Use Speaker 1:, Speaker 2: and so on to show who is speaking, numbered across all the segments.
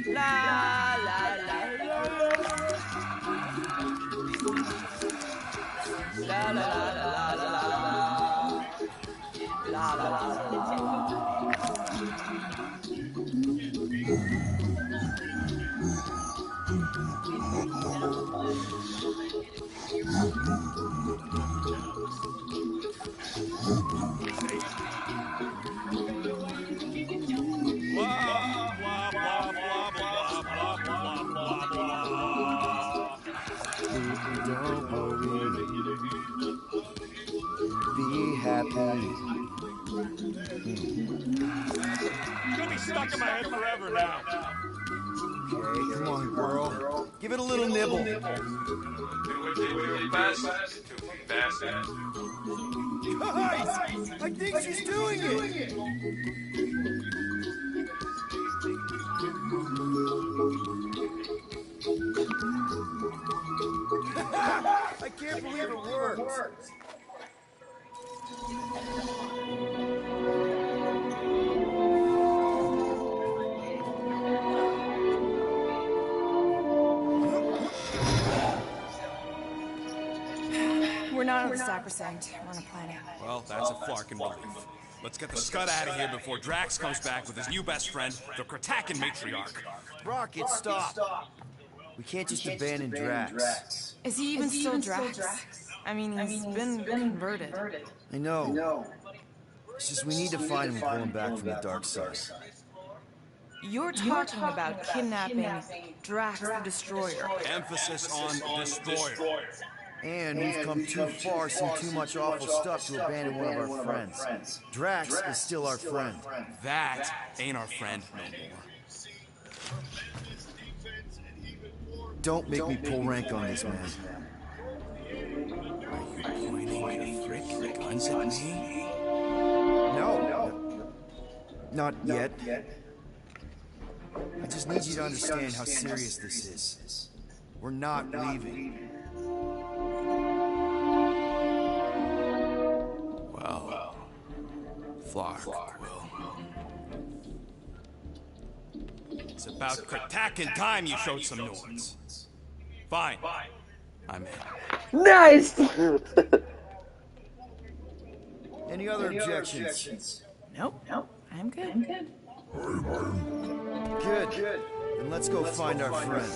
Speaker 1: La la la la la la la la la la la la.
Speaker 2: Blah, blah, blah, blah, blah, blah, blah, blah, blah.
Speaker 3: Don't worry. Be happy.
Speaker 2: It's gonna be stuck in my head forever now.
Speaker 3: Okay, come on, girl. Give it a little nibble.
Speaker 4: Do it too fast. Too fast.
Speaker 3: Guys, I think she's doing it. I can't believe it worked.
Speaker 1: We're not on the sacrosanct. We're on a planet.
Speaker 2: Well, that's a flarkin' belief. Let's get the scud out of here before Drax comes back with his new best friend, the Kratakan matriarch.
Speaker 3: Rocket, stop. We can't just abandon Drax.
Speaker 1: Is he even still Drax? I mean, he's been converted.
Speaker 3: I know. It's just we need to find him and pull him back from the dark side.
Speaker 1: You're talking about kidnapping Drax the Destroyer.
Speaker 2: Emphasis on destroyer.
Speaker 3: And we've come too far, seen too much awful stuff to abandon one of our friends. Drax is still our friend.
Speaker 2: That ain't our friend no more.
Speaker 3: Don't make me pull rank on this, man.
Speaker 2: Are you pointing frick guns at me?
Speaker 3: No. Not yet. I just need you to understand how serious this is. We're not leaving.
Speaker 2: Well, Flark will. It's about Kratakan time you showed some nuance. Fine. I'm in.
Speaker 5: Nice!
Speaker 3: Any other objections?
Speaker 1: Nope. I'm good.
Speaker 3: Good. Then let's go find our friend.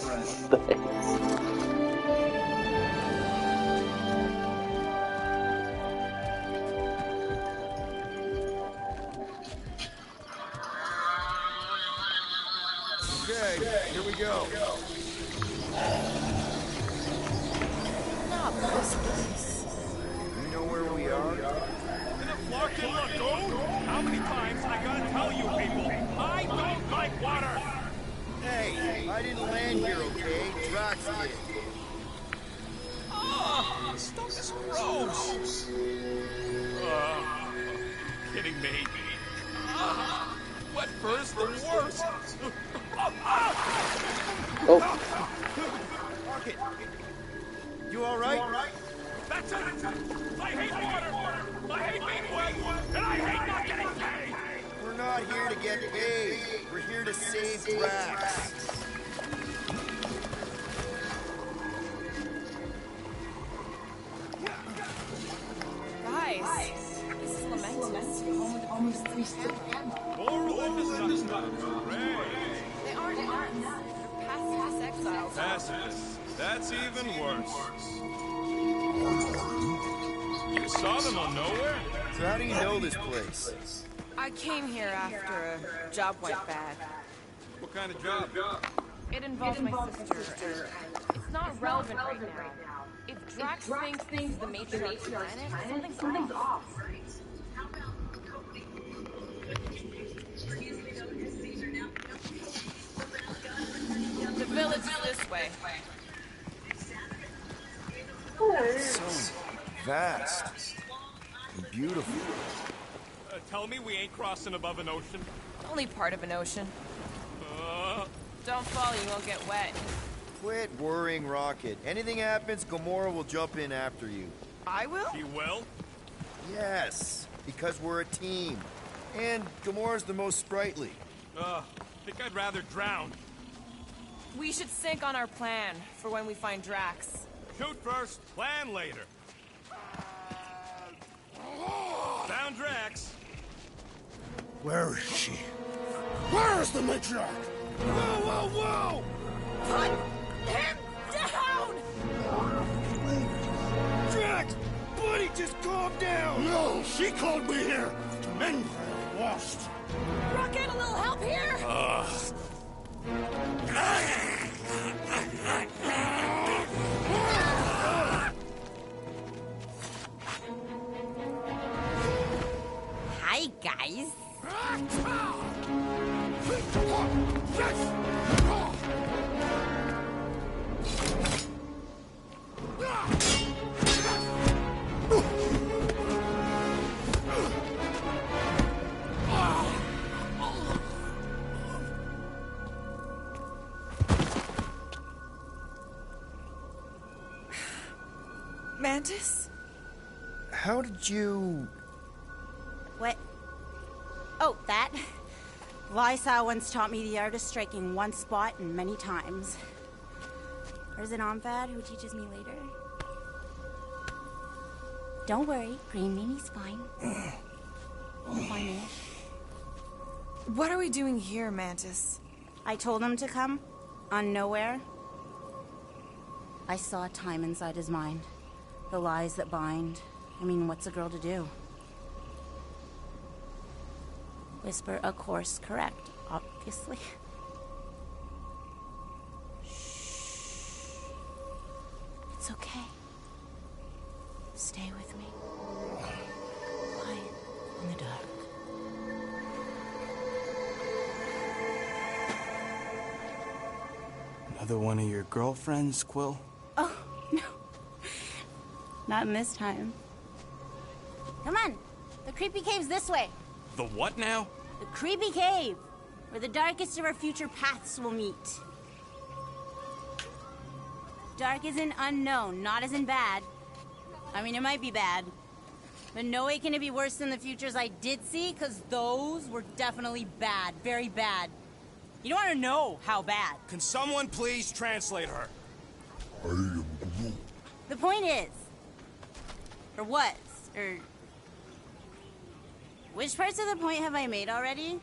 Speaker 3: Okay, here we go.
Speaker 1: Not this place.
Speaker 3: You know where we are?
Speaker 2: In a Flarkin' lagoon? How many times I gotta tell you people, I don't like water!
Speaker 3: Hey, I didn't land here, okay? Drax did.
Speaker 2: Ah, stuff is gross! Kidding me? Wet fur's the worst!
Speaker 5: Oh,
Speaker 3: Rocket! You alright?
Speaker 2: That's it! I hate water! I hate being wet! And I hate not getting paid!
Speaker 3: We're not here to get paid. We're here to save Drax.
Speaker 1: Guys, this is Lamentus, home of the priest family.
Speaker 2: More religious nuts. Great.
Speaker 1: They aren't nuts. They're pacifist exiles.
Speaker 2: Pacifists. That's even worse. You saw them on Nowhere?
Speaker 3: So how do you know this place?
Speaker 1: I came here after a job went bad.
Speaker 2: What kind of job?
Speaker 1: It involves my sister, and it's not relevant right now. If Drax thinks this is the matriarch's planet, something's off. The village is this way.
Speaker 3: So vast and beautiful.
Speaker 2: Tell me we ain't crossing above an ocean.
Speaker 1: Only part of an ocean.
Speaker 2: Uh,
Speaker 1: Don't fall, you won't get wet.
Speaker 3: Quit worrying, Rocket. Anything happens, Gamora will jump in after you.
Speaker 1: I will?
Speaker 2: she will?
Speaker 3: Yes, Because we're a team. And Gamora's the most sprightly.
Speaker 2: Think I'd rather drown.
Speaker 1: We should sync on our plan for when we find Drax.
Speaker 2: Shoot first, plan later. Found Drax.
Speaker 3: Where is she?
Speaker 5: Where's the matriarch?
Speaker 3: Whoa, whoa, whoa!
Speaker 1: Put him down!
Speaker 3: Drax! Buddy, just calm down!
Speaker 5: No, she called me here. Men are lost.
Speaker 1: Rocket, a little help here?
Speaker 6: Hi, guys.
Speaker 1: Mantis?
Speaker 3: How did you...
Speaker 6: What? Oh, that? Lysa once taught me the art of striking one spot and many times. There's an Omphad who teaches me later. Don't worry, Green Meanie's fine. Fine-ish.
Speaker 1: What are we doing here, Mantis?
Speaker 6: I told him to come, on nowhere. I saw time inside his mind. The lies that bind. I mean, what's a girl to do? Whisper a course correct, obviously. Shh. It's okay. Stay with me. Quiet in the dark.
Speaker 2: Another one of your girlfriends, Quill?
Speaker 6: Oh, no. Not in this time. Come on. The creepy cave's this way.
Speaker 2: The what now?
Speaker 6: The creepy cave, where the darkest of our future paths will meet. Dark as in unknown, not as in bad. I mean, it might be bad. But no way can it be worse than the futures I did see, because those were definitely bad. Very bad. You don't want to know how bad.
Speaker 2: Can someone please translate her?
Speaker 5: I am Groot.
Speaker 6: The point is, or was, or... Which parts of the point have I made already?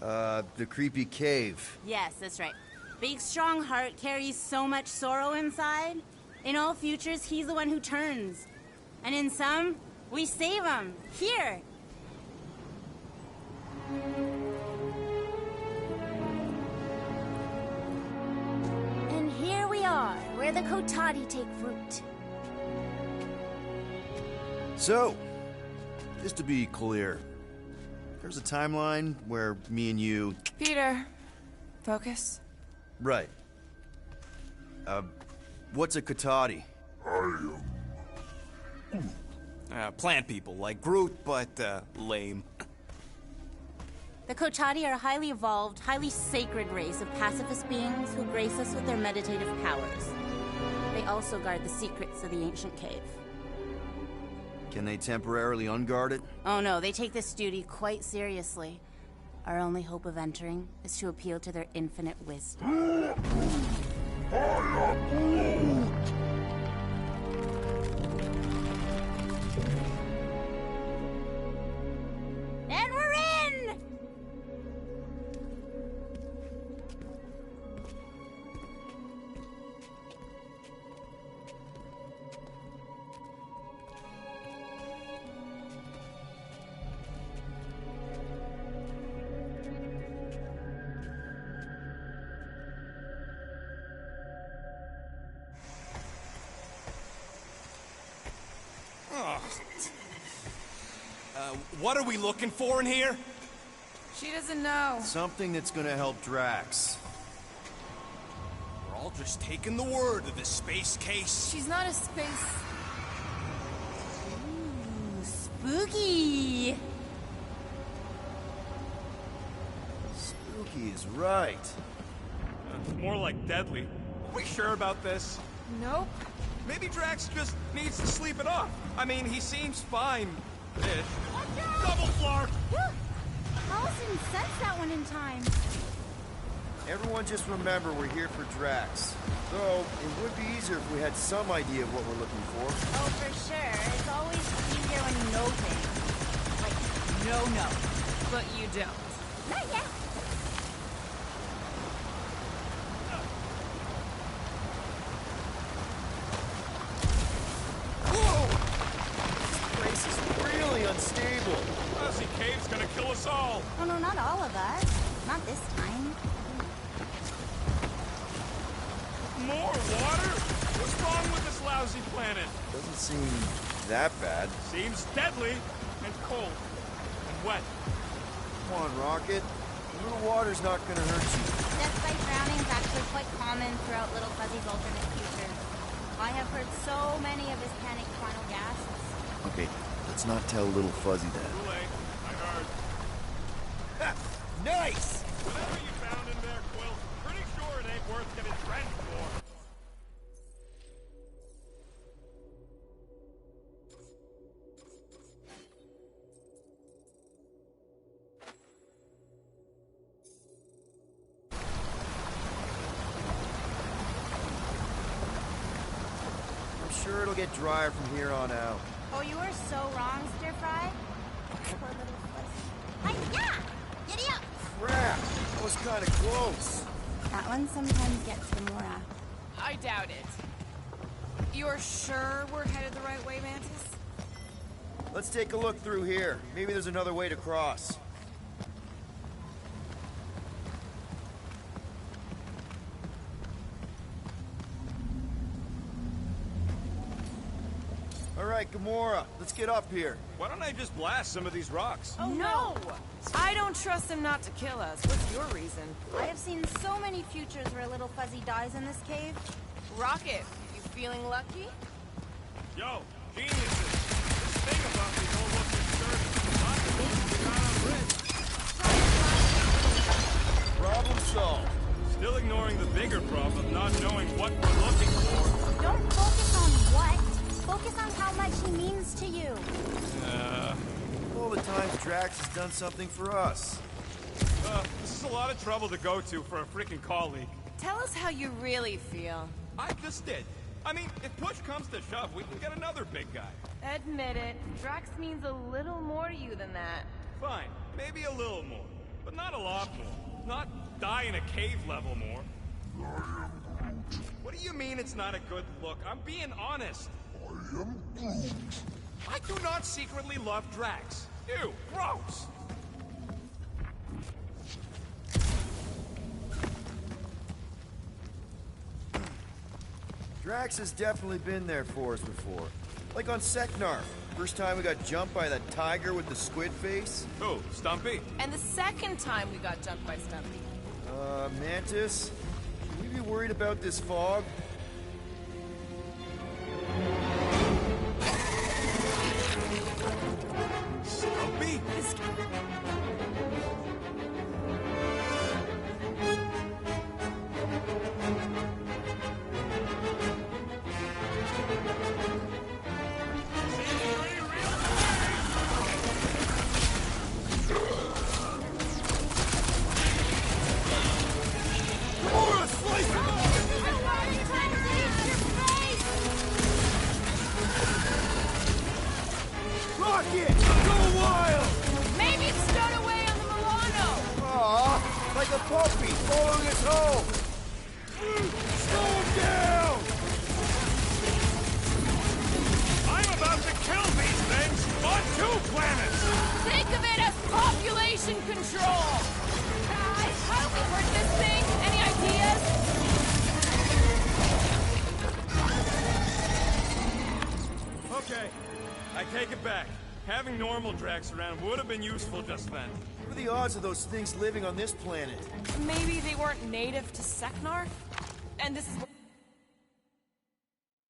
Speaker 3: The creepy cave.
Speaker 6: Yes, that's right. Big, strong heart carries so much sorrow inside. In all futures, he's the one who turns. And in some, we save him. Here. And here we are, where the Kotati take root.
Speaker 3: So, just to be clear, there's a timeline where me and you...
Speaker 1: Peter, focus.
Speaker 3: Right. What's a Kotati?
Speaker 2: Plant people, like Groot, but, lame.
Speaker 6: The Kotati are a highly evolved, highly sacred race of pacifist beings who grace us with their meditative powers. They also guard the secrets of the ancient cave.
Speaker 3: Can they temporarily unguard it?
Speaker 6: Oh no, they take this duty quite seriously. Our only hope of entering is to appeal to their infinite wisdom. And we're in!
Speaker 2: What are we looking for in here?
Speaker 1: She doesn't know.
Speaker 3: Something that's gonna help Drax.
Speaker 2: We're all just taking the word of this space case.
Speaker 1: She's not a space...
Speaker 6: Ooh, spooky!
Speaker 3: Spooky is right.
Speaker 2: More like deadly. Are we sure about this?
Speaker 1: Nope.
Speaker 2: Maybe Drax just needs to sleep it off. I mean, he seems fine-ish.
Speaker 6: Watch out!
Speaker 5: double flark!
Speaker 6: Whew! Alice didn't sense that one in time.
Speaker 3: Everyone just remember we're here for Drax. Though, it would be easier if we had some idea of what we're looking for.
Speaker 6: Oh, for sure. It's always easier when you know things. Like, no.
Speaker 1: But you don't.
Speaker 6: Not yet.
Speaker 3: Whoa! This place is really unstable.
Speaker 2: Fuzzy Cave's gonna kill us all.
Speaker 6: Oh, no, not all of us. Not this time.
Speaker 2: More water? What's wrong with this lousy planet?
Speaker 3: Doesn't seem that bad.
Speaker 2: Seems deadly and cold and wet.
Speaker 3: Come on, Rocket. A little water's not gonna hurt you.
Speaker 6: Death by drowning is actually quite common throughout Little Fuzzy's alternate future. I have heard so many of his panicked final gasps.
Speaker 3: Okay, let's not tell Little Fuzzy that.
Speaker 2: Too late. I heard.
Speaker 3: Ha! Nice!
Speaker 2: Whatever you found in there, Quill, pretty sure it ain't worth getting drenched for.
Speaker 3: I'm sure it'll get drier from here on out.
Speaker 6: Oh, you are so wrong, Stir Fry. Poor Little Fuzzy. Hi-ya! Giddy up!
Speaker 3: Crap! That was kinda close.
Speaker 6: That one sometimes gets Gamora.
Speaker 1: I doubt it. You're sure we're headed the right way, Mantis?
Speaker 3: Let's take a look through here. Maybe there's another way to cross. Alright, Gamora, let's get up here.
Speaker 2: Why don't I just blast some of these rocks?
Speaker 1: Oh, no! I don't trust him not to kill us. What's your reason?
Speaker 6: I have seen so many futures where Little Fuzzy dies in this cave.
Speaker 1: Rocket, you feeling lucky?
Speaker 2: Yo, geniuses! This thing about these old looking dirt. Not a bridge.
Speaker 3: Problem solved.
Speaker 2: Still ignoring the bigger problem, not knowing what we're looking for.
Speaker 6: Don't focus on what. Focus on how much he means to you.
Speaker 3: All the times Drax has done something for us.
Speaker 2: This is a lot of trouble to go to for a freaking colleague.
Speaker 1: Tell us how you really feel.
Speaker 2: I just did. I mean, if push comes to shove, we can get another big guy.
Speaker 1: Admit it. Drax means a little more to you than that.
Speaker 2: Fine, maybe a little more, but not a lot more. Not die in a cave level more. What do you mean it's not a good look? I'm being honest. I do not secretly love Drax. Ew, gross!
Speaker 3: Drax has definitely been there for us before. Like on Seknar. First time we got jumped by that tiger with the squid face.
Speaker 2: Who, Stumpy?
Speaker 1: And the second time we got jumped by Stumpy.
Speaker 3: Mantis? Should we be worried about this fog?
Speaker 2: Stumpy?
Speaker 3: Rocket! Go wild!
Speaker 1: Maybe it's stowed away on the Milano!
Speaker 3: Aw, like a puppy following us home! Slow him down!
Speaker 2: I'm about to kill these things on 2 planets!
Speaker 1: Think of it as population control! Guys, how do we hurt this thing? Any ideas?
Speaker 2: Okay, I take it back. Having normal Drax around would have been useful just then.
Speaker 3: What are the odds of those things living on this planet?
Speaker 1: Maybe they weren't native to Seknar? And this is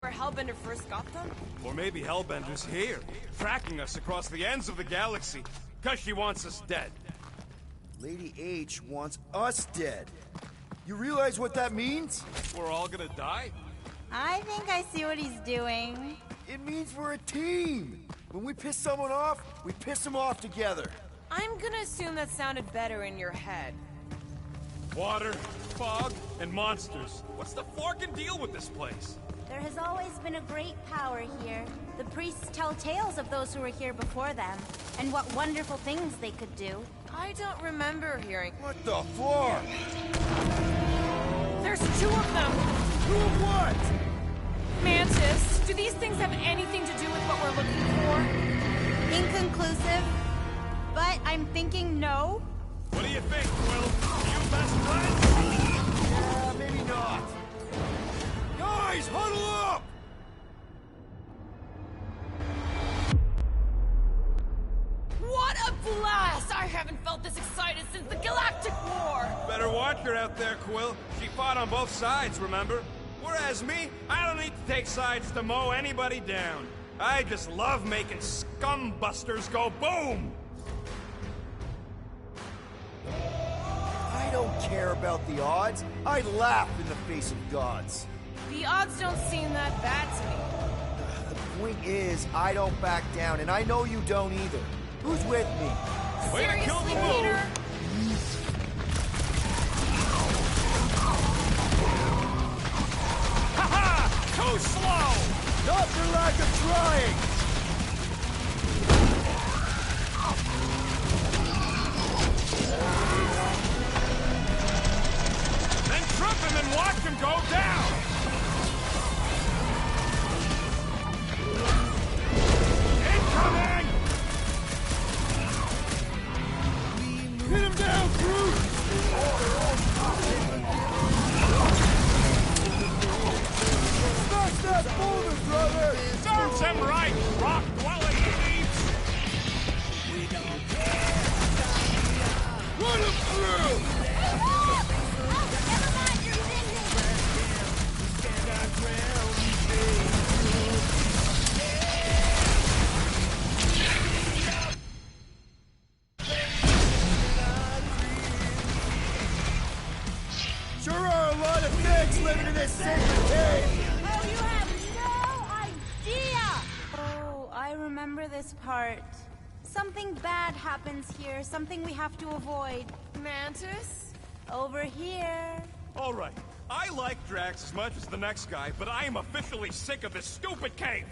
Speaker 1: where Hellbender first got them?
Speaker 2: Or maybe Hellbender's here, tracking us across the ends of the galaxy, because she wants us dead.
Speaker 3: Lady H wants us dead. You realize what that means?
Speaker 2: We're all gonna die?
Speaker 6: I think I see what he's doing.
Speaker 3: It means we're a team. When we piss someone off, we piss them off together.
Speaker 1: I'm gonna assume that sounded better in your head.
Speaker 2: Water, fog, and monsters. What's the forking deal with this place?
Speaker 6: There has always been a great power here. The priests tell tales of those who were here before them, and what wonderful things they could do.
Speaker 1: I don't remember hearing.
Speaker 3: What the fuck?
Speaker 1: There's two of them!
Speaker 3: Who what?
Speaker 1: Mantis, do these things have anything to do with what we're looking for?
Speaker 6: Inconclusive, but I'm thinking no.
Speaker 2: What do you think, Quill? You best friends?
Speaker 3: Yeah, maybe not. Guys, huddle up!
Speaker 1: What a blast! I haven't felt this excited since the Galactic War!
Speaker 2: Better watch her out there, Quill. She fought on both sides, remember? Whereas me, I don't need to take sides to mow anybody down. I just love making scumbusters go boom!
Speaker 3: I don't care about the odds. I laugh in the face of gods.
Speaker 1: The odds don't seem that bad to me.
Speaker 3: The point is, I don't back down, and I know you don't either. Who's with me?
Speaker 2: Way to kill
Speaker 1: Seriously,
Speaker 2: the mood!
Speaker 1: Peter?
Speaker 2: Ha-ha! Too slow!
Speaker 3: Not for lack of trying!
Speaker 2: Then trip him and watch him go down! Incoming!
Speaker 3: Hit him down, Groot! Smash that boulder, brother!
Speaker 2: Serves him right, rock-dwelling thieves!
Speaker 3: Run him through! Sure are a lot of things living in this sacred cave!
Speaker 6: Oh, you have no idea! Oh, I remember this part. Something bad happens here, something we have to avoid.
Speaker 1: Mantis?
Speaker 6: Over here.
Speaker 2: All right, I like Drax as much as the next guy, but I am officially sick of this stupid cave!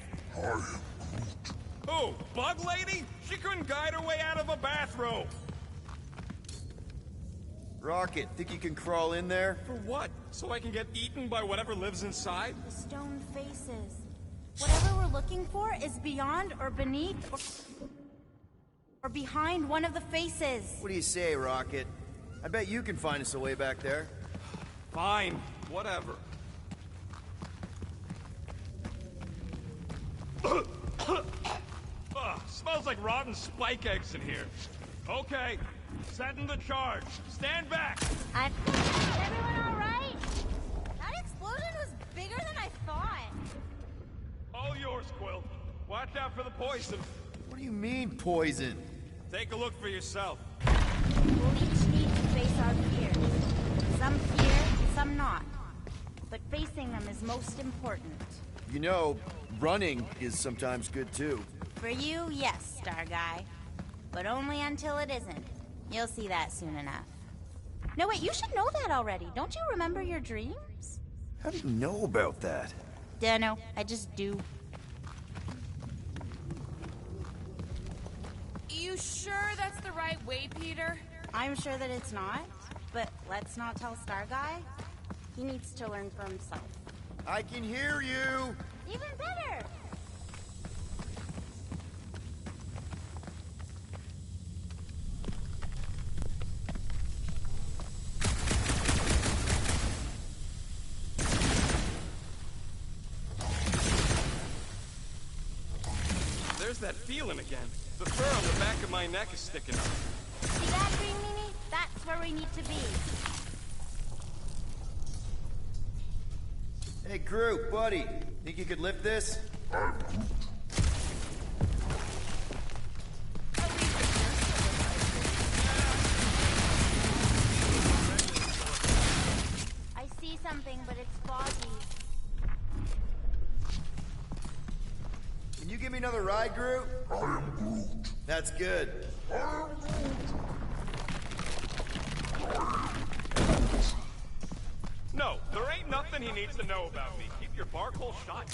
Speaker 2: Oh, Bug Lady? She couldn't guide her way out of a bathrobe!
Speaker 3: Rocket, think you can crawl in there?
Speaker 2: For what? So I can get eaten by whatever lives inside?
Speaker 6: The stone faces. Whatever we're looking for is beyond or beneath or behind one of the faces.
Speaker 3: What do you say, Rocket? I bet you can find us a way back there.
Speaker 2: Fine, whatever. Ugh, smells like rotten spike eggs in here. Okay, setting the charge. Stand back!
Speaker 6: Is everyone all right? That explosion was bigger than I thought.
Speaker 2: All yours, Quill. Watch out for the poison.
Speaker 3: What do you mean, poison?
Speaker 2: Take a look for yourself.
Speaker 6: We'll each need to face our fears. Some fear, some not. But facing them is most important.
Speaker 3: You know, running is sometimes good too.
Speaker 6: For you, yes, Star Guy. But only until it isn't. You'll see that soon enough. No, wait, you should know that already. Don't you remember your dreams?
Speaker 3: How do you know about that?
Speaker 6: Dunno, I just do.
Speaker 1: You sure that's the right way, Peter?
Speaker 6: I'm sure that it's not, but let's not tell Star Guy. He needs to learn for himself.
Speaker 3: I can hear you!
Speaker 6: Even better!
Speaker 2: There's that feeling again. The fur on the back of my neck is sticking up.
Speaker 6: See that, Green Meanie? That's where we need to be.
Speaker 3: Hey, Groot, buddy. Think you could lift this?
Speaker 6: I see something, but it's foggy.
Speaker 3: Can you give me an another ride, Groot?
Speaker 5: I am Groot.
Speaker 3: That's good.
Speaker 5: I am Groot.
Speaker 2: No, there ain't nothing he needs to know about me. Keep your bark-hole shut.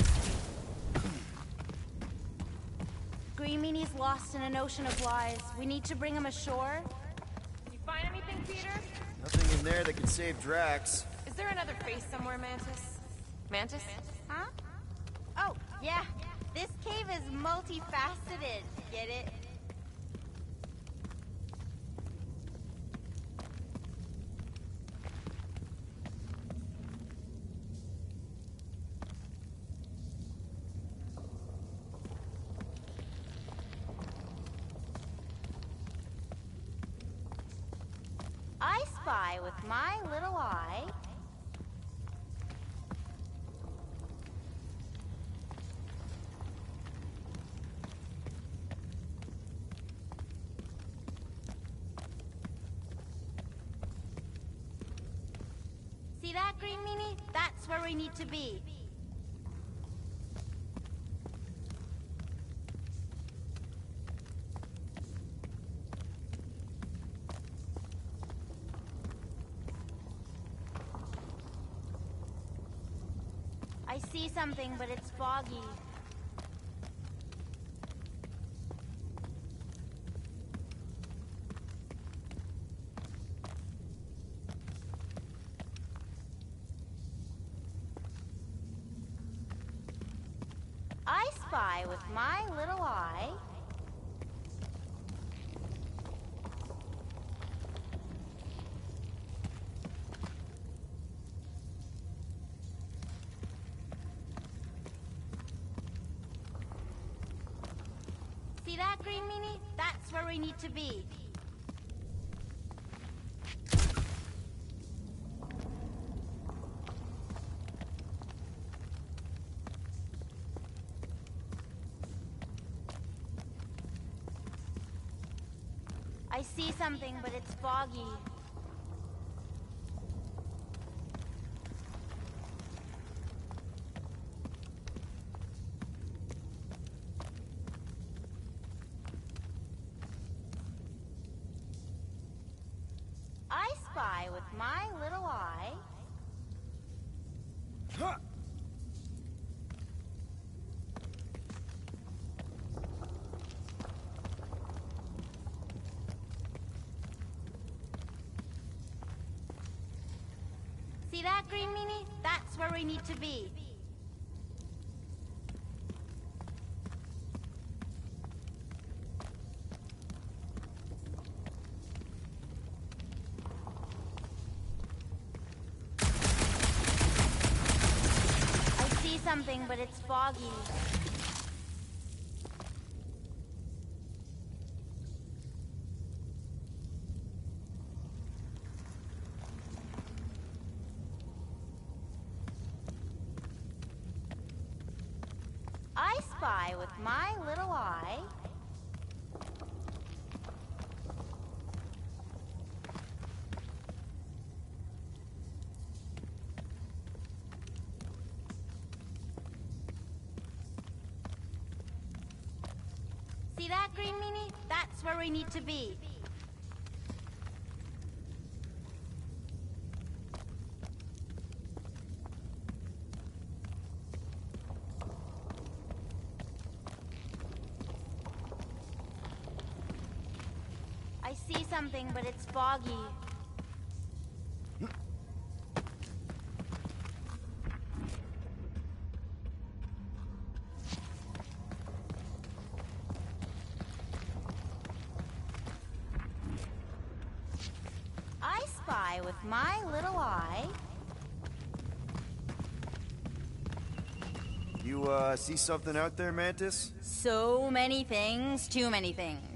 Speaker 6: Green Meanie's lost in an ocean of lies. We need to bring him ashore.
Speaker 1: You find anything, Peter?
Speaker 3: Nothing in there that can save Drax.
Speaker 1: Is there another face somewhere, Mantis? Mantis?
Speaker 6: Huh? Oh, yeah. This cave is multifaceted. Get it? I spy with my little eye. See that, Green Meanie? That's where we need to be. I see something, but it's foggy. I spy with my little eye. See that, Green Meanie? That's where we need to be. I see something, but it's foggy. I spy with my little eye.
Speaker 3: Huh.
Speaker 6: See that, Green Meanie? That's where we need to be. I see something, but it's foggy. I spy with my little eye. See that, Green Meanie? That's where we need to be. I see something, but it's foggy. I spy with my little eye.
Speaker 3: You, see something out there, Mantis?
Speaker 6: So many things, too many things.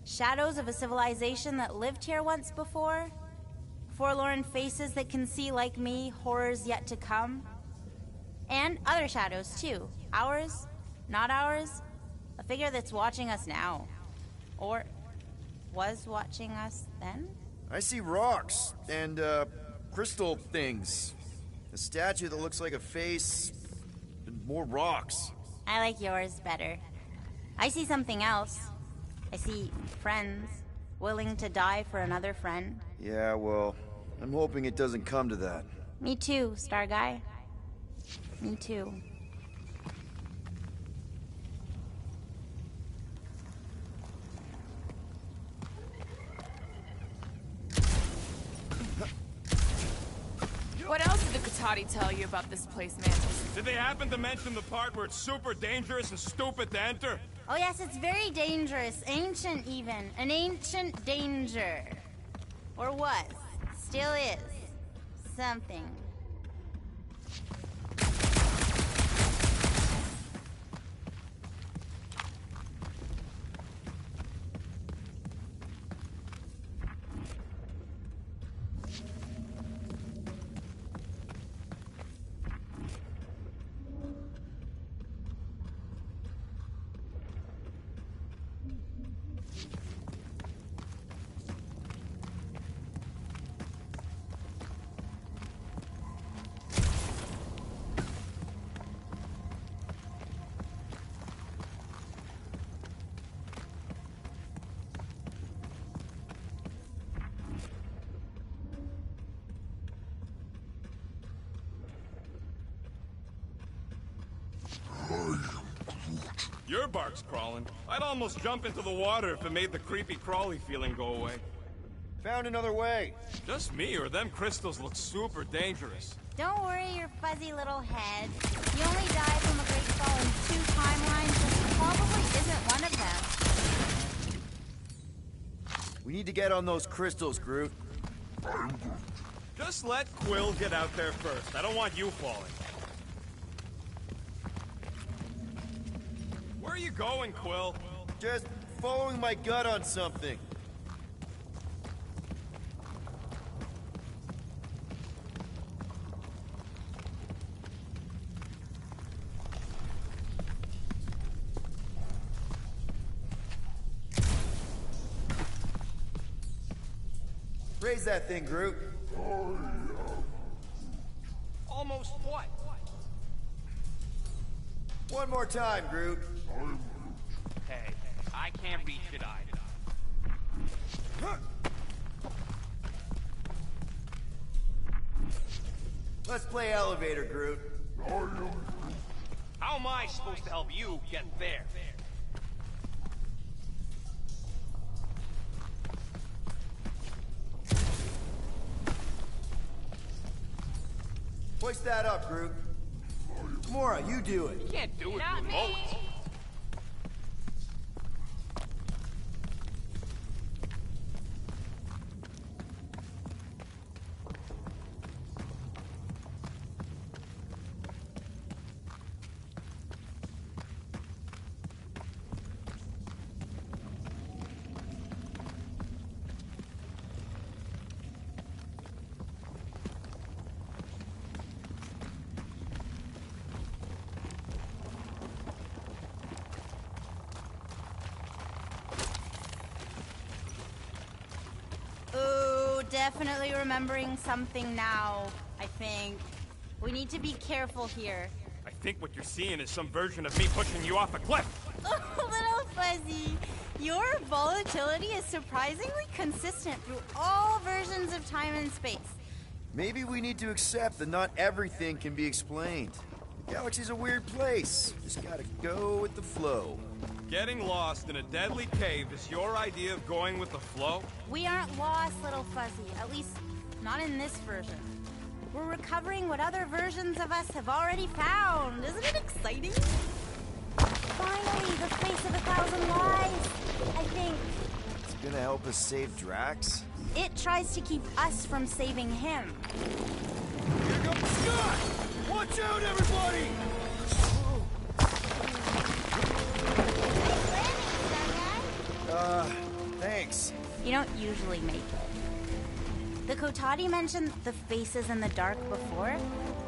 Speaker 6: Shadows of a civilization that lived here once before. Forlorn faces that can see, like me, horrors yet to come. And other shadows, too. Ours, not ours. A figure that's watching us now. Or was watching us then?
Speaker 3: I see rocks and, crystal things. A statue that looks like a face, and more rocks.
Speaker 6: I like yours better. I see something else. I see friends willing to die for another friend.
Speaker 3: Yeah, well, I'm hoping it doesn't come to that.
Speaker 6: Me too, Star Guy. Me too.
Speaker 1: What else did the Katati tell you about this place, Mantis?
Speaker 2: Did they happen to mention the part where it's super dangerous and stupid to enter?
Speaker 6: Oh yes, it's very dangerous. Ancient even. An ancient danger. Or was. Still is. Something.
Speaker 2: Your bark's crawling. I'd almost jump into the water if it made the creepy crawly feeling go away.
Speaker 3: Found another way.
Speaker 2: Just me, or them crystals look super dangerous.
Speaker 6: Don't worry your fuzzy little head. You only died from a great fall in 2 timelines. This probably isn't one of them.
Speaker 3: We need to get on those crystals, Groot.
Speaker 2: Just let Quill get out there first. I don't want you falling. Where are you going, Quill?
Speaker 3: Just following my gut on something. Raise that thing, Groot.
Speaker 2: Almost what?
Speaker 3: One more time, Groot.
Speaker 2: Hey, I can't reach it either.
Speaker 3: Let's play elevator, Groot.
Speaker 2: How am I supposed to help you get there?
Speaker 3: Hoist that up, Groot. Gamora, you do it.
Speaker 2: You can't do it
Speaker 1: Not
Speaker 2: remote.
Speaker 1: me.
Speaker 6: Definitely remembering something now, I think. We need to be careful here.
Speaker 2: I think what you're seeing is some version of me pushing you off a cliff.
Speaker 6: Oh, little Fuzzy. Your volatility is surprisingly consistent through all versions of time and space.
Speaker 3: Maybe we need to accept that not everything can be explained. The galaxy's a weird place. Just gotta go with the flow.
Speaker 2: Getting lost in a deadly cave is your idea of going with the flow?
Speaker 6: We aren't lost, little Fuzzy. At least, not in this version. We're recovering what other versions of us have already found. Isn't it exciting? Finally, the face of 1,000 lives, I think.
Speaker 3: It's gonna help us save Drax?
Speaker 6: It tries to keep us from saving him.
Speaker 3: Here comes Scott! Watch out, everybody! Thanks.
Speaker 6: You don't usually make it. The Kotati mentioned the faces in the dark before,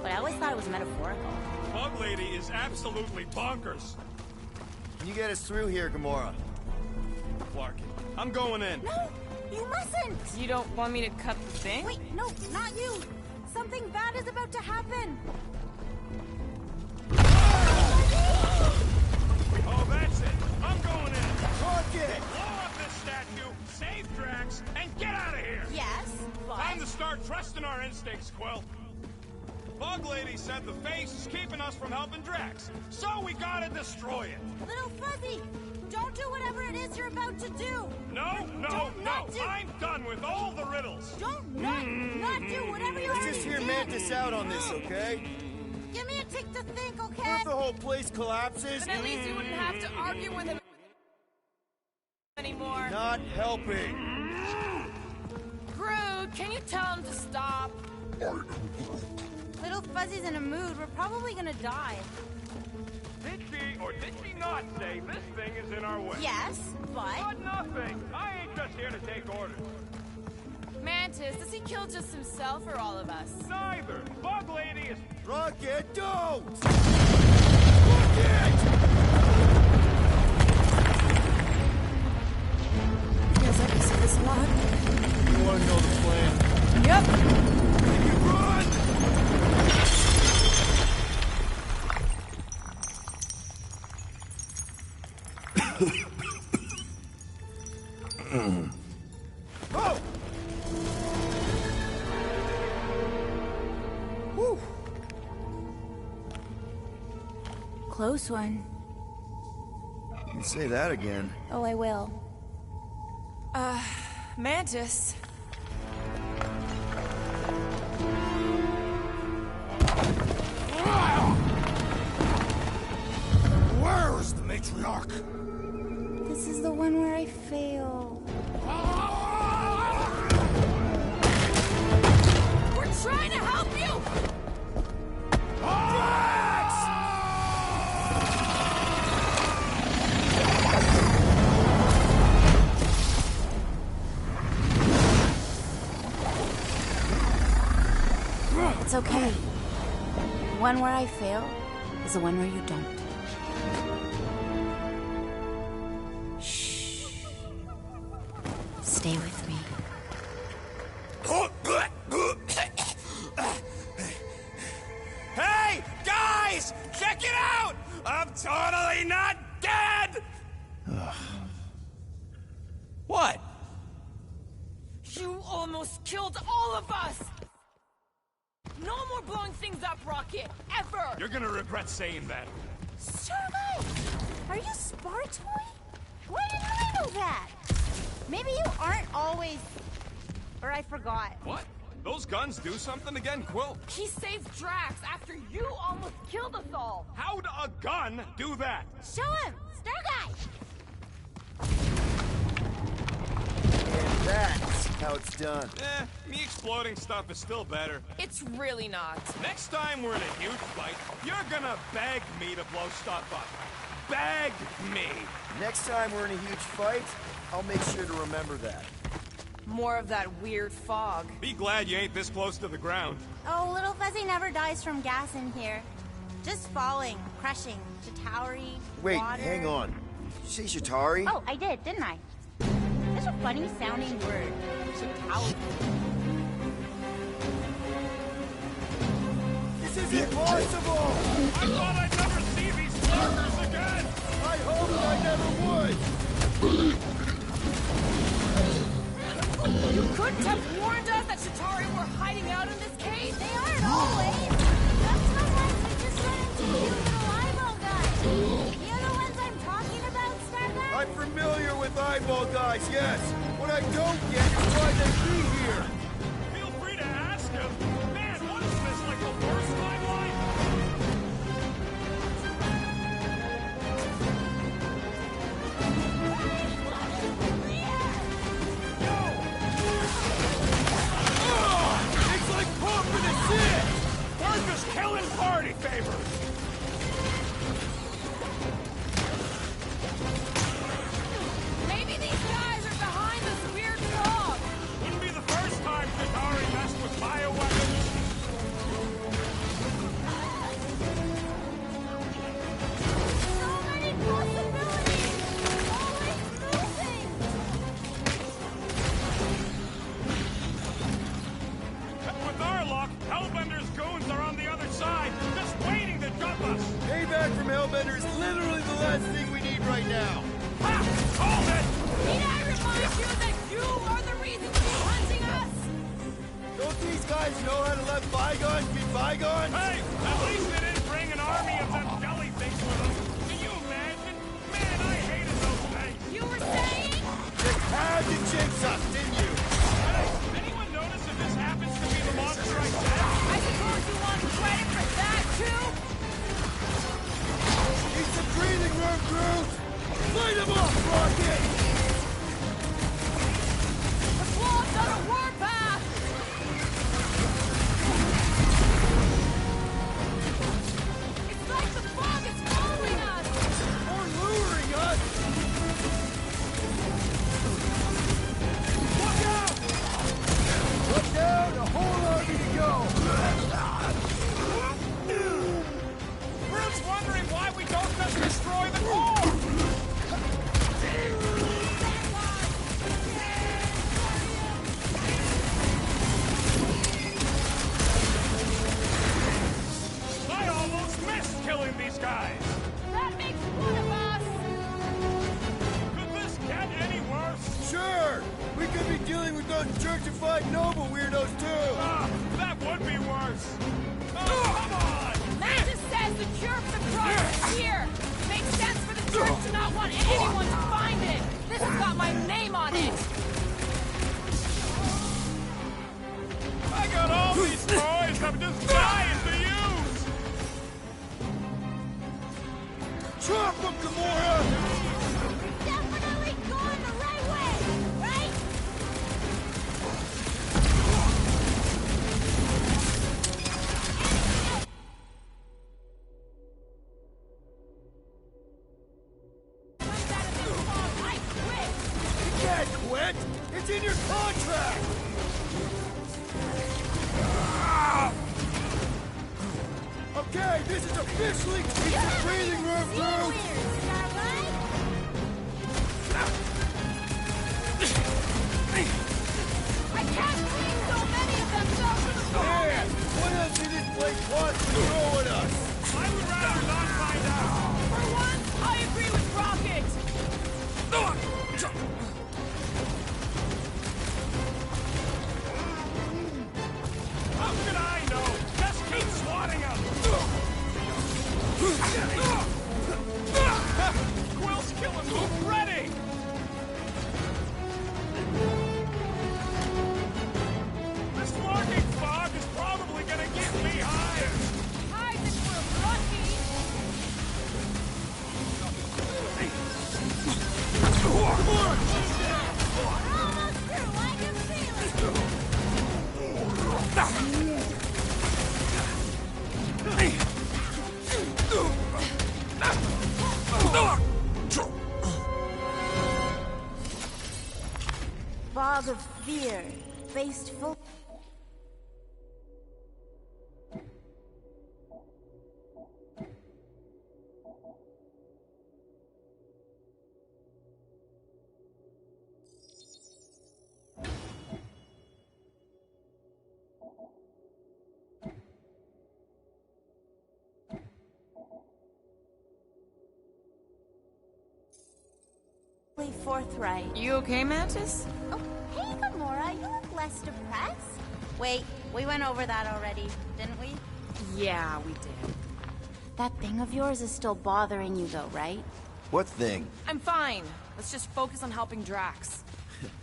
Speaker 6: but I always thought it was metaphorical.
Speaker 2: Bug Lady is absolutely bonkers.
Speaker 3: Can you get us through here, Gamora?
Speaker 2: Clark, I'm going in.
Speaker 6: No, you mustn't!
Speaker 1: You don't want me to cut the thing?
Speaker 6: Wait, no, not you! Something bad is about to happen!
Speaker 2: Oh, that's it. I'm going
Speaker 3: it!
Speaker 2: Blow up this statue, save Drax, and get out of here!
Speaker 6: Yes, but...
Speaker 2: Time to start trusting our instincts, Quill. Bug Lady said the face is keeping us from helping Drax, so we gotta destroy it.
Speaker 6: Little Fuzzy, don't do whatever it is you're about to do.
Speaker 2: No, I'm done with all the riddles.
Speaker 6: Don't not do whatever you
Speaker 3: Let's
Speaker 6: already
Speaker 3: just hear
Speaker 6: did.
Speaker 3: Mantis out on this, okay?
Speaker 6: Give me a tick to think,
Speaker 3: What
Speaker 6: okay?
Speaker 3: if the whole place collapses?
Speaker 1: Then at least you wouldn't have to argue with him anymore.
Speaker 3: Not helping.
Speaker 1: Groot, can you tell him to stop?
Speaker 6: Little Fuzzy's in a mood. We're probably gonna die.
Speaker 2: Did she or did she not say this thing is in our way?
Speaker 6: Yes, but...
Speaker 2: But nothing. I ain't just here to take orders.
Speaker 1: Mantis, does he kill just himself or all of us?
Speaker 2: Neither. Bug Lady is...
Speaker 3: Rocket, don't! Rocket!
Speaker 7: Feels like we see this a lot.
Speaker 3: You want to know the plan?
Speaker 7: Yep.
Speaker 3: Run! Oh! Whew.
Speaker 6: Close one.
Speaker 3: You say that again.
Speaker 6: Oh, I will.
Speaker 7: Mantis.
Speaker 5: Where is the matriarch?
Speaker 6: This is the one where I fail.
Speaker 1: We're trying to help you!
Speaker 6: It's okay. The one where I fail is the one where you don't. Shh. Stay with me.
Speaker 2: Hey, guys! Check it out! I'm totally not dead! What?
Speaker 1: You almost killed all of us! No more blowing things up, Rocket! Ever!
Speaker 2: You're gonna regret saying that.
Speaker 6: Servo! Are you Spartoy? Why didn't I know that? Maybe you aren't always... Or I forgot.
Speaker 2: What? Those guns do something again, Quill?
Speaker 1: He saved Drax after you almost killed us all!
Speaker 2: How'd a gun do that?
Speaker 6: Show him! Star Guy!
Speaker 3: And that's how it's done.
Speaker 2: Me exploding stuff is still better.
Speaker 1: It's really not.
Speaker 2: Next time we're in a huge fight, you're gonna beg me to blow stuff up. Beg me!
Speaker 3: Next time we're in a huge fight, I'll make sure to remember that.
Speaker 1: More of that weird fog.
Speaker 2: Be glad you ain't this close to the ground.
Speaker 6: Oh, Little Fuzzy never dies from gas in here. Just falling, crushing, Chitauri,
Speaker 3: Wait,
Speaker 6: water.
Speaker 3: hang on. Did you say Chitauri?
Speaker 6: Oh, I did, didn't I? Such a funny sounding word. Chitauri.
Speaker 3: This is impossible!
Speaker 2: I thought I'd never see these fuckers again!
Speaker 3: I hoped I never would!
Speaker 1: You couldn't have warned us that Chitauri were hiding out in this cave?
Speaker 6: They aren't always. Sometimes we just run into cute little eyeball guys. The other ones I'm talking about, Star Guy?
Speaker 3: I'm familiar with eyeball guys, yes. What I don't get is why they be here.
Speaker 2: Feel free to ask him. Man, what is this, like the worst timeline?
Speaker 3: It's like pumping a shit!
Speaker 2: We're just killing party favors!
Speaker 1: Maybe these guys are behind this weird fog.
Speaker 2: Wouldn't be
Speaker 3: guys know how to let bygones be bygones?
Speaker 2: Hey, at least they didn't bring an army of them jelly things with them. Can you imagine? Man, I hated those things.
Speaker 1: You were saying?
Speaker 3: Just had to jinx us, didn't you?
Speaker 2: Hey, anyone notice if this happens to be the monster I said?
Speaker 1: I suppose you want credit for that, too?
Speaker 3: Need some breathing room, Groot! Light him up, Rocket!
Speaker 1: The Claw's on a warpath! It's like the fog is following us!
Speaker 3: Or luring us! Look out! Look down, a whole army to go!
Speaker 2: Groot's wondering why we don't just destroy the core! I almost missed killing these guys!
Speaker 1: That makes one of us!
Speaker 2: Could this get any worse?
Speaker 3: Sure! We could be dealing with those churchified noble weirdos, too!
Speaker 2: Ah, that would be worse! Oh, come on!
Speaker 1: Mantis says the cure for the cross is here! Makes sense for the church to not want anyone to find it! This has got my name on it!
Speaker 2: I got all these toys I'm just dying to use!
Speaker 3: Chop them, Gamora!
Speaker 1: Definitely going the right way, right? Comes out of this fog, I quit!
Speaker 3: You can't quit! It's in your contract! Okay, this is officially keep the breathing room, Groot!
Speaker 1: I can't believe so many of them fell to the floor!
Speaker 3: Man, what else did this place want to throw at us?
Speaker 2: I would rather not find out!
Speaker 1: For once, I agree with Rocket!
Speaker 2: How could I know? Just keep swatting them! Quill's killing me already! This lurking fog is probably gonna get me higher!
Speaker 1: Hide if we're lucky! We're almost through, I can feel it!
Speaker 6: Fog of fear, faced full. Forthright.
Speaker 7: You okay, Mantis?
Speaker 6: Oh, hey, Gamora, you look less depressed. Wait, we went over that already, didn't we?
Speaker 7: Yeah, we did.
Speaker 6: That thing of yours is still bothering you, though, right?
Speaker 3: What thing?
Speaker 7: I'm fine. Let's just focus on helping Drax.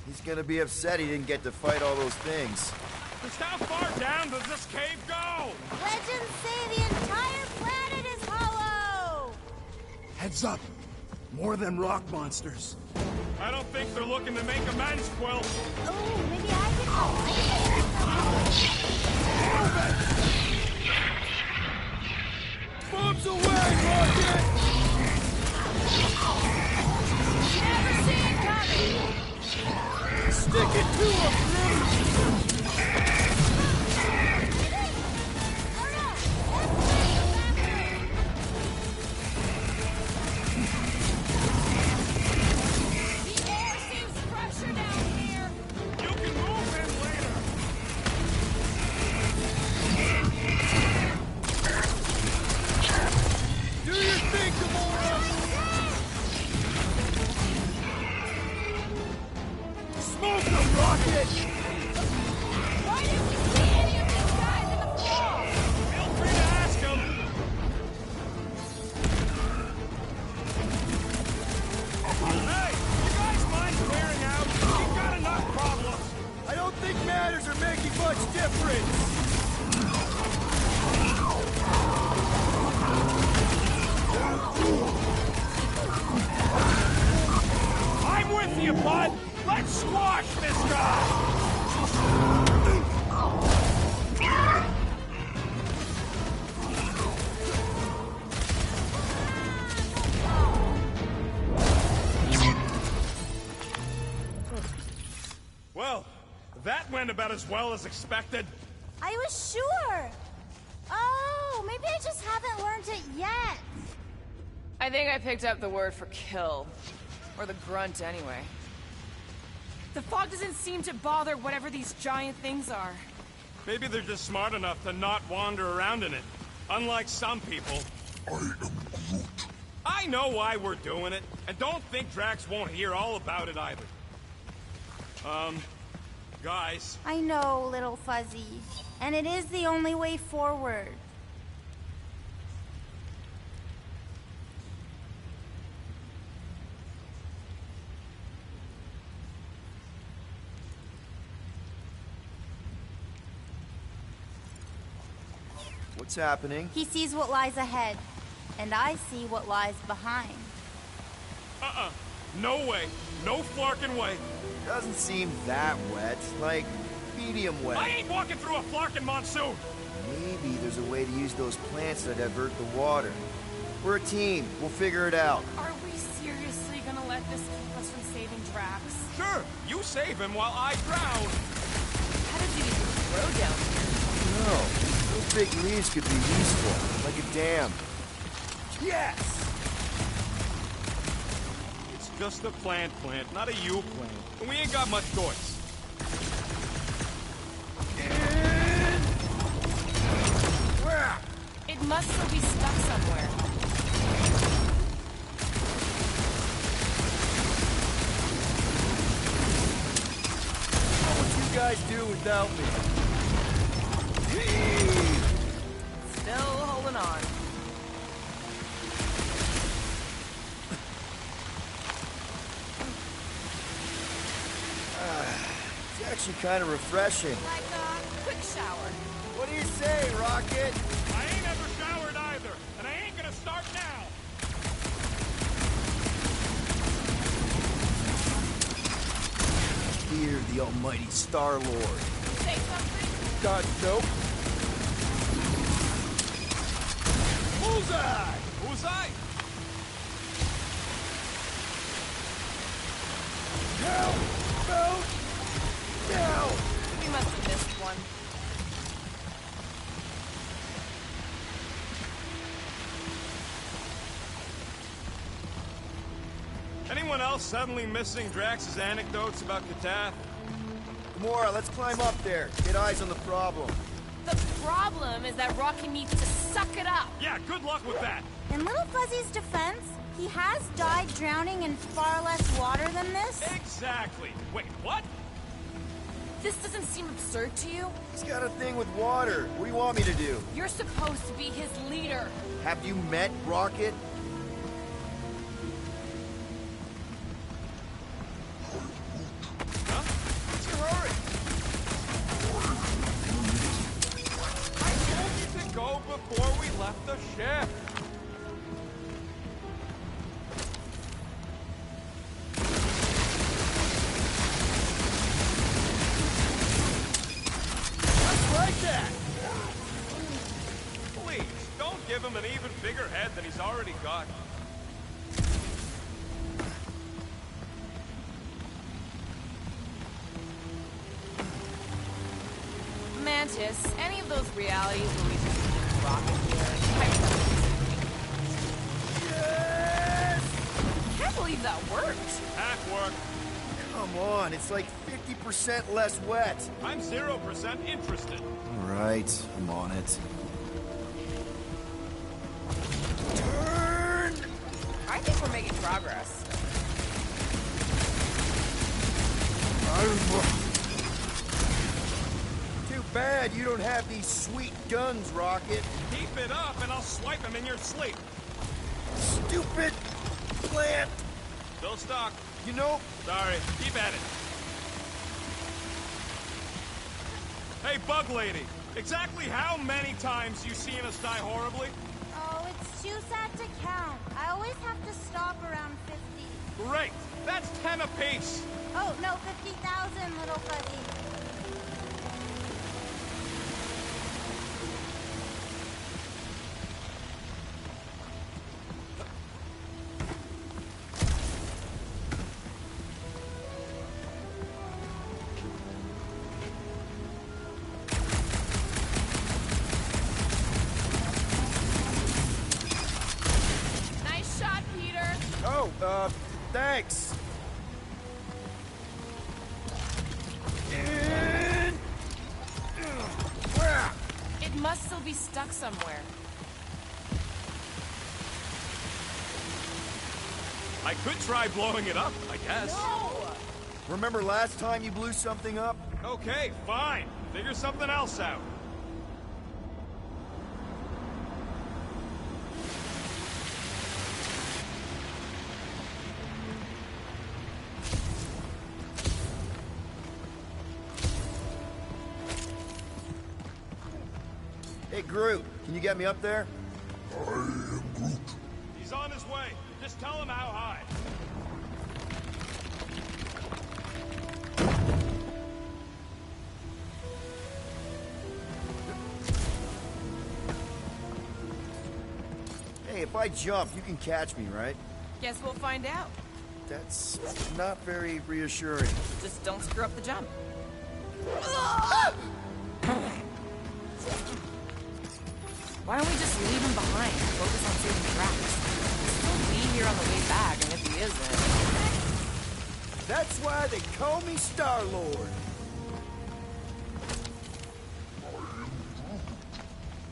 Speaker 3: He's gonna be upset he didn't get to fight all those things.
Speaker 2: Just how far down does this cave go?
Speaker 6: Legends say the entire planet is hollow!
Speaker 5: Heads up. More than rock monsters.
Speaker 2: I don't think they're looking to make amends, Quill.
Speaker 6: Oh, maybe I can...
Speaker 3: Bombs away, Rocket!
Speaker 1: Never see it coming!
Speaker 3: Stick it to him, Groot!
Speaker 1: The air seems fresher down here!
Speaker 2: You can difference! I'm with you, bud! Let's squash this guy! Well, that went about as well as expected.
Speaker 6: I was sure. Oh, maybe I just haven't learned it yet.
Speaker 7: I think I picked up the word for kill. Or the grunt, anyway. The fog doesn't seem to bother whatever these giant things are.
Speaker 2: Maybe they're just smart enough to not wander around in it. Unlike some people.
Speaker 5: I am Groot.
Speaker 2: I know why we're doing it, and don't think Drax won't hear all about it either. Guys.
Speaker 6: I know, little fuzzy. And it is the only way forward.
Speaker 3: What's happening?
Speaker 6: He sees what lies ahead, and I see what lies behind.
Speaker 2: No way. No flarkin' way.
Speaker 3: Doesn't seem that wet. Like, medium
Speaker 2: I
Speaker 3: wet.
Speaker 2: ain't walking through a flarkin' monsoon.
Speaker 3: Maybe there's a way to use those plants to divert the water. We're a team. We'll figure it out.
Speaker 7: Are we seriously gonna let this keep us from saving Drax?
Speaker 2: Sure, you save him while I drown.
Speaker 7: How did you even grow down here?
Speaker 3: No, those big leaves could be useful, like a dam.
Speaker 2: Yes! It's just a plant, not a you plant. And we ain't got much choice.
Speaker 7: It must still be stuck somewhere.
Speaker 3: What would you guys do without me?
Speaker 7: Still holding on.
Speaker 3: It's actually kind of refreshing.
Speaker 7: Like a quick shower.
Speaker 3: What do you say, Rocket?
Speaker 2: I ain't ever showered either, and I ain't gonna start now.
Speaker 3: Fear the almighty Star-Lord.
Speaker 7: Say something?
Speaker 3: God, nope.
Speaker 2: Bullseye! Bullseye?
Speaker 3: Help! Help! Now!
Speaker 7: We must have missed one.
Speaker 2: Anyone else suddenly missing Drax's anecdotes about Katath?
Speaker 3: Gamora, let's climb up there. Get eyes on the problem.
Speaker 7: The problem is that Rocky needs to suck it up.
Speaker 2: Yeah, good luck with that.
Speaker 6: In Little Fuzzy's defense, he has died drowning in far less water than this.
Speaker 2: Exactly. Wait, what?
Speaker 7: This doesn't seem absurd to you?
Speaker 3: He's got a thing with water. What do you want me to do?
Speaker 7: You're supposed to be his leader.
Speaker 3: Have you met Rocket?
Speaker 2: Huh? What's your hurry? I told you to go before we left the ship. Just like that. Please, don't give him an even bigger head than he's already got.
Speaker 7: Mantis, any of those realities where we just need Rocket here?
Speaker 3: Yes!
Speaker 7: Can't believe that worked.
Speaker 2: Half work.
Speaker 3: Come on, it's like 50% less wet.
Speaker 2: I'm 0% interested.
Speaker 3: All right, I'm on it. Turn!
Speaker 7: I think we're making progress.
Speaker 3: Too bad you don't have these sweet guns, Rocket.
Speaker 2: Keep it up and I'll swipe him in your sleep.
Speaker 3: Stupid plant!
Speaker 2: Still stuck.
Speaker 3: You know,
Speaker 2: Sorry. Keep at it. Hey, Bug Lady, exactly how many times you seen us die horribly?
Speaker 6: Oh, it's too sad to count. I always have to stop around 50.
Speaker 2: Great! That's 10 apiece!
Speaker 6: Oh, no, 50,000, little fuzzy.
Speaker 7: Nice shot, Peter.
Speaker 3: Oh, thanks.
Speaker 7: It must still be stuck somewhere.
Speaker 2: I could try blowing it up, I guess.
Speaker 3: Remember last time you blew something up?
Speaker 2: Okay, fine. Figure something else out.
Speaker 3: Hey, Groot, can you get me up there?
Speaker 2: He's on his way. Just tell him how high.
Speaker 3: Hey, if I jump, you can catch me, right?
Speaker 7: Guess we'll find out.
Speaker 3: That's not very reassuring.
Speaker 7: Just don't screw up the jump. Why don't we just leave him behind and focus on saving Drax? He'll be here on the way back, and if he isn't...
Speaker 3: That's why they call me Star-Lord.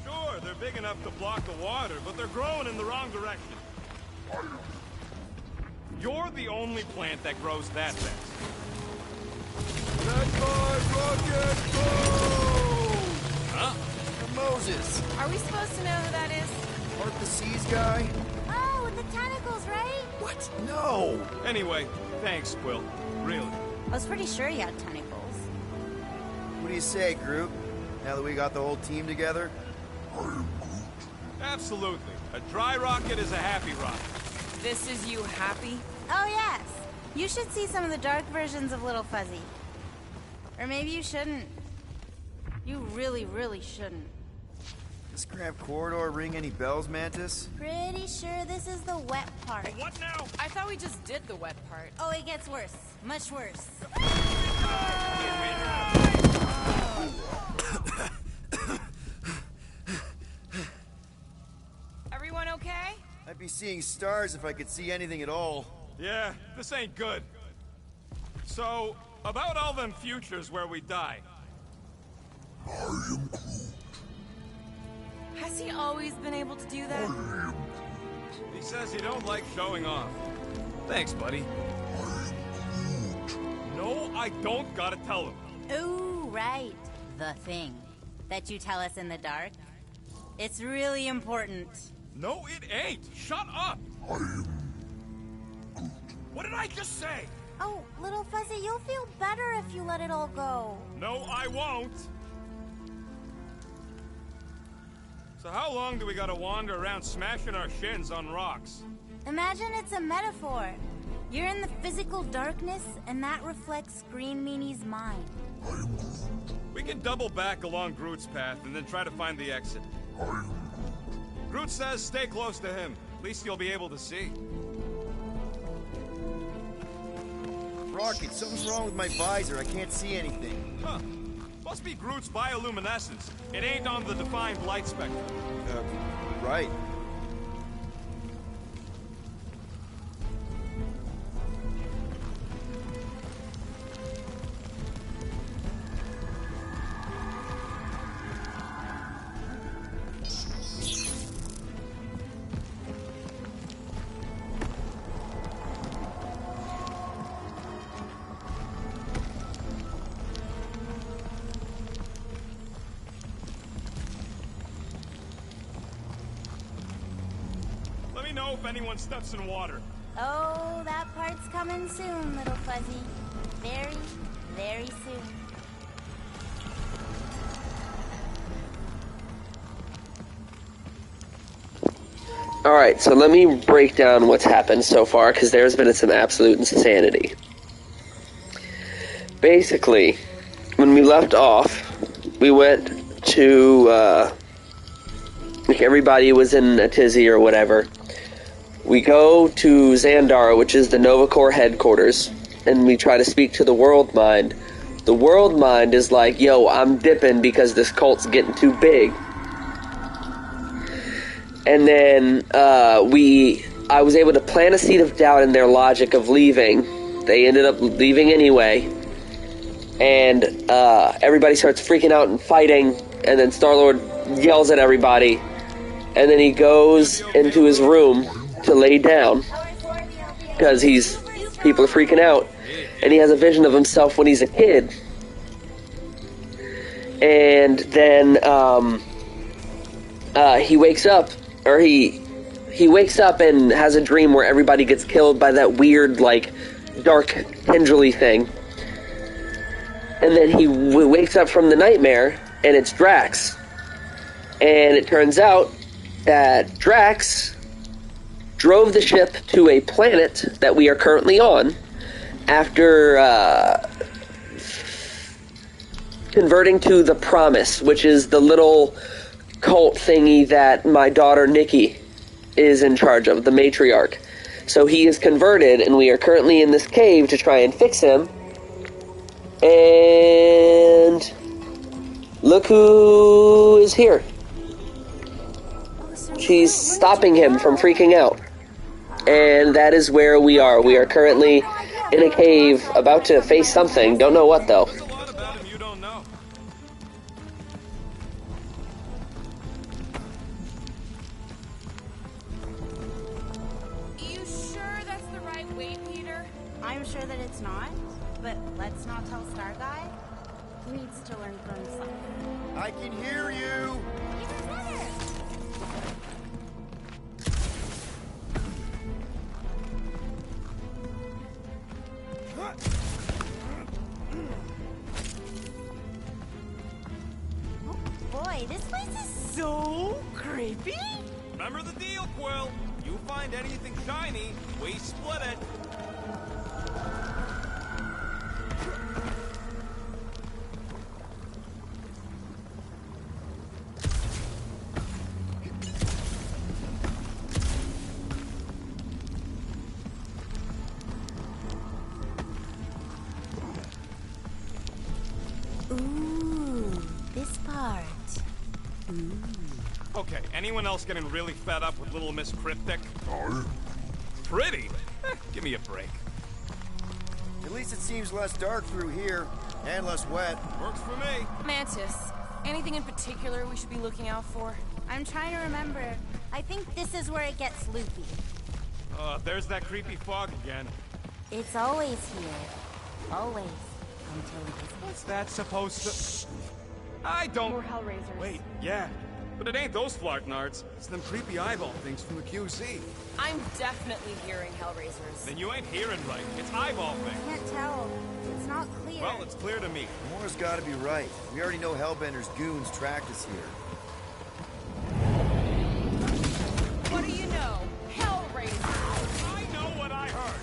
Speaker 2: Sure, they're big enough to block the water, but they're growing in the wrong direction. You're the only plant that grows that fast.
Speaker 3: That's my rocket boat!
Speaker 2: Huh?
Speaker 3: Moses,
Speaker 7: Are we supposed to know who that is?
Speaker 3: Part the Seas guy?
Speaker 6: Oh, with the tentacles, right?
Speaker 3: What? No!
Speaker 2: Anyway, thanks, Quill. Really.
Speaker 6: I was pretty sure he had tentacles.
Speaker 3: What do you say, Groot? Now that we got the whole team together?
Speaker 2: Absolutely. A dry rocket is a happy rocket.
Speaker 7: This is you happy?
Speaker 6: Oh, yes. You should see some of the dark versions of Little Fuzzy. Or maybe you shouldn't. You really, really shouldn't.
Speaker 3: Does cramped corridor ring any bells, Mantis?
Speaker 6: Pretty sure this is the wet part.
Speaker 2: What now?
Speaker 7: I thought we just did the wet part.
Speaker 6: Oh, it gets worse. Much worse.
Speaker 7: Everyone okay?
Speaker 3: I'd be seeing stars if I could see anything at all.
Speaker 2: Yeah, this ain't good. So, about all them futures where we die.
Speaker 7: Has he always been able to do that?
Speaker 2: He says he don't like showing off. Thanks, buddy. No, I don't gotta tell him.
Speaker 6: Ooh, right. The thing that you tell us in the dark. It's really important.
Speaker 2: No, it ain't. Shut up. What did I just say?
Speaker 6: Oh, Little Fuzzy, you'll feel better if you let it all go.
Speaker 2: No, I won't. So how long do we gotta wander around smashing our shins on rocks?
Speaker 6: Imagine it's a metaphor. You're in the physical darkness, and that reflects Green Meanie's mind.
Speaker 2: We can double back along Groot's path and then try to find the exit. Groot says stay close to him. At least you'll be able to see.
Speaker 3: Rocket, something's wrong with my visor. I can't see anything.
Speaker 2: Huh. Must be Groot's bioluminescence. It ain't on the defined light spectrum.
Speaker 3: Right.
Speaker 2: Know if anyone steps in water.
Speaker 6: Oh, that part's coming soon, Little Fuzzy. Very, very soon.
Speaker 8: Alright, so let me break down what's happened so far, because there's been some absolute insanity. Basically, when we left off, we went to, like everybody was in a tizzy or whatever. We go to Xandara, which is the Nova Corps headquarters, and we try to speak to the World Mind. The World Mind is like, yo, I'm dipping because this cult's getting too big. And then I was able to plant a seed of doubt in their logic of leaving. They ended up leaving anyway. And everybody starts freaking out and fighting. And then Star-Lord yells at everybody. And then he goes into his room to lay down. Because people are freaking out. And he has a vision of himself when he's a kid. And then he wakes up. Or he wakes up and has a dream where everybody gets killed by that weird, like, dark tendrily thing. And then he wakes up from the nightmare, and it's Drax. And it turns out that Drax drove the ship to a planet that we are currently on after converting to the Promise, which is the little cult thingy that my daughter Nikki is in charge of, the matriarch. So he is converted, and we are currently in this cave to try and fix him. And look who is here. She's stopping him from freaking out. And that is where we are. We are currently in a cave, about to face something. Don't know what, though.
Speaker 6: I'm sure that it's not, but let's not tell Star Guy. He needs to learn from something.
Speaker 3: I can hear you!
Speaker 6: Oh boy, this place is so creepy!
Speaker 2: Remember the deal, Quill. You find anything shiny, we split it.
Speaker 6: Ooh, this part. Ooh.
Speaker 2: Okay, anyone else getting really fed up with Little Miss Cryptic? Pretty? Give me a break.
Speaker 3: At least it seems less dark through here, and less wet.
Speaker 2: Works for me.
Speaker 7: Mantis, anything in particular we should be looking out for?
Speaker 6: I'm trying to remember. I think this is where it gets loopy.
Speaker 2: There's that creepy fog again.
Speaker 6: It's always here. Always. Until it is.
Speaker 2: What's that supposed to... Shh. I don't...
Speaker 1: More Hellraisers.
Speaker 2: Wait, yeah. But it ain't those Flarknards. It's them creepy eyeball things from the QC.
Speaker 7: I'm definitely hearing Hellraisers.
Speaker 2: Then you ain't hearing right. It's eyeball
Speaker 6: I
Speaker 2: things.
Speaker 6: can't tell. It's not clear.
Speaker 2: Well, it's clear to me.
Speaker 3: Mora's gotta be right. We already know Hellbender's goons tracked us here.
Speaker 7: What do you know? Hellraisers!
Speaker 2: I know what I heard.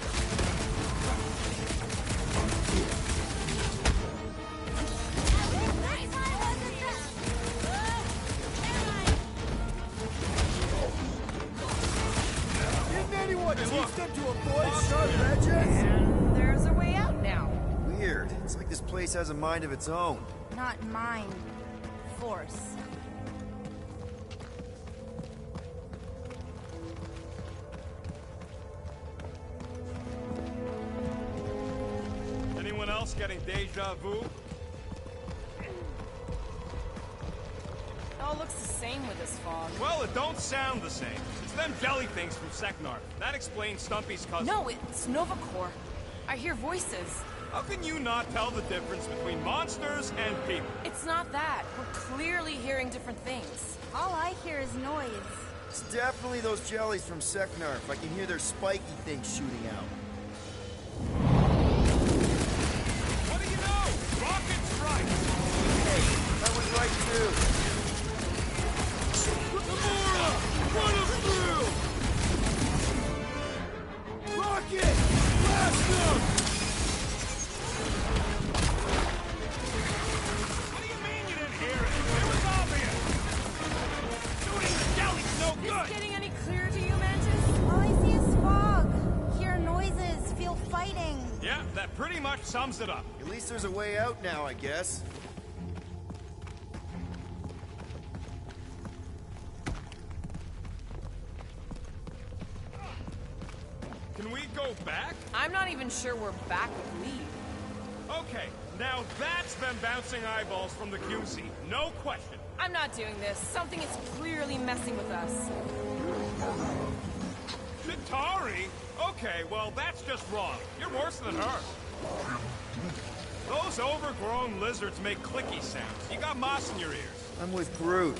Speaker 3: Didn't anyone teach
Speaker 2: look.
Speaker 3: them to avoid sharp edges?
Speaker 7: And there's a way out now.
Speaker 3: Weird. It's like this place has a mind of its own.
Speaker 6: Not mine. Force.
Speaker 2: Anyone else getting deja vu?
Speaker 7: It all looks the same with this fog.
Speaker 2: Well, it don't sound the same. It's them jelly things from Seknar. That explains Stumpy's cousin.
Speaker 7: No, it's Nova Corps. I hear voices.
Speaker 2: How can you not tell the difference between monsters and people?
Speaker 7: It's not that. We're clearly hearing different things.
Speaker 6: All I hear is noise.
Speaker 3: It's definitely those jellies from Seknar. If I can hear their spiky things shooting out.
Speaker 2: What do you know? Rocket strike!
Speaker 3: Hey, that was right too.
Speaker 2: Gamora! Run us through! sums it up.
Speaker 3: At least there's a way out now, I guess.
Speaker 2: Can we go back?
Speaker 7: I'm not even sure we're back with leave.
Speaker 2: Okay, now that's them bouncing eyeballs from the QC. No question.
Speaker 7: I'm not doing this. Something is clearly messing with us.
Speaker 2: Chitauri? Okay, well, that's just wrong. You're worse than her. Those overgrown lizards make clicky sounds. You got moss in your ears.
Speaker 3: I'm with Groot.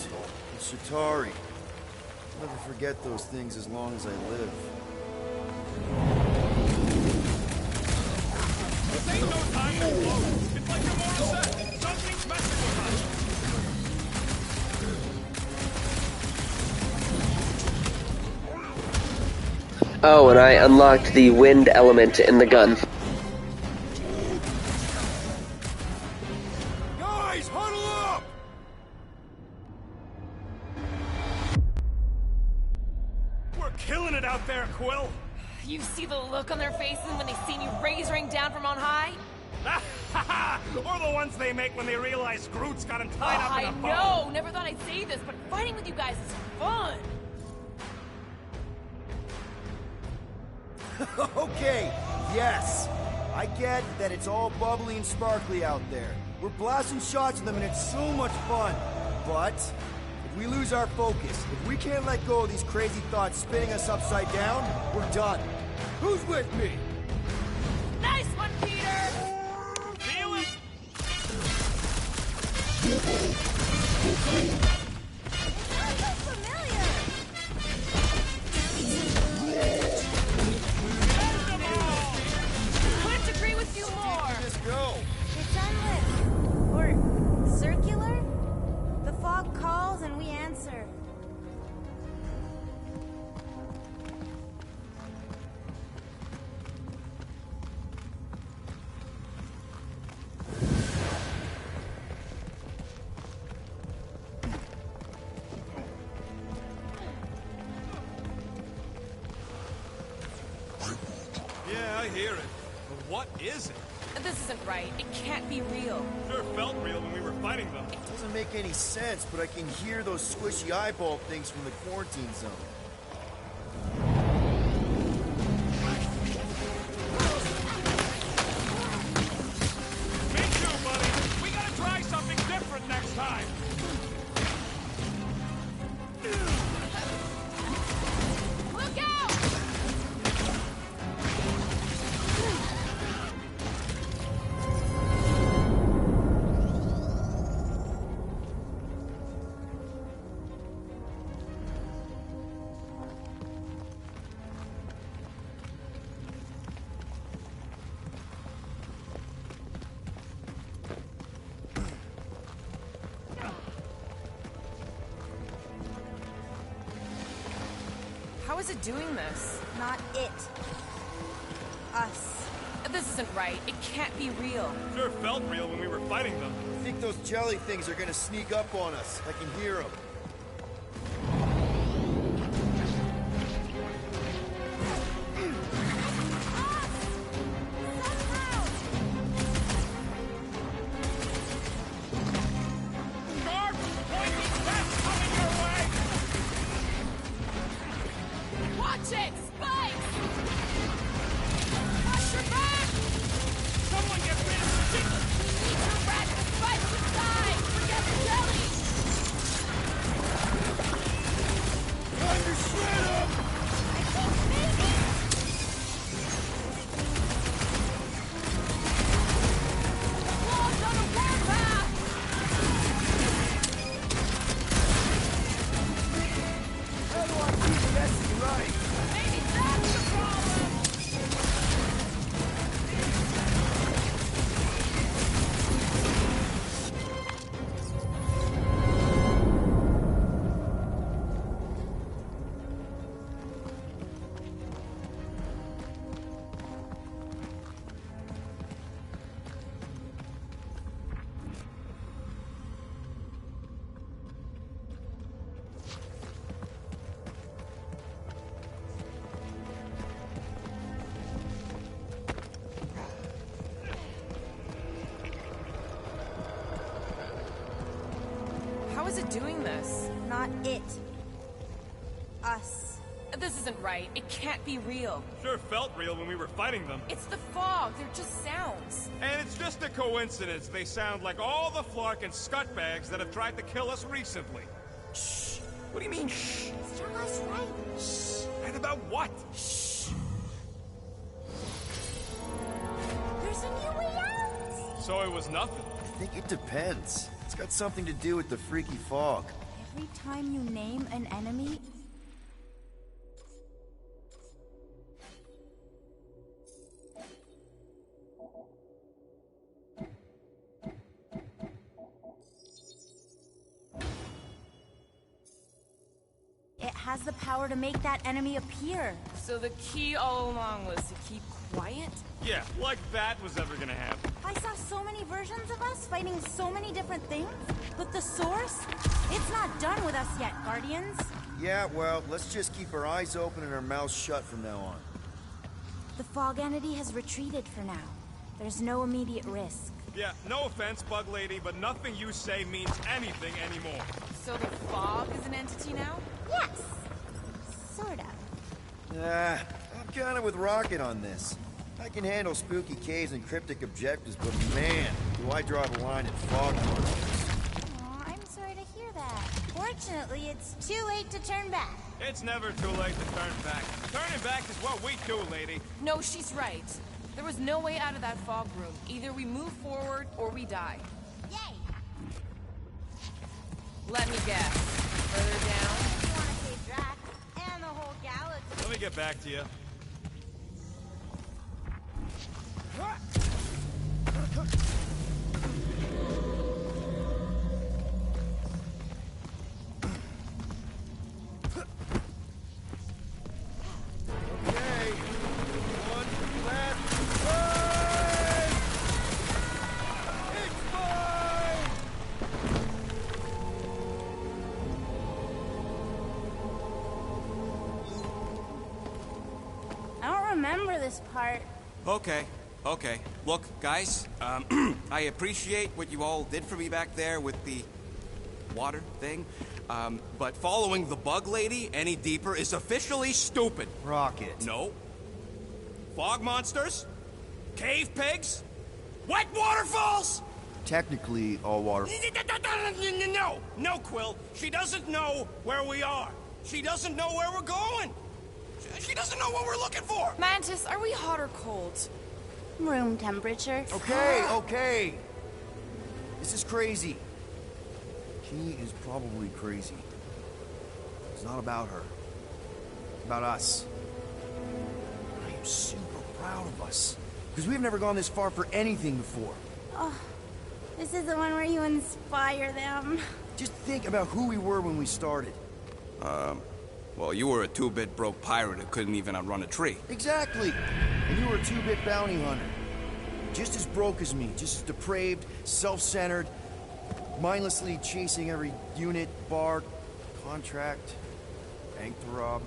Speaker 3: It's Chitauri. I'll never forget those things as long as I live.
Speaker 2: This ain't no time to float. It's like your mortal set. Something's messing with us.
Speaker 8: Oh, and I unlocked the wind element in the gun.
Speaker 2: Guys, huddle up! We're killing it out there, Quill.
Speaker 7: You see the look on their faces when they see me razing down from on high?
Speaker 2: Or the ones they make when they realize Groot's got him tied up in a bow.
Speaker 7: I know! Never thought I'd say this, but fighting with you guys is fun!
Speaker 3: Okay, yes. I get that it's all bubbly and sparkly out there. We're blasting shots at them and it's so much fun. But if we lose our focus, if we can't let go of these crazy thoughts spinning us upside down, we're done. Who's with me?
Speaker 7: Nice one, Peter!
Speaker 2: Feel it?
Speaker 7: Couldn't agree with you more!
Speaker 3: Let's go.
Speaker 6: It's endless. Or circular? The fog calls and we answer.
Speaker 2: Yeah, I hear it. But what is it?
Speaker 7: This isn't right. It can't be real.
Speaker 2: Sure felt real when we were fighting them.
Speaker 3: It doesn't make any sense, but I can hear those squishy eyeball things from the quarantine zone.
Speaker 2: Me too, buddy. We gotta try something different next time.
Speaker 7: Look out! How is it doing this?
Speaker 6: Not it. Us.
Speaker 7: This isn't right. It can't be real.
Speaker 2: Sure felt real when we were fighting them.
Speaker 3: I think those jelly things are gonna sneak up on us. I can hear them.
Speaker 2: Sharp! Pointing vest coming your way!
Speaker 7: Watch it! Spikes! Watch your back!
Speaker 2: Someone get rid of the shit!
Speaker 7: We need to rat the spikes inside! Forget the jelly! How is it doing this?
Speaker 6: Not it. Us.
Speaker 7: This isn't right. It can't be real.
Speaker 2: Sure felt real when we were fighting them.
Speaker 7: It's the fog. They're just sounds.
Speaker 2: And it's just a coincidence they sound like all the flark and scutbags that have tried to kill us recently. Shh. What do you mean, shh?
Speaker 6: Starla's right.
Speaker 2: Shh. And about what?
Speaker 6: Shh. There's a new way out!
Speaker 2: So it was nothing.
Speaker 3: I think it depends. It's got something to do with the freaky fog.
Speaker 6: Every time you name an enemy, it has the power to make that enemy appear.
Speaker 7: So the key all along was to keep quiet?
Speaker 2: Yeah, like that was ever gonna happen.
Speaker 6: I saw so many versions of us fighting so many different things, but the source, it's not done with us yet, Guardians.
Speaker 3: Yeah, well, let's just keep our eyes open and our mouths shut from now on.
Speaker 6: The fog entity has retreated for now. There's no immediate risk.
Speaker 2: Yeah, no offense, Bug Lady, but nothing you say means anything anymore.
Speaker 7: So the fog is an entity now?
Speaker 6: Yes, sort of.
Speaker 3: I'm kinda with Rocket on this. I can handle spooky caves and cryptic objectives, but man, do I draw the line at fog monsters.
Speaker 6: Aw, I'm sorry to hear that. Fortunately, it's too late to turn back.
Speaker 2: It's never too late to turn back. Turning back is what we do, lady.
Speaker 7: No, she's right. There was no way out of that fog room. Either we move forward or we die.
Speaker 6: Yay!
Speaker 7: Let me guess. Further down?
Speaker 6: You want to save Drax and the whole galaxy.
Speaker 2: Let me get back to you.
Speaker 3: Okay, one last run! It's mine!
Speaker 6: I don't remember this part.
Speaker 9: Okay. Look, guys, I appreciate what you all did for me back there with the water thing, but following the bug lady any deeper is officially stupid.
Speaker 3: Rocket.
Speaker 9: No. Fog monsters? Cave pigs? Wet waterfalls?
Speaker 3: Technically, all water.
Speaker 9: No, Quill. She doesn't know where we are. She doesn't know where we're going. She doesn't know what we're looking for.
Speaker 7: Mantis, are we hot or cold?
Speaker 6: Room temperature.
Speaker 3: Okay. This is crazy. She is probably crazy. It's not about her. It's about us. I am super proud of us. Because we've never gone this far for anything before.
Speaker 6: Oh, this is the one where you inspire them.
Speaker 3: Just think about who we were when we started.
Speaker 9: Well, you were a two-bit broke pirate who couldn't even outrun a tree.
Speaker 3: Exactly. And you were a two-bit bounty hunter. Just as broke as me, just as depraved, self-centered, mindlessly chasing every unit, bar, contract, bank to rob.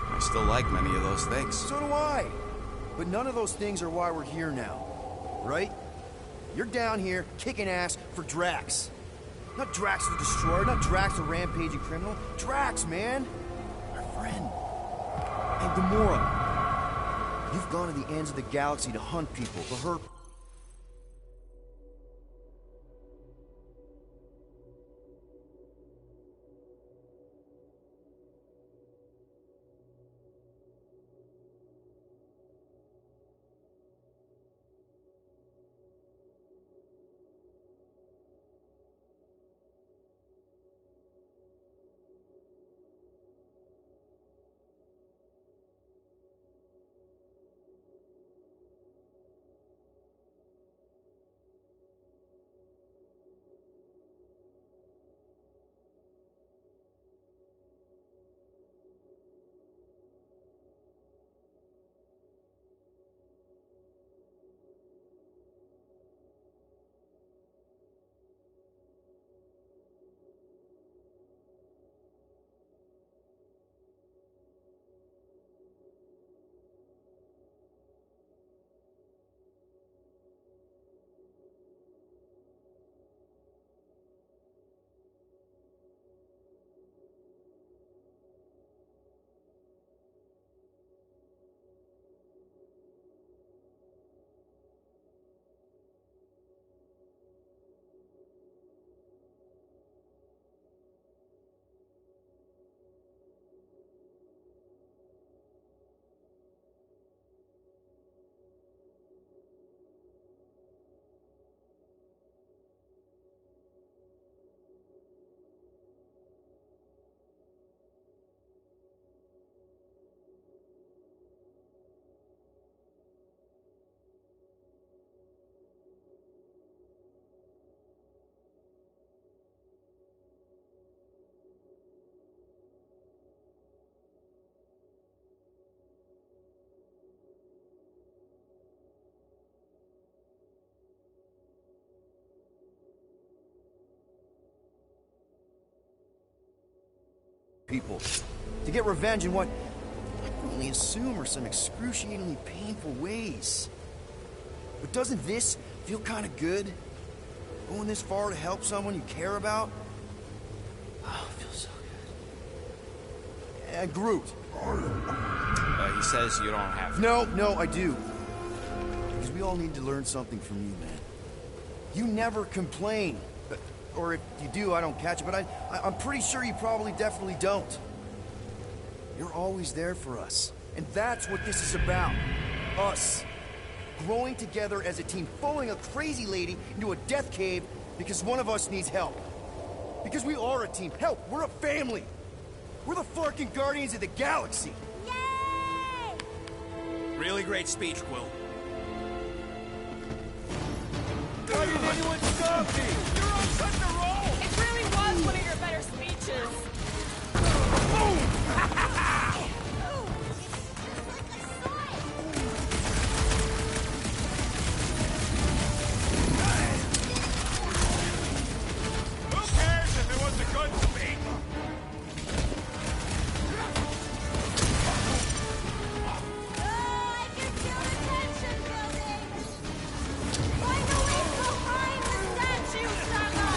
Speaker 9: I still like many of those things.
Speaker 3: So do I. But none of those things are why we're here now. Right? You're down here kicking ass for Drax. Not Drax the Destroyer, not Drax the rampaging criminal. Drax, man! Our friend. And Gamora. You've gone to the ends of the galaxy to hunt people, for her. people. To get revenge in what I can only assume are some excruciatingly painful ways. But doesn't this feel kind of good? Going this far to help someone you care about? Oh, it feels so good. And Groot.
Speaker 9: He says you don't have to.
Speaker 3: No, I do. Because we all need to learn something from you, man. You never complain. Or if you do, I don't catch it, but I'm pretty sure you probably definitely don't. You're always there for us. And that's what this is about. Us. Growing together as a team, following a crazy lady into a death cave because one of us needs help. Because we are a team. Hell, we're a family. We're the fucking Guardians of the Galaxy.
Speaker 6: Yay!
Speaker 9: Really great speech, Quill.
Speaker 3: Why didn't anyone stop me?
Speaker 9: You're on such a roll!
Speaker 7: It really was one of your better speeches.
Speaker 2: Who cares if it was a good speech?
Speaker 6: I can feel the tension building! Finally, behind the statue, Saga!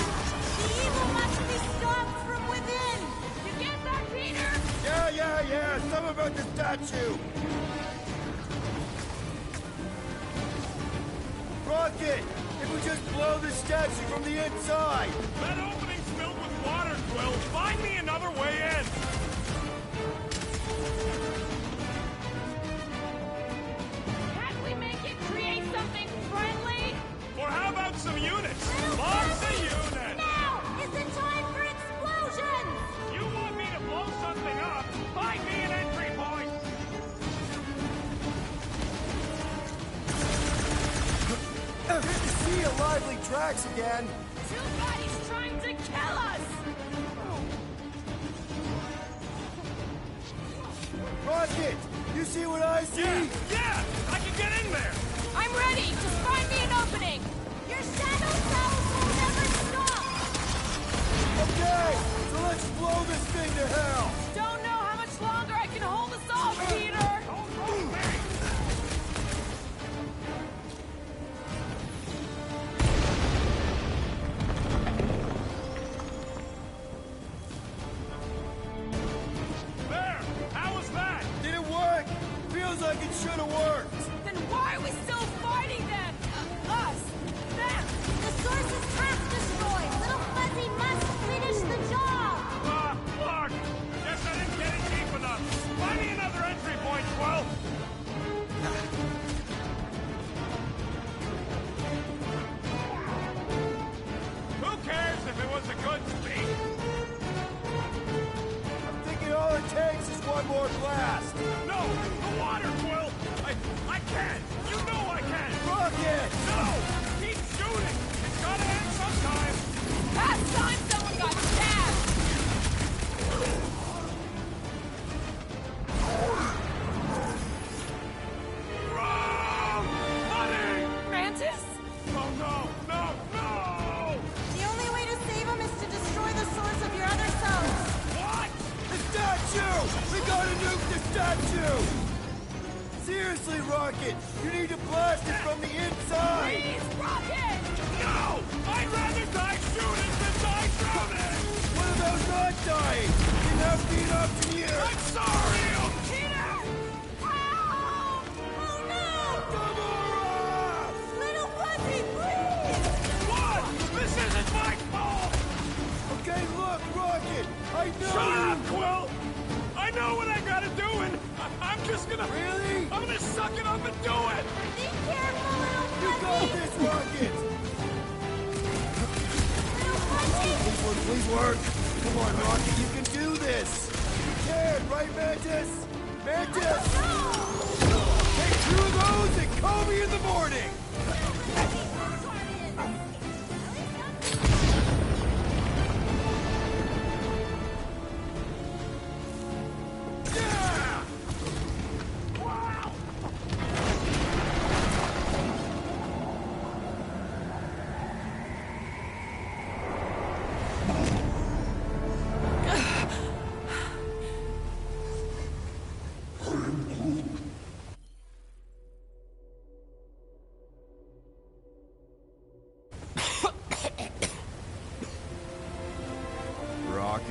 Speaker 6: The evil must be stopped from within! You get that, Peter?
Speaker 3: Yeah, something about the statue. Rocket, if we just blow the statue from the inside.
Speaker 2: That opening's filled with water, Quill. Find me another way in.
Speaker 1: Can't we make it create something friendly?
Speaker 2: Or how about some units? Lots of units.
Speaker 6: Now is the time for explosions!
Speaker 2: You want me to blow something up? Find me an entry point.
Speaker 3: Good to see you, lively tracks again.
Speaker 1: Two bodies trying to kill us!
Speaker 3: Rocket, you see what I see?
Speaker 2: Yeah, I can get in there.
Speaker 1: I'm ready! Just find me an opening!
Speaker 6: Your shadow cells will never stop!
Speaker 3: Okay, so let's blow this thing to hell.
Speaker 7: Don't know how much longer I can hold us all, Peter!
Speaker 2: There. How was that?
Speaker 3: Did it work? Feels like it should have worked.
Speaker 7: Then why are we still fighting them? Us! Them!
Speaker 6: The source is half destroyed! Little Fuzzy must finish the job!
Speaker 2: Look. Guess I didn't get it deep enough. Find me another entry point, Quill. Who cares if it was a good speech?
Speaker 3: I'm thinking all it takes is one more blast.
Speaker 2: No, the water, Quill. I can. You know I can.
Speaker 3: Rocket!
Speaker 2: No, keep shooting. It's gotta end sometime.
Speaker 7: Last time someone got stabbed!
Speaker 2: Wrong! Honey!
Speaker 7: Mantis?
Speaker 2: Oh no!
Speaker 6: The only way to save him is to destroy the source of your other cells!
Speaker 2: What?
Speaker 3: The statue! We gotta nuke the statue! Seriously, Rocket, you need to blast it from the inside!
Speaker 7: Please, Rocket!
Speaker 2: No! I'd rather die shooting than die drowning!
Speaker 3: What about not dying? Didn't have to be an option here!
Speaker 2: I'm sorry!
Speaker 7: Peter!
Speaker 6: Help! Oh no!
Speaker 3: Gamora!
Speaker 6: Little Fuzzy, please!
Speaker 2: What? This isn't my fault!
Speaker 3: Okay, look, Rocket! I know
Speaker 2: Shut
Speaker 3: you!
Speaker 2: up, Quill! I know what I gotta do, and I'm just gonna...
Speaker 3: Really?
Speaker 2: I'm gonna suck it up and do it!
Speaker 6: Be careful, Little
Speaker 3: You
Speaker 6: Fuzzy!
Speaker 3: got this, Rocket!
Speaker 6: Little Fuzzy!
Speaker 3: Please work! Come on, Rocket, you can do this! You can, right, Mantis? Mantis! Take two of those and call me in the morning! Yeah! Wow!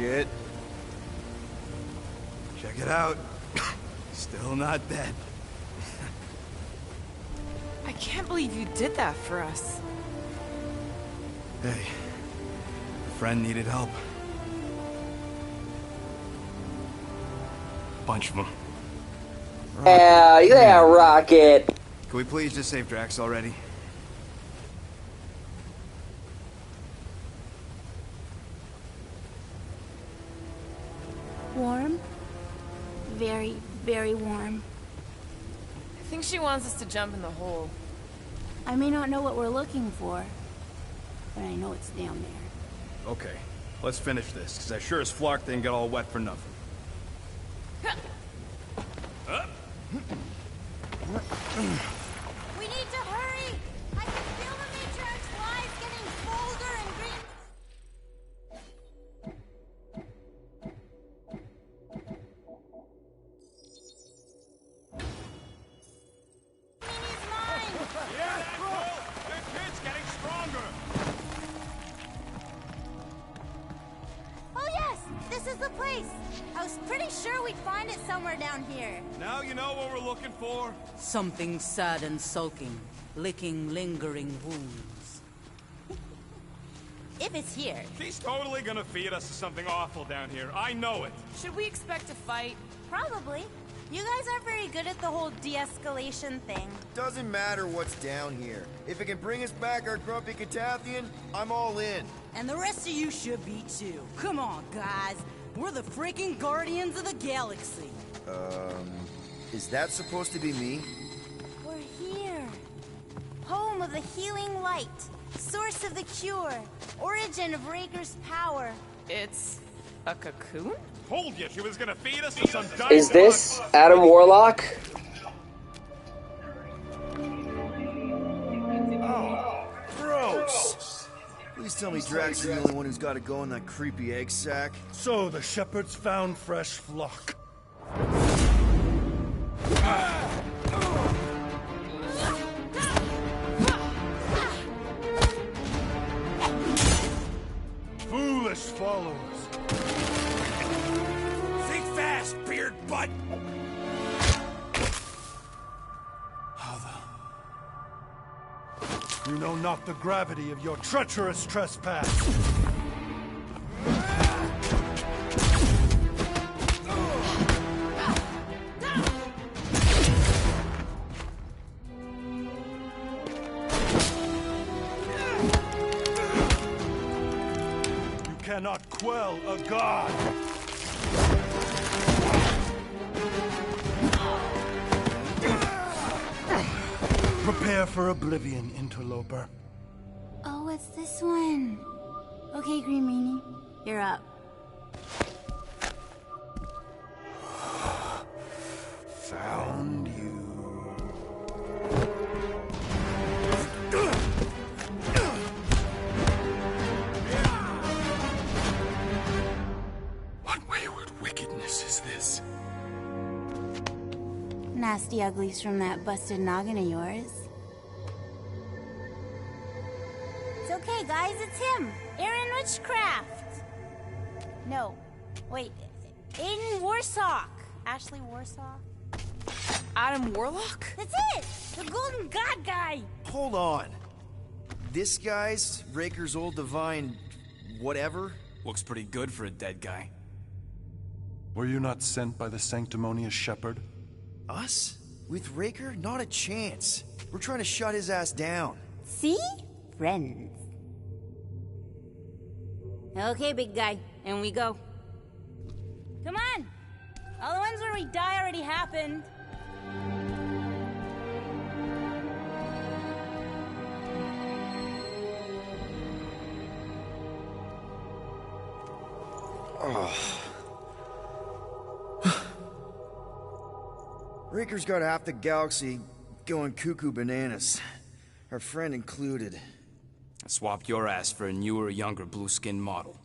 Speaker 3: it.
Speaker 2: Check it out. Still not dead.
Speaker 7: I can't believe you did that for us.
Speaker 2: Hey, a friend needed help. Bunch of them.
Speaker 8: Yeah, Rocket.
Speaker 2: Can we please just save Drax already?
Speaker 6: Warm? Very, very warm.
Speaker 7: I think she wants us to jump in the hole.
Speaker 6: I may not know what we're looking for, but I know it's down there.
Speaker 2: Okay, let's finish this, because I sure as Flark didn't get all wet for nothing.
Speaker 6: We need to hurry! I can feel the matriarch's lies getting colder and green. Mini's mine!
Speaker 2: Yeah, that's cool! Their kid's getting stronger!
Speaker 6: Oh yes! This is the place! I was pretty sure we'd find it somewhere down here.
Speaker 2: Now you know what we're looking for?
Speaker 10: Something sad and sulking, licking lingering wounds.
Speaker 6: If it's here.
Speaker 2: She's totally gonna feed us to something awful down here. I know it.
Speaker 7: Should we expect a fight?
Speaker 6: Probably. You guys aren't very good at the whole de-escalation thing.
Speaker 3: Doesn't matter what's down here. If it can bring us back our grumpy Catathian, I'm all in.
Speaker 10: And the rest of you should be too. Come on, guys. We're the freaking Guardians of the Galaxy.
Speaker 3: Is that supposed to be me?
Speaker 6: We're here. Home of the healing light. Source of the cure. Origin of Raker's power.
Speaker 7: It's a cocoon?
Speaker 2: Told you she was gonna feed us to some dumb
Speaker 8: Is this Adam Warlock?
Speaker 3: Oh, gross! Please tell me Drax is the only one who's got to go in that creepy egg sack.
Speaker 5: So the shepherds found fresh flock. Foolish followers.
Speaker 2: Think fast, beard butt!
Speaker 5: You know not the gravity of your treacherous trespass. You cannot quell a god. Prepare for oblivion, interloper.
Speaker 6: Oh, it's this one. Okay, Green Meanie, you're up.
Speaker 5: Found you. What wayward wickedness is this?
Speaker 6: Nasty uglies from that busted noggin of yours. It's okay, guys, it's him! Aaron Witchcraft! No, wait, Aiden Warsock! Ashley Warsock?
Speaker 7: Adam Warlock?
Speaker 6: That's it! The Golden God guy!
Speaker 3: Hold on. This guy's Raker's old divine... whatever?
Speaker 9: Looks pretty good for a dead guy.
Speaker 5: Were you not sent by the sanctimonious shepherd?
Speaker 3: Us? With Raker? Not a chance. We're trying to shut his ass down.
Speaker 6: See? Friends. Okay, big guy, and we go. Come on! All the ones where we die already happened.
Speaker 3: Raker's got half the galaxy going cuckoo bananas. Our friend included.
Speaker 9: I swapped your ass for a newer, younger blue-skinned model.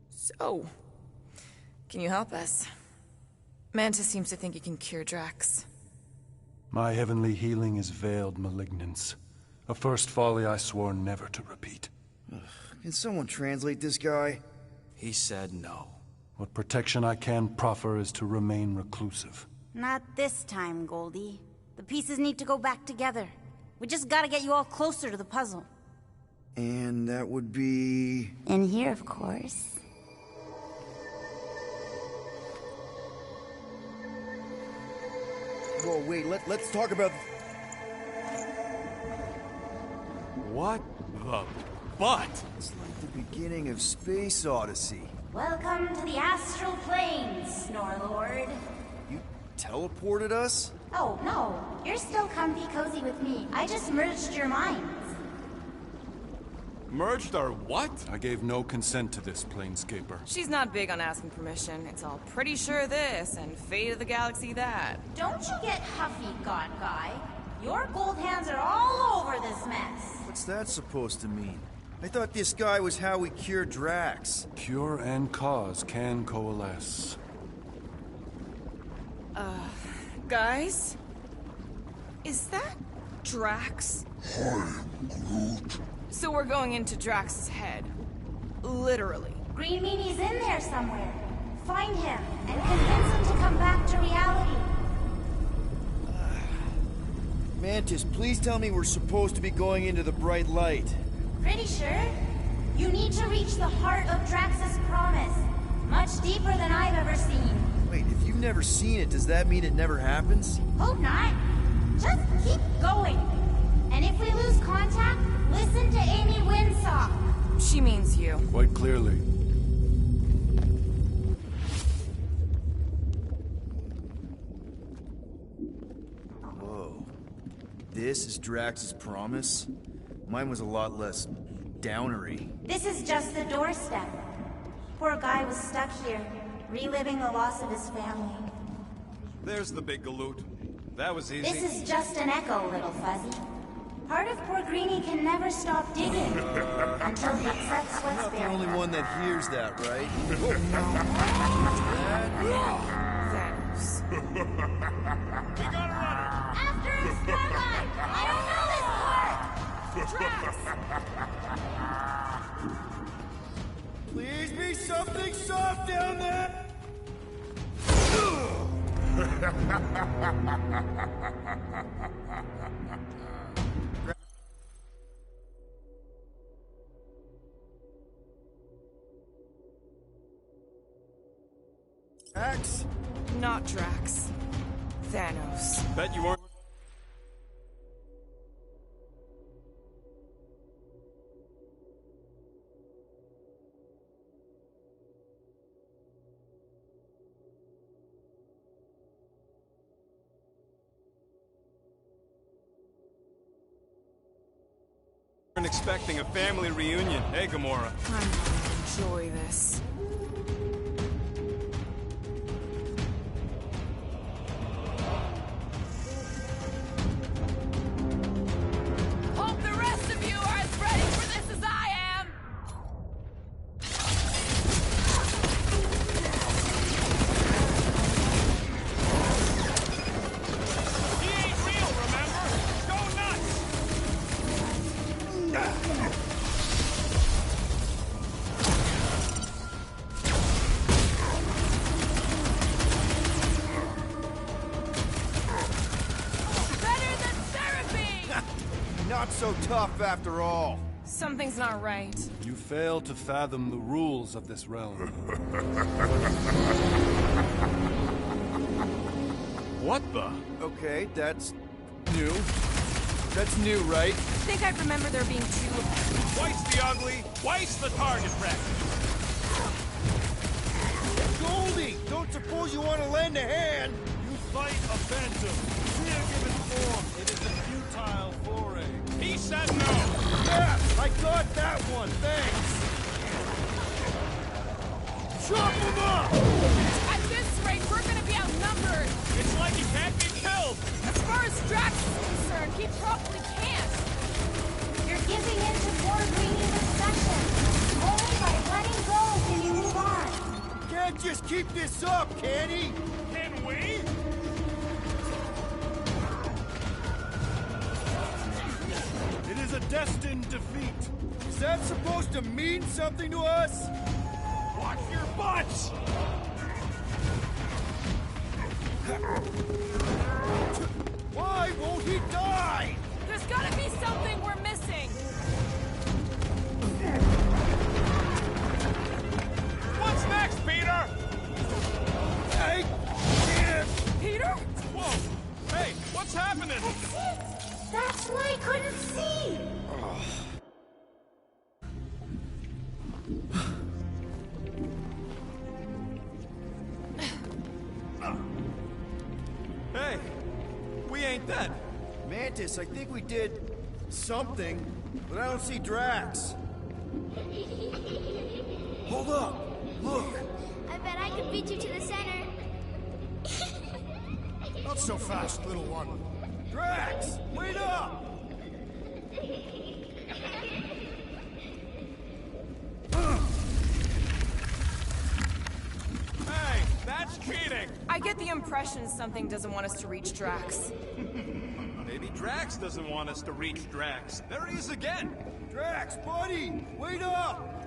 Speaker 7: So, can you help us? Mantis seems to think you can cure Drax.
Speaker 5: My heavenly healing is veiled malignance. A first folly I swore never to repeat.
Speaker 3: Can someone translate this guy?
Speaker 9: He said no.
Speaker 5: What protection I can proffer is to remain reclusive.
Speaker 6: Not this time, Goldie. The pieces need to go back together. We just gotta get you all closer to the puzzle.
Speaker 3: And that would be...
Speaker 6: In here, of course.
Speaker 3: Whoa, wait, let's talk about...
Speaker 9: What the butt?
Speaker 3: It's like the beginning of Space Odyssey.
Speaker 6: Welcome to the astral planes, Snorlord.
Speaker 3: You teleported us?
Speaker 6: Oh, no. You're still comfy cozy with me. I just merged your minds.
Speaker 9: Merged our what?
Speaker 5: I gave no consent to this, Planescaper.
Speaker 7: She's not big on asking permission. It's all pretty sure this and fate of the galaxy that.
Speaker 6: Don't you get huffy, God Guy. Your gold hands are all over this mess.
Speaker 3: What's that supposed to mean? I thought this guy was how we cure Drax.
Speaker 5: Cure and cause can coalesce.
Speaker 7: Guys? Is that Drax? So we're going into Drax's head. Literally.
Speaker 6: Green Meanie's in there somewhere. Find him and convince him to come back to reality.
Speaker 3: Mantis, please tell me we're supposed to be going into the bright light.
Speaker 6: Pretty sure. You need to reach the heart of Drax's promise. Much deeper than I've ever seen.
Speaker 3: Wait, if you've never seen it, does that mean it never happens?
Speaker 6: Hope not. Just keep going. And if we lose contact, listen to Amy Winsock.
Speaker 7: She means you.
Speaker 5: Quite clearly.
Speaker 3: Whoa. This is Drax's promise? Mine was a lot less downery.
Speaker 6: This is just the doorstep. Poor guy was stuck here, reliving the loss of his family.
Speaker 2: There's the big galoot. That was easy.
Speaker 6: This is just an echo, little fuzzy. Part of poor Greenie can never stop digging until he accepts what's
Speaker 3: Not the
Speaker 6: buried.
Speaker 3: only one that hears that, right?
Speaker 7: Thanos.
Speaker 2: We got a runner!
Speaker 6: After his Starlight! I don't know this part!
Speaker 7: Drax!
Speaker 3: Please be something soft down there! Drax?
Speaker 7: Not Drax. Thanos.
Speaker 2: Bet you weren't. Expecting a family reunion. Hey, Gamora.
Speaker 7: I'm gonna enjoy this. Hope the rest of you are as ready for this as I am!
Speaker 2: He ain't real, remember? Go nuts!
Speaker 7: Better than therapy!
Speaker 3: Not so tough after all.
Speaker 7: Something's not right.
Speaker 5: You fail to fathom the rules of this realm.
Speaker 2: What the?
Speaker 3: Okay, that's new. That's new, right?
Speaker 7: I think I remember there being two of them.
Speaker 2: Twice the ugly, twice the target practice.
Speaker 3: Goldie! Don't suppose you want to lend a hand?
Speaker 5: You fight a phantom. Mere given form, it is a futile foray.
Speaker 2: He said no.
Speaker 3: Yeah, I got that one, thanks. Chop him up!
Speaker 7: At this rate, we're gonna be outnumbered!
Speaker 2: It's like he can't be killed.
Speaker 7: As far as Drax is concerned, he probably can't!
Speaker 6: You're giving in to poor Greenie's obsession. Only by letting go can you move on.
Speaker 3: Can't just keep this up, can he?
Speaker 2: Can we?
Speaker 5: It is a destined defeat.
Speaker 3: Is that supposed to mean something to us?
Speaker 2: Watch then?
Speaker 3: Mantis, I think we did something, but I don't see Drax. Hold up! Look!
Speaker 11: I bet I could beat you to the center.
Speaker 3: Not so fast, little one. Drax! Wait up!
Speaker 2: Hey, that's cheating!
Speaker 7: I get the impression something doesn't want us to reach Drax.
Speaker 2: Maybe Drax doesn't want us to reach Drax. There he is again!
Speaker 3: Drax, buddy! Wait up!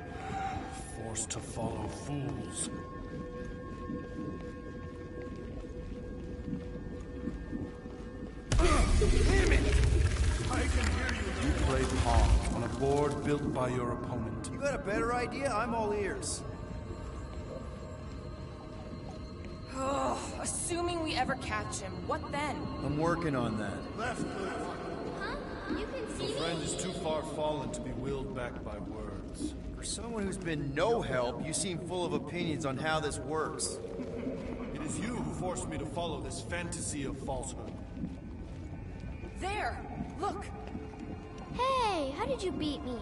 Speaker 5: Forced to follow fools.
Speaker 3: Damn it! I can hear you.
Speaker 5: You play pawn on a board built by your opponent.
Speaker 3: You got a better idea? I'm all ears.
Speaker 7: Ugh, assuming we ever catch him, what then?
Speaker 3: I'm working on that.
Speaker 5: Left cliff.
Speaker 11: Huh? You can see
Speaker 5: Your friend
Speaker 11: me?
Speaker 5: is too far fallen to be willed back by words.
Speaker 3: For someone who's been no help, you seem full of opinions on how this works.
Speaker 5: It is you who forced me to follow this fantasy of falsehood.
Speaker 7: There! Look!
Speaker 11: Hey, how did you beat me?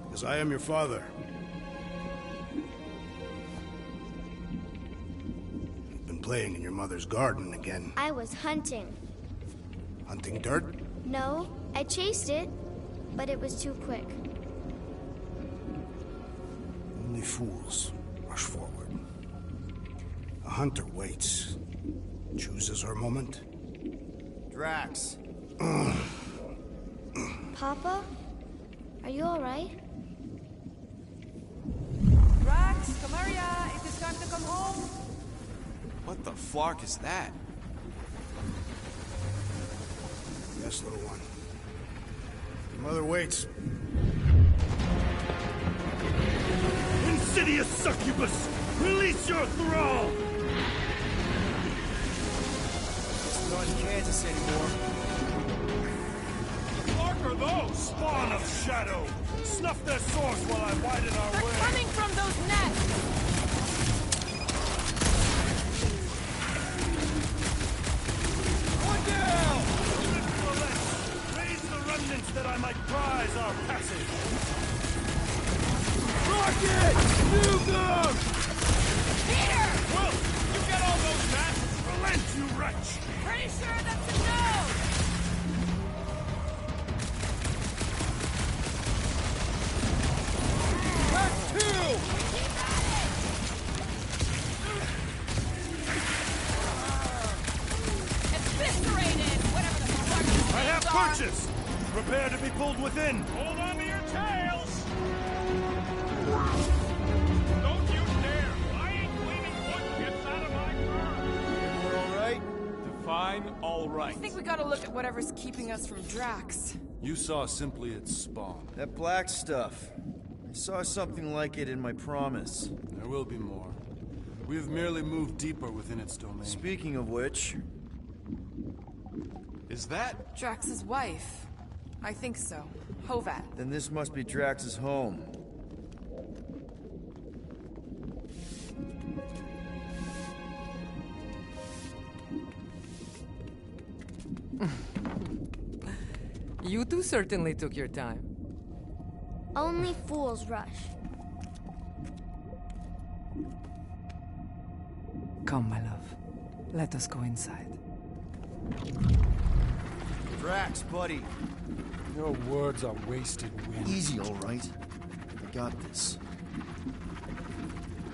Speaker 12: Because I am your father. You've been playing in your mother's garden again.
Speaker 11: I was hunting.
Speaker 12: Hunting dirt?
Speaker 11: No, I chased it, but it was too quick.
Speaker 12: Only fools rush forward. A hunter waits. Chooses her moment.
Speaker 3: Drax.
Speaker 11: Papa? Are you alright?
Speaker 10: Drax, come here, it is time to come home.
Speaker 9: What the flark is that?
Speaker 12: Yes, little one. Your mother waits.
Speaker 5: Insidious succubus! Release your thrall!
Speaker 3: It's not in Kansas anymore.
Speaker 5: The Clark are those! Spawn of shadow! Snuff their source while I widen our
Speaker 7: They're
Speaker 5: way!
Speaker 7: coming from those nests!
Speaker 5: One down! Lift the left! Raise the remnants that I might prize our passage! Rocket! Nukem!
Speaker 7: Peter!
Speaker 2: Well, you get all those mats!
Speaker 5: Relent, you wretch!
Speaker 7: Pretty sure that's a no!
Speaker 3: That's two!
Speaker 7: Eviscerated! Whatever the fuck these
Speaker 5: I have
Speaker 7: things are.
Speaker 5: purchase! Prepare to be pulled within!
Speaker 2: Hold on to your tails! Don't you dare! I ain't cleaning wood chips out of my car!
Speaker 3: We're alright?
Speaker 2: Define all right.
Speaker 7: I think we gotta look at whatever's keeping us from Drax.
Speaker 5: You saw simply its spawn.
Speaker 3: That black stuff. I saw something like it in my promise.
Speaker 5: There will be more. We have merely moved deeper within its domain.
Speaker 3: Speaking of which,
Speaker 2: Is that?
Speaker 7: Drax's wife. I think so. Hovat.
Speaker 3: then this must be Drax's home.
Speaker 10: You two certainly took your time.
Speaker 11: Only fools rush.
Speaker 10: Come, my love. Let us go inside.
Speaker 3: Drax, buddy.
Speaker 5: Your words are wasted wind.
Speaker 3: Easy, alright? I got this.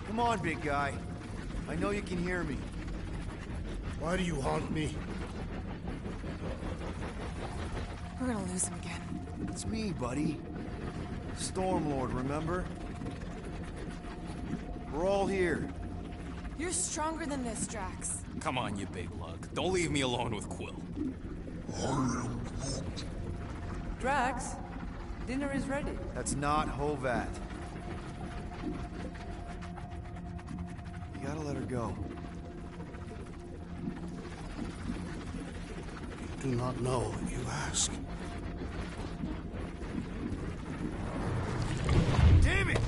Speaker 3: Come on, big guy. I know you can hear me.
Speaker 12: Why do you haunt me?
Speaker 7: We're gonna lose him again.
Speaker 3: It's me, buddy. Stormlord, remember? We're all here.
Speaker 7: You're stronger than this, Drax.
Speaker 9: Come on, you big lug. Don't leave me alone with Quill.
Speaker 10: Drax, dinner is ready.
Speaker 3: That's not Hovat. You gotta let her go.
Speaker 12: Do not know what you ask.
Speaker 3: Damn it!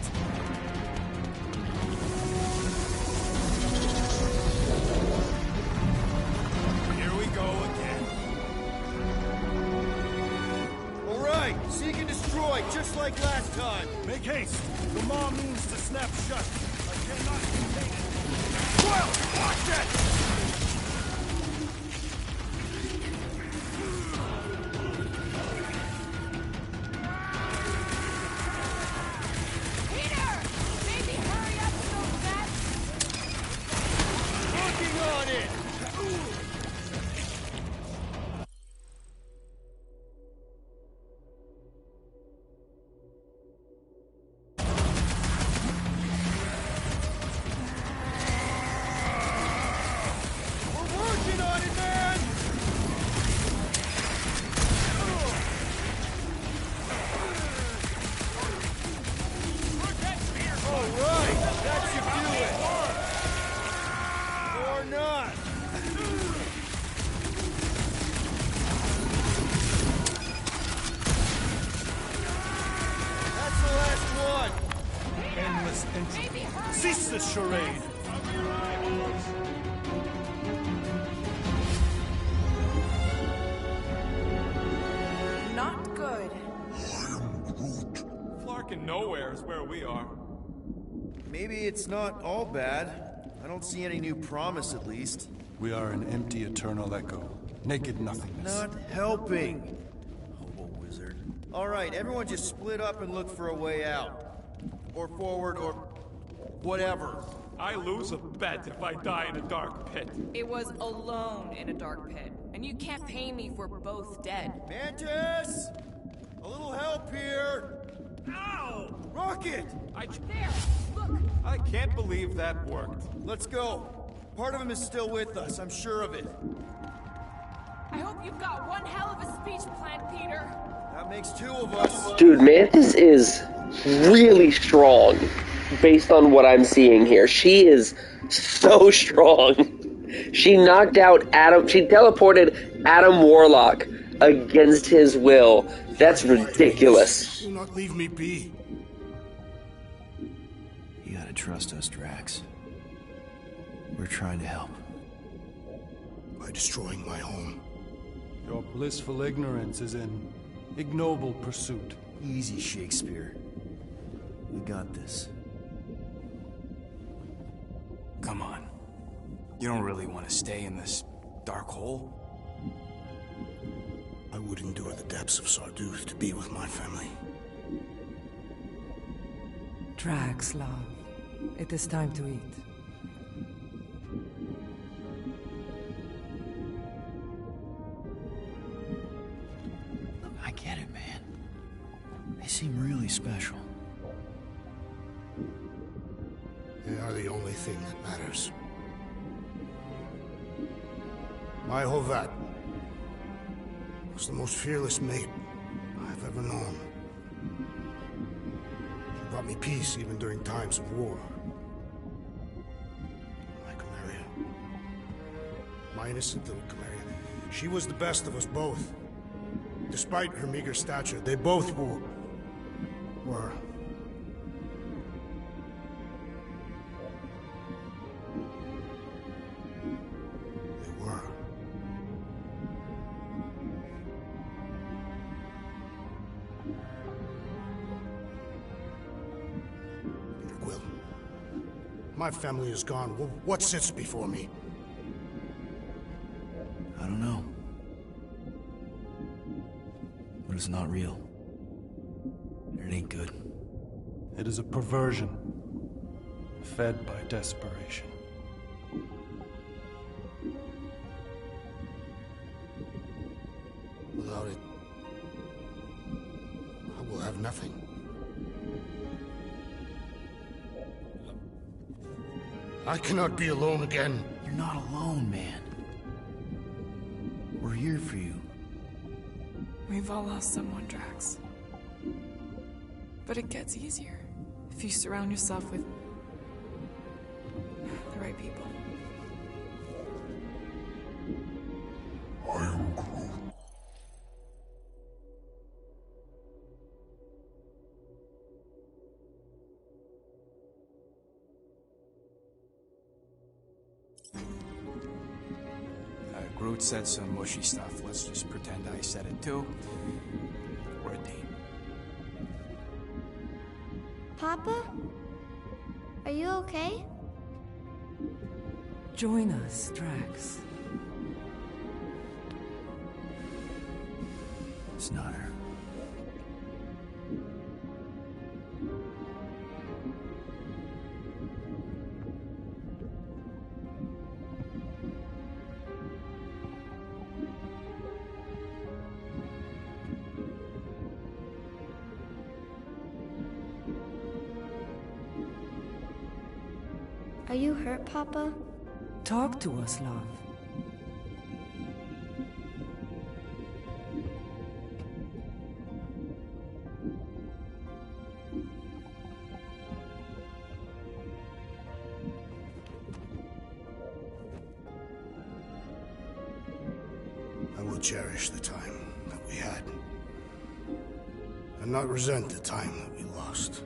Speaker 3: like last time.
Speaker 5: Make haste. The maw means to snap shut. I cannot contain it. Well, watch it! Cease this charade!
Speaker 7: Not good.
Speaker 2: Flarkin' nowhere is where we are.
Speaker 3: Maybe it's not all bad. I don't see any new promise, at least.
Speaker 12: We are an empty eternal echo. Naked nothingness.
Speaker 3: Not helping. Hobo wizard. Alright, everyone just split up and look for a way out. Or forward, or whatever.
Speaker 2: I lose a bet if I die in a dark pit.
Speaker 7: It was alone in a dark pit, and you can't pay me if we're both dead.
Speaker 3: Mantis! A little help here! Ow! Rocket!
Speaker 7: There! Look!
Speaker 2: I can't believe that worked.
Speaker 3: Let's go. Part of him is still with us, I'm sure of it.
Speaker 7: I hope you've got one hell of a speech planned, Peter.
Speaker 3: That makes two of us.
Speaker 8: Dude, Mantis is really strong, based on what I'm seeing here. She is so strong. She knocked out Adam. She teleported Adam Warlock against his will. That's ridiculous.
Speaker 12: Do not leave me be.
Speaker 3: You gotta trust us, Drax. We're trying to help.
Speaker 12: By destroying my home.
Speaker 5: Your blissful ignorance is an ignoble pursuit.
Speaker 3: Easy, Shakespeare. We got this.
Speaker 9: Come on. You don't really want to stay in this dark hole?
Speaker 12: I would endure the depths of Sarduth to be with my family.
Speaker 13: Drax, love. It is time to eat.
Speaker 3: I get it, man. They seem really special.
Speaker 12: They are the only thing that matters. My Hovat was the most fearless mate I've ever known. She brought me peace even during times of war. My Chimera. My innocent little Chimera. She was the best of us both. Despite her meager stature, they both were. My family is gone. What sits before me?
Speaker 3: I don't know. But it's not real. It ain't good.
Speaker 5: It is a perversion, fed by desperation.
Speaker 12: Without it, I will have nothing. I cannot be alone again.
Speaker 3: You're not alone, man. We're here for you.
Speaker 7: We've all lost someone, Drax. But it gets easier if you surround yourself with the right people.
Speaker 12: I am Groot.
Speaker 9: Groot said some mushy stuff. Let's just pretend I said it too. We're a team.
Speaker 11: Papa? Are you okay?
Speaker 13: Join us, Drax.
Speaker 3: It's not her.
Speaker 11: Are you hurt, Papa?
Speaker 13: Talk to us, love.
Speaker 12: I will cherish the time that we had, and not resent the time that we lost.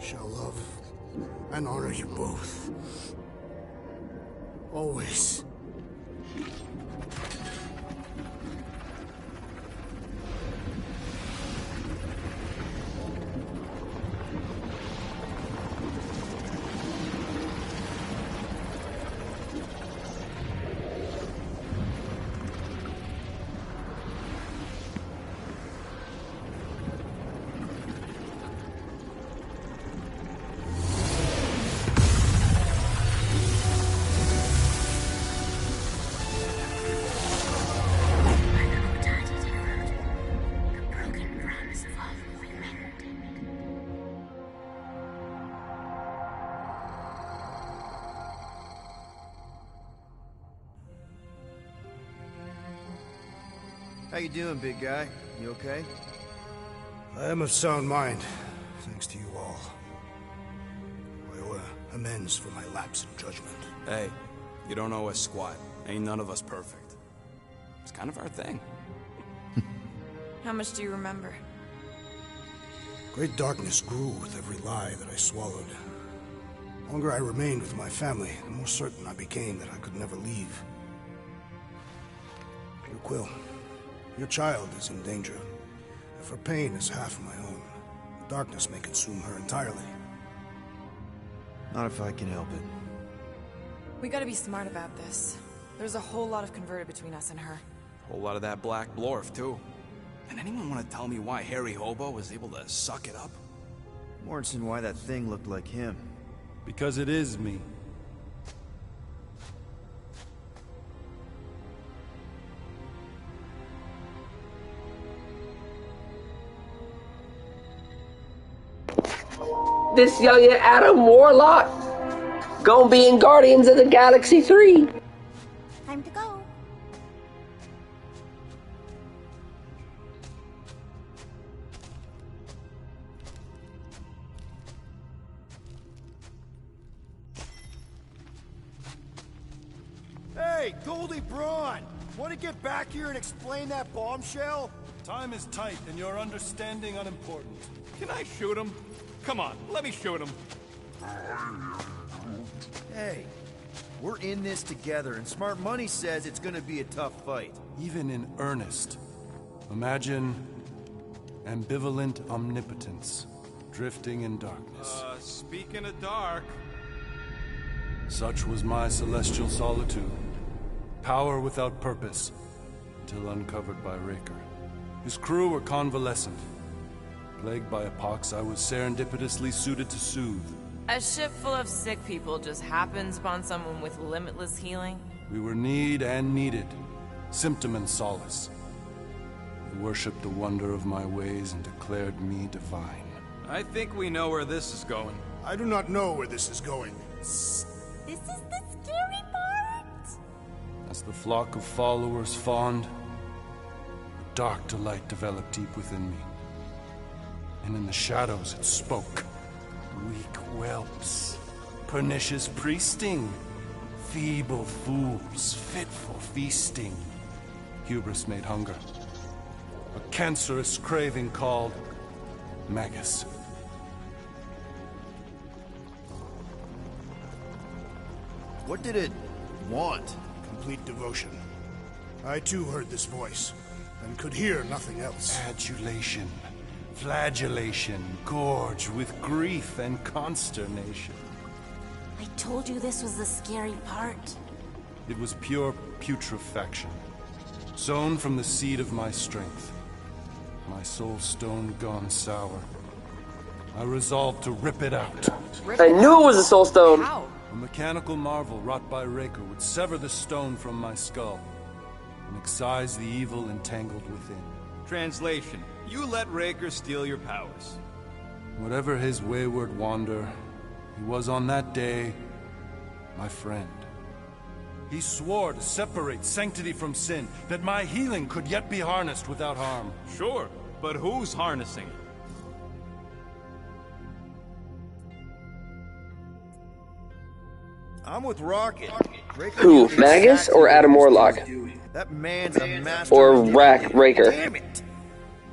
Speaker 12: Shall love and honor you both. Always.
Speaker 3: How you doing, big guy? You okay?
Speaker 12: I am of sound mind, thanks to you all. I owe amends for my lapse in judgment.
Speaker 9: Hey, you don't owe us squat. Ain't none of us perfect. It's kind of our thing.
Speaker 7: How much do you remember?
Speaker 12: Great darkness grew with every lie that I swallowed. The longer I remained with my family, the more certain I became that I could never leave. Dear Quill, your child is in danger. If her pain is half my own, the darkness may consume her entirely.
Speaker 3: Not if I can help it.
Speaker 7: We gotta be smart about this. There's a whole lot of converted between us and her.
Speaker 9: Whole lot of that black blorf, too. And anyone want to tell me why Harry Hobo was able to suck it up?
Speaker 3: Morrison, why that thing looked like him.
Speaker 5: Because it is me.
Speaker 8: This young Adam Warlock gonna be in Guardians of the Galaxy 3.
Speaker 11: Time to go.
Speaker 3: Hey, Goldie Braun! Want to get back here and explain that bombshell?
Speaker 5: Time is tight and your understanding unimportant.
Speaker 2: Can I shoot him? Come on, let me shoot him.
Speaker 3: Hey, we're in this together, and Smart Money says it's gonna be a tough fight.
Speaker 5: Even in earnest. Imagine ambivalent omnipotence, drifting in darkness.
Speaker 2: Speaking of dark...
Speaker 5: Such was my celestial solitude. Power without purpose, until uncovered by Raker. His crew were convalescent. Plagued by a pox I was serendipitously suited to soothe.
Speaker 7: A ship full of sick people just happens upon someone with limitless healing?
Speaker 5: We were need and needed, symptom and solace. They worshipped the wonder of my ways and declared me divine.
Speaker 2: I think we know where this is going.
Speaker 12: I do not know where this is going.
Speaker 6: This is the scary part.
Speaker 5: As the flock of followers fawned, a dark delight developed deep within me. And in the shadows it spoke. Weak whelps, pernicious priesting, feeble fools fit for feasting. Hubris made hunger. A cancerous craving called Magus.
Speaker 3: What did it want?
Speaker 12: complete devotion. I too heard this voice, and could hear nothing else.
Speaker 5: Adulation, flagellation, gorge with grief and consternation.
Speaker 6: I told you this was the scary part.
Speaker 5: It was pure putrefaction, sown from the seed of my strength. My soul stone gone sour. I resolved to rip it out.
Speaker 8: I knew it was a soul stone.
Speaker 7: How?
Speaker 5: A mechanical marvel wrought by Raker would sever the stone from my skull and excise the evil entangled within.
Speaker 2: Translation: you let Raker steal your powers.
Speaker 5: Whatever his wayward wander, he was on that day my friend. He swore to separate sanctity from sin, that my healing could yet be harnessed without harm.
Speaker 2: Sure, but who's harnessing?
Speaker 3: I'm with Rocket.
Speaker 8: Who, Magus or Adam Warlock?
Speaker 3: That man's a master.
Speaker 8: Or Raker.
Speaker 3: Damn it!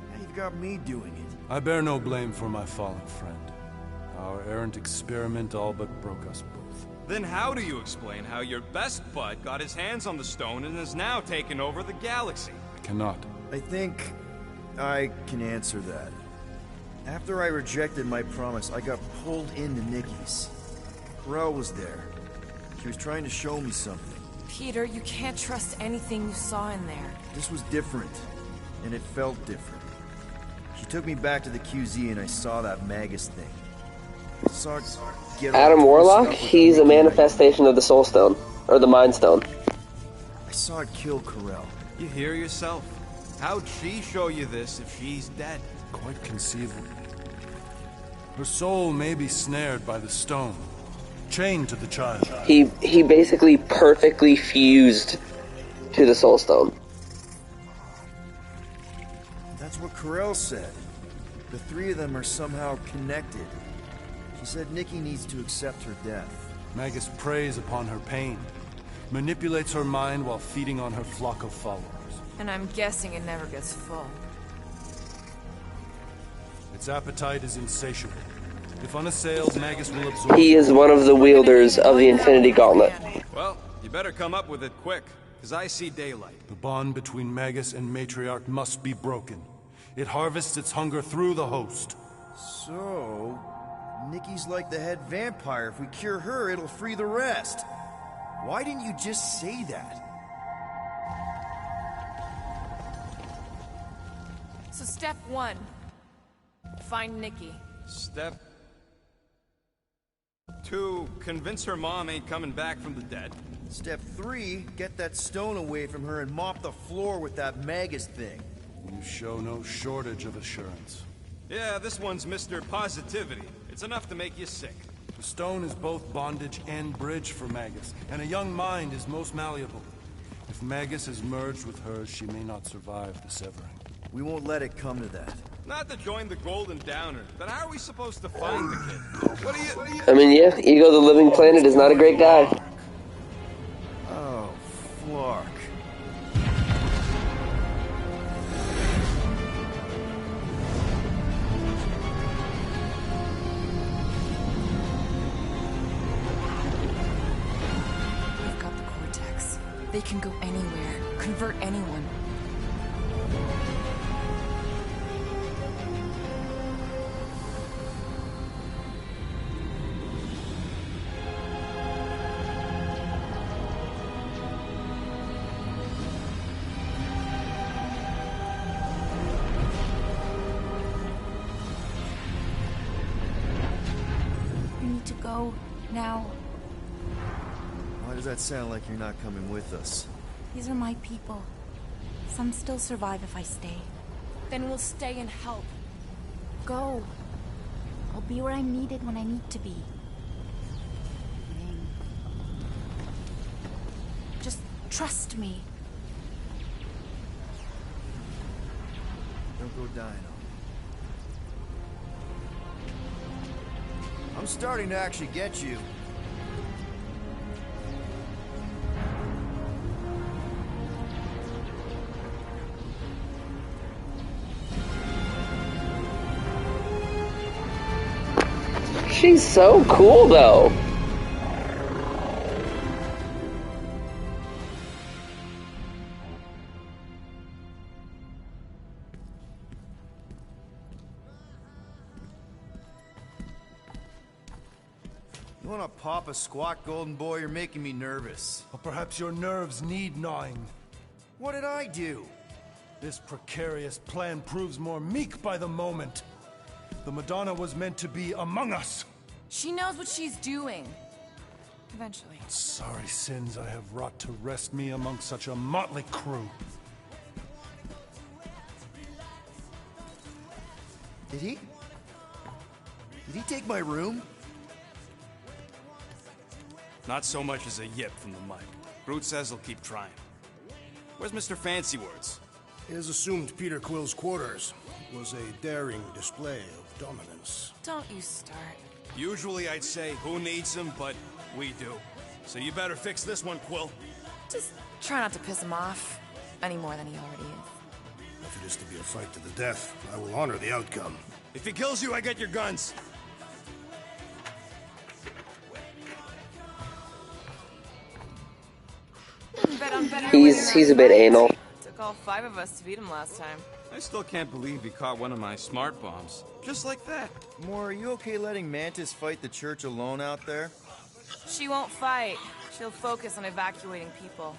Speaker 3: Now you've got me doing it.
Speaker 5: I bear no blame for my fallen friend. Our errant experiment all but broke us both.
Speaker 2: Then how do you explain how your best bud got his hands on the stone and is now taking over the galaxy?
Speaker 5: I cannot.
Speaker 3: I think I can answer that. After I rejected my promise, I got pulled into Nikki's. Pharrell was there. She was trying to show me something.
Speaker 7: Peter, you can't trust anything you saw in there.
Speaker 3: This was different, and it felt different. She took me back to the QZ and I saw that Magus thing. I saw it get
Speaker 8: Adam
Speaker 3: all
Speaker 8: Warlock?
Speaker 3: twisted up with
Speaker 8: He's a
Speaker 3: Nikki.
Speaker 8: manifestation of the Soul Stone. Or the Mind Stone.
Speaker 3: I saw it kill Corell.
Speaker 2: You hear yourself? How'd she show you this if she's dead?
Speaker 5: Quite conceivable. Her soul may be snared by the stone, chained to the child.
Speaker 8: He basically perfectly fused to the Soul Stone.
Speaker 3: That's what Corell said. The three of them are somehow connected. She said Nikki needs to accept her death.
Speaker 5: Magus preys upon her pain, manipulates her mind while feeding on her flock of followers.
Speaker 7: And I'm guessing it never gets full.
Speaker 5: Its appetite is insatiable. If unassailed, Magus will absorb...
Speaker 8: He is one of the wielders of the Infinity Gauntlet.
Speaker 2: Well, you better come up with it quick, because I see daylight.
Speaker 5: The bond between Magus and Matriarch must be broken. It harvests its hunger through the host.
Speaker 3: So, Nikki's like the head vampire. If we cure her, it'll free the rest. Why didn't you just say that?
Speaker 7: So step 1. Find Nikki.
Speaker 2: Step 2, convince her mom ain't coming back from the dead.
Speaker 3: Step 3, get that stone away from her and mop the floor with that Magus thing.
Speaker 5: You show no shortage of assurance.
Speaker 2: Yeah, this one's Mr. Positivity. It's enough to make you sick.
Speaker 5: The stone is both bondage and bridge for Magus, and a young mind is most malleable. If Magus is merged with hers, she may not survive the severing.
Speaker 3: We won't let it come to that.
Speaker 2: Not to join the Golden Downer, then how are we supposed to find the kid? What do you...
Speaker 8: I mean, yeah, Ego the Living Planet is not a great guy.
Speaker 3: Oh, Flark.
Speaker 7: We've got the Cortex. They can go anywhere, convert anyone.
Speaker 11: You need to go now.
Speaker 3: Why does that sound like you're not coming with us?
Speaker 11: These are my people. Some still survive if I stay.
Speaker 7: Then we'll stay and help.
Speaker 11: Go. I'll be where I'm needed when I need to be. Just trust me.
Speaker 3: Don't go dying on me. I'm starting to actually get you.
Speaker 8: She's so cool, though.
Speaker 3: You wanna pop a squat, golden boy? You're making me nervous.
Speaker 5: Or perhaps your nerves need gnawing.
Speaker 3: What did I do?
Speaker 5: This precarious plan proves more meek by the moment. The Madonna was meant to be among us.
Speaker 7: She knows what she's doing. Eventually.
Speaker 5: Sorry sins I have wrought to wrest me among such a motley crew.
Speaker 3: Did he? Did he take my room?
Speaker 9: Not so much as a yip from the mic. Groot says he'll keep trying. Where's Mr. Fancy Words?
Speaker 12: He has assumed Peter Quill's quarters. It was a daring display of dominance.
Speaker 7: Don't you start.
Speaker 9: Usually I'd say, who needs him, but we do. So you better fix this one, Quill.
Speaker 7: Just try not to piss him off any more than he already is.
Speaker 12: If it is to be a fight to the death, I will honor the outcome.
Speaker 9: If he kills you, I get your guns.
Speaker 8: He's a bit anal.
Speaker 7: Took all 5 of us to beat him last time.
Speaker 9: I still can't believe he caught one of my smart bombs. Just like that.
Speaker 3: Moore, are you okay letting Mantis fight the church alone out there?
Speaker 7: She won't fight. She'll focus on evacuating people.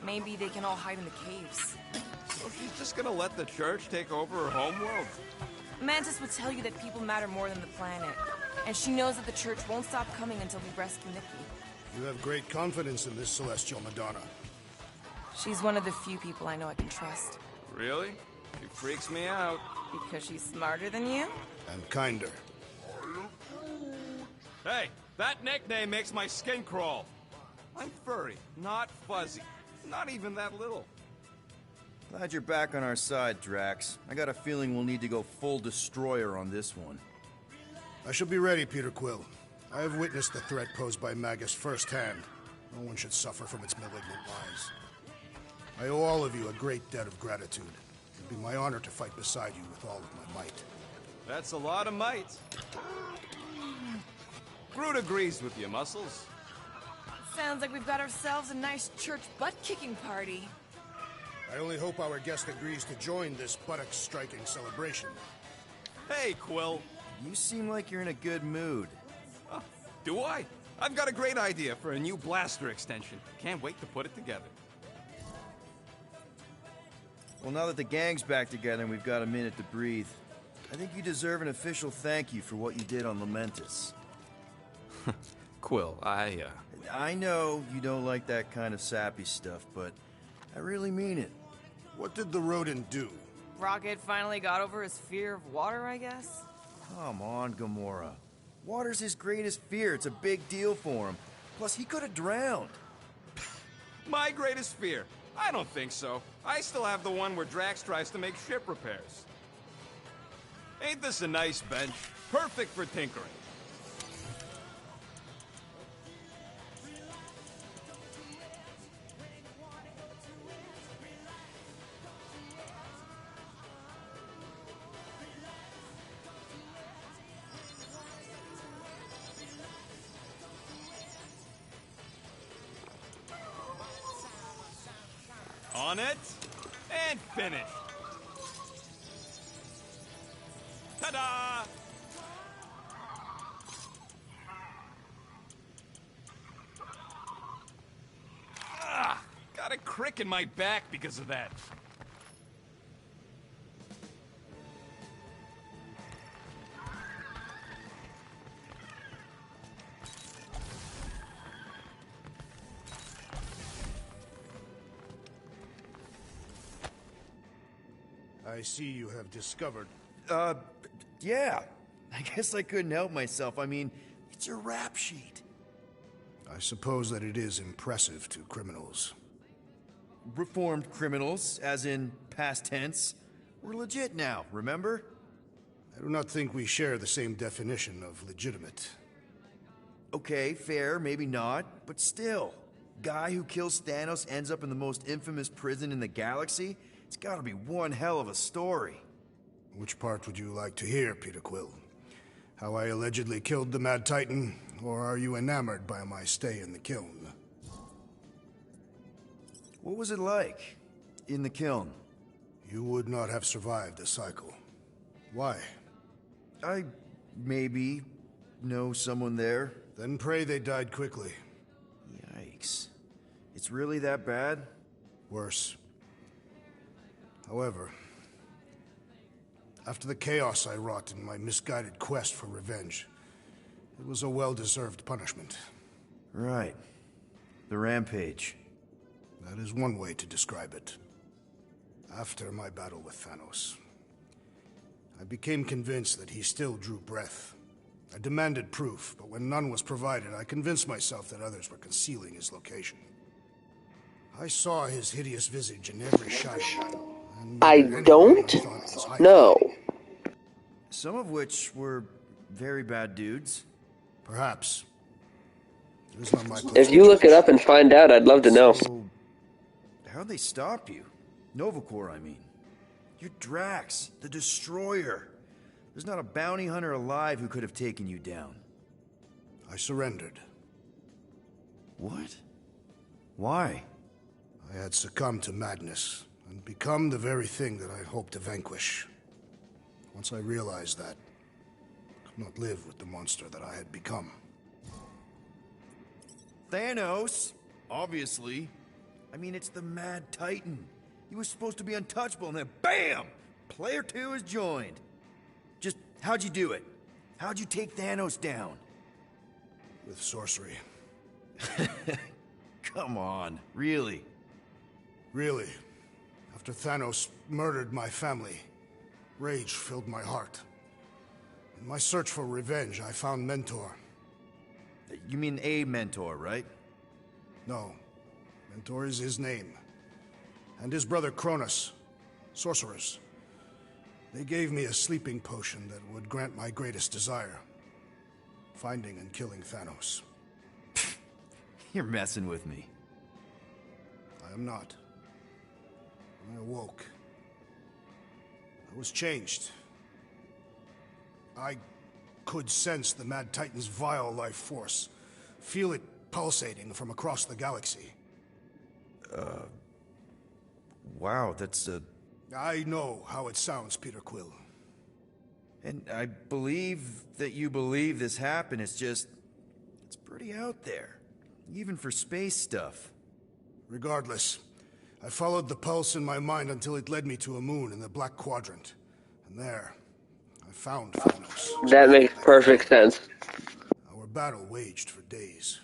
Speaker 7: Maybe they can all hide in the caves.
Speaker 9: So she's just gonna let the church take over her homeworld?
Speaker 7: Mantis would tell you that people matter more than the planet. And she knows that the church won't stop coming until we rescue Nikki.
Speaker 12: You have great confidence in this celestial Madonna.
Speaker 7: She's one of the few people I know I can trust.
Speaker 9: Really? She freaks me out.
Speaker 7: Because she's smarter than you?
Speaker 12: And kinder.
Speaker 9: Hey, that nickname makes my skin crawl. I'm furry, not fuzzy. Not even that little.
Speaker 3: Glad you're back on our side, Drax. I got a feeling we'll need to go full destroyer on this one.
Speaker 12: I shall be ready, Peter Quill. I have witnessed the threat posed by Magus firsthand. No one should suffer from its malignant lies. I owe all of you a great debt of gratitude. It'd be my honor to fight beside you with all of my might.
Speaker 9: That's a lot of might. Groot agrees with you, Muscles.
Speaker 7: Sounds like we've got ourselves a nice church butt-kicking party.
Speaker 12: I only hope our guest agrees to join this buttock-striking celebration.
Speaker 9: Hey, Quill.
Speaker 3: You seem like you're in a good mood.
Speaker 9: Do I? I've got a great idea for a new blaster extension. Can't wait to put it together.
Speaker 3: Well, now that the gang's back together and we've got a minute to breathe, I think you deserve an official thank you for what you did on Lamentus.
Speaker 9: Quill,
Speaker 3: I know you don't like that kind of sappy stuff, but I really mean it.
Speaker 12: What did the rodent do?
Speaker 7: Rocket finally got over his fear of water, I guess?
Speaker 3: Come on, Gamora. Water's his greatest fear. It's a big deal for him. Plus, he could have drowned.
Speaker 9: My greatest fear? I don't think so. I still have the one where Drax tries to make ship repairs. Ain't this a nice bench? Perfect for tinkering. On it, and finish. Ta-da! Got a crick in my back because of that.
Speaker 12: I see you have discovered...
Speaker 3: Yeah. I guess I couldn't help myself. I mean, it's your rap sheet.
Speaker 12: I suppose that it is impressive to criminals.
Speaker 3: Reformed criminals, as in past tense. We're legit now, remember?
Speaker 12: I do not think we share the same definition of legitimate.
Speaker 3: Okay, fair, maybe not, but still. Guy who kills Thanos ends up in the most infamous prison in the galaxy? It's gotta be one hell of a story.
Speaker 12: Which part would you like to hear, Peter Quill? How I allegedly killed the Mad Titan, or are you enamored by my stay in the kiln?
Speaker 3: What was it like, in the kiln?
Speaker 12: You would not have survived the cycle. Why?
Speaker 3: I maybe know someone there.
Speaker 12: Then pray they died quickly.
Speaker 14: Yikes. It's really that bad?
Speaker 12: Worse. However, after the chaos I wrought in my misguided quest for revenge, it was a well-deserved punishment.
Speaker 14: Right. The rampage.
Speaker 12: That is one way to describe it. After my battle with Thanos, I became convinced that he still drew breath. I demanded proof, but when none was provided, I convinced myself that others were concealing his location. I saw his hideous visage in every shadow.
Speaker 8: I don't know.
Speaker 14: Some of which were very bad dudes.
Speaker 12: Perhaps. It is not my place.
Speaker 8: If you look it up and find out, I'd love to know.
Speaker 14: So, how'd they stop you? Nova Corps, I mean. You're Drax, the Destroyer. There's not a bounty hunter alive who could have taken you down.
Speaker 12: I surrendered.
Speaker 14: What? Why?
Speaker 12: I had succumbed to madness and become the very thing that I hoped to vanquish. Once I realized that, I could not live with the monster that I had become.
Speaker 14: Thanos, obviously. I mean, it's the Mad Titan. He was supposed to be untouchable, and then BAM! Player 2 has joined. Just, how'd you do it? How'd you take Thanos down?
Speaker 12: With sorcery.
Speaker 14: Come on, really?
Speaker 12: Really. After Thanos murdered my family, rage filled my heart. In my search for revenge, I found Mentor.
Speaker 14: You mean a mentor, right?
Speaker 12: No. Mentor is his name. And his brother Cronus, sorcerers. They gave me a sleeping potion that would grant my greatest desire. Finding and killing Thanos.
Speaker 14: You're messing with me.
Speaker 12: I am not. When I awoke, I was changed. I could sense the Mad Titan's vile life force. Feel it pulsating from across the galaxy.
Speaker 14: Wow, that's a...
Speaker 12: I know how it sounds, Peter Quill.
Speaker 14: And I believe that you believe this happened. It's just... it's pretty out there. Even for space stuff.
Speaker 12: Regardless, I followed the pulse in my mind until it led me to a moon in the Black Quadrant. And there, I found Thanos.
Speaker 8: That makes perfect sense.
Speaker 12: Our battle waged for days.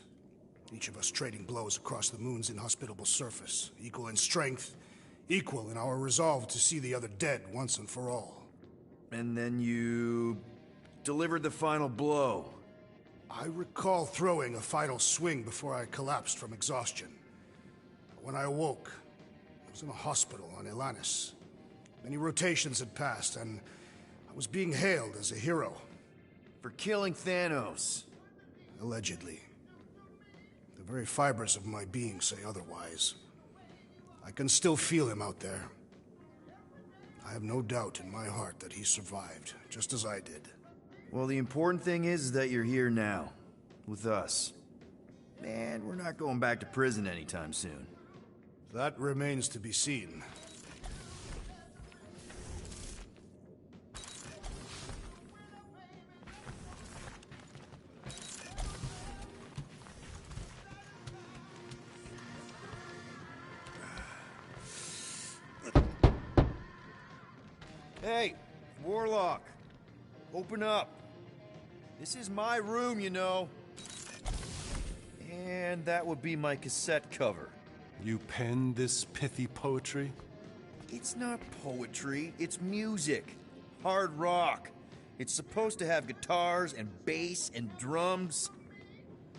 Speaker 12: Each of us trading blows across the moon's inhospitable surface, equal in strength, equal in our resolve to see the other dead once and for all.
Speaker 14: And then you... delivered the final blow.
Speaker 12: I recall throwing a final swing before I collapsed from exhaustion. When I awoke, I was in a hospital on Elanis. Many rotations had passed, and I was being hailed as a hero.
Speaker 14: For killing Thanos.
Speaker 12: Allegedly. The very fibers of my being say otherwise. I can still feel him out there. I have no doubt in my heart that he survived, just as I did.
Speaker 14: Well, the important thing is that you're here now, with us. And we're not going back to prison anytime soon.
Speaker 12: That remains to be seen.
Speaker 14: Hey, Warlock. Open up. This is my room, you know. And that would be my cassette cover.
Speaker 5: You penned this pithy poetry?
Speaker 14: It's not poetry, it's music. Hard rock. It's supposed to have guitars and bass and drums.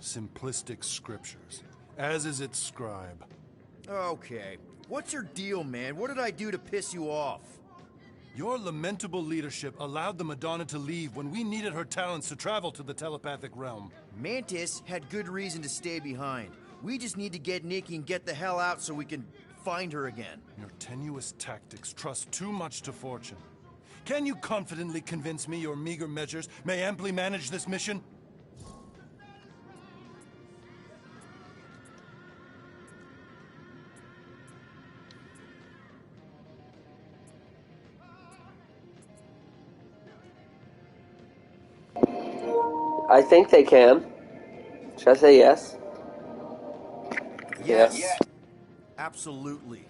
Speaker 5: Simplistic scriptures, as is its scribe.
Speaker 14: Okay, what's your deal, man? What did I do to piss you off?
Speaker 5: Your lamentable leadership allowed the Madonna to leave when we needed her talents to travel to the telepathic realm.
Speaker 14: Mantis had good reason to stay behind. We just need to get Nikki and get the hell out so we can find her again.
Speaker 5: Your tenuous tactics trust too much to fortune. Can you confidently convince me your meager measures may amply manage this mission?
Speaker 8: I think they can. Should I say yes?
Speaker 14: Yes.
Speaker 8: Yes.
Speaker 14: Absolutely.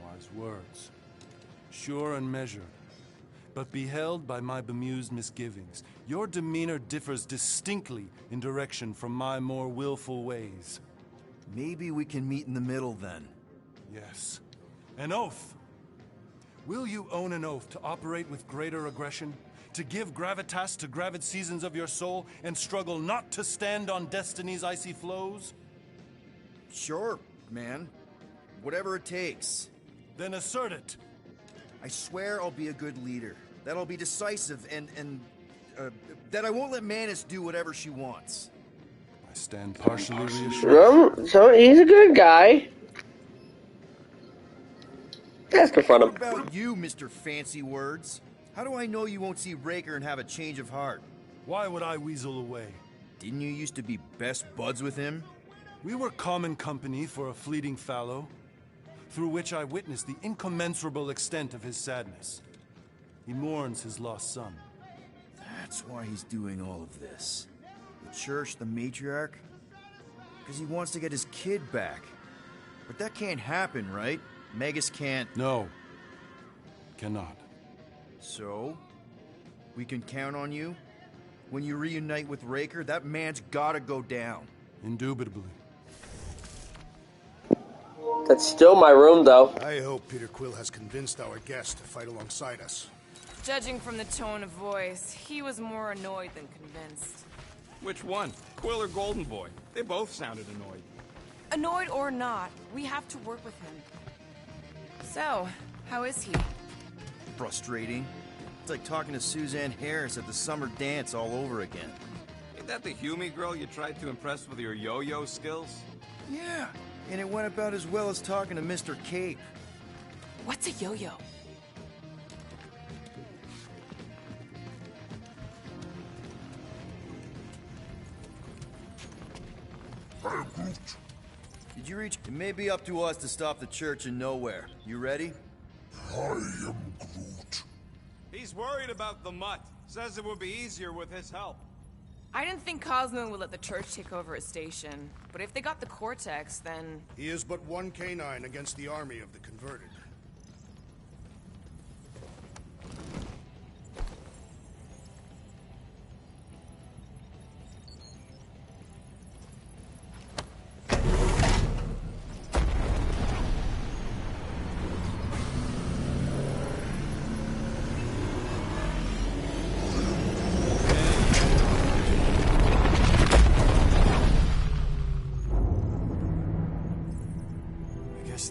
Speaker 5: Wise words. Sure and measured. But beheld by my bemused misgivings, your demeanor differs distinctly in direction from my more willful ways.
Speaker 14: Maybe we can meet in the middle then.
Speaker 5: Yes. An oath. Will you own an oath to operate with greater aggression? To give gravitas to gravid seasons of your soul and struggle not to stand on destiny's icy flows?
Speaker 14: Sure, man. Whatever it takes.
Speaker 5: Then assert it.
Speaker 14: I swear I'll be a good leader. That I'll be decisive and that I won't let Manus do whatever she wants.
Speaker 5: I stand partially reassured.
Speaker 8: So he's a good guy. Let's confront him.
Speaker 14: What about you, Mr. Fancy Words? How do I know you won't see Raker and have a change of heart?
Speaker 5: Why would I weasel away?
Speaker 14: Didn't you used to be best buds with him?
Speaker 5: We were common company for a fleeting fallow, through which I witnessed the incommensurable extent of his sadness. He mourns his lost son.
Speaker 14: That's why he's doing all of this. The church, the matriarch? Because he wants to get his kid back. But that can't happen, right? Magus can't...
Speaker 5: No. Cannot.
Speaker 14: So? We can count on you? When you reunite with Raker, that man's gotta go down.
Speaker 5: Indubitably.
Speaker 8: That's still my room, though.
Speaker 12: I hope Peter Quill has convinced our guest to fight alongside us.
Speaker 7: Judging from the tone of voice, he was more annoyed than convinced.
Speaker 2: Which one? Quill or Golden Boy? They both sounded annoyed.
Speaker 7: Annoyed or not, we have to work with him. So, how is he?
Speaker 14: Frustrating. It's like talking to Suzanne Harris at the summer dance all over again.
Speaker 2: Ain't that the Hume girl you tried to impress with your yo-yo skills?
Speaker 14: Yeah, and it went about as well as talking to Mr. Cape.
Speaker 7: What's a yo-yo?
Speaker 14: Did you reach? It may be up to us to stop the church in nowhere. You ready?
Speaker 12: I am Groot.
Speaker 2: He's worried about the mutt. Says it would be easier with his help.
Speaker 7: I didn't think Cosmo would let the church take over a station, but if they got the Cortex, then...
Speaker 12: He is but one canine against the army of the converted.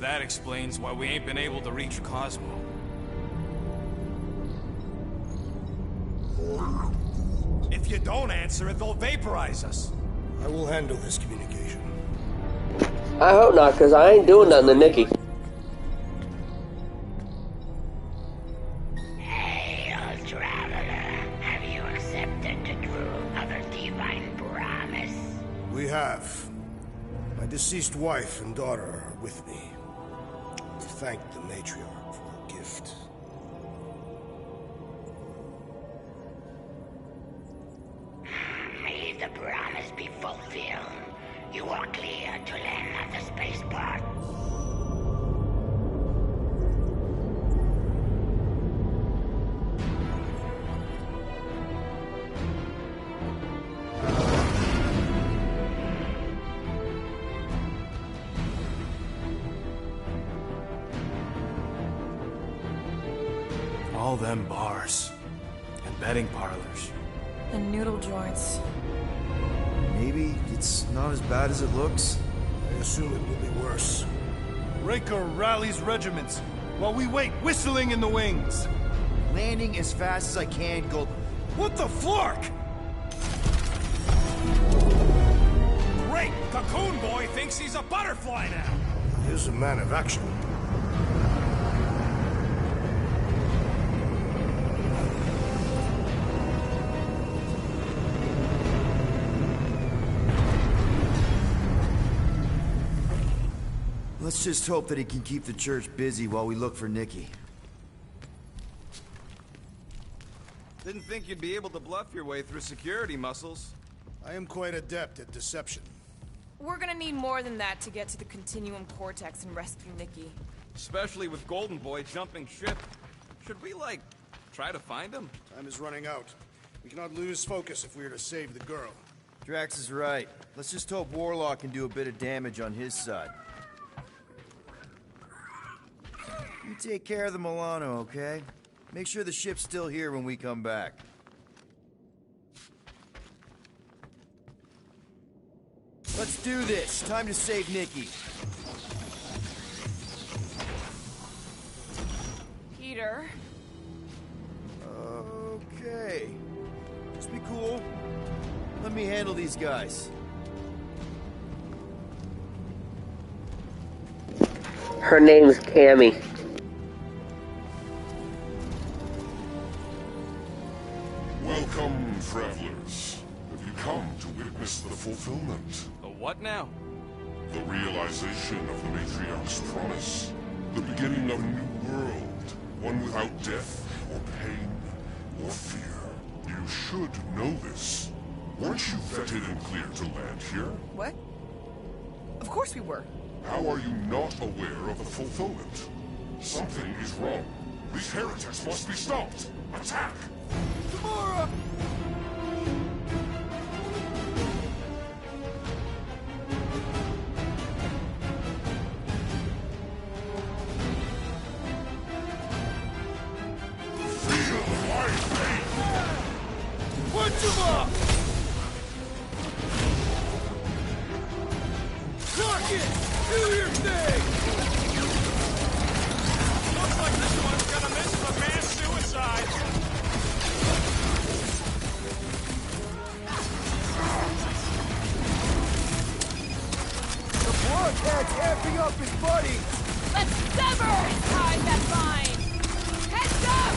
Speaker 2: That explains why we ain't been able to reach Cosmo. If you don't answer it, they'll vaporize us.
Speaker 12: I will handle this communication.
Speaker 8: I hope not, because I ain't doing nothing to Nikki.
Speaker 15: Hail, traveler. Have you accepted the truth of a divine promise?
Speaker 12: We have. My deceased wife and daughter are with me. To thank the matriarch for her gift.
Speaker 15: May the promise be fulfilled. You are clear to land at the spaceport.
Speaker 2: All them bars. And betting parlors.
Speaker 7: And noodle joints.
Speaker 14: Maybe it's not as bad as it looks.
Speaker 12: I assume it will be worse.
Speaker 5: Raker rallies regiments, while we wait whistling in the wings.
Speaker 14: Landing as fast as I can, go...
Speaker 2: What the flark? Great! Cocoon Boy thinks he's a butterfly now!
Speaker 12: He is a man of action.
Speaker 14: Let's just hope that he can keep the church busy while we look for Nikki.
Speaker 2: Didn't think you'd be able to bluff your way through security muscles.
Speaker 12: I am quite adept at deception.
Speaker 7: We're gonna need more than that to get to the Continuum Cortex and rescue Nikki.
Speaker 2: Especially with Golden Boy jumping ship. Should we, like, try to find him?
Speaker 12: Time is running out. We cannot lose focus if we are to save the girl.
Speaker 14: Drax is right. Let's just hope Warlock can do a bit of damage on his side. You take care of the Milano, okay? Make sure the ship's still here when we come back. Let's do this. Time to save Nikki.
Speaker 7: Peter.
Speaker 14: Okay. Just be cool. Let me handle these guys.
Speaker 8: Her name's Cammy.
Speaker 16: Welcome, travelers. Have you come to witness the fulfillment?
Speaker 2: The what now?
Speaker 16: The realization of the Matriarch's promise. The beginning of a new world. One without death, or pain, or fear. You should know this. Weren't you vetted and cleared to land here?
Speaker 7: What? Of course we were.
Speaker 16: How are you not aware of the fulfillment? Something is wrong. These heretics must be stopped. Attack!
Speaker 14: Tomorrow!
Speaker 16: Feel my pain!
Speaker 14: Punch him up! Knock it! Do your thing!
Speaker 2: Looks like this one's gonna miss the mass suicide.
Speaker 14: The blockhead's amping up his buddy!
Speaker 7: Let's sever his ties that bind! Heads up!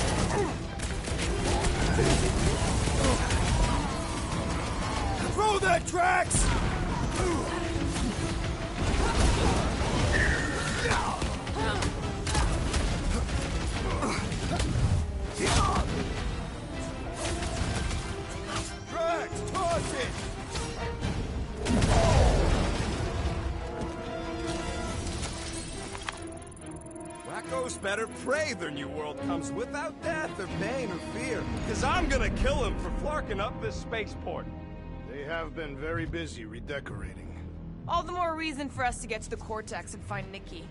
Speaker 14: Throw that, Drax! Drax, toss it!
Speaker 2: Wacko's better pray their new world comes without death or pain or fear. Cause I'm gonna kill him for flarking up this spaceport.
Speaker 12: They have been very busy redecorating.
Speaker 7: All the more reason for us to get to the Cortex and find Nikki.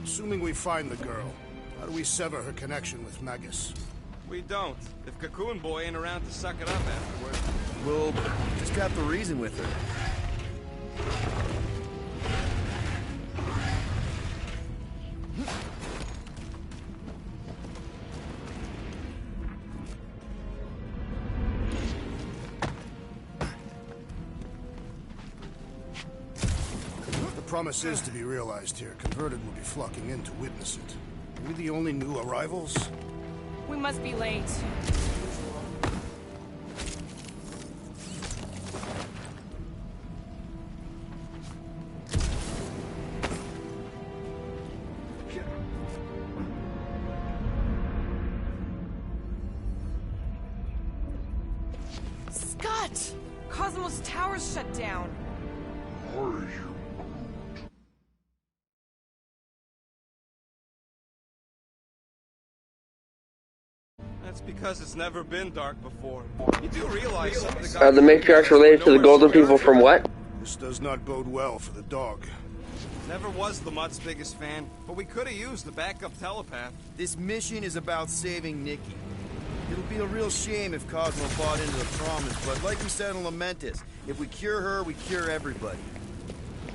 Speaker 12: Assuming we find the girl, how do we sever her connection with Magus?
Speaker 2: We don't. If Cocoon Boy ain't around to suck it up afterward.
Speaker 14: We'll just have to reason with her.
Speaker 12: The promise is to be realized here. Converted will be flocking in to witness it. Are we the only new arrivals?
Speaker 7: We must be late. Scott! Cosmos Tower's shut down.
Speaker 16: Are you?
Speaker 2: That's because it's never been dark before. You do realize some of the
Speaker 8: Are the matriarchs related to the golden people from what?
Speaker 12: This does not bode well for the dog.
Speaker 2: Never was the Mutt's biggest fan, but we could have used the backup telepath.
Speaker 14: This mission is about saving Nikki. It'll be a real shame if Cosmo bought into the promise, but like we said in Lamentus, if we cure her, we cure everybody.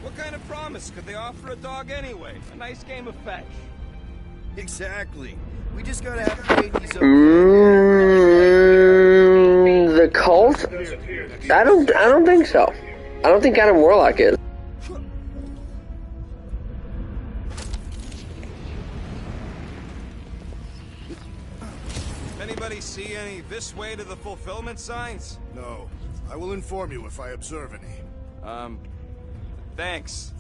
Speaker 2: What kind of promise could they offer a dog anyway? A nice game of fetch.
Speaker 14: Exactly. We just gotta have Hades up.
Speaker 8: The cult? I don't think so. I don't think Adam Warlock is.
Speaker 2: Anybody see any this way to the fulfillment signs?
Speaker 12: No. I will inform you if I observe any.
Speaker 2: Thanks.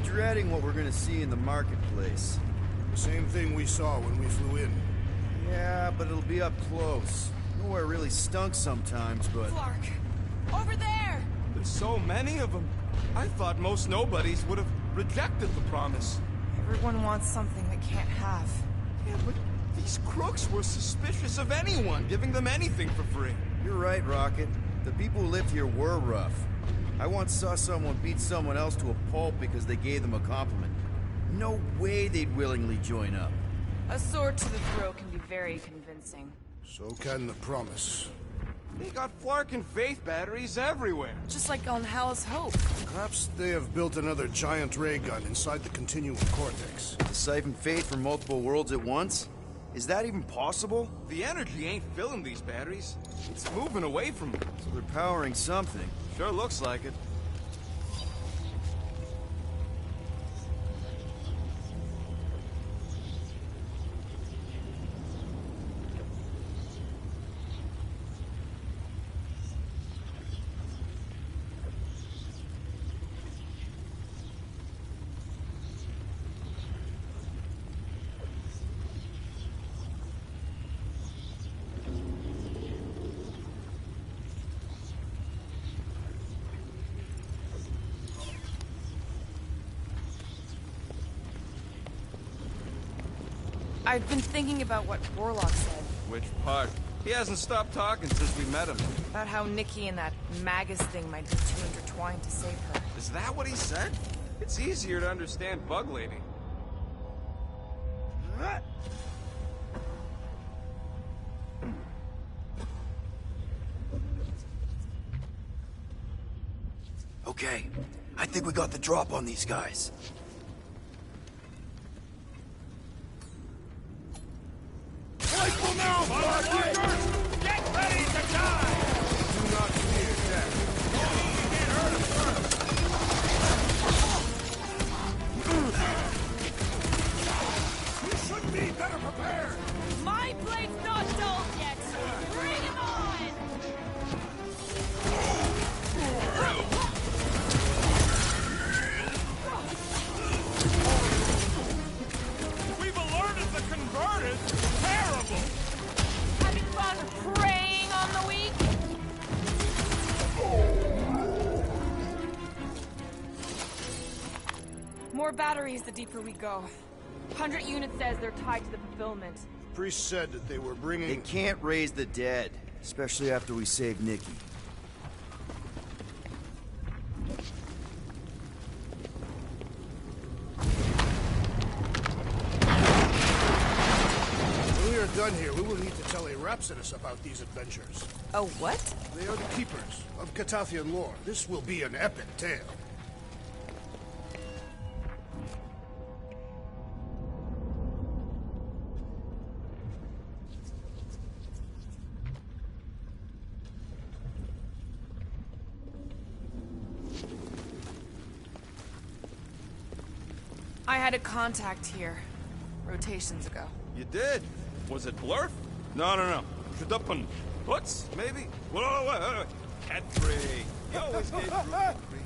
Speaker 14: Dreading what we're gonna see in the marketplace.
Speaker 12: The same thing we saw when we flew in.
Speaker 14: Yeah, but it'll be up close. Nowhere really stunk sometimes, but...
Speaker 7: Clark! Over there!
Speaker 2: There's so many of them. I thought most nobodies would have rejected the promise.
Speaker 7: Everyone wants something they can't have.
Speaker 2: Yeah, but these crooks were suspicious of anyone giving them anything for free.
Speaker 14: You're right, Rocket. The people who lived here were rough. I once saw someone beat someone else to a pulp because they gave them a compliment. No way they'd willingly join up.
Speaker 7: A sword to the throat can be very convincing.
Speaker 12: So can the promise.
Speaker 2: They got Flark and Faith batteries everywhere.
Speaker 7: Just like on Hell's Hope.
Speaker 12: Perhaps they have built another giant ray gun inside the continuum cortex.
Speaker 14: To siphon Faith from multiple worlds at once? Is that even possible?
Speaker 2: The energy ain't filling these batteries. It's moving away from them.
Speaker 14: So they're powering something.
Speaker 2: Sure looks like it.
Speaker 7: I've been thinking about what Warlock said.
Speaker 2: Which part? He hasn't stopped talking since we met him.
Speaker 7: About how Nikki and that Magus thing might be too intertwined to save her.
Speaker 2: Is that what he said? It's easier to understand Bug Lady.
Speaker 14: Okay, I think we got the drop on these guys.
Speaker 2: Rifle now, Bug! Get ready to die! Do not fear death. Only get hurt first. You should be better prepared.
Speaker 7: My blade's not dulled yet! Bring him on!
Speaker 2: We've alerted the converted. Terrible.
Speaker 7: Having fun preying on the weak? More batteries the deeper we go. 100 units says they're tied to the fulfillment.
Speaker 12: Priest said that they were bringing...
Speaker 14: They can't raise the dead, especially after we saved Nikki.
Speaker 12: When we are done here, we will need to tell a Rhapsodus about these adventures.
Speaker 7: Oh, what?
Speaker 12: They are the keepers of Catathian lore. This will be an epic tale.
Speaker 7: I had a contact here, rotations ago.
Speaker 2: You did? Was it Blurf? No. Shadupun. Butts, maybe? Wait. Cat free. You always gave room free.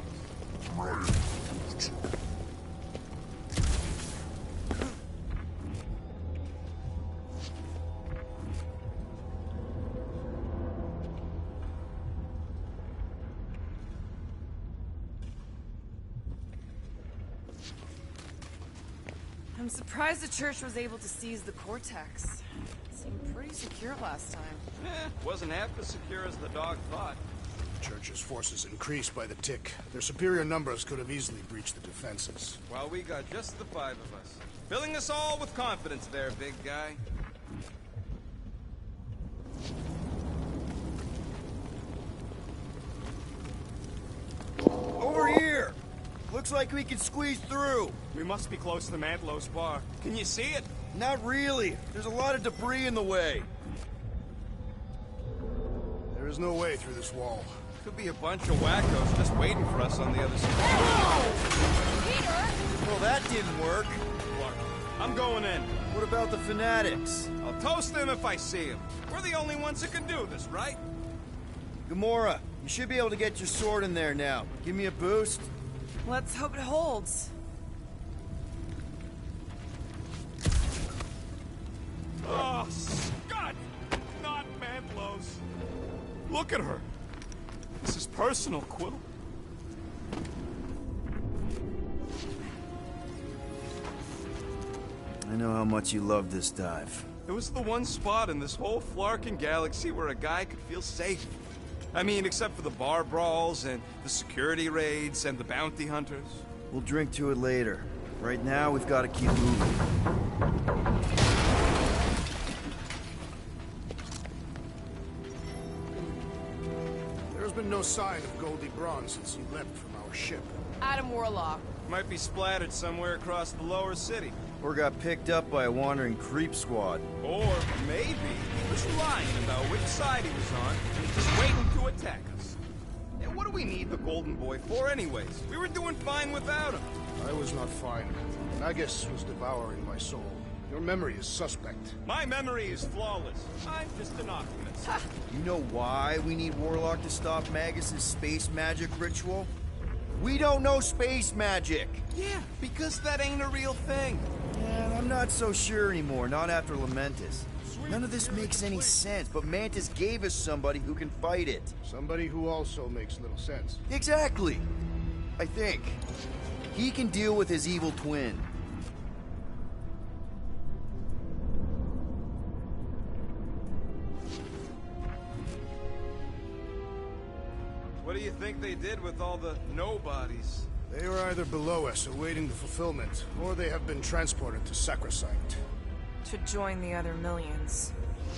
Speaker 7: I'm surprised the church was able to seize the cortex. It seemed pretty secure last time.
Speaker 2: Wasn't half as secure as the dog thought.
Speaker 12: The Church's forces increased by the tick. Their superior numbers could have easily breached the defenses.
Speaker 2: Well, we got just the 5 of us. Filling us all with confidence there, big guy.
Speaker 14: Over here! Looks like we can squeeze through.
Speaker 2: We must be close to the Mantlow's bar. Can you see it?
Speaker 14: Not really. There's a lot of debris in the way.
Speaker 12: There is no way through this wall.
Speaker 9: Could be a bunch of wackos just waiting for us on the other side.
Speaker 14: Well, that didn't work.
Speaker 2: Look, I'm going in.
Speaker 14: What about the fanatics?
Speaker 9: I'll toast them if I see them. We're the only ones that can do this, right?
Speaker 14: Gamora, you should be able to get your sword in there now. Give me a boost.
Speaker 7: Let's hope it holds.
Speaker 2: Oh, Scott! Not Mantlos. Look at her. This is personal, Quill.
Speaker 14: I know how much you love this dive.
Speaker 9: It was the one spot in this whole Flarkin galaxy where a guy could feel safe. I mean, except for the bar brawls and the security raids and the bounty hunters.
Speaker 14: We'll drink to it later. Right now, we've got to keep moving.
Speaker 12: There's been no sign of Goldie Braun since he left from our ship.
Speaker 7: Adam Warlock.
Speaker 9: Might be splattered somewhere across the lower city.
Speaker 14: Or got picked up by a wandering creep squad.
Speaker 9: Or maybe he was lying about which side he was on, just waiting to attack us. And what do we need the Golden Boy for anyways? We were doing fine without him.
Speaker 12: I was not fine. Nagus was devouring my soul. Your memory is suspect.
Speaker 9: My memory is flawless. I'm just an optimist.
Speaker 14: You know why we need Warlock to stop Magus's space magic ritual? We don't know space magic!
Speaker 9: Yeah, because that ain't a real thing.
Speaker 14: Yeah, I'm not so sure anymore, not after Lamentus. None of this makes any sense, but Mantis gave us somebody who can fight it.
Speaker 12: Somebody who also makes little sense.
Speaker 14: Exactly! I think. He can deal with his evil twin.
Speaker 9: What do you think they did with all the nobodies?
Speaker 12: They were either below us awaiting the fulfillment, or they have been transported to Sacrosanct.
Speaker 7: To join the other millions.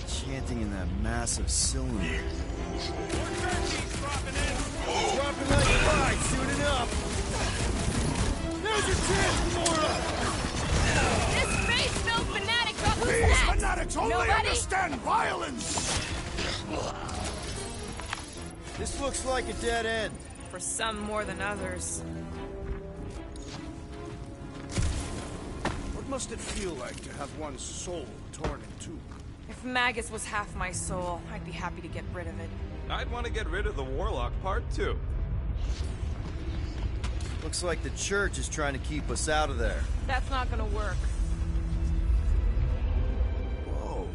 Speaker 14: Chanting in that massive cylinder.
Speaker 9: Dropping in!
Speaker 14: Dropping like flies soon enough! Now's your chance, Gamora!
Speaker 1: This space-filled fanatic got loose
Speaker 12: These
Speaker 1: next.
Speaker 12: fanatics only
Speaker 1: Nobody...
Speaker 12: understand violence!
Speaker 14: This looks like a dead end.
Speaker 7: For some more than others.
Speaker 12: What must it feel like to have one's soul torn in two?
Speaker 7: If Magus was half my soul, I'd be happy to get rid of it.
Speaker 9: I'd want to get rid of the Warlock part too.
Speaker 14: Looks like the church is trying to keep us out of there.
Speaker 7: That's not gonna work.
Speaker 14: Whoa.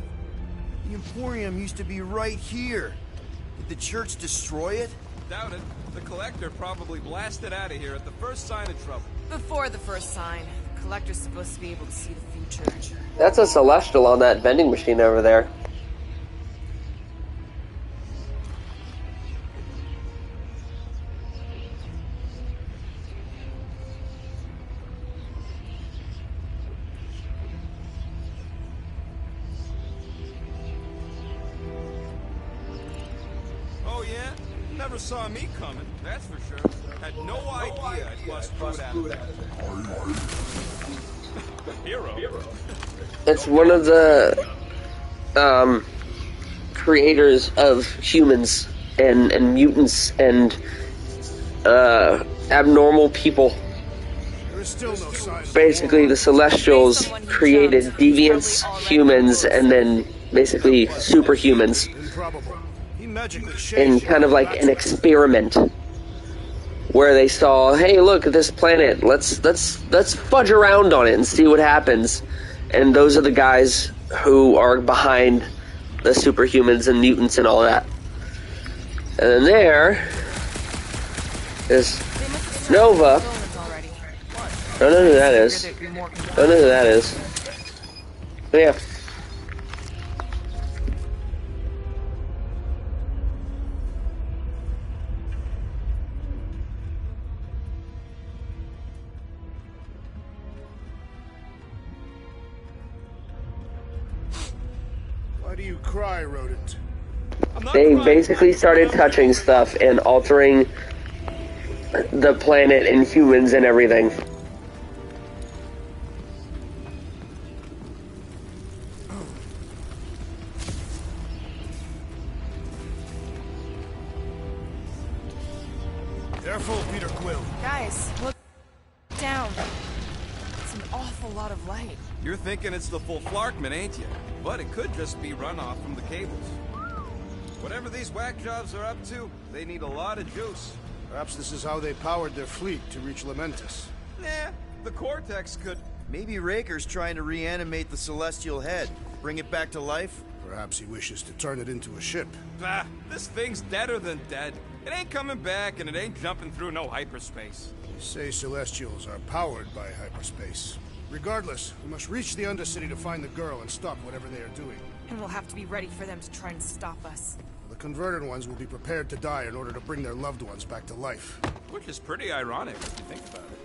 Speaker 14: The Emporium used to be right here. Did the church destroy it?
Speaker 9: Doubt it. The Collector probably blasted out of here at the first sign of trouble.
Speaker 7: Before the first sign. The Collector's supposed to be able to see the future.
Speaker 8: That's a Celestial on that vending machine over there.
Speaker 9: Oh yeah? Never saw me coming, that's for sure. Had no idea I'd bust food out of that. Hero.
Speaker 8: It's one of the creators of humans and mutants and abnormal people.
Speaker 12: There is still no sign.
Speaker 8: Basically, the Celestials created deviants, humans, and then basically superhumans
Speaker 12: Improbable. He magically
Speaker 8: in
Speaker 12: changed.
Speaker 8: kind of like an experiment where they saw, hey, look at this planet. Let's fudge around on it and see what happens. And those are the guys who are behind the superhumans and mutants and all that. And then there is Nova. Don't know who that is. Don't know who that is. But yeah.
Speaker 12: Why do you cry, rodent?
Speaker 8: They basically started touching stuff and altering the planet and humans and everything.
Speaker 12: Quill.
Speaker 7: Guys, look down. It's an awful lot of light.
Speaker 9: You're thinking it's the full Flarkman, ain't you? But it could just be runoff from the cables. Whatever these whack jobs are up to, they need a lot of juice.
Speaker 12: Perhaps this is how they powered their fleet to reach Lamentus.
Speaker 9: Nah, the Cortex could...
Speaker 14: Maybe Raker's trying to reanimate the Celestial Head. Bring it back to life?
Speaker 12: Perhaps he wishes to turn it into a ship.
Speaker 9: Bah, this thing's deader than dead. It ain't coming back, and it ain't jumping through no hyperspace.
Speaker 12: They say Celestials are powered by hyperspace. Regardless, we must reach the Undercity to find the girl and stop whatever they are doing.
Speaker 7: And we'll have to be ready for them to try and stop us.
Speaker 12: The converted ones will be prepared to die in order to bring their loved ones back to life.
Speaker 9: Which is pretty ironic if you think about it.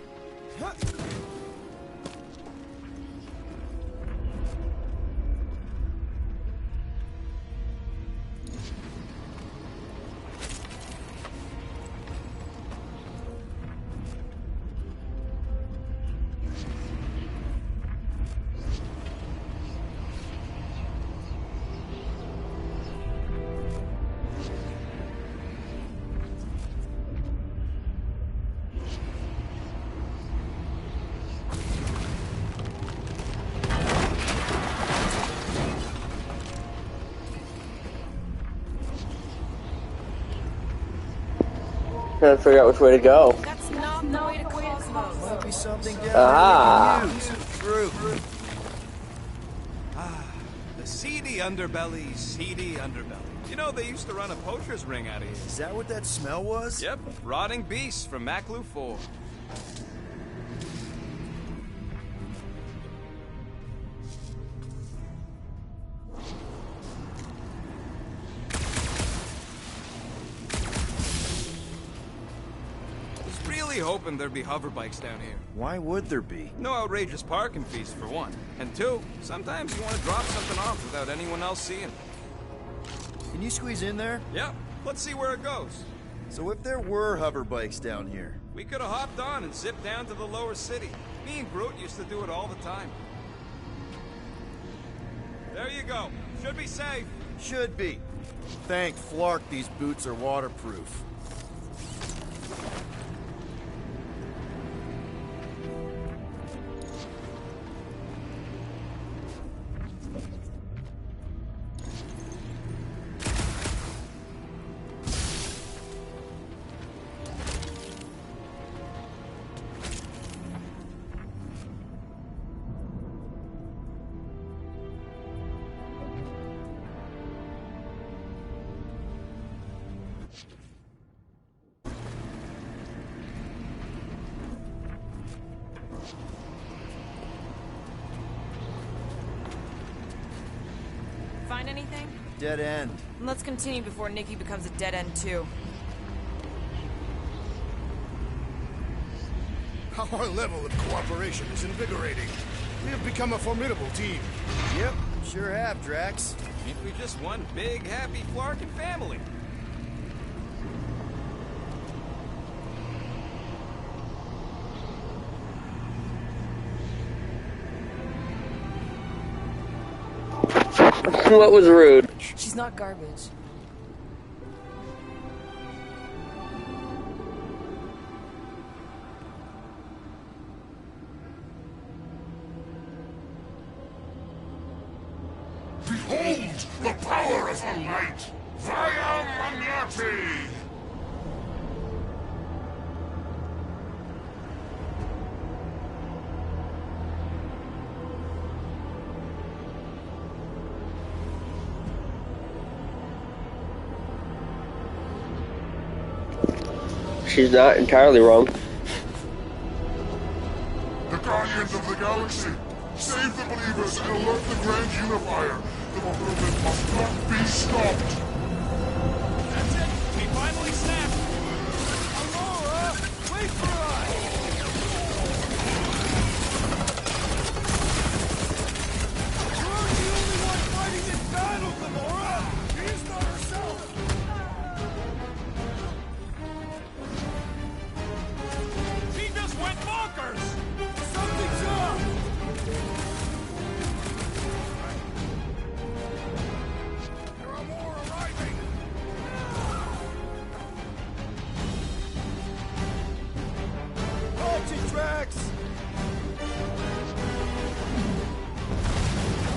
Speaker 8: Trying to figure out which way to go.
Speaker 7: That's not the way to Cosmos.
Speaker 14: Might be something down
Speaker 8: Ah.
Speaker 14: True.
Speaker 9: The seedy underbelly, seedy underbelly. You know, they used to run a poacher's ring out of here.
Speaker 14: Is that what that smell was?
Speaker 9: Yep, rotting beasts from Maclu 4. Hoping there'd be hover bikes down here.
Speaker 14: Why would there be?
Speaker 9: No outrageous parking fees, for one. And two, sometimes you want to drop something off without anyone else seeing.
Speaker 14: Can you squeeze in there?
Speaker 9: Yep. Let's see where it goes.
Speaker 14: So if there were hover bikes down here...
Speaker 9: We could have hopped on and zipped down to the lower city. Me and Groot used to do it all the time. There you go. Should be safe.
Speaker 14: Should be. Thank Flark these boots are waterproof.
Speaker 7: Find anything?
Speaker 14: Dead end.
Speaker 7: Let's continue before Nikki becomes a dead end too.
Speaker 12: Our level of cooperation is invigorating. We have become a formidable team.
Speaker 14: Yep, sure have, Drax.
Speaker 9: Ain't we just one big, happy Flarkin family?
Speaker 8: What was rude?
Speaker 7: She's not garbage.
Speaker 16: Behold the power of the light! Via Magnati!
Speaker 8: She's not entirely wrong.
Speaker 16: The Guardians of the Galaxy! Save the believers and alert the Grand Unifier! The movement must not be stopped!
Speaker 2: That's it! We finally snapped! Aurora! Wait for us! You're the only one fighting this battle, Gamora! She's not herself! She just went bonkers! Something's up! There are more around!
Speaker 3: Drax!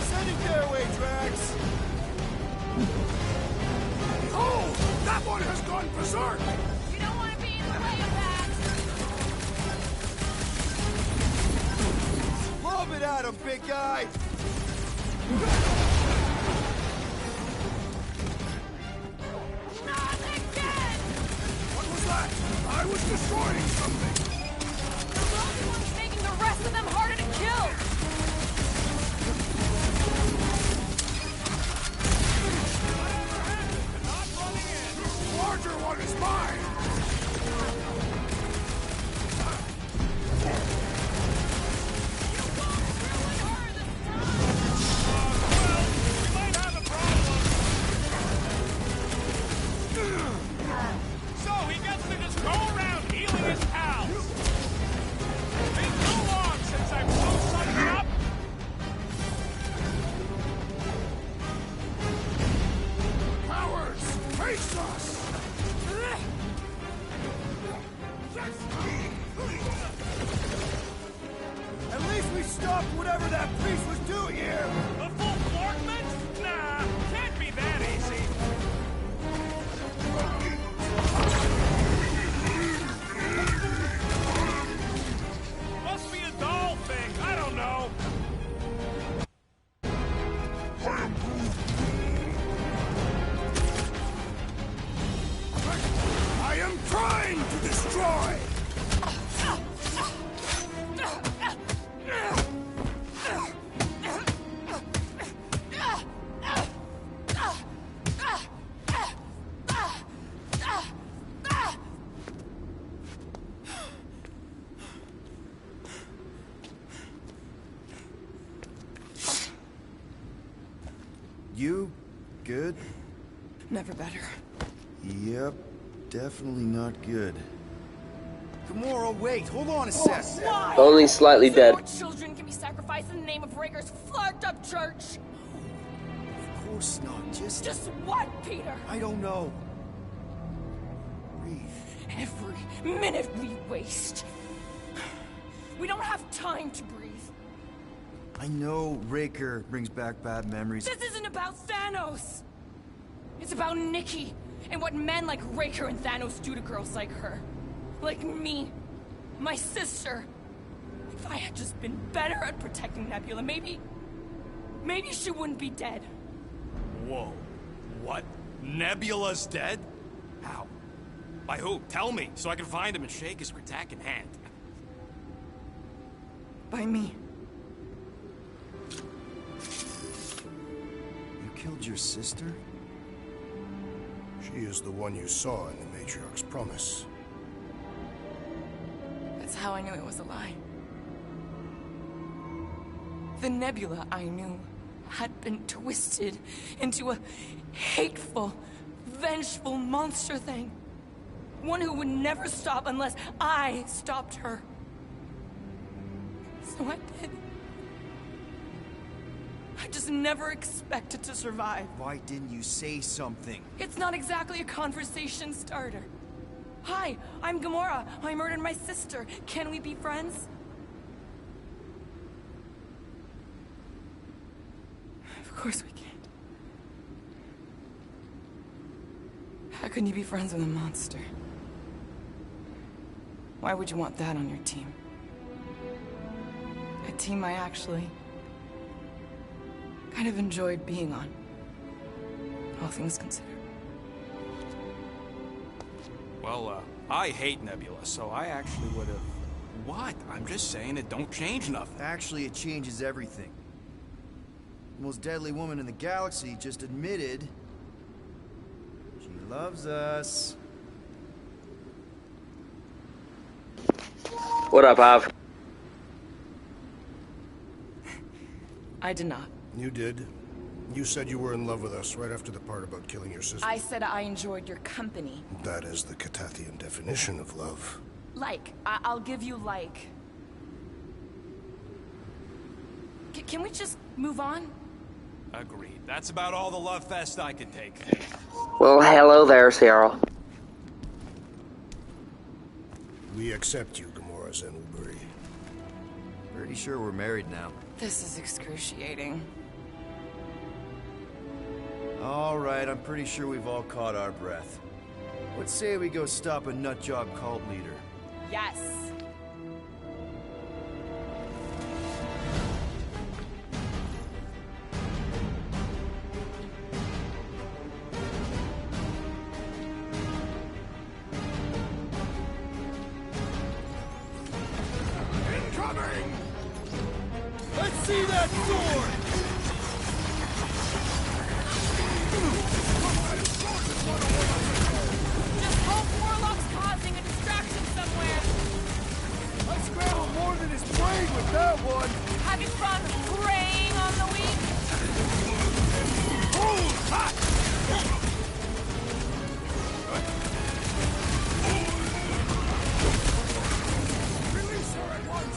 Speaker 3: Send it their way, Drax!
Speaker 12: Oh! That one has gone berserk!
Speaker 1: You don't want to be in the way of that!
Speaker 3: Lob it at him, big guy!
Speaker 1: Not again!
Speaker 12: What was that? I was destroying something!
Speaker 1: You're the only ones making the rest of them harder to kill!
Speaker 12: The larger one is mine!
Speaker 2: So he gets to just go around healing his pals. Been too long since I blew something up.
Speaker 12: Cowards! Face us!
Speaker 3: At least we stopped whatever that priest was doing here!
Speaker 2: The full Borgman? Nah, can't be that easy. Must be a doll thing. I don't know.
Speaker 12: I am trying to destroy!
Speaker 3: You? Good?
Speaker 7: Never better.
Speaker 3: Yep, definitely not good. Gamora, wait, hold on a sec.
Speaker 1: Why?
Speaker 8: Only slightly
Speaker 1: So
Speaker 8: dead.
Speaker 1: more children can be sacrificed in the name of Raker's flagged up church!
Speaker 3: Of course not,
Speaker 1: Just what, Peter?
Speaker 3: I don't know. Breathe.
Speaker 1: Every minute we waste. We don't have time to breathe.
Speaker 3: I know Raker brings back bad memories.
Speaker 1: This isn't about Thanos! It's about Nikki, and what men like Raker and Thanos do to girls like her. Like me. My sister. If I had just been better at protecting Nebula, maybe she wouldn't be dead.
Speaker 2: Whoa. What? Nebula's dead? How? By who? Tell me, so I can find him and shake his Kratak in hand.
Speaker 7: By me.
Speaker 3: You killed your sister?
Speaker 12: She is the one you saw in the Matriarch's promise.
Speaker 7: That's how I knew it was a lie. The Nebula I knew had been twisted into a hateful, vengeful monster thing. One who would never stop unless I stopped her. So I did. I just never expected to survive.
Speaker 3: Why didn't you say something?
Speaker 7: It's not exactly a conversation starter. Hi, I'm Gamora. I murdered my sister. Can we be friends? Of course we can't. How can you be friends with a monster? Why would you want that on your team? A team I actually kind of enjoyed being on. All things considered.
Speaker 2: Well, I hate Nebula, so I actually would have... What? I'm just saying it don't change nothing.
Speaker 3: Actually, it changes everything. The most deadly woman in the galaxy just admitted she loves us.
Speaker 8: What up, Av?
Speaker 7: I did not.
Speaker 12: You did. You said you were in love with us right after the part about killing your sister.
Speaker 7: I said I enjoyed your company.
Speaker 12: That is the Catathian definition of love.
Speaker 7: Like. I'll give you like. Can we just move on?
Speaker 2: Agreed. That's about all the love fest I could take.
Speaker 8: Well, hello there, Sarah.
Speaker 12: We accept you, Gamora. Zenubri.
Speaker 14: Pretty sure we're married now.
Speaker 7: This is excruciating.
Speaker 14: All right, I'm pretty sure we've all caught our breath. Let's say we go stop a nutjob cult leader.
Speaker 1: Yes.
Speaker 3: Incoming! Let's see that sword!
Speaker 1: Just hope Warlock's causing a distraction somewhere.
Speaker 3: I scrambled more than his brain with that one!
Speaker 1: Having fun preying on the weak?
Speaker 3: Ooh, hot! Release her at once!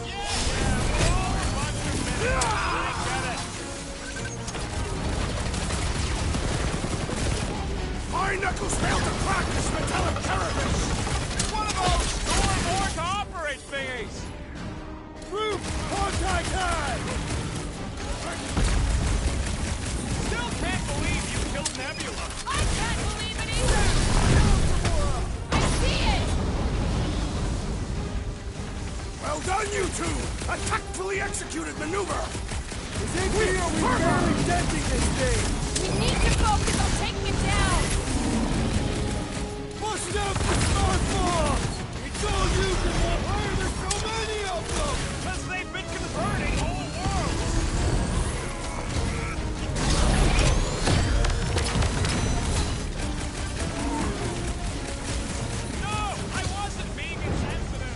Speaker 3: My knuckles failed to crack this metallic carapace!
Speaker 2: It's one of those store-more to operate thingies!
Speaker 3: Roof! Contact time!
Speaker 2: Still can't believe you killed Nebula!
Speaker 1: I can't believe it either! I see it!
Speaker 3: Well done, you two! A tactfully executed maneuver! Is it we are barely denting this thing?
Speaker 1: We need to focus on taking it down!
Speaker 3: Push it out the star bombs! It's all you can want! Why are there so many of them?
Speaker 2: Because they've been converting whole worlds! No! I wasn't being insensitive!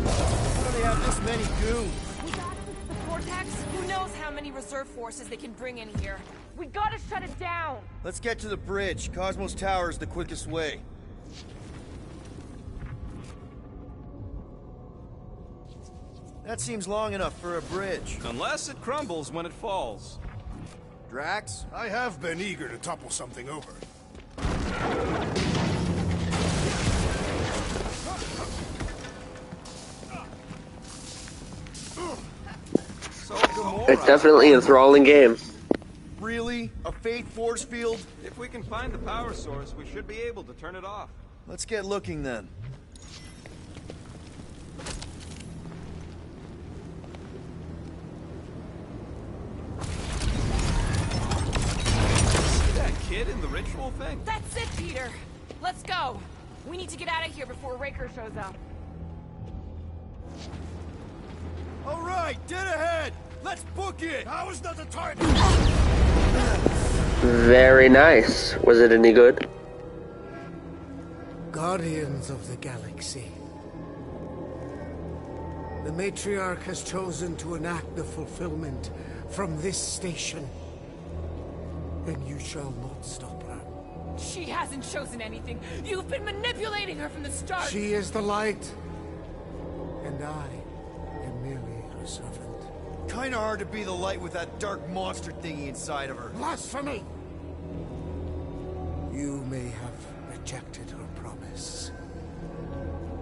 Speaker 14: How do they have this many goons?
Speaker 1: We got the vortex? Who knows how many reserve forces they can bring in here? We gotta shut it down!
Speaker 14: Let's get to the bridge. Cosmos Tower is the quickest way. That seems long enough for a bridge.
Speaker 2: Unless it crumbles when it falls.
Speaker 14: Drax?
Speaker 12: I have been eager to topple something over.
Speaker 2: So Gamora...
Speaker 8: It's definitely an enthralling game.
Speaker 14: Really? A fate force field?
Speaker 2: If we can find the power source, we should be able to turn it off.
Speaker 14: Let's get looking then.
Speaker 2: See that kid in the ritual thing?
Speaker 1: That's it, Peter! Let's go! We need to get out of here before Raker shows up.
Speaker 3: All right, dead ahead! Let's book it! Now is not the time!
Speaker 8: Very nice. Was it any good?
Speaker 17: Guardians of the Galaxy. The Matriarch has chosen to enact the fulfillment from this station. And you shall not stop her.
Speaker 1: She hasn't chosen anything. You've been manipulating her from the start.
Speaker 17: She is the light. And I am merely her servant.
Speaker 14: Kinda hard to be the light with that dark monster thingy inside of her.
Speaker 17: Blasphemy! You may have rejected her promise,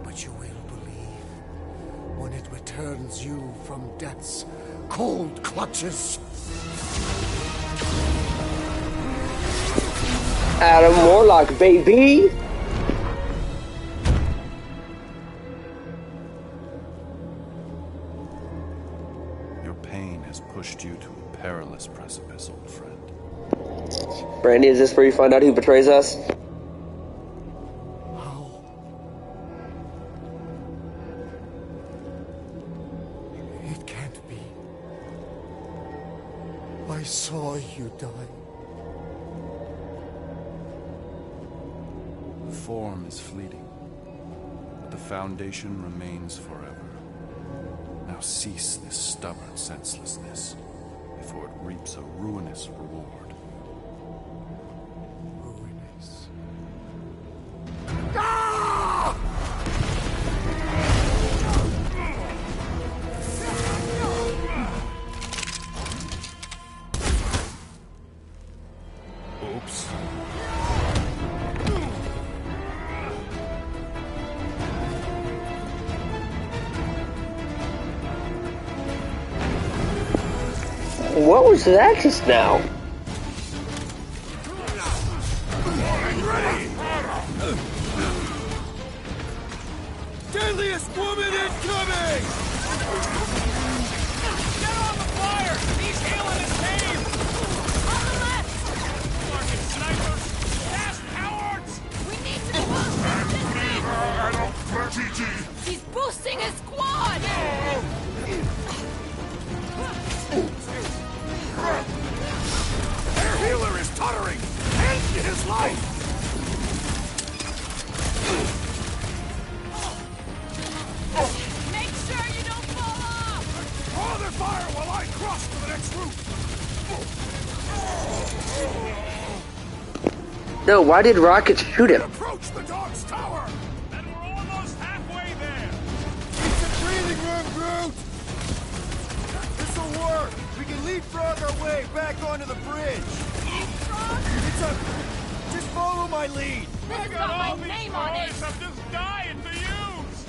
Speaker 17: but you will believe when it returns you from death's cold clutches.
Speaker 8: Adam Warlock, baby!
Speaker 5: Your pain has pushed you to a perilous precipice, old friend.
Speaker 8: Brandy, is this where you find out who betrays us?
Speaker 17: How? It can't be. I saw you die.
Speaker 5: The form is fleeting, but the foundation remains forever. Now cease this stubborn senselessness, before it reaps a ruinous reward.
Speaker 17: Ruinous.
Speaker 5: Oops.
Speaker 8: What was that just now?
Speaker 3: Deadliest woman incoming!
Speaker 2: Get on the fire! He's healing his cave!
Speaker 1: On the left!
Speaker 2: Fucking snipers! Fast cowards!
Speaker 1: We need to boost this thing! He's boosting his squad!
Speaker 2: Their healer is tottering! End his life!
Speaker 1: Make sure you don't fall off!
Speaker 2: Draw their fire while I cross to the next route!
Speaker 8: No, why did rockets shoot him?
Speaker 2: Approach the dog's tower! And we're almost halfway there!
Speaker 3: It's a breathing room, Groot! This'll work! We can leapfrog our way back onto the bridge!
Speaker 1: Leapfrog?
Speaker 3: It's a... Just follow my lead!
Speaker 1: This got my name on it!
Speaker 2: I'm just dying to use!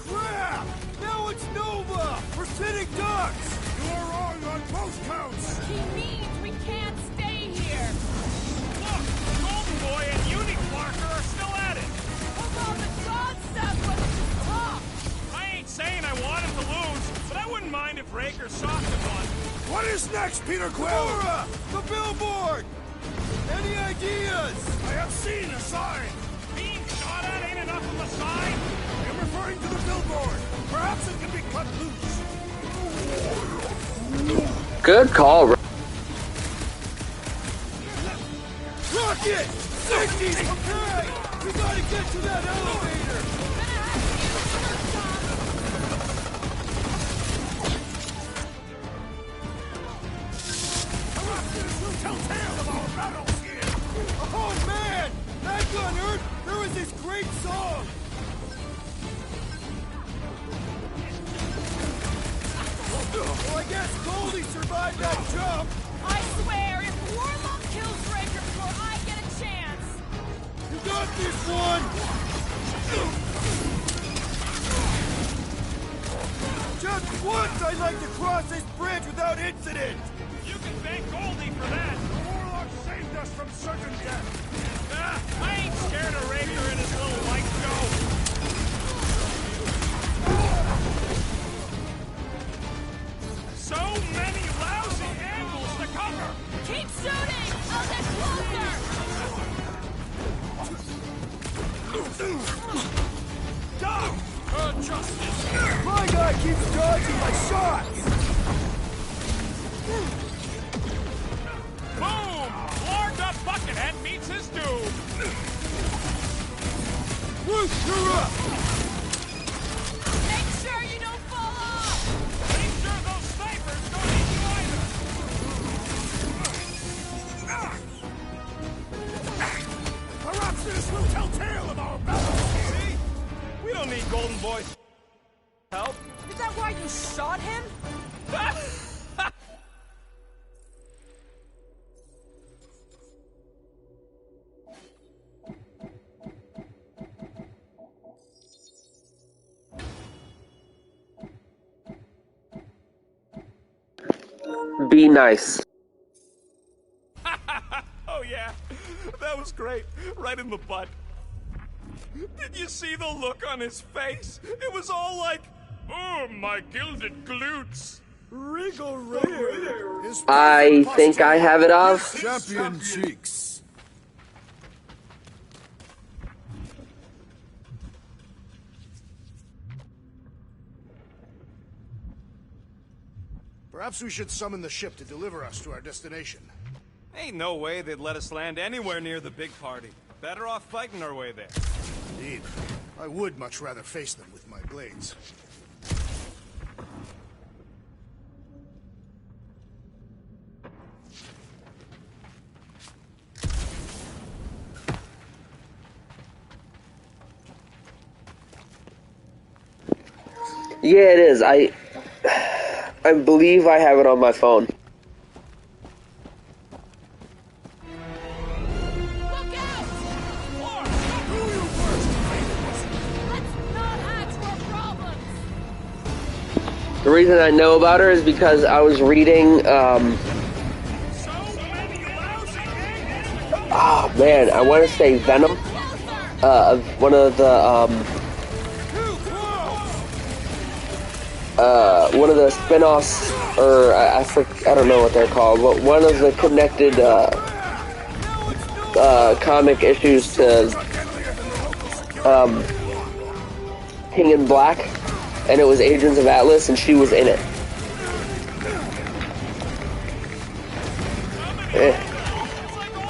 Speaker 3: Crap! Now it's Nova! We're sitting ducks!
Speaker 2: You are wrong on both counts!
Speaker 1: He means we can't stay here!
Speaker 2: Look! Golden Boy and Unicorker are still at it!
Speaker 1: Although the god stuff was tough!
Speaker 2: I ain't saying I wanted to lose, but I wouldn't mind if Raker softened one. What is next, Peter Quill?
Speaker 3: Laura! The billboard! Any ideas?
Speaker 2: I have seen a sign! Being shot at ain't enough of a sign! I'm referring to the billboard! Perhaps it can be cut loose!
Speaker 8: Good call.
Speaker 3: Rocket! Safety's okay! We gotta get to that elevator! Oh man! That gun hurt! There was this great song! Well, I guess Goldie survived that jump!
Speaker 1: I swear, if Warlock kills Raker before I get a chance...
Speaker 3: You got this one! Just once I'd like to cross this bridge without incident!
Speaker 2: You can thank Goldie for that! The Warlock saved us from certain death! I ain't scared of Raker and his little light show! So many lousy angles to cover!
Speaker 1: Keep shooting! I'll get closer!
Speaker 2: Doc! Justice!
Speaker 3: My guy keeps dodging my shots!
Speaker 2: Boom! Large up Buckethead meets his doom!
Speaker 3: Bruce, you're up!
Speaker 1: Make sure you don't fall off!
Speaker 2: Make sure those snipers don't hit you either! Perhaps this will tell tale of our battle! See? We don't need Golden Boy's help.
Speaker 7: Is that why you shot him?
Speaker 8: Be nice.
Speaker 2: Oh yeah, that was great. Right in the butt. Did you see the look on his face? It was all like, oh, my gilded glutes.
Speaker 3: Regal Raider.
Speaker 8: I think I have it off.
Speaker 3: Champion cheeks.
Speaker 12: Perhaps we should summon the ship to deliver us to our destination.
Speaker 2: Ain't no way they'd let us land anywhere near the big party. Better off fighting our way there.
Speaker 12: Indeed. I would much rather face them with my blades.
Speaker 8: Yeah, it is. I believe I have it on my phone.
Speaker 1: Look out! Let's not add to our problems!
Speaker 8: The reason I know about her is because I was reading, oh man, I want to say Venom, one of the, one of the spin-offs, or I don't know what they're called, but one of the connected, comic issues to, King in Black, and it was Agents of Atlas, and she was in it.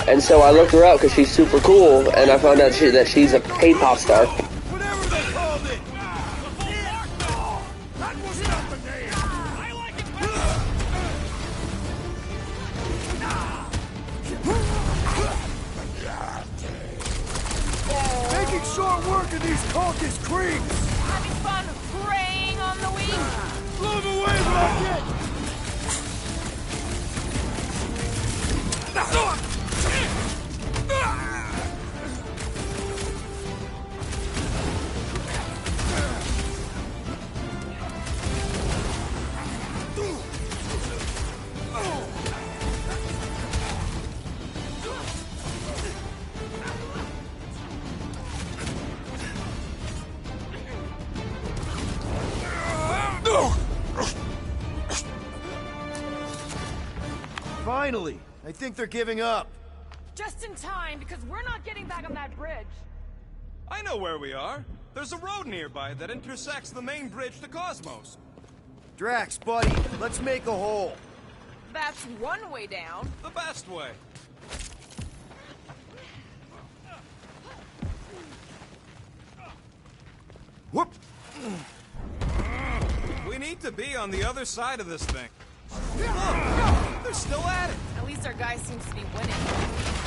Speaker 8: And so I looked her up because she's super cool, and I found out that she's a K-pop star.
Speaker 3: Making short work of these cultist creeps!
Speaker 1: Having fun preying on the weak?
Speaker 3: Blow them away, Rocket! Finally! I think they're giving up.
Speaker 1: Just in time, because we're not getting back on that bridge.
Speaker 2: I know where we are. There's a road nearby that intersects the main bridge to Cosmos.
Speaker 3: Drax, buddy, let's make a hole.
Speaker 1: That's one way down.
Speaker 2: The best way.
Speaker 3: Whoop!
Speaker 2: We need to be on the other side of this thing. Look, they're still at it.
Speaker 1: At least our guy seems to be winning.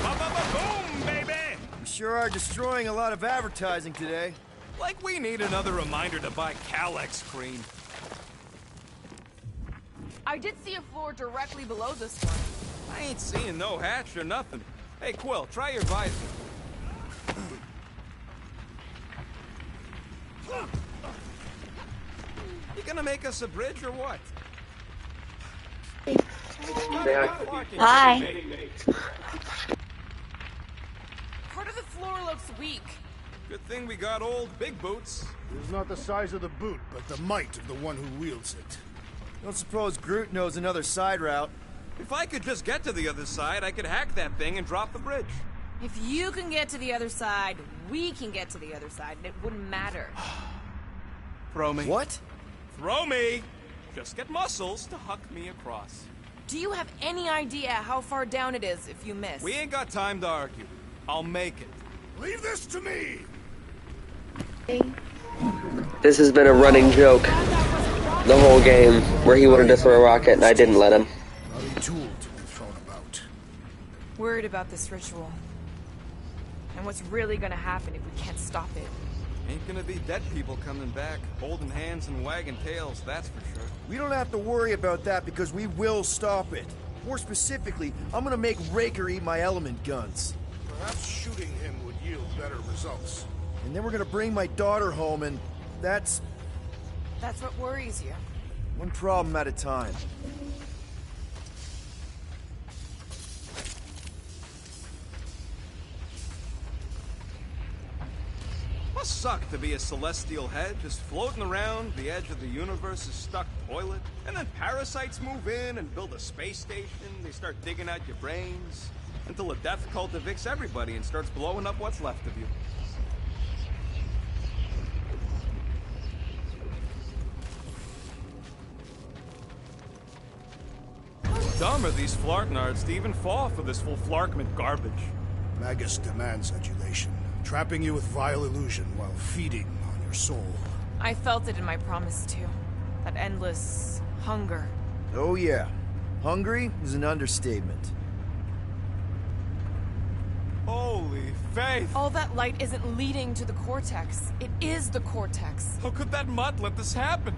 Speaker 2: Ba-ba-ba-boom, baby!
Speaker 3: We sure are destroying a lot of advertising today.
Speaker 2: Like we need another reminder to buy Calex cream.
Speaker 1: I did see a floor directly below this one.
Speaker 2: I ain't seeing no hatch or nothing. Hey, Quill, try your visor. You gonna make us a bridge or what?
Speaker 11: Hi.
Speaker 1: Part of the floor looks weak.
Speaker 2: Good thing we got old Big Boots.
Speaker 12: It's not the size of the boot, but the might of the one who wields it.
Speaker 3: Don't suppose Groot knows another side route.
Speaker 2: If I could just get to the other side, I could hack that thing and drop the bridge.
Speaker 1: If you can get to the other side, we can get to the other side, and it wouldn't matter.
Speaker 2: Throw me.
Speaker 3: What?
Speaker 2: Throw me! Just get muscles to huck me across.
Speaker 1: Do you have any idea how far down it is if you miss?
Speaker 2: We ain't got time to argue. I'll make it.
Speaker 12: Leave this to me!
Speaker 8: This has been a running joke the whole game, where he wanted to throw a rocket and I didn't let him.
Speaker 12: Not a tool to be thrown about.
Speaker 1: Worried about this ritual. And what's really gonna happen if we can't stop it.
Speaker 2: Ain't gonna be dead people coming back, holding hands and wagging tails, that's for sure.
Speaker 3: We don't have to worry about that because we will stop it. More specifically, I'm gonna make Raker eat my element guns.
Speaker 12: Perhaps shooting him would yield better results.
Speaker 3: And then we're gonna bring my daughter home, and that's
Speaker 1: what worries you.
Speaker 3: one problem at a time.
Speaker 2: Must suck to be a celestial head, just floating around the edge of the universe's stuck toilet. And then parasites move in and build a space station. They start digging out your brains. Until a death cult evicts everybody and starts blowing up what's left of you. How dumb are these flarknards to even fall for this full flarkment garbage?
Speaker 12: Magus demands adulation, trapping you with vile illusion while feeding on your soul.
Speaker 1: I felt it in my promise too. That endless hunger.
Speaker 3: Oh yeah. Hungry is an understatement.
Speaker 2: Holy faith!
Speaker 1: All that light isn't leading to the cortex. It is the cortex.
Speaker 2: How could that mutt let this happen?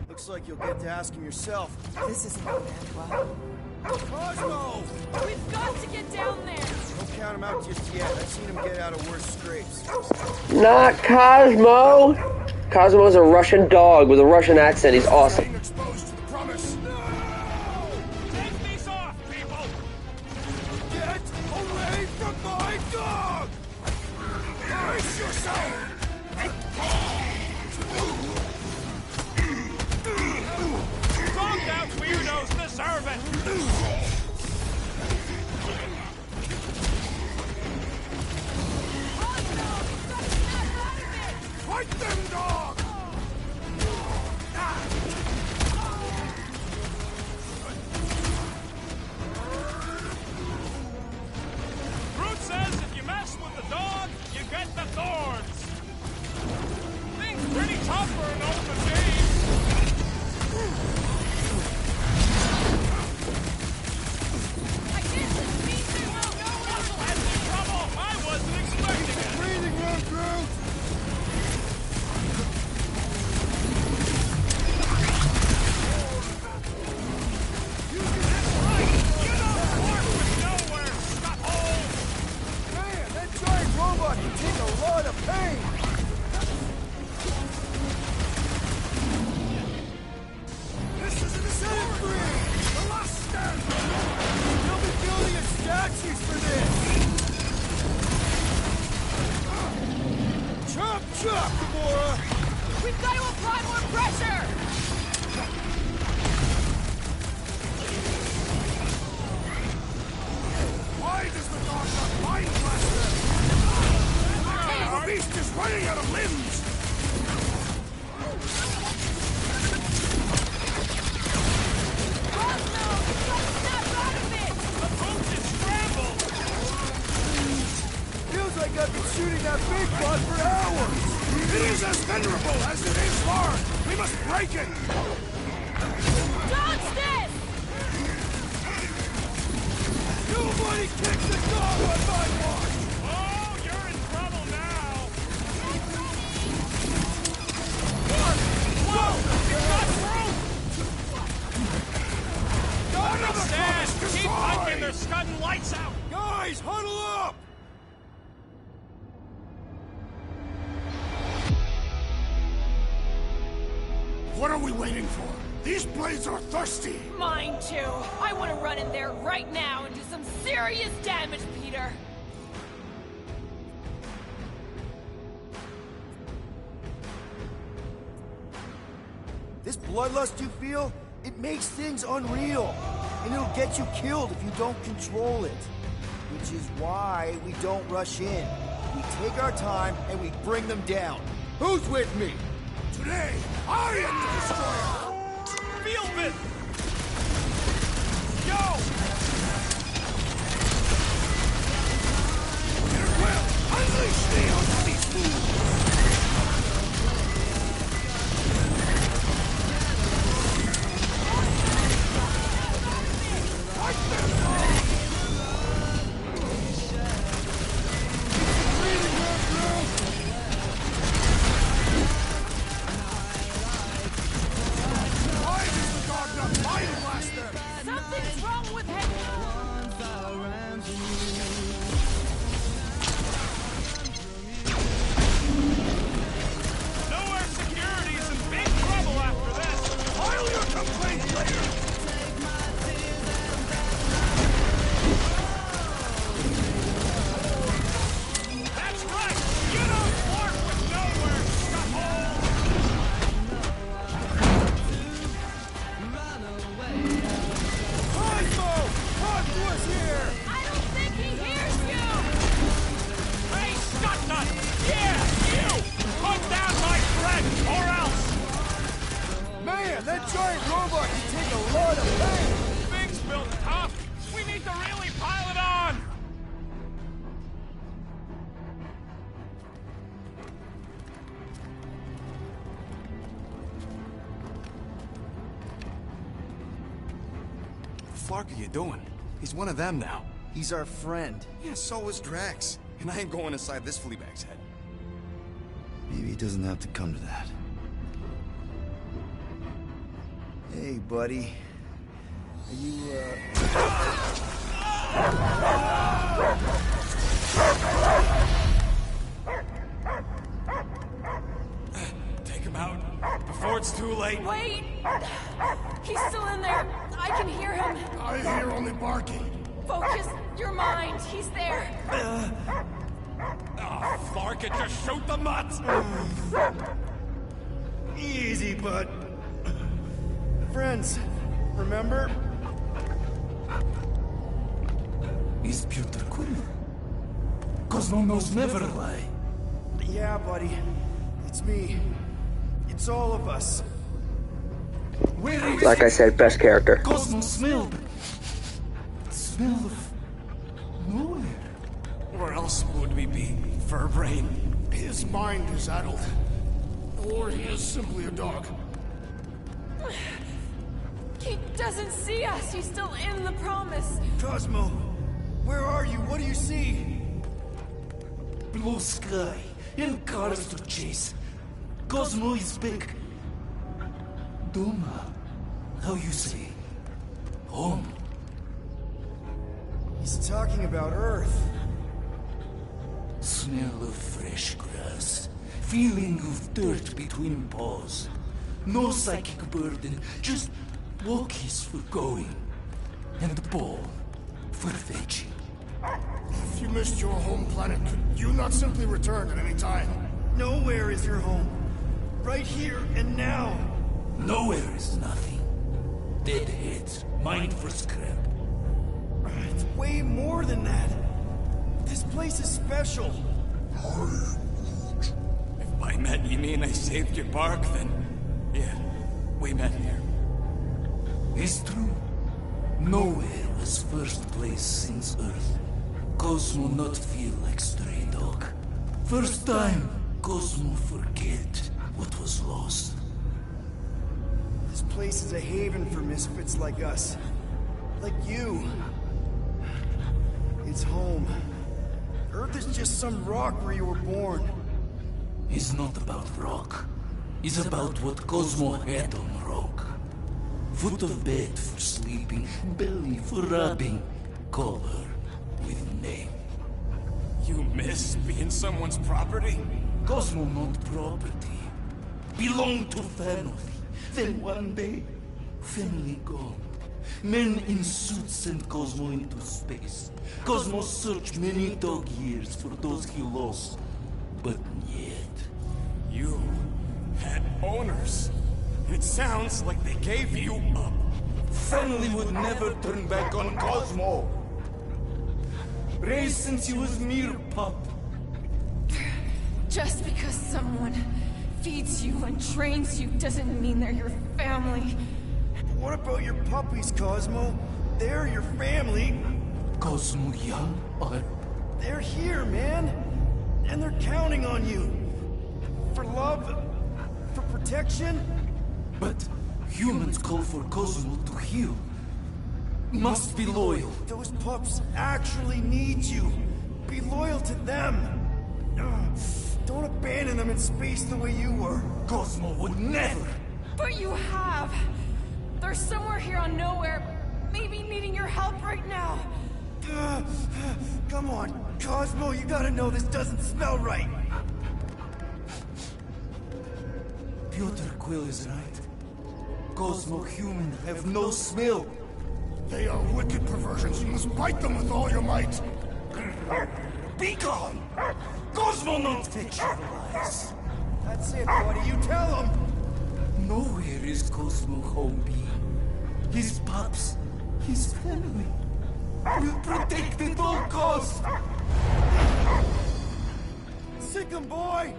Speaker 3: Looks like you'll get to ask him yourself.
Speaker 1: This isn't gonna end well.
Speaker 3: Cosmo!
Speaker 1: We've got to get down there!
Speaker 3: Don't count him out just yet. I've seen him get out of worse scrapes.
Speaker 8: Not Cosmo! Cosmo's a Russian dog with a Russian accent. He's awesome.
Speaker 12: Exposed to the promise.
Speaker 2: Take these off, people!
Speaker 12: Get away from my dog! Brace yourself!
Speaker 2: Dogged out weirdos deserve it!
Speaker 12: Fight them, dog!
Speaker 2: Brute says if you mess with the dog, you get the thorns. Things pretty tough for an old machine. I guess this means they will know Russell has been trouble. I wasn't expecting it.
Speaker 12: Breathing room, Groot! Man, that giant robot can take a lot of pain! This is an assembly! The last stand! They'll be building statues for this! Chop, chop, Gamora!
Speaker 1: We've got to apply more pressure!
Speaker 12: Why does the dog not mind blaster? The beast is running out of limbs! Feels like I've been shooting that big bot for hours! It is as venerable as it is hard! We must break it!
Speaker 1: Dodge this!
Speaker 12: Nobody kicks the dog on my watch!
Speaker 2: Oh, you're in trouble now. Whoa! It's not through! Understand! Keep hiking, they're scudding lights out!
Speaker 12: Guys, huddle up! What are we waiting for? These blades are thirsty!
Speaker 1: Mine too. I want to run in there right now and do some serious damage, Peter.
Speaker 3: This bloodlust you feel, it makes things unreal. And it'll get you killed if you don't control it. Which is why we don't rush in. We take our time and we bring them down. Who's with me?
Speaker 12: Today, I am the destroyer!
Speaker 2: Feel it! Yo!
Speaker 12: Peter Quill, unleash me on these fools! Fight them! Bleeding room, Groot! Why does the dog not mind blaster?
Speaker 1: Something's wrong with him.
Speaker 2: Nowhere security's in big trouble after this!
Speaker 12: File your complaint later!
Speaker 2: That's right! You don't work with nowhere, scuffle!
Speaker 12: Cosmo! Cosmo's here!
Speaker 1: I don't think he hears you.
Speaker 2: Hey, Stuntnut! Yeah, you! Put down my threat, or else!
Speaker 12: Man, that giant robot can take a lot of pain!
Speaker 2: Things built tough! We need to really pile it on!
Speaker 9: What the fuck are you doing? He's one of them now.
Speaker 3: He's our friend.
Speaker 9: Yeah, so is Drax. And I ain't going inside this fleabag's head.
Speaker 14: Maybe it doesn't have to come to that.
Speaker 3: Hey, buddy. Are you,
Speaker 9: Take
Speaker 1: can hear him.
Speaker 12: I hear only barking.
Speaker 1: Focus your mind. He's there.
Speaker 2: Fuck it, just shoot the mutt!
Speaker 3: Easy, bud. Friends, remember?
Speaker 18: Is Peter Quill? Cosmo knows never lie.
Speaker 3: Yeah, buddy. It's me. It's all of us.
Speaker 8: Like I said, best character.
Speaker 18: Cosmo smelled. Smell of nowhere.
Speaker 9: Where else would we be, Furbrain?
Speaker 12: His mind is addled. Or he is simply a dog.
Speaker 1: He doesn't see us. He's still in the promise.
Speaker 3: Cosmo, where are you? What do you see?
Speaker 18: Blue sky and cars to chase. Cosmo is back. Doma, how you say? Home.
Speaker 3: He's talking about Earth.
Speaker 18: Smell of fresh grass. Feeling of dirt between paws. No psychic burden, just walkies for going. And the ball for fetching.
Speaker 12: If you missed your home planet, could you not simply return at any time?
Speaker 3: Nowhere is your home. Right here and now.
Speaker 18: Nowhere is nothing. Dead heads, mind for scrap.
Speaker 3: It's way more than that. This place is special.
Speaker 9: If by met you mean I saved your bark, then yeah, we met here.
Speaker 18: It's true. Nowhere was first place since Earth. Cosmo not feel like stray dog. First time, Cosmo forget what was lost.
Speaker 3: This place is a haven for misfits like us. Like you. It's home. Earth is just some rock where you were born.
Speaker 18: It's not about rock. It's about what Cosmo had on rock. Foot of bed for sleeping, belly for rubbing. Call her with name.
Speaker 9: You miss being someone's property?
Speaker 18: Cosmo not property. Belong to family. Then one day, family gone. Men in suits sent Cosmo into space. Cosmo searched many dog years for those he lost. But yet...
Speaker 9: You had owners. It sounds like they gave you up.
Speaker 18: Family would never turn back on Cosmo. Raised since he was mere pup.
Speaker 1: Just because someone feeds you and trains you doesn't mean they're your family.
Speaker 3: What about your puppies, Cosmo? They're your family.
Speaker 18: Cosmo young or...
Speaker 3: They're here, man. And they're counting on you. For love, for protection.
Speaker 18: But humans call for Cosmo to heal. Must be loyal.
Speaker 3: Those pups actually need you. Be loyal to them. Don't abandon them in space the way you were.
Speaker 18: Cosmo would never.
Speaker 1: But you have. They're somewhere here on Nowhere, maybe needing your help right now.
Speaker 3: Come on, Cosmo, you gotta know this doesn't smell right.
Speaker 18: Peter Quill is right. Cosmo human have no smell.
Speaker 12: They are wicked perversions. You must bite them with all your might.
Speaker 18: Be gone! Cosmo not fetch your lies.
Speaker 3: That's it, buddy. You tell him.
Speaker 18: Nowhere is Cosmo home be. His pups, his family, will protect at all costs.
Speaker 3: Sick him, boy.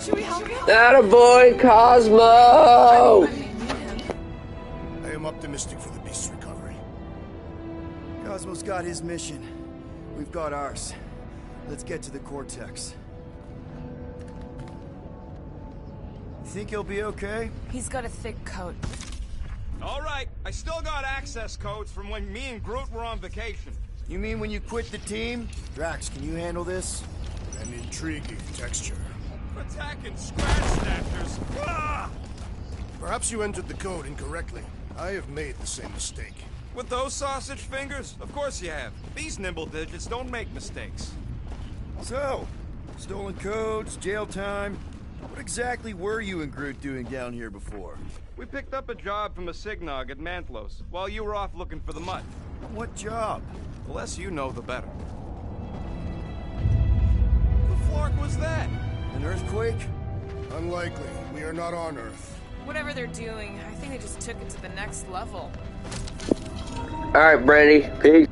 Speaker 1: Should we help you?
Speaker 8: Attaboy, Cosmo!
Speaker 12: I am optimistic for the beast's recovery.
Speaker 3: Cosmo's got his mission. We've got ours. Let's get to the Cortex. You think he'll be okay?
Speaker 1: He's got a thick coat.
Speaker 2: All right, I still got access codes from when me and Groot were on vacation.
Speaker 3: You mean when you quit the team? Drax, can you handle this?
Speaker 12: An intriguing texture.
Speaker 2: Attacking scratch snatchers. Ah!
Speaker 12: Perhaps you entered the code incorrectly. I have made the same mistake.
Speaker 2: With those sausage fingers? Of course you have. These nimble digits don't make mistakes.
Speaker 3: So, stolen codes, jail time.
Speaker 14: What exactly were you and Groot doing down here before?
Speaker 2: We picked up a job from a Signog at Mantlos, while you were off looking for the mutt.
Speaker 14: What job?
Speaker 9: The less you know, the better.
Speaker 2: The flark was that?
Speaker 14: An earthquake?
Speaker 12: Unlikely. We are not on Earth.
Speaker 7: Whatever they're doing, I think they just took it to the next level.
Speaker 8: Alright, Brandy. Peace.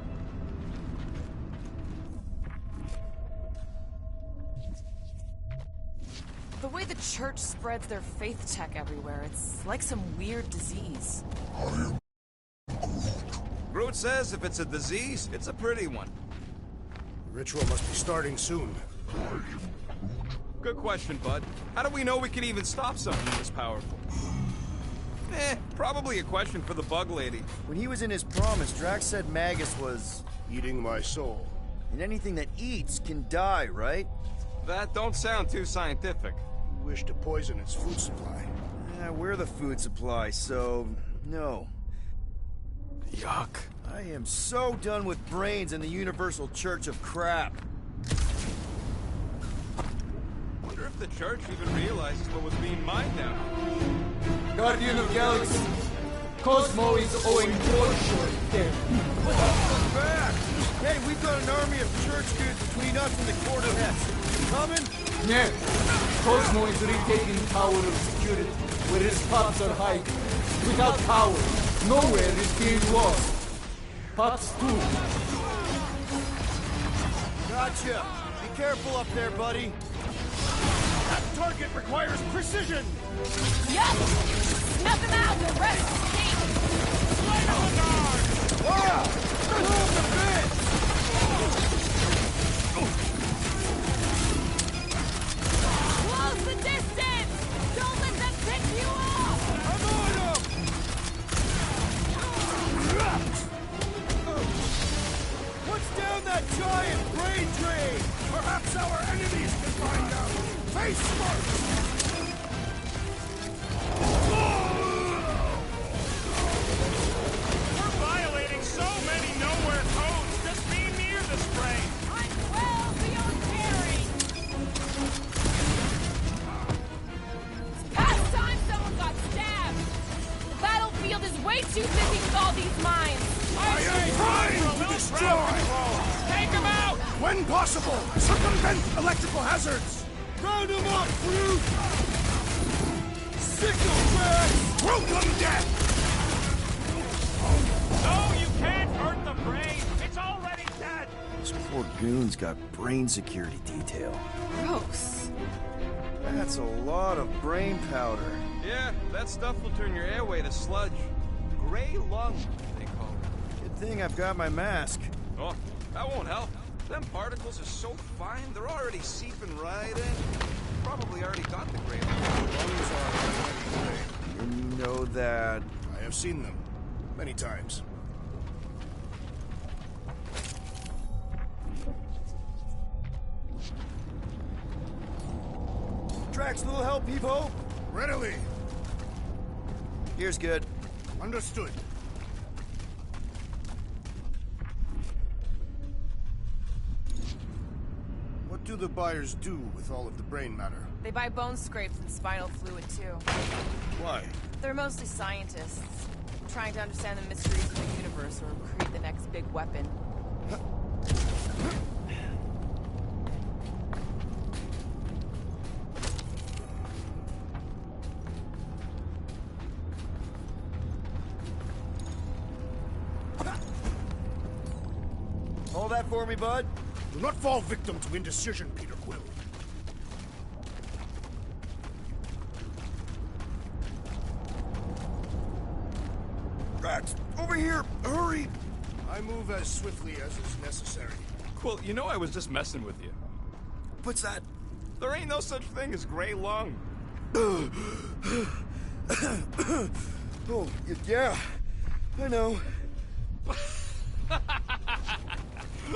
Speaker 7: The way the church spreads their faith tech everywhere, it's like some weird disease.
Speaker 9: Groot says if it's a disease, it's a pretty one.
Speaker 12: The ritual must be starting soon.
Speaker 2: Good question, bud. How do we know we can even stop something this powerful? Probably a question for the bug lady.
Speaker 14: When he was in his promise, Drax said Magus was...
Speaker 12: eating my soul.
Speaker 14: And anything that eats can die, right?
Speaker 2: That don't sound too scientific.
Speaker 12: You wish to poison its food supply.
Speaker 14: We're the food supply, so... no.
Speaker 9: Yuck.
Speaker 14: I am so done with brains and the Universal Church of Crap.
Speaker 2: Wonder if the church even realizes what was being mined down here.
Speaker 18: Guardian of Galaxy, Cosmo is owing Bullshit there.
Speaker 14: Welcome back! Hey, we've got an army of church dudes between us and the Quarterets. Coming?
Speaker 18: Yeah, Cosmo is retaking Tower of Security, where his pops are hiding. Without power, nowhere is being lost. Pops too.
Speaker 14: Gotcha! Be careful up there, buddy.
Speaker 12: That target requires precision!
Speaker 1: Yup! Snuff him out! The rest escape!
Speaker 12: Light on the guard!
Speaker 14: Ah! Move the bit!
Speaker 1: Close the distance! Don't let them pick you off!
Speaker 14: Avoid him! What's down that giant brain drain?
Speaker 12: Perhaps our enemies can find out! Face first!
Speaker 2: We're violating so many nowhere codes just being near this brain.
Speaker 1: I'm well beyond carry! It's past time someone got stabbed! The battlefield is way too busy with all these mines!
Speaker 12: I am trying to destroy!
Speaker 2: Take him out!
Speaker 12: When possible, circumvent electrical hazards!
Speaker 14: Round him up, Groot! Signal Drax!
Speaker 12: Welcome, death!
Speaker 2: No, you can't hurt the brain! It's already dead!
Speaker 14: This poor goon's got brain security detail.
Speaker 7: Gross.
Speaker 14: That's a lot of brain powder.
Speaker 2: Yeah, that stuff will turn your airway to sludge. Gray lung, they call it.
Speaker 14: Good thing I've got my mask.
Speaker 2: Oh, that won't help. Them particles are so fine, they're already seeping right in. Probably already got the gray lung.
Speaker 12: Lungs are already gray.
Speaker 14: And you know that...
Speaker 12: I have seen them. Many times.
Speaker 14: Drax, little help, Evo?
Speaker 12: Readily.
Speaker 14: Here's good.
Speaker 12: Understood. What do the buyers do with all of the brain matter?
Speaker 7: They buy bone scrapes and spinal fluid, too.
Speaker 12: Why?
Speaker 7: They're mostly scientists, trying to understand the mysteries of the universe or create the next big weapon.
Speaker 14: Hold that for me, bud.
Speaker 12: Do not fall victim to indecision, Peter Quill.
Speaker 14: Drax, over here! Hurry!
Speaker 12: I move as swiftly as is necessary.
Speaker 2: Quill, you know I was just messing with you.
Speaker 14: What's that?
Speaker 2: There ain't no such thing as gray lung.
Speaker 14: Oh, yeah. I know.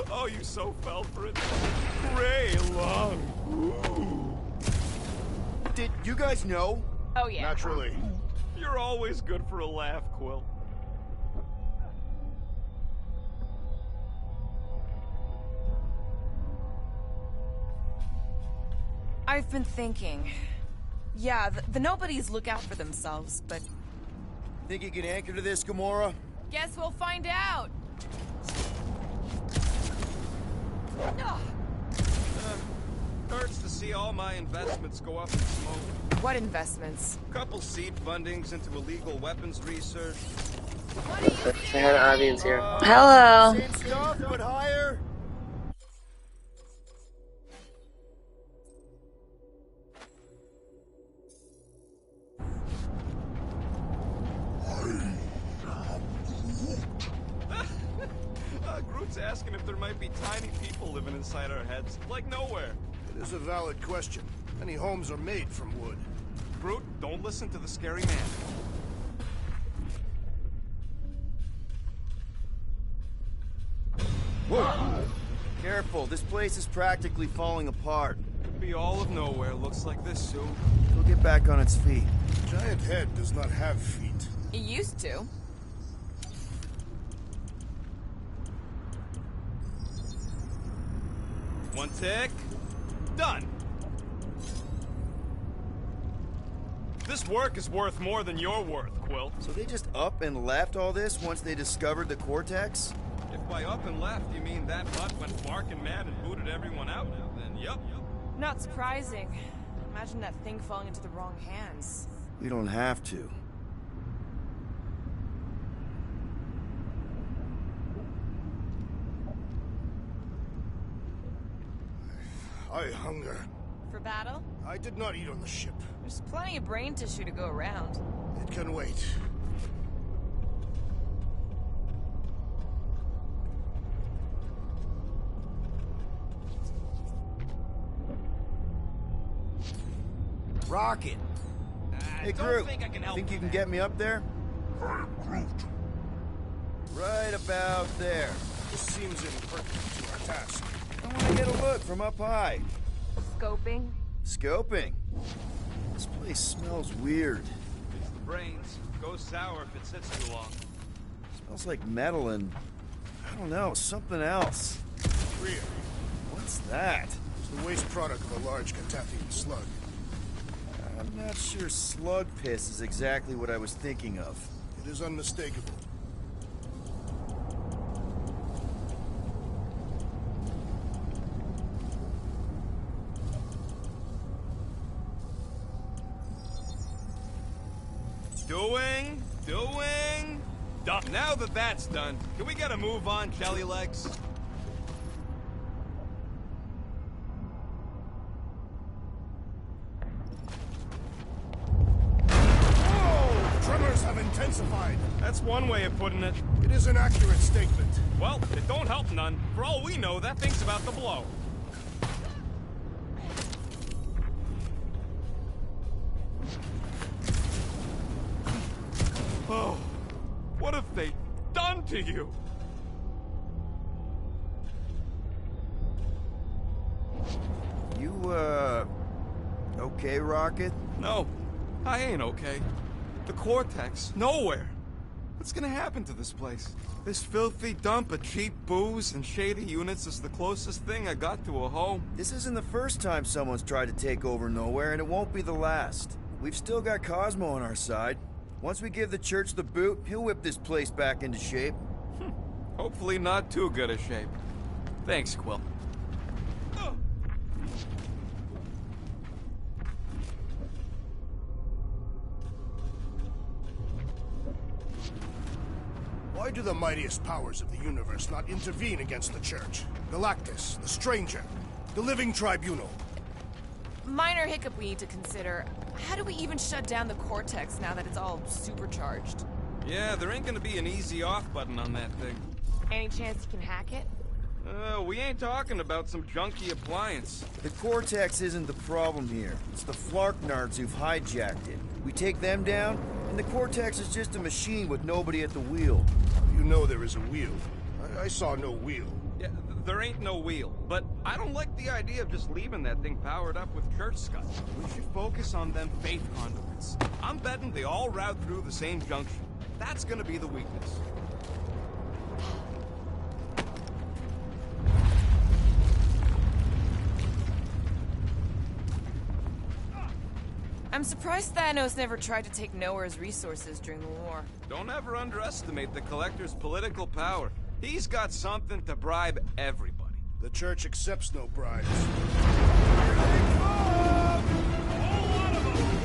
Speaker 2: Oh, you so fell for it. Gray lung. Ooh.
Speaker 14: Did you guys know?
Speaker 1: Oh, yeah.
Speaker 12: Naturally.
Speaker 2: You're always good for a laugh, Quill.
Speaker 7: I've been thinking. Yeah, the nobodies look out for themselves, but...
Speaker 14: Think you can anchor to this, Gamora?
Speaker 1: Guess we'll find out.
Speaker 2: Hurts to see all my investments go up in smoke.
Speaker 7: What investments?
Speaker 2: Couple seed fundings into illegal weapons research.
Speaker 8: They had an audience here. Hello.
Speaker 3: Same stuff, but higher.
Speaker 2: Groot's asking if there might be tiny people living inside our heads, like nowhere.
Speaker 12: It is a valid question. Many homes are made from wood.
Speaker 2: Groot, don't listen to the scary man.
Speaker 14: Whoa! Careful, this place is practically falling apart.
Speaker 2: Could be all of nowhere, looks like this soon.
Speaker 14: It'll get back on its feet.
Speaker 12: Giant head does not have feet.
Speaker 7: It used to.
Speaker 2: One tick. Done. This work is worth more than your worth, Quill.
Speaker 14: So they just up and left all this once they discovered the Cortex?
Speaker 2: If by up and left you mean that butt went barking mad and booted everyone out, then yup.
Speaker 7: Not surprising. Imagine that thing falling into the wrong hands.
Speaker 14: We don't have to.
Speaker 12: I hunger.
Speaker 7: For battle?
Speaker 12: I did not eat on the ship.
Speaker 7: There's plenty of brain tissue to go around.
Speaker 12: It can wait.
Speaker 14: Rocket! Hey, Groot, think you can get me up there?
Speaker 16: I am Groot.
Speaker 14: Right about there.
Speaker 12: This seems impertinent to our task.
Speaker 14: I want to get a look from up high.
Speaker 7: Scoping?
Speaker 14: Scoping? This place smells weird.
Speaker 2: It's the brains. Goes sour if it sits too long.
Speaker 14: Smells like metal and... I don't know, something else.
Speaker 12: Rear.
Speaker 14: What's that?
Speaker 12: It's the waste product of a large Catathian slug.
Speaker 14: I'm not sure slug piss is exactly what I was thinking of.
Speaker 12: It is unmistakable.
Speaker 2: Done. Now that that's done, can we get a move on, Jelly Legs?
Speaker 12: Whoa! Tremors have intensified.
Speaker 2: That's one way of putting it.
Speaker 12: It is an accurate statement.
Speaker 2: Well, it don't help none. For all we know, that thing's about to blow. Oh, what have they done to you?
Speaker 14: You, okay, Rocket?
Speaker 2: No, I ain't okay. The Cortex, nowhere. What's gonna happen to this place? This filthy dump of cheap booze and shady units is the closest thing I got to a home.
Speaker 14: This isn't the first time someone's tried to take over Nowhere, and it won't be the last. We've still got Cosmo on our side. Once we give the church the boot, he'll whip this place back into shape.
Speaker 2: Hopefully not too good a shape. Thanks, Quill.
Speaker 12: Why do the mightiest powers of the universe not intervene against the Church? Galactus, the Stranger, the Living Tribunal.
Speaker 7: Minor hiccup we need to consider. How do we even shut down the Cortex now that it's all supercharged?
Speaker 2: Yeah, there ain't gonna be an easy off button on that thing.
Speaker 7: Any chance you can hack it?
Speaker 2: We ain't talking about some junky appliance.
Speaker 14: The Cortex isn't the problem here. It's the Flarknards who've hijacked it. We take them down, and the Cortex is just a machine with nobody at the wheel.
Speaker 12: You know there is a wheel. I saw no wheel.
Speaker 2: Yeah, there ain't no wheel. But I don't like the idea of just leaving that thing powered up with church scum. We should focus on them faith conduits. I'm betting they all route through the same junction. That's gonna be the weakness.
Speaker 7: I'm I'm surprised Thanos never tried to take Nowhere's resources during the war.
Speaker 2: Don't ever underestimate the Collector's political power. He's got something to bribe everybody.
Speaker 12: The Church accepts no bribes.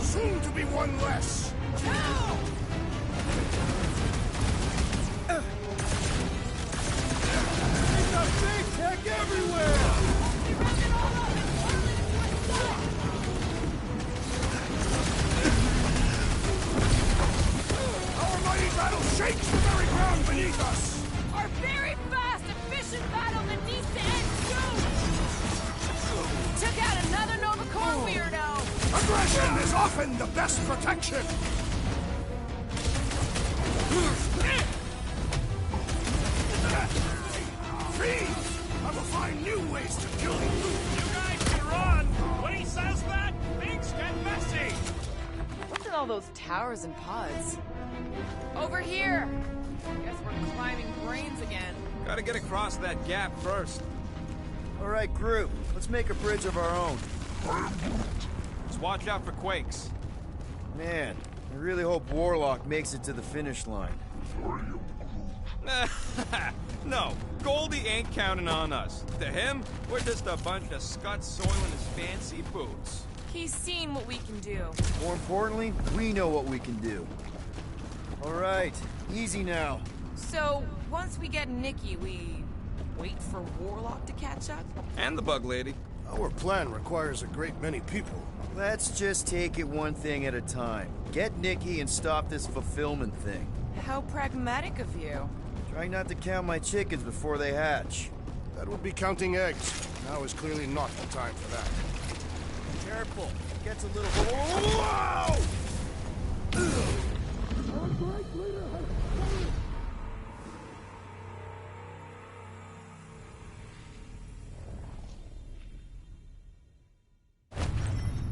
Speaker 12: Soon to be one less. We've got big tech everywhere! Our mighty battle shakes the very ground beneath us!
Speaker 1: Our very fast, efficient battle that needs to end soon! Took out another Nova Corps weirdo!
Speaker 12: Aggression is often the best protection! Thieves! I will find new ways to kill you!
Speaker 2: You guys can run! When he says that, things get messy!
Speaker 7: What's in all those towers and pods?
Speaker 1: Over here! Guess we're climbing brains again.
Speaker 2: Gotta get across that gap first.
Speaker 14: All right, group. Let's make a bridge of our own.
Speaker 2: Just watch out for quakes.
Speaker 14: Man, I really hope Warlock makes it to the finish line.
Speaker 2: No, Goldie ain't counting on us. To him, we're just a bunch of scuts soiling his fancy boots.
Speaker 7: He's seen what we can do.
Speaker 14: More importantly, we know what we can do. All right, easy now.
Speaker 7: So, once we get Nikki, we wait for Warlock to catch up?
Speaker 2: And the Bug Lady.
Speaker 12: Our plan requires a great many people.
Speaker 14: Let's just take it one thing at a time. Get Nikki and stop this fulfillment thing.
Speaker 7: How pragmatic of you.
Speaker 14: Try not to count my chickens before they hatch.
Speaker 12: That would be counting eggs. Now is clearly not the time for that.
Speaker 14: Careful. It gets a little... Whoa!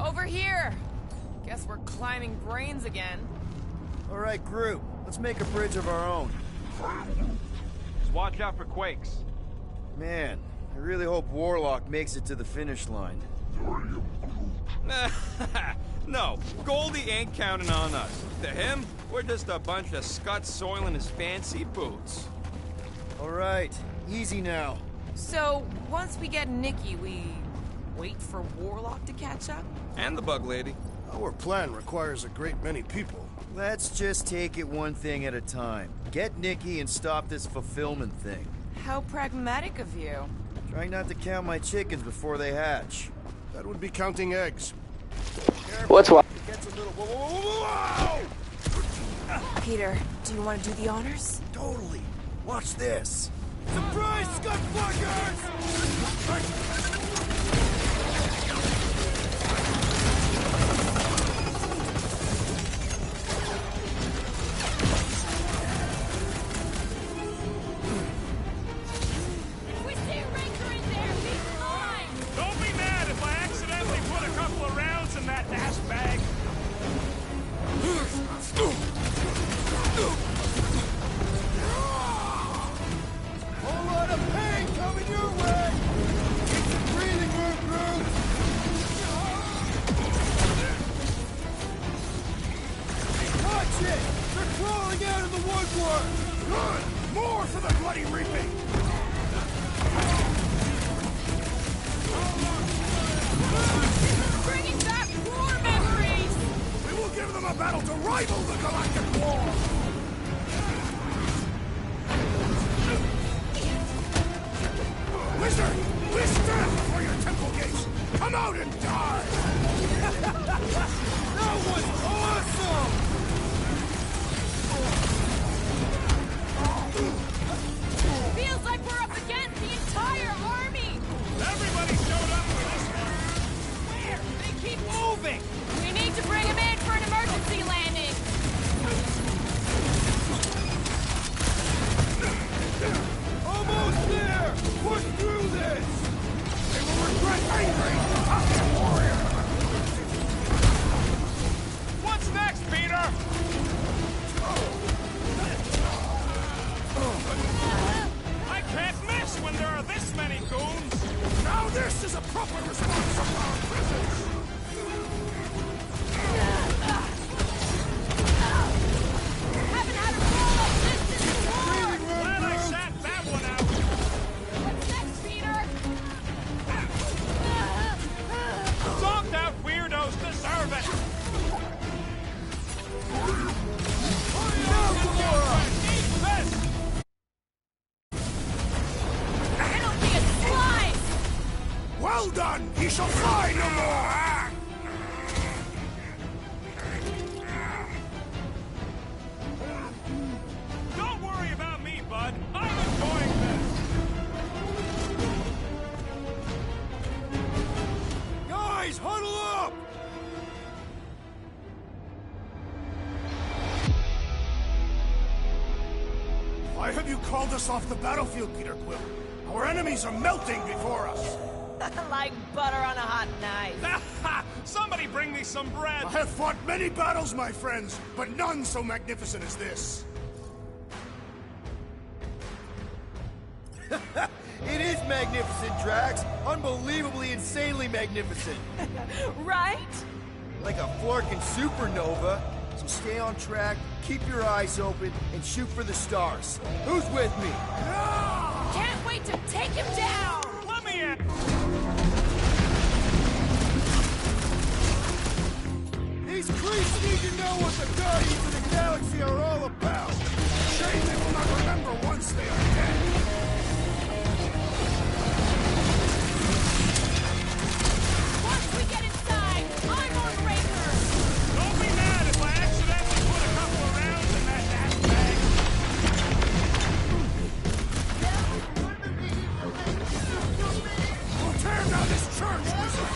Speaker 1: Over here! Guess we're climbing brains again.
Speaker 14: All right, group. Let's make a bridge of our own.
Speaker 2: Just watch out for quakes.
Speaker 14: Man, I really hope Warlock makes it to the finish line.
Speaker 2: No, Goldie ain't counting on us. To him, we're just a bunch of scuts soiling his fancy boots.
Speaker 14: All right, easy now.
Speaker 7: So, once we get Nikki, we wait for Warlock to catch up?
Speaker 2: And the Bug Lady.
Speaker 12: Our plan requires a great many people.
Speaker 14: Let's just take it one thing at a time. Get Nikki and stop this fulfillment thing.
Speaker 7: How pragmatic of you.
Speaker 14: Try not to count my chickens before they hatch.
Speaker 12: That would be counting eggs.
Speaker 8: What's what?
Speaker 14: It gets a little... Whoa!
Speaker 7: Peter, do you want to do the honors?
Speaker 14: Totally. Watch this.
Speaker 12: Surprise, Scudfuckers!
Speaker 2: Don't be mad if I accidentally put a couple of rounds in that dash bag.
Speaker 12: Whole lot of pain coming your way! Keep some breathing room, Groot! Watch it! They're crawling out of the woodwork! Good! More for the bloody reaping!
Speaker 1: Bringing back war memories!
Speaker 12: We will give them a battle to rival the Galactic War! Wizard! We stand before your temple gates! Come out and die! That was awesome!
Speaker 1: Feels like we're up against the entire army!
Speaker 2: Everybody showed up for this one.
Speaker 1: Where? They keep moving! We need to bring them in for an emergency landing!
Speaker 12: Why have you called us off the battlefield, Peter Quill? Our enemies are melting before us.
Speaker 1: Like butter on a hot knife.
Speaker 2: Somebody bring me some bread!
Speaker 12: I have fought many battles, my friends, but none so magnificent as this.
Speaker 3: It is magnificent, Drax. Unbelievably, insanely magnificent.
Speaker 1: Right?
Speaker 3: Like a Flarkin supernova. So stay on track, keep your eyes open, and shoot for the stars. Who's with me?
Speaker 1: Can't wait to take him down!
Speaker 2: Let me in!
Speaker 3: These creeps need to know what the Guardians of the Galaxy are all about.
Speaker 12: Shame they will not remember once they are dead.
Speaker 1: Once we get inside, I'm on Raker!
Speaker 2: Don't be mad if I accidentally put a couple of rounds in that ass bag.
Speaker 12: We'll tear down this church, Wizard!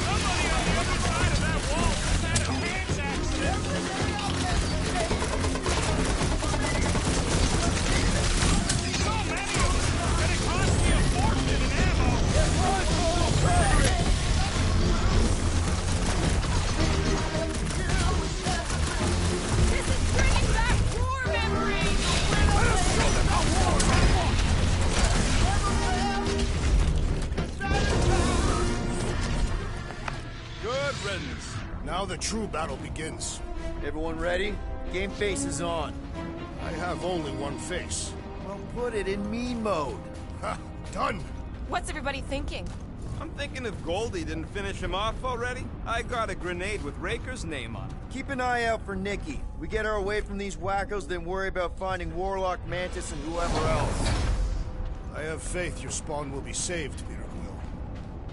Speaker 2: Somebody on the other side of that wall just had a pants accident. So many of them, and it cost me a fortune in ammo.
Speaker 1: This is bringing back war memories!
Speaker 12: Let us show them how war is fought!
Speaker 2: Good riddance.
Speaker 12: Now the true battle begins.
Speaker 3: Everyone ready? Game face is on.
Speaker 12: I have only one face.
Speaker 3: Well, put it in mean mode.
Speaker 12: Ha! Done!
Speaker 1: What's everybody thinking?
Speaker 2: I'm thinking if Goldie didn't finish him off already, I got a grenade with Raker's name on it.
Speaker 3: Keep an eye out for Nikki. We get her away from these wackos, then worry about finding Warlock, Mantis, and whoever else.
Speaker 12: I have faith your spawn will be saved, Peter Quill.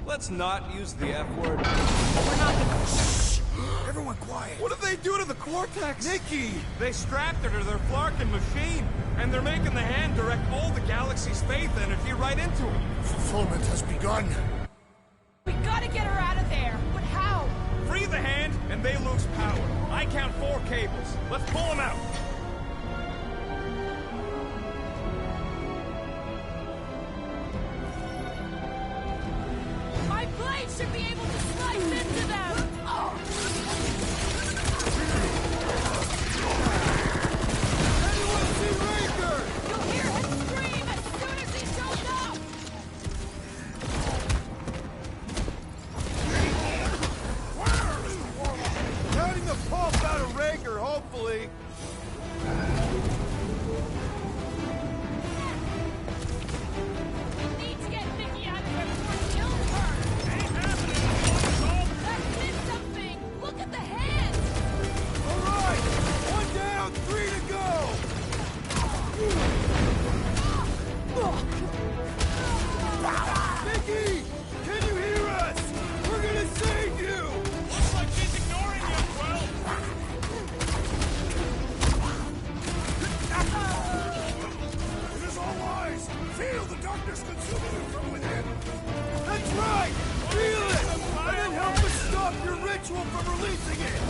Speaker 2: Let's not use the F word.
Speaker 1: We're not gonna...
Speaker 12: Shh! Everyone quiet!
Speaker 2: What did they do to the Cortex?
Speaker 12: Nikki!
Speaker 2: They strapped her to their Flarkin machine, and they're making the hand direct all the galaxy's faith energy right into it.
Speaker 12: Fulfillment has begun.
Speaker 1: We gotta get her out of there! But how?
Speaker 2: Free the hand, and they lose power. I count 4 cables. Let's pull them out.
Speaker 1: My blade should be able to slice into them!
Speaker 3: Anyone see Raker?
Speaker 1: You'll hear him scream as soon as he shows up!
Speaker 3: Counting the pulp out of Raker, hopefully.
Speaker 1: We need to get Nikki out of here before he kills her!
Speaker 2: Ain't happening.
Speaker 1: That did something! Look at the hands!
Speaker 3: All right! One down, 3 to go! Nikki! Can you hear us? We're gonna save you!
Speaker 2: Looks like she's ignoring you, Quill.
Speaker 12: It is all lies! Feel the darkness consuming you from within!
Speaker 3: That's right! Feel it! And then help us stop your ritual from releasing it!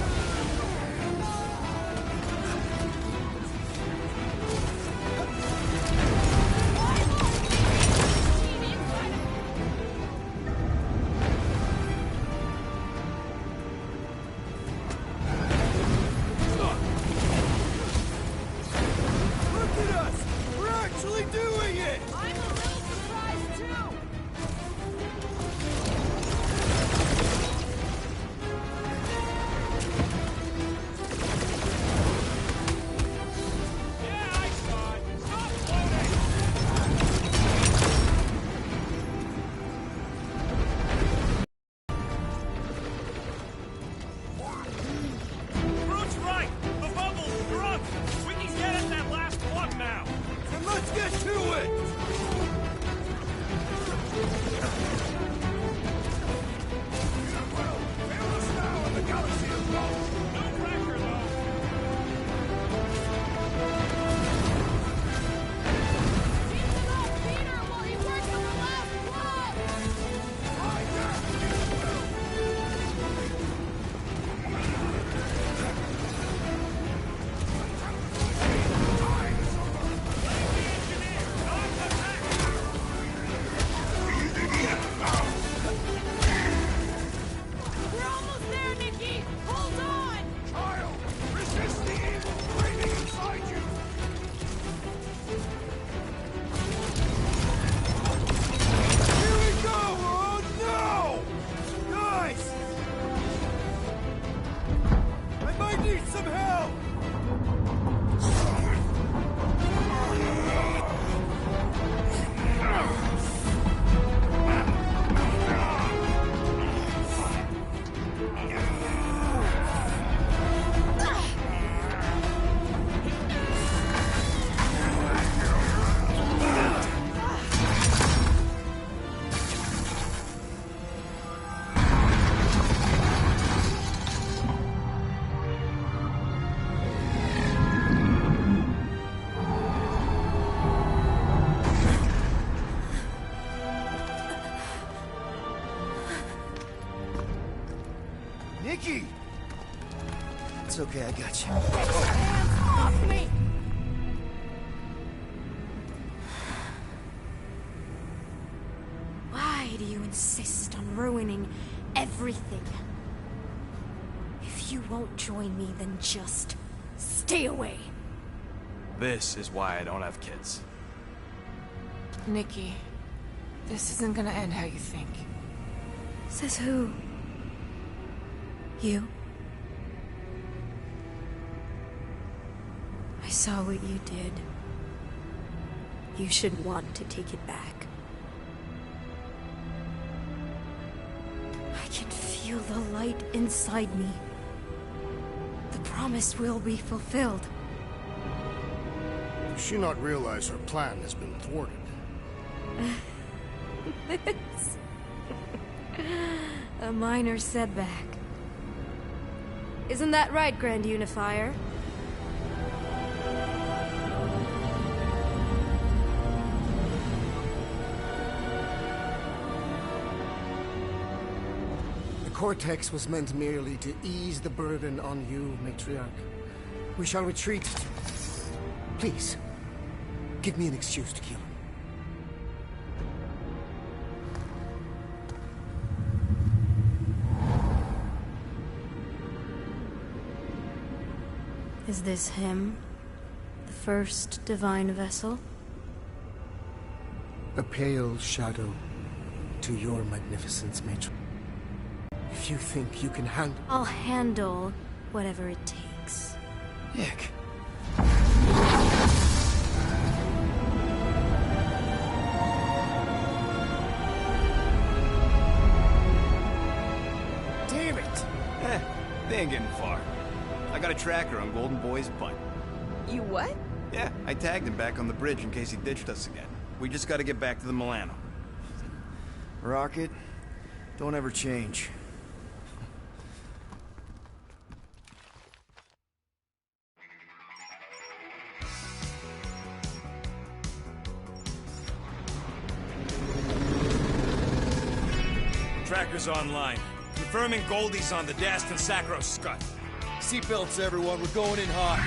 Speaker 3: Look at us! We're actually doing it!
Speaker 1: I'm a little surprised, too!
Speaker 2: Yeah, I saw it. Stop floating. Groot's right. The bubble's drunk. We can get at that last plug now.
Speaker 3: Then let's get to it!
Speaker 12: Peter Quill, fail us now and the galaxy is lost!
Speaker 2: No pressure, though.
Speaker 1: Keep him off Peter while he works on the last plug!
Speaker 12: Right there, Peter Quill! Time is over!
Speaker 3: It's okay, I got you.
Speaker 1: Hands off me!
Speaker 11: Why do you insist on ruining everything? If you won't join me, then just stay away.
Speaker 9: This is why I don't have kids.
Speaker 7: Nikki, this isn't gonna end how you think.
Speaker 11: Says who? You? I saw what you did. You should want to take it back. I can feel the light inside me. The promise will be fulfilled.
Speaker 12: Does she not realize her plan has been thwarted?
Speaker 11: A minor setback. Isn't that right, Grand Unifier?
Speaker 17: The Cortex was meant merely to ease the burden on you, Matriarch. We shall retreat. Please, give me an excuse to kill him.
Speaker 11: Is this him? The first divine vessel?
Speaker 17: A pale shadow to your magnificence, Matriarch. If you think you can handle...
Speaker 11: I'll handle whatever it takes.
Speaker 3: Nick.
Speaker 9: Damn it! They ain't getting far. I got a tracker on Golden Boy's butt.
Speaker 1: You what?
Speaker 9: Yeah, I tagged him back on the bridge in case he ditched us again. We just gotta get back to the Milano.
Speaker 3: Rocket, don't ever change.
Speaker 2: Tracker's online. Confirming Goldie's on the Dastan Sacro Scut.
Speaker 3: Seatbelts, everyone. We're going in hot.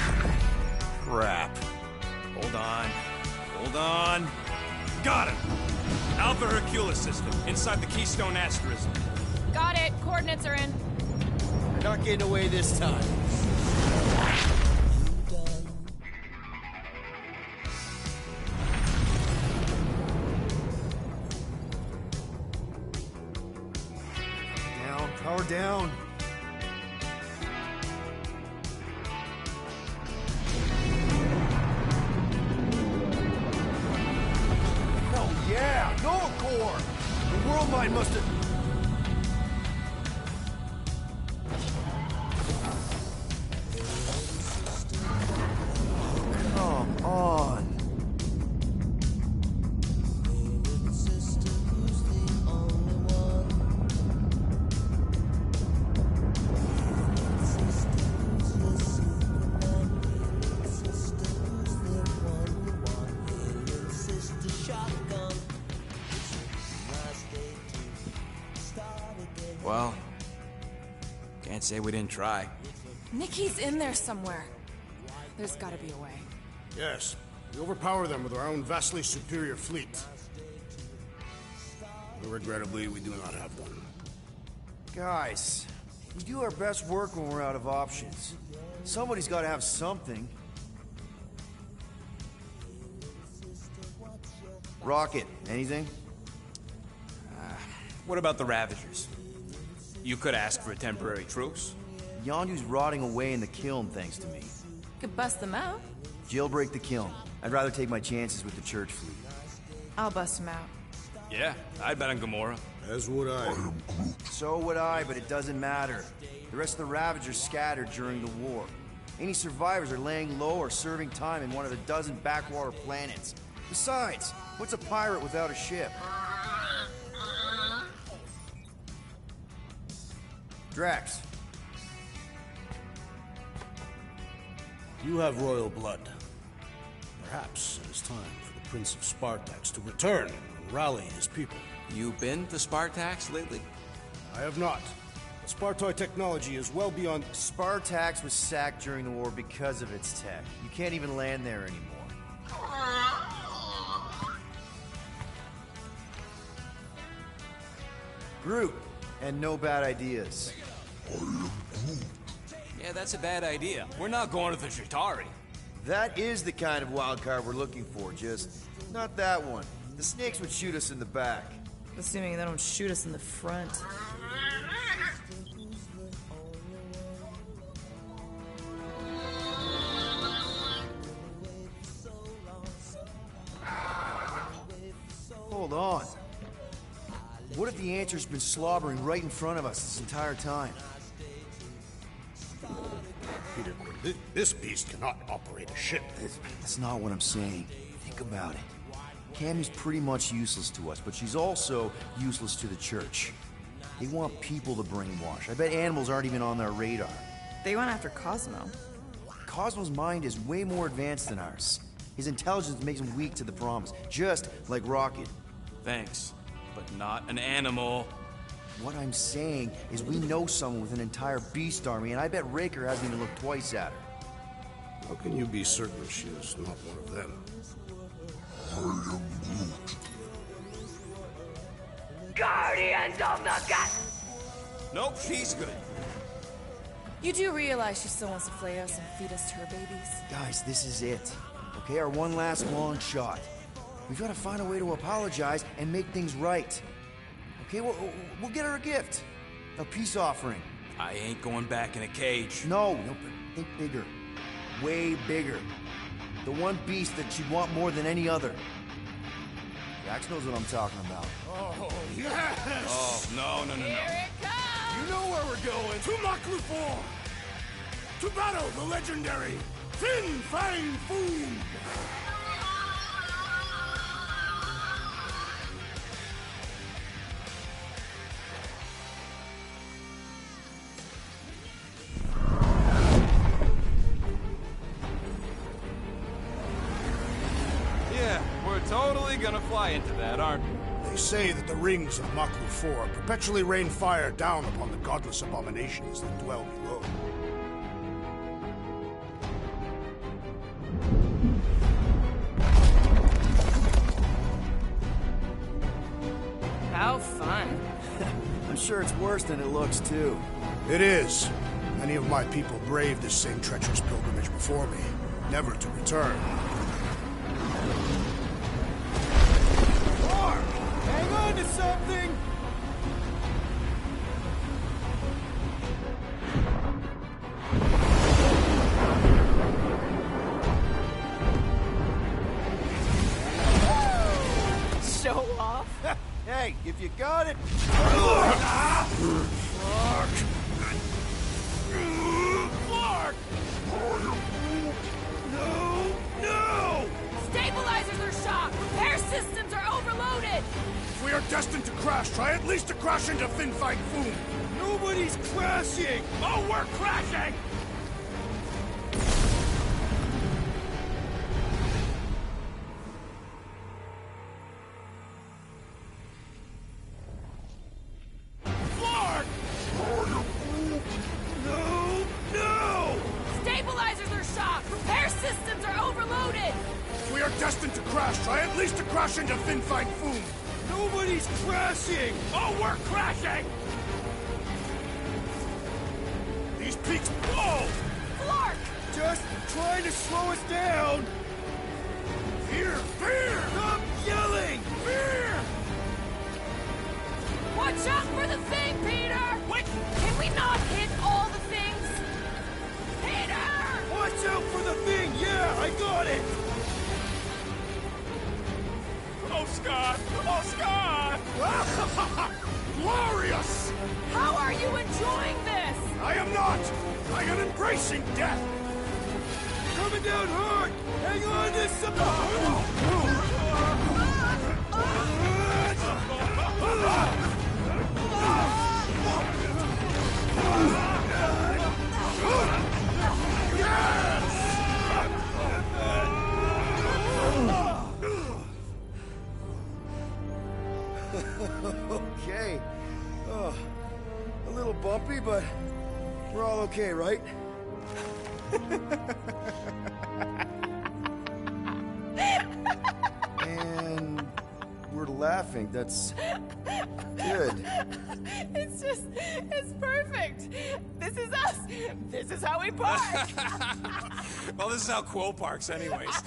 Speaker 2: Crap. Hold on. Hold on. Got him! Alpha Hercules system, inside the Keystone Asterism.
Speaker 1: Got it. Coordinates are in.
Speaker 3: You're not getting away this time. Down. Power down. Yeah, Nova Core! The World Mind must have... Come on.
Speaker 9: Well, can't say we didn't try.
Speaker 7: Nikki's in there somewhere. There's gotta be a way.
Speaker 12: Yes. We overpower them with our own vastly superior fleet. But regrettably, we do not have one.
Speaker 3: Guys, we do our best work when we're out of options. Somebody's got to have something. Rocket, anything?
Speaker 9: What about the Ravagers? You could ask for a temporary truce.
Speaker 3: Yondu's rotting away in the kiln, thanks to me.
Speaker 7: Could bust them out.
Speaker 3: Jailbreak the kiln. I'd rather take my chances with the church fleet.
Speaker 7: I'll bust them out.
Speaker 9: Yeah, I'd bet on Gamora.
Speaker 12: As would I.
Speaker 3: So would I, but it doesn't matter. The rest of the Ravagers scattered during the war. Any survivors are laying low or serving time in one of the dozen backwater planets. Besides, what's a pirate without a ship? Drax.
Speaker 12: You have royal blood. Perhaps it is time for the Prince of Spartax to return and rally his people.
Speaker 9: You been to Spartax lately?
Speaker 12: I have not, Spartoid technology is well beyond...
Speaker 14: Spartax was sacked during the war because of its tech. You can't even land there anymore. Groot, and no bad ideas.
Speaker 9: Yeah, that's a bad idea. We're not going to the Chitauri.
Speaker 14: That is the kind of wild card we're looking for, just not that one. The snakes would shoot us in the back.
Speaker 19: Assuming they don't shoot us in the front.
Speaker 3: Hold on. What if the answer's been slobbering right in front of us this entire time?
Speaker 12: Peter Quill, this beast cannot operate a ship.
Speaker 3: That's not what I'm saying. Think about it. Cammy's pretty much useless to us, but she's also useless to the church. They want people to brainwash. I bet animals aren't even on their radar.
Speaker 19: They went after Cosmo.
Speaker 3: Cosmo's mind is way more advanced than ours. His intelligence makes him weak to the promise, just like Rocket.
Speaker 9: Thanks, but not an animal.
Speaker 3: What I'm saying is we know someone with an entire beast army, and I bet Raker hasn't even looked twice at her.
Speaker 12: How can you be certain she is not one of them?
Speaker 16: I am Groot.
Speaker 15: Guardians of the Gut!
Speaker 9: Nope, she's good.
Speaker 19: You do realize she still wants to flay us and feed us to her babies?
Speaker 3: Guys, this is it. Okay, our one last long shot. We've got to find a way to apologize and make things right. Okay, we'll get her a gift. A peace offering.
Speaker 9: I ain't going back in a cage.
Speaker 3: No, but think bigger. Way bigger. The one beast that she'd want more than any other. Jax knows what I'm talking about.
Speaker 12: Oh, yes!
Speaker 9: Oh, no.
Speaker 1: Here it comes!
Speaker 12: You know where we're going. To Maklu 4! To battle the legendary Fin Fang Foom!
Speaker 2: Yeah, we're totally gonna fly into that, aren't we?
Speaker 12: They say that the rings of Maklu 4 perpetually rain fire down upon the godless abominations that dwell below.
Speaker 19: How fun.
Speaker 3: I'm sure it's worse than it looks, too.
Speaker 12: It is. Many of my people braved this same treacherous pilgrimage before me, never to return.
Speaker 3: Hang on to something!
Speaker 1: Show off?
Speaker 3: Hey, if you got it...
Speaker 12: No!
Speaker 1: Stabilizers are shot! Repair systems are overloaded!
Speaker 12: If we are destined to crash, try at least to crash into Fin Fang Foom! Nobody's crashing!
Speaker 2: Oh, we're crashing!
Speaker 12: No!
Speaker 1: Stabilizers are shot! Repair systems are overloaded!
Speaker 12: If we are destined to crash, try at least to crash into Fin Fang Foom! Nobody's crashing!
Speaker 2: Oh, we're crashing!
Speaker 12: These peaks... Whoa!
Speaker 1: Flark!
Speaker 3: Just trying to slow us down!
Speaker 12: Fear! Fear!
Speaker 3: Stop yelling!
Speaker 12: Fear!
Speaker 1: Watch out for the thing, Peter! Wait! Can we not hit all the things? Peter!
Speaker 3: Watch out for the thing! Yeah, I got it!
Speaker 2: Oh, Scott! Oh, Scott!
Speaker 12: Glorious!
Speaker 1: How are you enjoying this?
Speaker 12: I am not! I am embracing death!
Speaker 3: Coming down hard! Hang on to Okay. Oh, a little bummed bumpy, but we're all okay, right? And we're laughing. That's good.
Speaker 1: It's perfect. This is us. This is how we park.
Speaker 9: Well, this is how Quill parks anyways.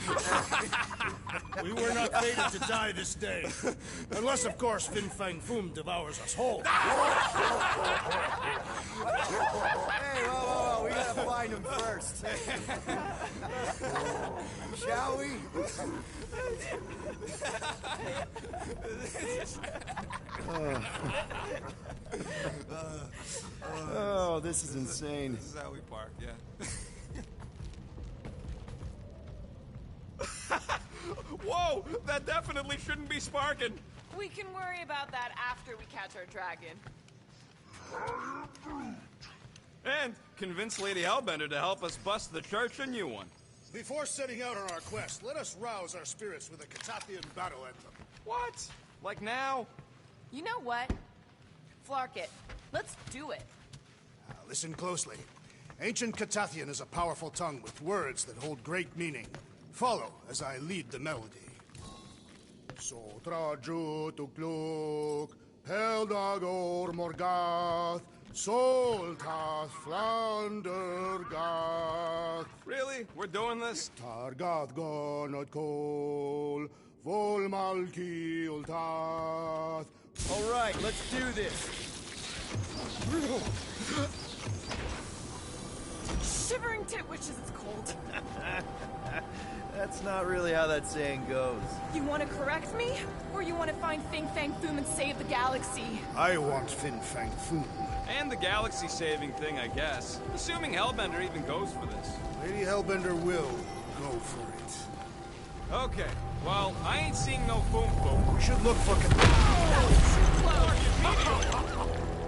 Speaker 12: We were not fated to die this day. Unless, of course, Fin Fang Foom devours us whole.
Speaker 3: Hey, whoa. We gotta find him first. Shall we? Oh, this is insane.
Speaker 9: This is how we park, yeah.
Speaker 2: Whoa! That definitely shouldn't be sparking.
Speaker 1: We can worry about that after we catch our dragon.
Speaker 2: And convince Lady Hellbender to help us bust the church a new one.
Speaker 12: Before setting out on our quest, let us rouse our spirits with a Catathian battle anthem.
Speaker 2: What? Like now?
Speaker 1: You know what? Flark it. Let's do it.
Speaker 12: Listen closely. Ancient Catathian is a powerful tongue with words that hold great meaning. Follow as I lead the melody. Sotra jutukluk, peldagor morgath, soltath flandergath.
Speaker 2: Really? We're doing this?
Speaker 12: Targath gonot kol, volmalki ultath.
Speaker 3: All right, let's do this.
Speaker 1: Shivering tit wishes it's cold.
Speaker 3: That's not really how that saying goes.
Speaker 1: You want to correct me? Or you want to find Fin Fang Foom and save the galaxy?
Speaker 12: I want Fin Fang Foom.
Speaker 2: And the galaxy-saving thing, I guess. Assuming Hellbender even goes for this.
Speaker 12: Lady Hellbender will go for it.
Speaker 2: Okay, well, I ain't seeing no Foom.
Speaker 12: We should look for...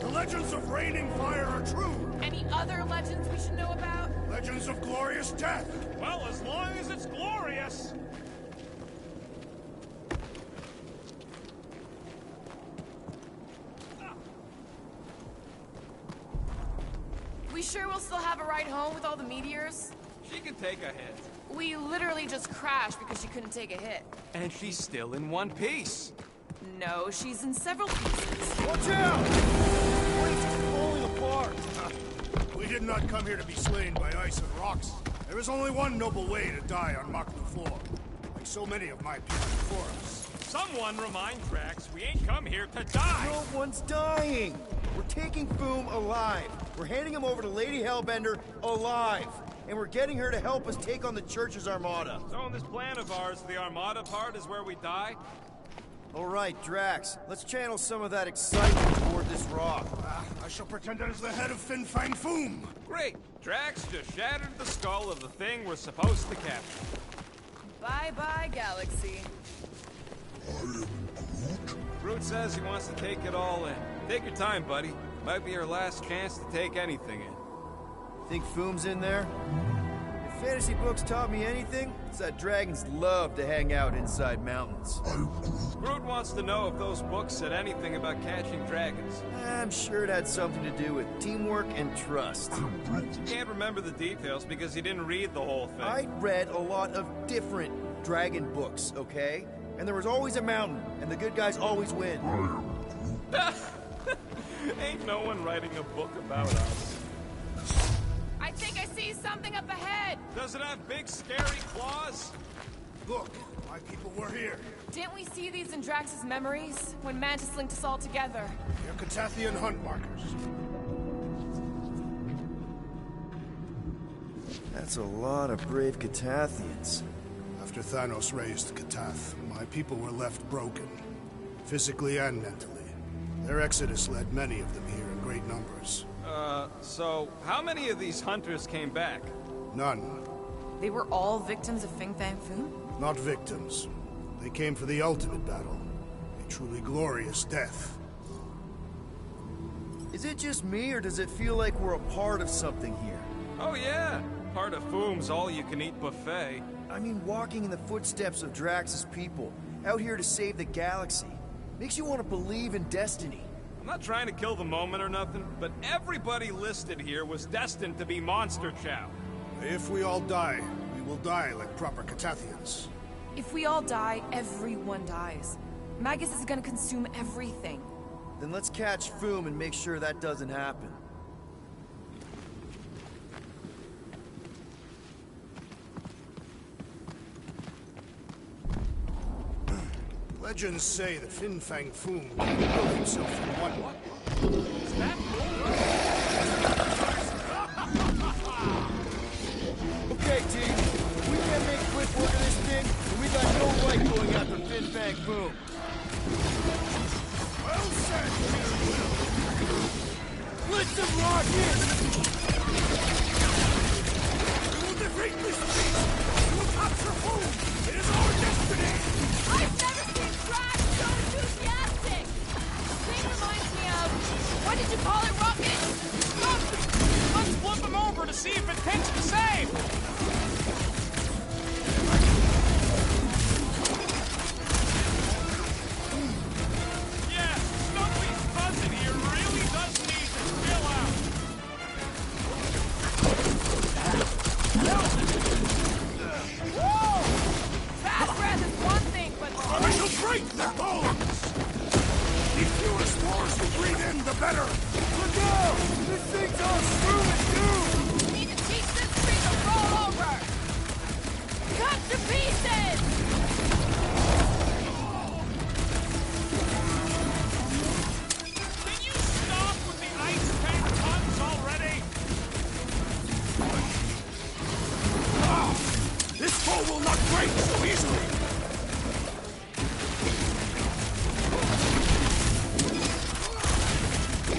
Speaker 2: The
Speaker 12: legends of raining fire are true.
Speaker 1: Any other legends we should know about?
Speaker 12: Legends of glorious death.
Speaker 2: Well, as long as it's glorious.
Speaker 1: We sure we'll still have a ride home with all the meteors?
Speaker 2: She can take a hit.
Speaker 1: We literally just crashed because she couldn't take a hit.
Speaker 2: And she's still in one piece.
Speaker 1: No, she's in several pieces.
Speaker 12: Watch out! The place is falling apart. We did not come here to be slain by ice and rocks. There is only one noble way to die on Mach 4, like so many of my people before us.
Speaker 2: Someone remind Drax we ain't come here to die!
Speaker 3: No one's dying! We're taking Foom alive. We're handing him over to Lady Hellbender alive. And we're getting her to help us take on the Church's armada.
Speaker 2: So in this plan of ours, the armada part is where we die?
Speaker 3: All right, Drax. Let's channel some of that excitement toward this rock.
Speaker 12: I shall pretend it is the head of Fin Fang Foom.
Speaker 2: Great. Drax just shattered the skull of the thing we're supposed to capture.
Speaker 1: Bye-bye, galaxy.
Speaker 2: Groot says he wants to take it all in. Take your time, buddy. Might be our last chance to take anything in.
Speaker 3: Think Foom's in there? If fantasy books taught me anything, it's that dragons love to hang out inside mountains.
Speaker 2: Groot wants to know if those books said anything about catching dragons.
Speaker 3: I'm sure it had something to do with teamwork and trust.
Speaker 2: Can't remember the details because he didn't read the whole thing.
Speaker 3: I read a lot of different dragon books, okay? And there was always a mountain, and the good guys always win.
Speaker 2: Ain't no one writing a book about us.
Speaker 1: I think I see something up ahead.
Speaker 2: Does it have big, scary claws?
Speaker 12: Look, my people were here.
Speaker 1: Didn't we see these in Drax's memories when Mantis linked us all together?
Speaker 12: They're Catathian hunt markers.
Speaker 3: That's a lot of brave Catathians.
Speaker 12: After Thanos raised Catath, my people were left broken, physically and mentally. Their exodus led many of them here in great numbers.
Speaker 2: So how many of these hunters came back?
Speaker 12: None.
Speaker 1: They were all victims of Fin Fang Foom?
Speaker 12: Not victims. They came for the ultimate battle. A truly glorious death.
Speaker 3: Is it just me, or does it feel like we're a part of something here?
Speaker 2: Oh yeah, part of Foom's all-you-can-eat buffet.
Speaker 3: I mean, walking in the footsteps of Drax's people, out here to save the galaxy, makes you want to believe in destiny.
Speaker 2: I'm not trying to kill the moment or nothing, but everybody listed here was destined to be monster chow.
Speaker 12: If we all die, we will die like proper Catathians.
Speaker 19: If we all die, everyone dies. Magus is gonna consume everything.
Speaker 14: Then let's catch Foom and make sure that doesn't happen.
Speaker 12: Legends say that Fin Fang Foom killed himself in one.
Speaker 2: Is that
Speaker 14: Okay, team. We can't make quick work of this thing, and we got no right going after Fin Fang Foom.
Speaker 12: Well said, Peter Quill.
Speaker 14: Let's them lock in!
Speaker 12: We will defeat this beast! We will capture Foom! It is our destiny!
Speaker 1: I've never seen Drax so enthusiastic! Thing reminds me of... What did you call it, Rocket?
Speaker 2: Let's flip him over to see if it thinks the same! Yeah, Snuggly's cousin here really does need to chill out.
Speaker 1: Whoa! Fast breath is one thing, but...
Speaker 12: I shall break their bones! The fewer spores we breathe in, the better!
Speaker 14: Look out! This thing's all screw and do!
Speaker 1: We need to teach this thing to roll over! Cut to pieces!
Speaker 2: Can you stop with the ice tank puns already?
Speaker 12: This foe will not break so easily!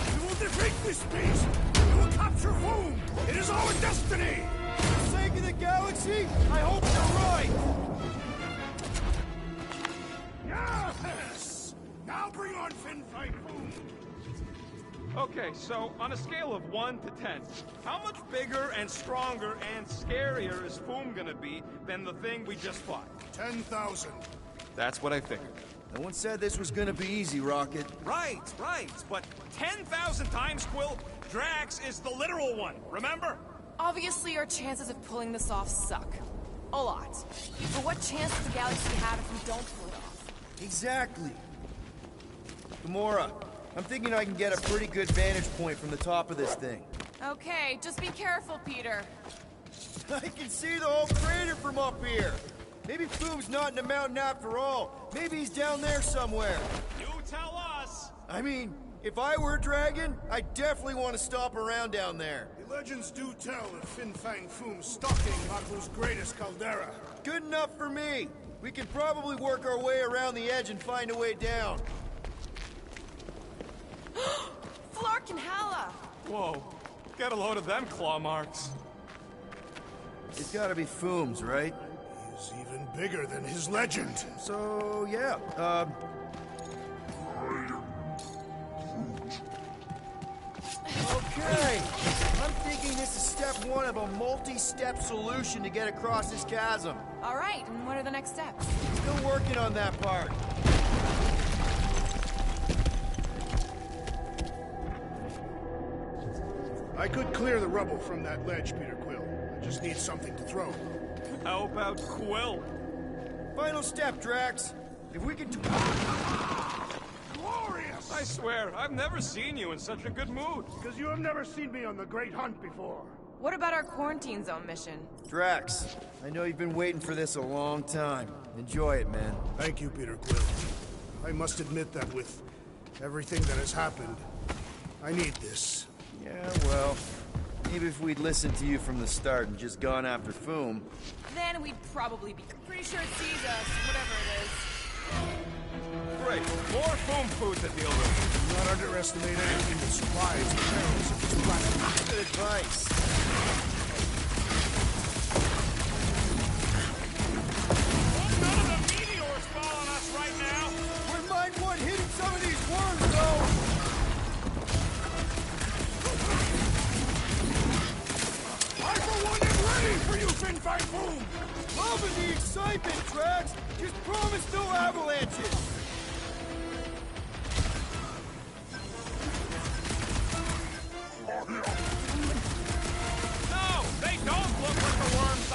Speaker 12: We will defeat this beast! We will capture Foom! It is our destiny!
Speaker 14: For the sake of the galaxy, I hope you're right!
Speaker 12: Yes! Now bring on Fin Fang Foom!
Speaker 2: Okay, so on a scale of 1 to 10, how much bigger and stronger and scarier is Foom gonna be than the thing we just fought?
Speaker 12: 10,000.
Speaker 2: That's what I figured.
Speaker 14: No one said this was gonna be easy, Rocket.
Speaker 2: Right, but 10,000 times, Quill, Drax is the literal one, remember?
Speaker 19: Obviously, our chances of pulling this off suck. A lot. But what chance does the galaxy have if we don't pull it off?
Speaker 14: Exactly. Gamora, I'm thinking I can get a pretty good vantage point from the top of this thing.
Speaker 19: Okay, just be careful, Peter.
Speaker 14: I can see the whole crater from up here. Maybe Foom's not in the mountain after all. Maybe he's down there somewhere.
Speaker 2: You tell us!
Speaker 14: I mean, if I were a dragon, I definitely want to stop around down there.
Speaker 12: The legends do tell of Fin Fang Foom stalking Baku's greatest caldera.
Speaker 14: Good enough for me. We can probably work our way around the edge and find a way down.
Speaker 19: Flark and Hala!
Speaker 2: Whoa, get a load of them claw marks.
Speaker 14: It's gotta be Foom's, right?
Speaker 12: He's even bigger than his legend.
Speaker 14: So, yeah, okay. I'm thinking this is step one of a multi-step solution to get across this chasm.
Speaker 19: All right, and what are the next steps?
Speaker 14: Still working on that part.
Speaker 12: I could clear the rubble from that ledge, Peter Quill. I just need something to throw.
Speaker 2: How about Quill?
Speaker 14: Final step, Drax. If we can...
Speaker 12: Glorious!
Speaker 2: I swear, I've never seen you in such a good mood.
Speaker 12: Because you have never seen me on the Great Hunt before.
Speaker 19: What about our quarantine zone mission?
Speaker 14: Drax, I know you've been waiting for this a long time. Enjoy it, man.
Speaker 12: Thank you, Peter Quill. I must admit that with everything that has happened, I need this.
Speaker 14: Yeah, well, maybe if we'd listened to you from the start and just gone after Foom...
Speaker 19: Then we'd probably be... Pretty sure it sees us, whatever it is.
Speaker 2: Great, more Foom food to deal with.
Speaker 12: Do not underestimate anything that survives the perils of this planet.
Speaker 14: Good advice.
Speaker 2: None of the meteors fall on us right now.
Speaker 14: Wouldn't mind one hitting some of these worms, though.
Speaker 12: I, for one, am ready for you, Fin Fang Foom!
Speaker 14: Loving the excitement, Drax. Just promise no avalanches.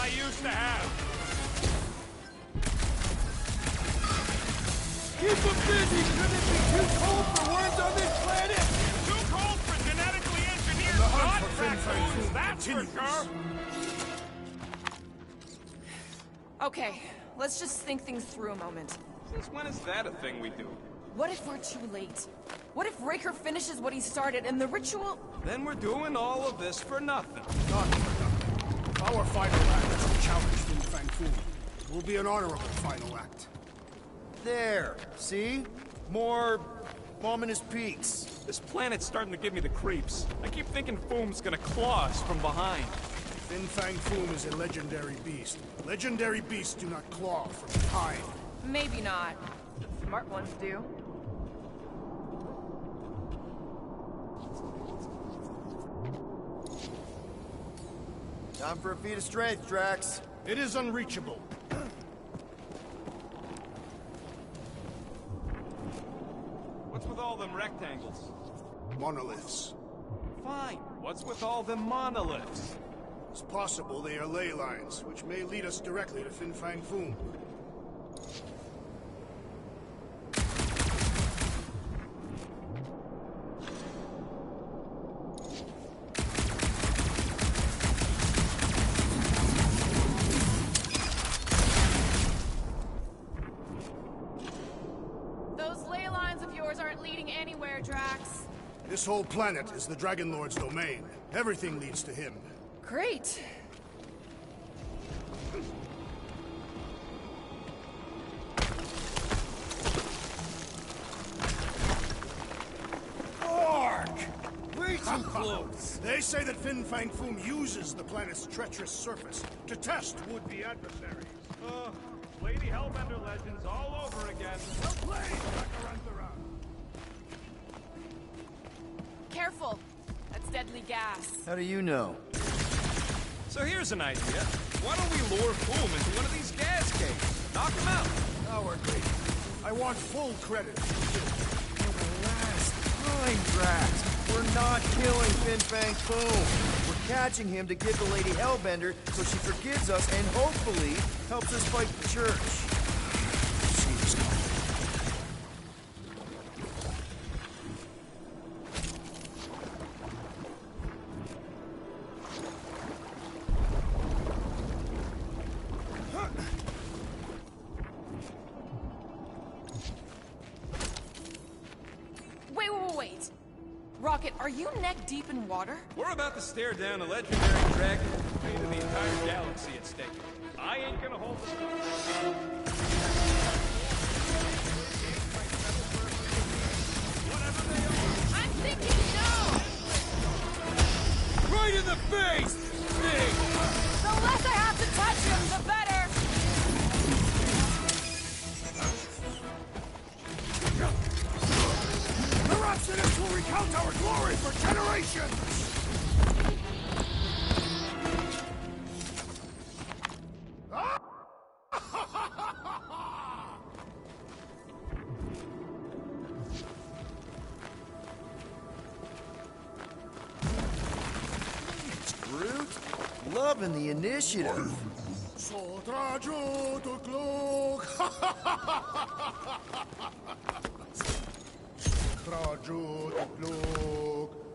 Speaker 2: I used to have.
Speaker 3: Keep them busy! Couldn't it be too cold for worms on this planet?
Speaker 2: Too cold for genetically engineered
Speaker 12: And the hunt
Speaker 2: god
Speaker 12: for Fin Fang
Speaker 2: raccoons,
Speaker 12: Foom
Speaker 2: that's for
Speaker 12: continues.
Speaker 2: sure.
Speaker 19: Okay, let's just think things through a moment.
Speaker 2: Since when is that a thing we do?
Speaker 19: What if we're too late? What if Raker finishes what he started and the ritual...
Speaker 2: Then we're doing all of this for nothing.
Speaker 12: Not for nothing. Our final act is to challenge Fin Fang Foom. It will be an honorable final act.
Speaker 14: There, see? More ominous peaks.
Speaker 2: This planet's starting to give me the creeps. I keep thinking Foom's gonna claw us from behind.
Speaker 12: Fin Fang Foom is a legendary beast. Legendary beasts do not claw from behind.
Speaker 19: Maybe not. Smart ones do.
Speaker 14: Time for a feat of strength, Drax.
Speaker 12: It is unreachable.
Speaker 2: What's with all them rectangles?
Speaker 12: Monoliths.
Speaker 2: Fine. What's with all them monoliths?
Speaker 12: It's possible they are ley lines, which may lead us directly to Fin Fang Foom.
Speaker 19: Those ley lines of yours aren't leading anywhere, Drax.
Speaker 12: This whole planet is the Dragon Lord's domain. Everything leads to him.
Speaker 19: Great.
Speaker 12: Ark! Way too close! They say that Fin Fang Foom uses the planet's treacherous surface to test would-be adversaries.
Speaker 2: Lady Hellbender legends all over again.
Speaker 19: Careful. That's deadly gas.
Speaker 14: How do you know?
Speaker 2: So here's an idea. Why don't we lure Foom into one of these gas caves? Knock him out.
Speaker 12: Cowardly. I want full credit.
Speaker 14: For the last time, Drax. We're not killing Fin Fang Foom. We're catching him to give the Lady Hellbender so she forgives us and hopefully helps us fight the Church.
Speaker 12: Seems coming.
Speaker 19: Wait. Rocket, are you neck deep in water?
Speaker 2: We're about to stare down a legendary dragon with the fate of the entire galaxy at stake. I ain't gonna hold this up.
Speaker 19: I'm thinking no!
Speaker 3: Right in the face! Big!
Speaker 19: The less I have to touch him, the better!
Speaker 12: The Rhapsodists will recount our glory for generations!
Speaker 14: Groot, loving the initiative.
Speaker 12: Trajutluk,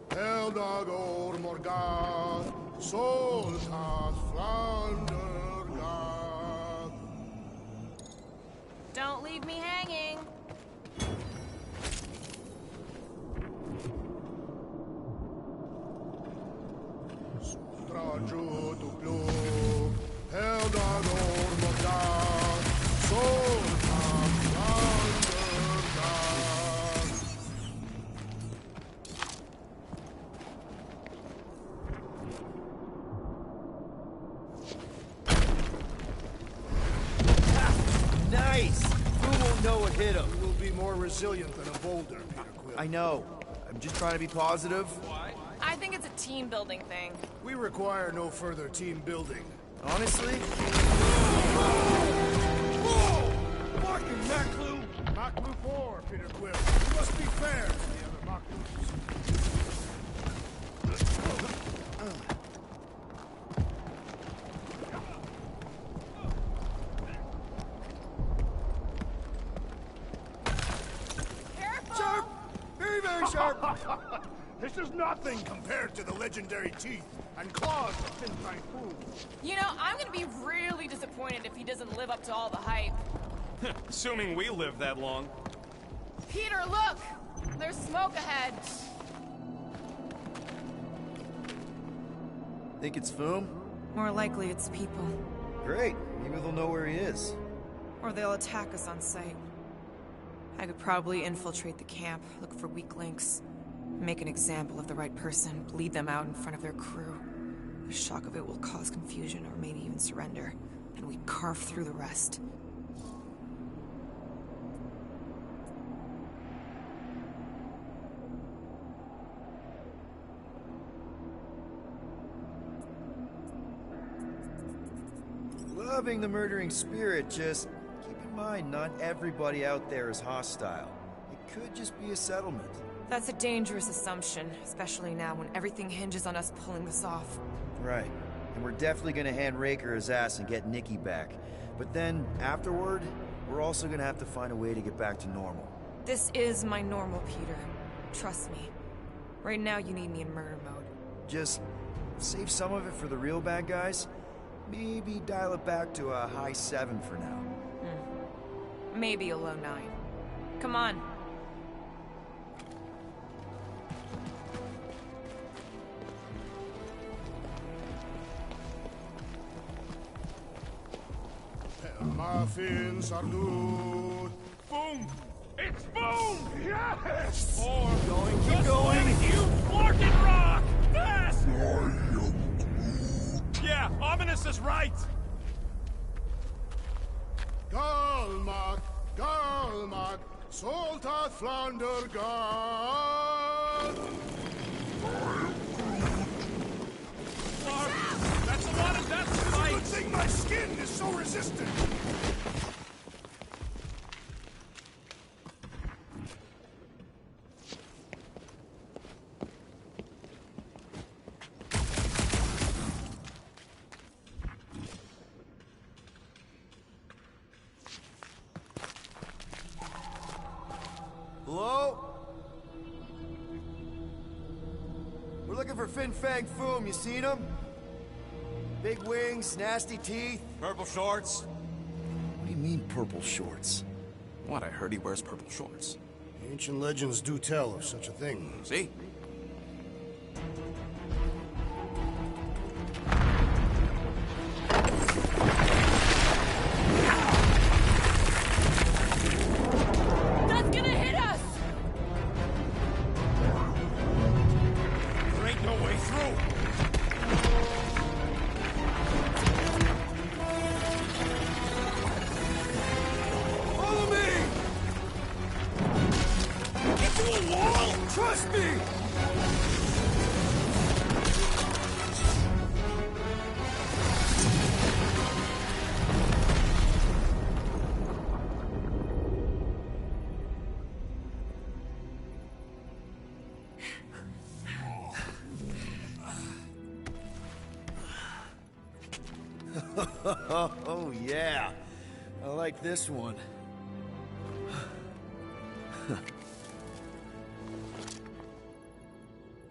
Speaker 12: Eldagor Morgan, Soltas Flandergan.
Speaker 19: Don't leave me hanging.
Speaker 12: Trajutluk, Eldagor Morgan, Soltas Flandergan.
Speaker 14: Nice! Who won't know what hit him?
Speaker 12: You will be more resilient than a boulder, Peter Quill.
Speaker 14: I know. I'm just trying to be positive.
Speaker 19: I think it's a team building thing.
Speaker 12: We require no further team building.
Speaker 14: Honestly?
Speaker 12: Whoa! Fucking Maklu! Maklu 4, Peter Quill. You must be fair to the other Maklus.
Speaker 3: very sharp.
Speaker 12: This is nothing compared to the legendary teeth and claws of Fin Fang Foom.
Speaker 19: You know, I'm gonna be really disappointed if he doesn't live up to all the hype.
Speaker 2: Assuming we live that long.
Speaker 19: Peter, look! There's smoke ahead.
Speaker 14: Think it's Foom?
Speaker 19: More likely it's people.
Speaker 14: Great. Maybe they'll know where he is.
Speaker 19: Or they'll attack us on sight. I could probably infiltrate the camp, look for weak links, make an example of the right person, bleed them out in front of their crew. The shock of it will cause confusion or maybe even surrender, and we carve through the rest.
Speaker 14: Loving the murdering spirit, just keep in mind not everybody out there is hostile. It could just be a settlement.
Speaker 19: That's a dangerous assumption, especially now when everything hinges on us pulling this off.
Speaker 14: Right. And we're definitely gonna hand Raker his ass and get Nikki back. But then, afterward, we're also gonna have to find a way to get back to normal.
Speaker 19: This is my normal, Peter. Trust me. Right now you need me in murder mode.
Speaker 14: Just save some of it for the real bad guys. Maybe dial it back to a high 7 for now.
Speaker 19: Maybe a low 9. Come on.
Speaker 12: Muffins are good.
Speaker 2: Boom! It's boom!
Speaker 12: Yes!
Speaker 2: Or
Speaker 12: Keep going.
Speaker 2: You flarkin' rock! Fast! Yeah, Ominous is right!
Speaker 12: Galmak, Galmak, Soltat Flander God.
Speaker 2: That's a lot of death fight!
Speaker 12: Good thing my skin is so resistant.
Speaker 3: Hello? We're looking for Fin Fang Foom. You seen him? Big wings, nasty teeth.
Speaker 9: Purple shorts?
Speaker 14: What do you mean, purple shorts?
Speaker 9: What, I heard he wears purple shorts.
Speaker 12: Ancient legends do tell of such a thing.
Speaker 9: See?
Speaker 1: That's gonna hit us!
Speaker 2: There ain't no way through!
Speaker 3: Follow me!
Speaker 2: Into a wall!
Speaker 3: Trust me!
Speaker 14: Oh, yeah. I like this one.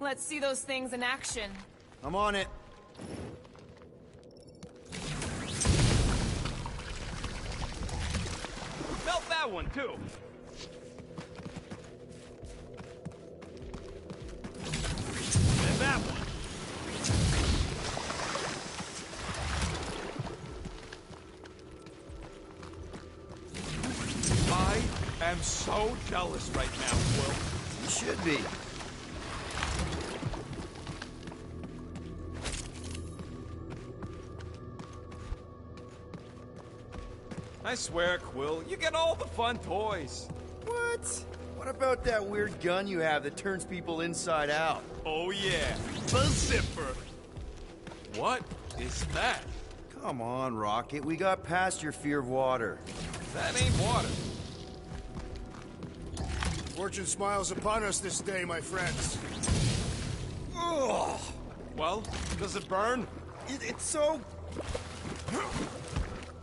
Speaker 19: Let's see those things in action.
Speaker 3: I'm on it.
Speaker 2: Melt that one, too! And that one! I am so jealous right now, Will.
Speaker 14: You should be.
Speaker 2: I swear, Quill, you get all the fun toys.
Speaker 14: What? What about that weird gun you have that turns people inside out?
Speaker 2: Oh yeah, the zipper. What is that?
Speaker 14: Come on, Rocket. We got past your fear of water.
Speaker 2: That ain't water.
Speaker 12: Fortune smiles upon us this day, my friends.
Speaker 14: Ugh.
Speaker 2: Well, does it burn?
Speaker 14: It's so...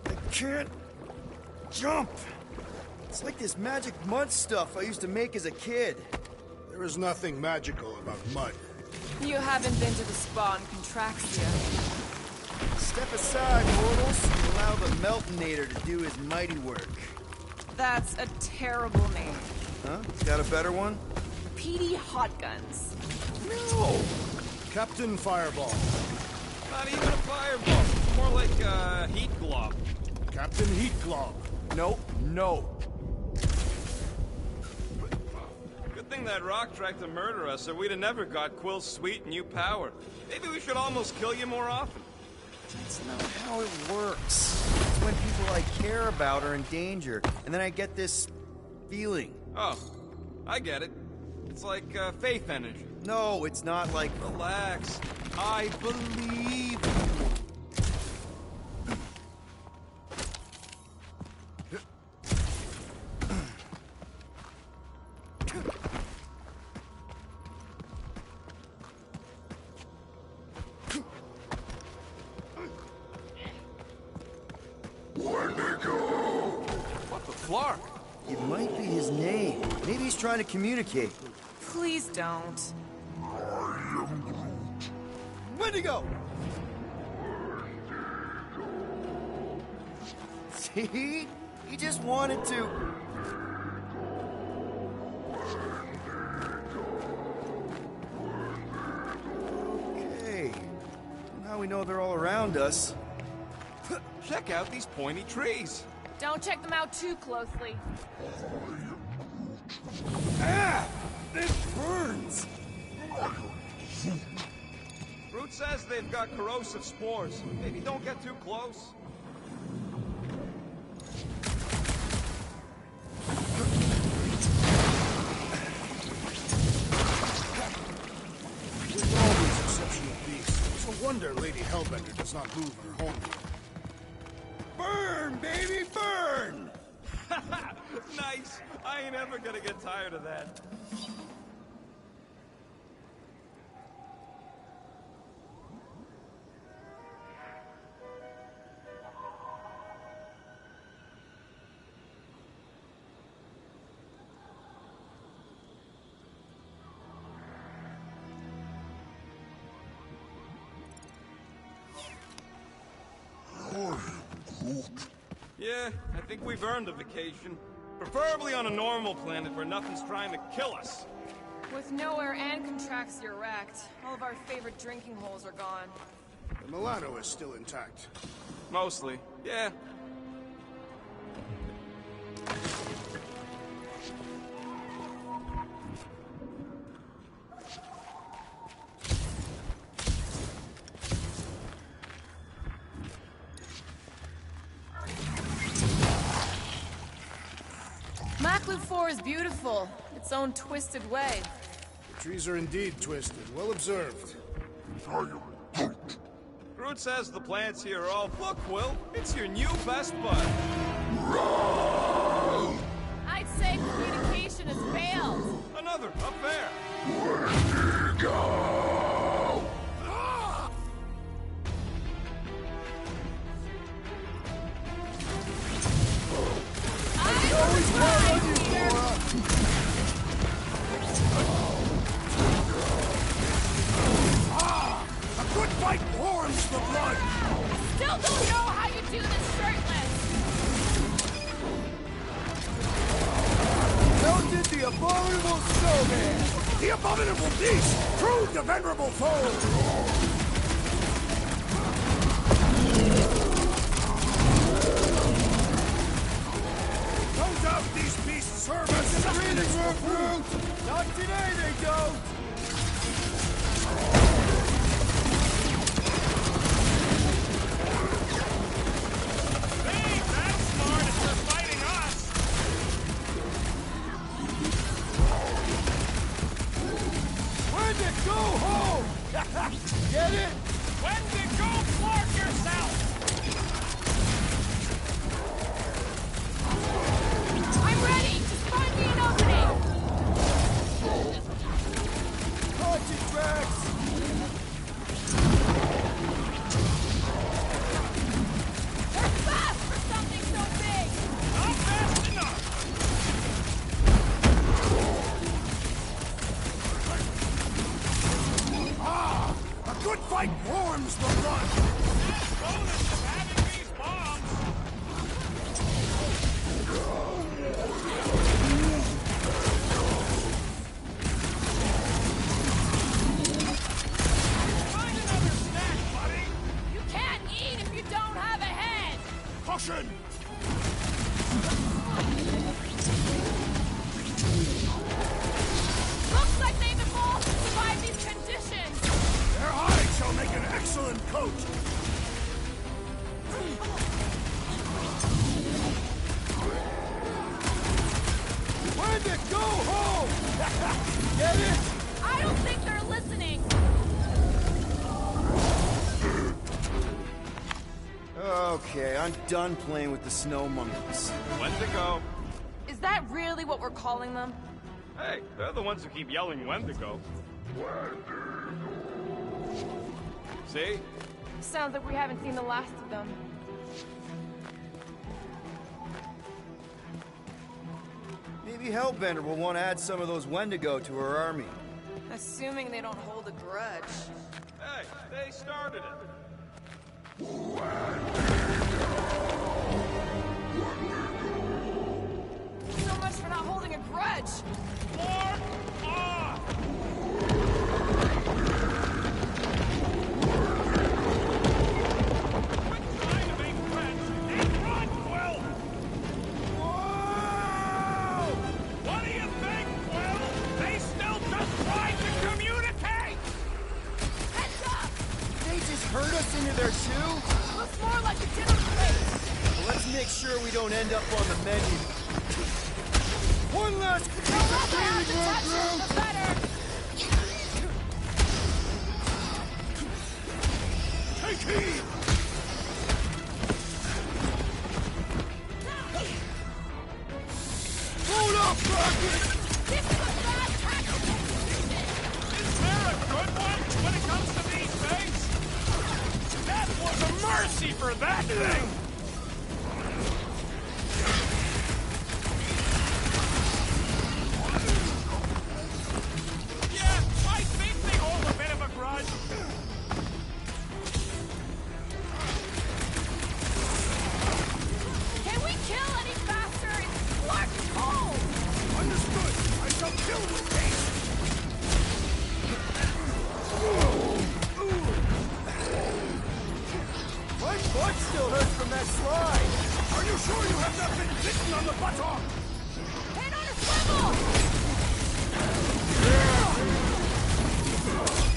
Speaker 14: I can't jump. It's like this magic mud stuff I used to make as a kid.
Speaker 12: There There is nothing magical about mud.
Speaker 19: You haven't been to the spa in Contraxia.
Speaker 14: Step aside, mortals, and allow the Meltonator to do his mighty work.
Speaker 19: That's a terrible name.
Speaker 14: Huh? Got a better one?
Speaker 19: Petey Hotguns.
Speaker 14: No!
Speaker 12: Captain Fireball.
Speaker 2: Not even a fireball. More like a heat glob.
Speaker 12: Captain Heat Glob.
Speaker 14: Nope, no.
Speaker 2: Good thing that rock tried to murder us, or we'd have never got Quill's sweet new power. Maybe we should almost kill you more often.
Speaker 14: That's not how it works. It's when people I care about are in danger, and then I get this feeling.
Speaker 2: Oh, I get it. It's like faith energy.
Speaker 14: No, it's not like...
Speaker 2: Relax. I believe you. What the flark?
Speaker 14: It might be his name. Maybe he's trying to communicate.
Speaker 19: Please don't.
Speaker 14: Wendigo! See? He just wanted to... Okay. Now we know they're all around us.
Speaker 2: Check out these pointy trees.
Speaker 19: Don't check them out too closely.
Speaker 2: Ah! This burns! Root says they've got corrosive spores. Maybe don't get too close.
Speaker 12: With all these exceptional beasts, it's a wonder Lady Hellbender does not move her home.
Speaker 2: Burn, baby, burn! Nice. I ain't ever gonna get tired of that. Yeah, I think we've earned a vacation. Preferably on a normal planet where nothing's trying to kill us.
Speaker 19: With nowhere and Contraxia wrecked, all of our favorite drinking holes are gone.
Speaker 12: The Milano is still intact.
Speaker 2: Mostly, yeah.
Speaker 19: Maclu 4 is beautiful, its own twisted way.
Speaker 12: The trees are indeed twisted. Well observed.
Speaker 2: Groot says the plants here are all... Look, Will, it's your new best bud.
Speaker 19: I'd say communication has failed.
Speaker 2: Another, up there.
Speaker 12: A good fight warms the blood!
Speaker 19: Still don't know how you do this shirtless.
Speaker 12: Melted the abominable snowman! The abominable beast! Proved a venerable foe! No doubt these beasts serve as breathing room fruit! Not today, they don't!
Speaker 2: Hey, that's smart if they're fighting us!
Speaker 12: Wendigo home! Get it?
Speaker 2: Wendigo, Clark yourself!
Speaker 19: I'm ready. Just find me an opening.
Speaker 12: Haunted tracks!
Speaker 19: They're fast for something so big.
Speaker 2: Not fast enough!
Speaker 3: it! Go home! Get it?
Speaker 1: I don't think they're listening!
Speaker 3: Okay, I'm done playing with the snow monkeys.
Speaker 2: When to go.
Speaker 1: Is that really what we're calling them?
Speaker 2: Hey, they're the ones who keep yelling when to go. See?
Speaker 1: Sounds like we haven't seen the last of them.
Speaker 3: Maybe Hellbender will want to add some of those Wendigo to her army.
Speaker 19: Assuming they don't hold a grudge.
Speaker 2: Hey, they started it.
Speaker 1: So much for not holding a grudge!
Speaker 2: Mark off! Quit trying to make friends and run, Quill! Whoa! What do you think, Quill? They still just tried to communicate!
Speaker 1: Heads up!
Speaker 3: They just herd us into their shoe?
Speaker 1: Looks more like a dinner plate!
Speaker 3: Well, let's make sure we don't end up on the menu. One last piece
Speaker 1: The
Speaker 3: of
Speaker 1: less I have to touch
Speaker 3: group.
Speaker 1: them, the better!
Speaker 12: Take heed!
Speaker 3: Hold up, Rocket!
Speaker 1: This is a bad tactic!
Speaker 2: Is there a good one when it comes to these things? That was a mercy for that thing! Yeah, I think they hold a bit of a grudge.
Speaker 1: Can we kill any faster? It's Clark cold!
Speaker 12: Understood! I shall kill with haste!
Speaker 3: My butt still hurts from that slide!
Speaker 12: Are you sure you have not been bitten on the buttock?
Speaker 1: Head on a swivel!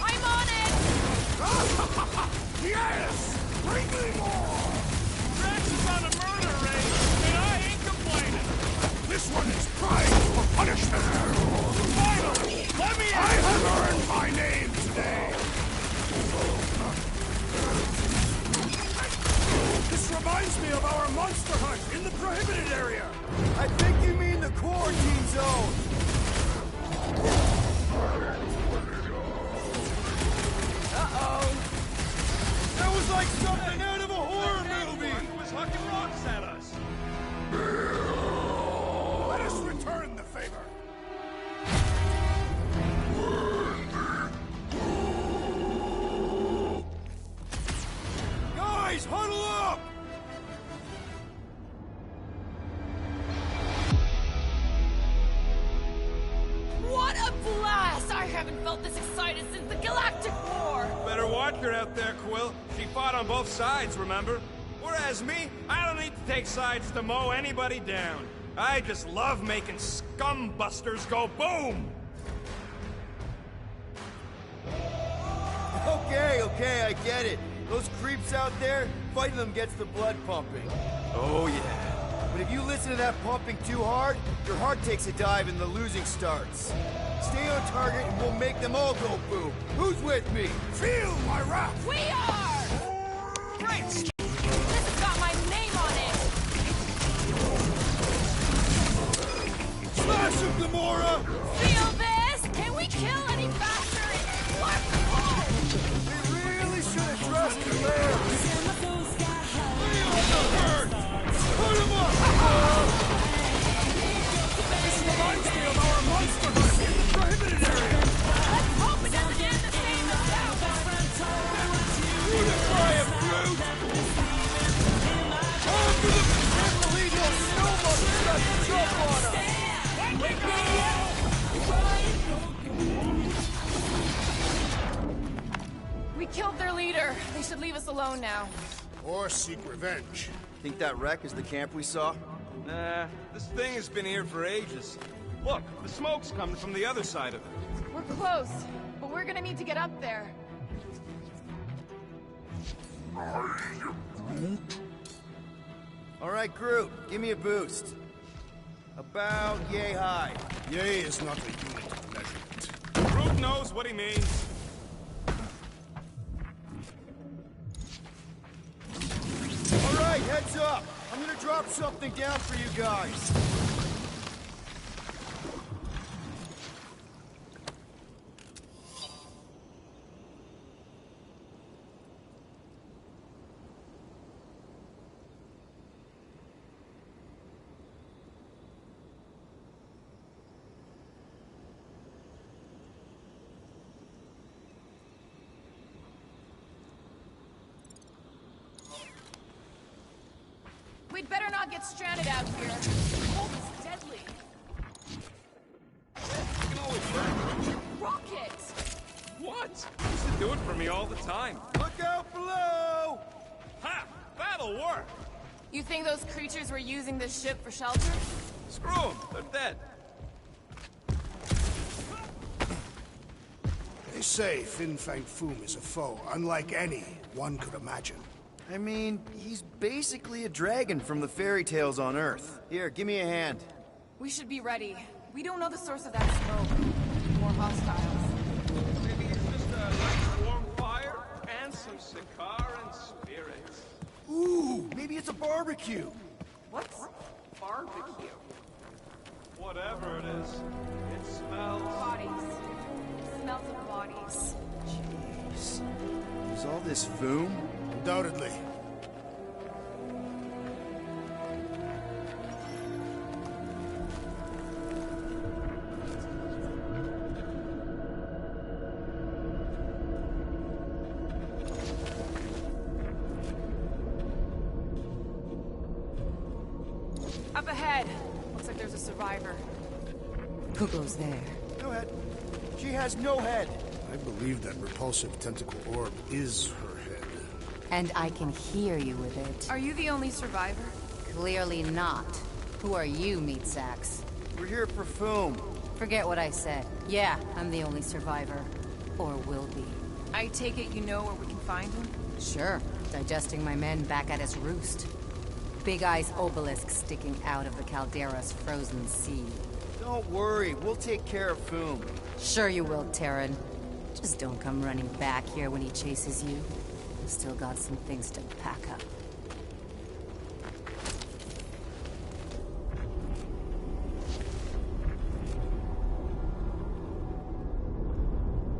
Speaker 1: I'm on it!
Speaker 12: Yes! Bring me more!
Speaker 2: Rex is on a murder raid, and I ain't complaining.
Speaker 12: This one is primed for punishment!
Speaker 2: Finally, let me
Speaker 12: I have earned my name today! This reminds me of our monster hunt in the prohibited area!
Speaker 3: I think you mean the quarantine zone! Uh-oh! That was like something out of a horror movie!
Speaker 2: He was hucking rocks at us.
Speaker 12: Let us return the favor!
Speaker 3: Guys, huddle up!
Speaker 1: What a blast! I haven't felt this excited since the Galactic War!
Speaker 2: Better watch her out there, Quill. She fought on both sides, remember? Whereas me, I don't need to take sides to mow anybody down. I just love making scumbusters go boom!
Speaker 3: Okay, I get it. Those creeps out there, fighting them gets the blood pumping.
Speaker 2: Oh, yeah.
Speaker 3: But if you listen to that pumping too hard, your heart takes a dive and the losing starts. Stay on target and we'll make them all go boom. Who's with me?
Speaker 12: Feel my wrath!
Speaker 1: We are!
Speaker 2: Great!
Speaker 1: This has got my name on it!
Speaker 3: Smash him, Gamora!
Speaker 1: Feel this? Can we kill any faster? It's Clark cold!
Speaker 3: We really should have trusted Larry. Leo the hurt! Put him up!
Speaker 12: This reminds me of our monster hunt in the prohibited area!
Speaker 1: Let's hope it doesn't end the same as that!
Speaker 3: Unify him, Groot! On to the can't believe those snow monkeys got the jump on us!
Speaker 1: We killed their leader. They should leave us alone now.
Speaker 12: Or seek revenge.
Speaker 3: Think that wreck is the camp we saw?
Speaker 2: Nah, this thing has been here for ages. Look, the smoke's coming from the other side of it.
Speaker 1: We're close, but we're gonna need to get up there.
Speaker 3: All right, Groot, give me a boost. I
Speaker 14: About yay high.
Speaker 12: Yay is not a unit of measurement.
Speaker 2: Groot knows what he means.
Speaker 3: All right, heads up. I'm gonna drop something down for you guys.
Speaker 1: We'd better not get stranded out here. The cold is deadly.
Speaker 2: You can always burn.
Speaker 1: Rocket!
Speaker 2: What? Used to do it for me all the time.
Speaker 3: Look out below!
Speaker 2: Ha! That'll work!
Speaker 1: You think those creatures were using this ship for shelter?
Speaker 2: Screw them. They're dead.
Speaker 12: They say Fin Fang Foom is a foe unlike any one could imagine.
Speaker 14: I mean, he's basically a dragon from the fairy tales on Earth. Here, give me a hand.
Speaker 1: We should be ready. We don't know the source of that smoke. More hostiles.
Speaker 2: Maybe it's just a nice warm fire and some Sakaran spirits.
Speaker 3: Ooh, maybe it's a barbecue.
Speaker 1: What's barbecue?
Speaker 2: Whatever it is, it smells.
Speaker 1: Bodies. It smells of bodies.
Speaker 14: Jeez. Is all this Foom?
Speaker 12: Undoubtedly.
Speaker 1: Up ahead. Looks like there's a survivor.
Speaker 13: Who goes there?
Speaker 3: No head. She has no head.
Speaker 12: I believe that repulsive tentacle orb is her head.
Speaker 20: And I can hear you with it.
Speaker 1: Are you the only survivor?
Speaker 20: Clearly not. Who are you, meat sacks?
Speaker 14: We're here for Foom.
Speaker 20: Forget what I said. Yeah, I'm the only survivor. Or will be.
Speaker 1: I take it you know where we can find him?
Speaker 20: Sure. Digesting my men back at his roost. Big Eye's obelisk sticking out of the Caldera's frozen sea.
Speaker 14: Don't worry, we'll take care of Foom.
Speaker 20: Sure you will, Terran. Just don't come running back here when he chases you. Still got some things to pack up.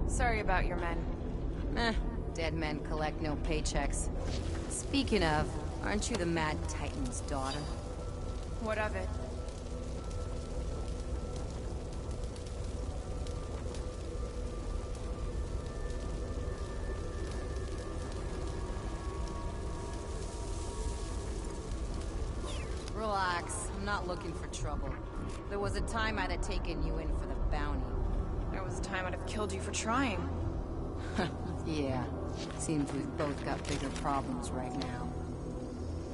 Speaker 1: Sorry about your men.
Speaker 20: Dead men collect no paychecks. Speaking of, aren't you the Mad Titan's daughter?
Speaker 1: What of it?
Speaker 20: Relax, I'm not looking for trouble. There was a time I'd have taken you in for the bounty.
Speaker 1: There was a time I'd have killed you for trying.
Speaker 20: Yeah, seems we've both got bigger problems right now.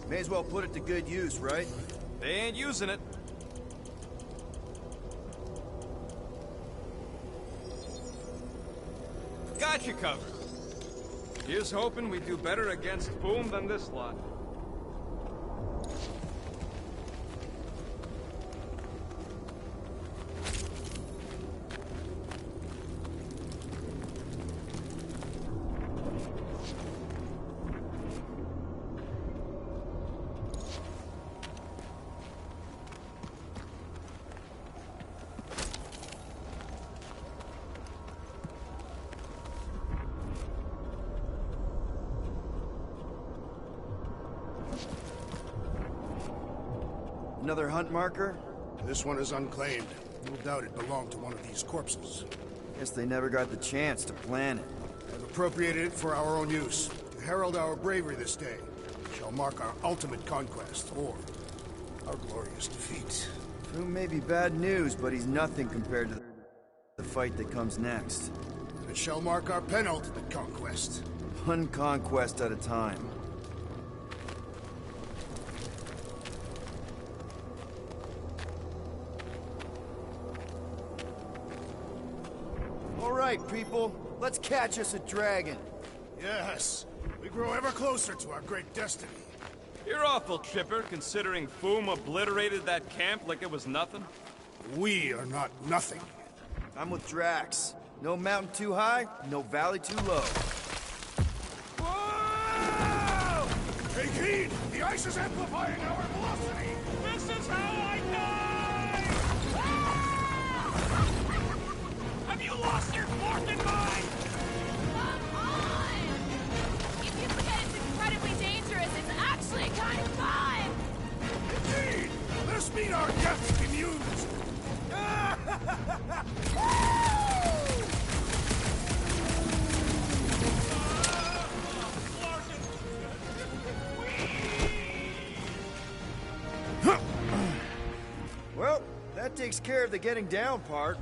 Speaker 14: May as well put it to good use, right?
Speaker 2: They ain't using it. Got you covered. Here's hoping we do better against Boom than this lot.
Speaker 14: Another hunt marker?
Speaker 12: This one is unclaimed. No doubt it belonged to one of these corpses.
Speaker 14: Guess they never got the chance to plan it.
Speaker 12: I've appropriated it for our own use. To herald our bravery this day. Shall mark our ultimate conquest, or our glorious defeat.
Speaker 14: Foom may be bad news, but he's nothing compared to the fight that comes next.
Speaker 12: It shall mark our penultimate conquest.
Speaker 14: One conquest at a time. All right, people. Let's catch us a dragon.
Speaker 12: Yes. We grow ever closer to our great destiny.
Speaker 2: You're awful chipper, considering Foom obliterated that camp like it was nothing.
Speaker 12: We are not nothing.
Speaker 14: I'm with Drax. No mountain too high, no valley too low.
Speaker 12: Whoa! Take heed! The ice is amplifying our velocity!
Speaker 2: This is how I die! Have you lost your forking mind?
Speaker 1: Come on! If you forget it's incredibly dangerous, it's actually kind of fun!
Speaker 12: Indeed! Let us meet our deaths bemused!
Speaker 14: Well, that takes care of the getting down part.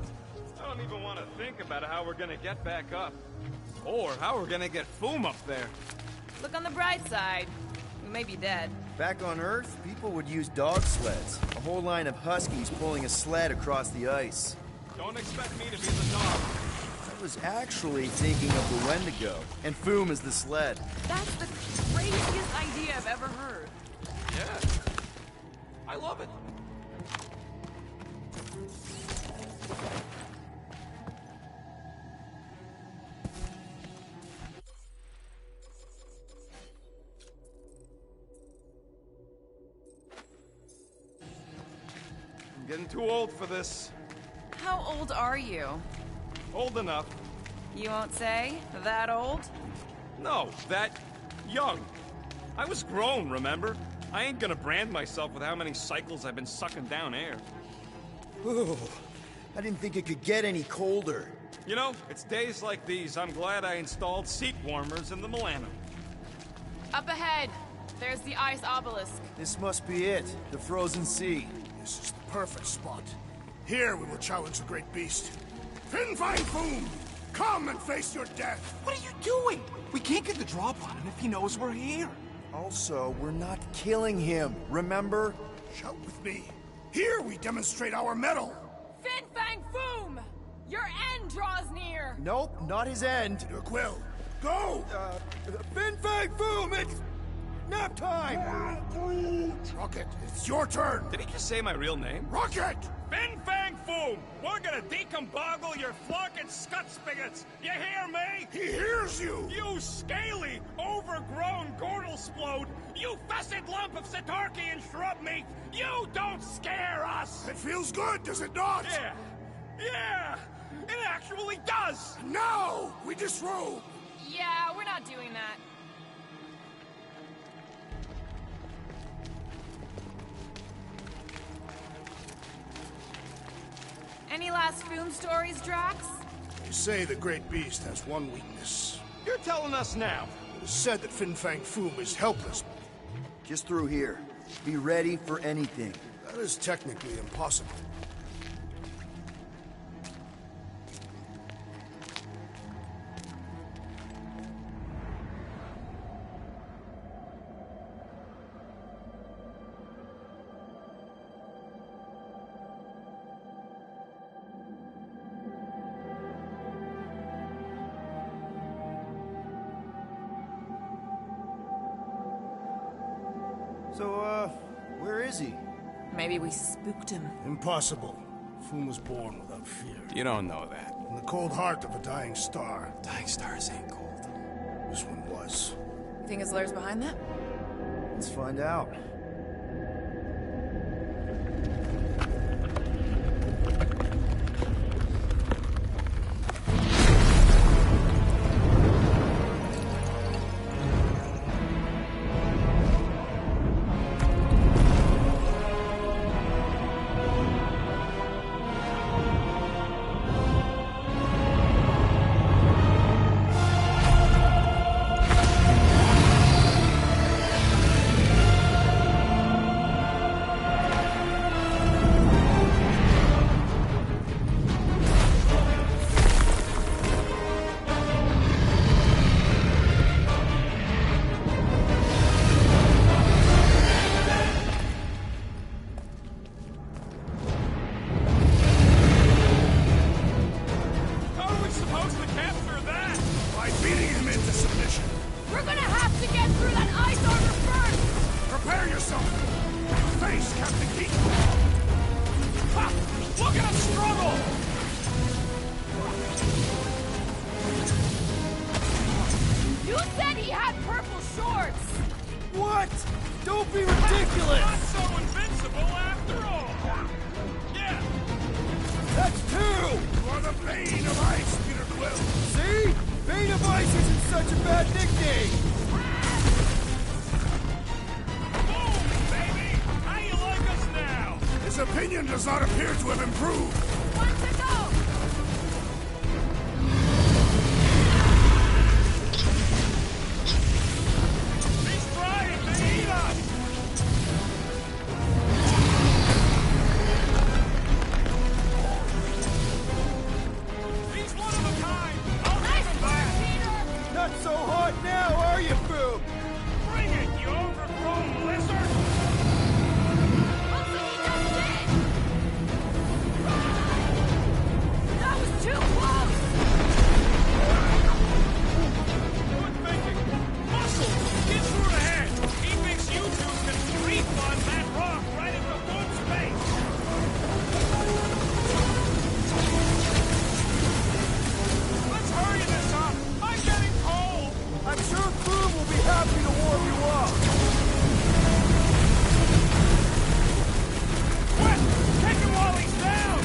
Speaker 2: I don't even want to think about how we're gonna get back up. Or how we're gonna get Foom up there.
Speaker 19: Look on the bright side. We may be dead.
Speaker 14: Back on Earth, people would use dog sleds. A whole line of huskies pulling a sled across the ice.
Speaker 2: Don't expect me to be the dog.
Speaker 14: I was actually thinking of the Wendigo, and Foom is the sled.
Speaker 19: That's the craziest idea I've ever heard.
Speaker 2: Yeah. I love it. I'm getting too old for this.
Speaker 19: How old are you?
Speaker 2: Old enough.
Speaker 19: You won't say? That old?
Speaker 2: No, that young. I was grown, remember? I ain't gonna brand myself with how many cycles I've been sucking down air.
Speaker 14: Ooh, I didn't think it could get any colder.
Speaker 2: You know, it's days like these I'm glad I installed seat warmers in the Milano.
Speaker 19: Up ahead. There's the ice obelisk.
Speaker 14: This must be it, the frozen sea.
Speaker 12: This is the perfect spot. Here we will challenge the great beast. Fin Fang Foom! Come and face your death!
Speaker 18: What are you doing? We can't get the drop on him if he knows we're here.
Speaker 14: Also, we're not killing him, remember?
Speaker 12: Shout with me. Here we demonstrate our mettle!
Speaker 1: Fin Fang Foom! Your end draws near!
Speaker 14: Nope, not his end.
Speaker 12: Peter Quill, go!
Speaker 14: Fin Fang Foom, it's nap time!
Speaker 12: Rocket, it's your turn!
Speaker 2: Did he just say my real name?
Speaker 12: Rocket!
Speaker 2: Fin Fang Foom! We're gonna decomboggle your flunking scut spigots! You hear me?
Speaker 12: He hears you!
Speaker 2: You scaly, overgrown Gordlesplode! You fessed lump of Satarkian shrub meat! You don't scare us!
Speaker 12: It feels good, does it not?
Speaker 2: Yeah! Yeah! It actually does!
Speaker 12: Now! We disrobe!
Speaker 1: Yeah, we're not doing that.
Speaker 19: Any last Foom stories, Drax?
Speaker 12: They say the great beast has one weakness.
Speaker 2: You're telling us now.
Speaker 12: It is said that Fin Fang Foom is helpless.
Speaker 14: Just through here. Be ready for anything.
Speaker 12: That is technically impossible.
Speaker 14: So, where is he?
Speaker 19: Maybe we spooked him.
Speaker 12: Impossible. Foom was born without fear.
Speaker 2: You don't know that.
Speaker 12: In the cold heart of a dying star.
Speaker 2: Dying stars ain't cold.
Speaker 12: This one was.
Speaker 19: You think his lair's behind that?
Speaker 14: Let's find out.
Speaker 3: Don't be ridiculous!
Speaker 2: Not so invincible after all! Yeah!
Speaker 3: That's two!
Speaker 12: You are the Bane of Ice, Peter Quill!
Speaker 3: See? Bane of Ice isn't such a bad nickname!
Speaker 2: Boom, baby! How you like us now?
Speaker 12: His opinion does not appear to have improved.
Speaker 1: One to go!
Speaker 2: He's trying to eat us! He's one of a kind! I'll
Speaker 1: Nice
Speaker 2: give him
Speaker 1: work,
Speaker 2: that!
Speaker 1: Peter!
Speaker 3: Not so hot now, are you, Boom?
Speaker 2: Bring it, you overgrown lizard!
Speaker 1: Look what he just did! That was too close!
Speaker 2: Good thinking! Muscle! Get through the head! He thinks you two can refund that rock right into Boom's face! Let's hurry this up! I'm getting cold!
Speaker 3: I'm sure Boom will be happy to warm you up.
Speaker 2: What? Take him while he's down!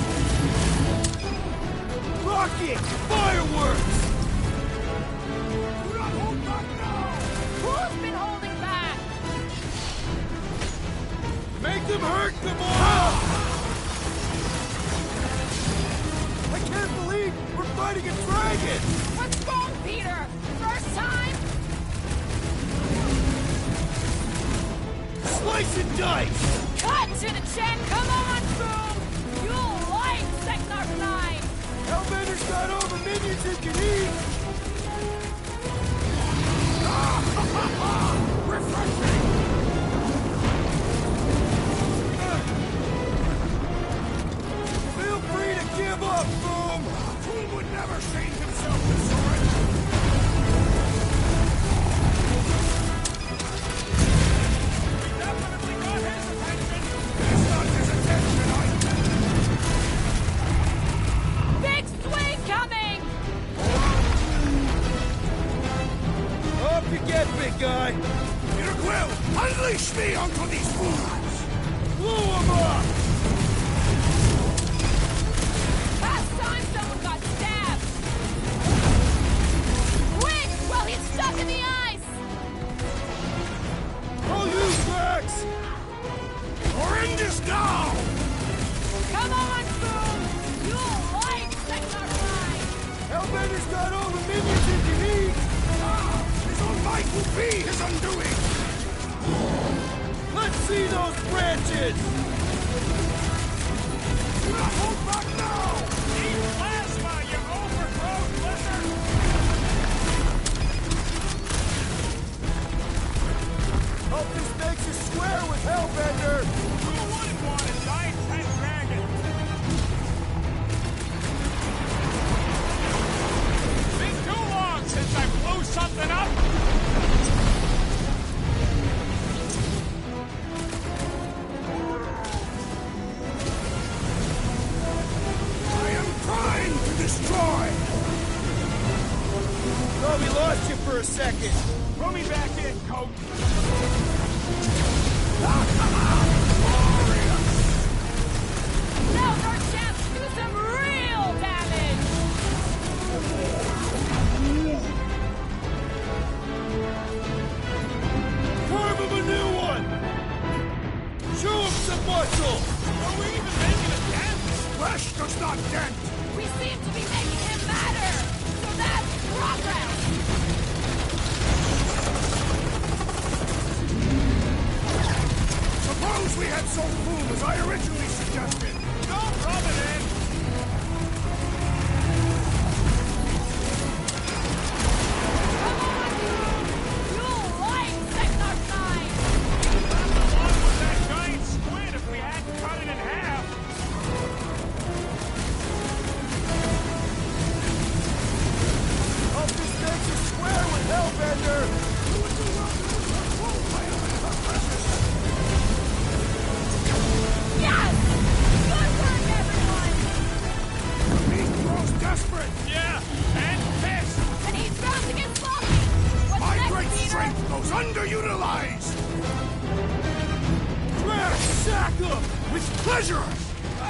Speaker 3: Rocket! Fireworks!
Speaker 2: Do not hold back now!
Speaker 1: Who's been holding back?
Speaker 3: Make them hurt, come on! I can't believe we're fighting a dragon!
Speaker 1: What's wrong, Peter? First time?
Speaker 3: Slice and dice!
Speaker 1: Cut to the chin! Come on, Boom! You'll like Seknarf 9!
Speaker 3: Hellbender's got all the minions he can eat!
Speaker 12: Refreshing!
Speaker 3: Feel free to give up, Boom!
Speaker 12: Fool would never change himself to surrender!
Speaker 2: Definitely got his attention!
Speaker 12: It's not his attention,
Speaker 1: Big swing coming!
Speaker 3: Up you get, big guy!
Speaker 12: Peter Quill, unleash me onto these fools!
Speaker 3: Blow him up!
Speaker 1: Last time someone got stabbed! Quick! While he's stuck in the ice!
Speaker 3: I'll use Max!
Speaker 12: Horrendous now!
Speaker 1: Come on, Boom! You'll like Seknarf 9!
Speaker 3: Hellbender's got all the minions he can eat!
Speaker 12: His own might will be his undoing!
Speaker 3: Let's see those branches!
Speaker 12: Do not hold back now!
Speaker 2: Eat plasma, you overgrown lizard!
Speaker 3: Hope this makes you square with Hellbender!
Speaker 2: Who wouldn't want to die, pet dragon? Been too long since I blew something up!
Speaker 12: I am trying to destroy!
Speaker 3: Oh, we lost you for a second!
Speaker 2: Throw me back in, coach!
Speaker 1: Now's our chance to do some real damage!
Speaker 3: Carve him a new one! Show him some muscle!
Speaker 2: Are we even making a dent?
Speaker 12: Flesh does not dent!
Speaker 1: We seem to be making him matter! So that's progress!
Speaker 12: Suppose we had so fool as I originally suggested!
Speaker 2: Don't rub it in!
Speaker 1: You'll like Seknarf 9!
Speaker 2: Along with that giant squid if we hadn't cut it in half!
Speaker 3: Hope this makes you square with Hellbender!
Speaker 1: Yes!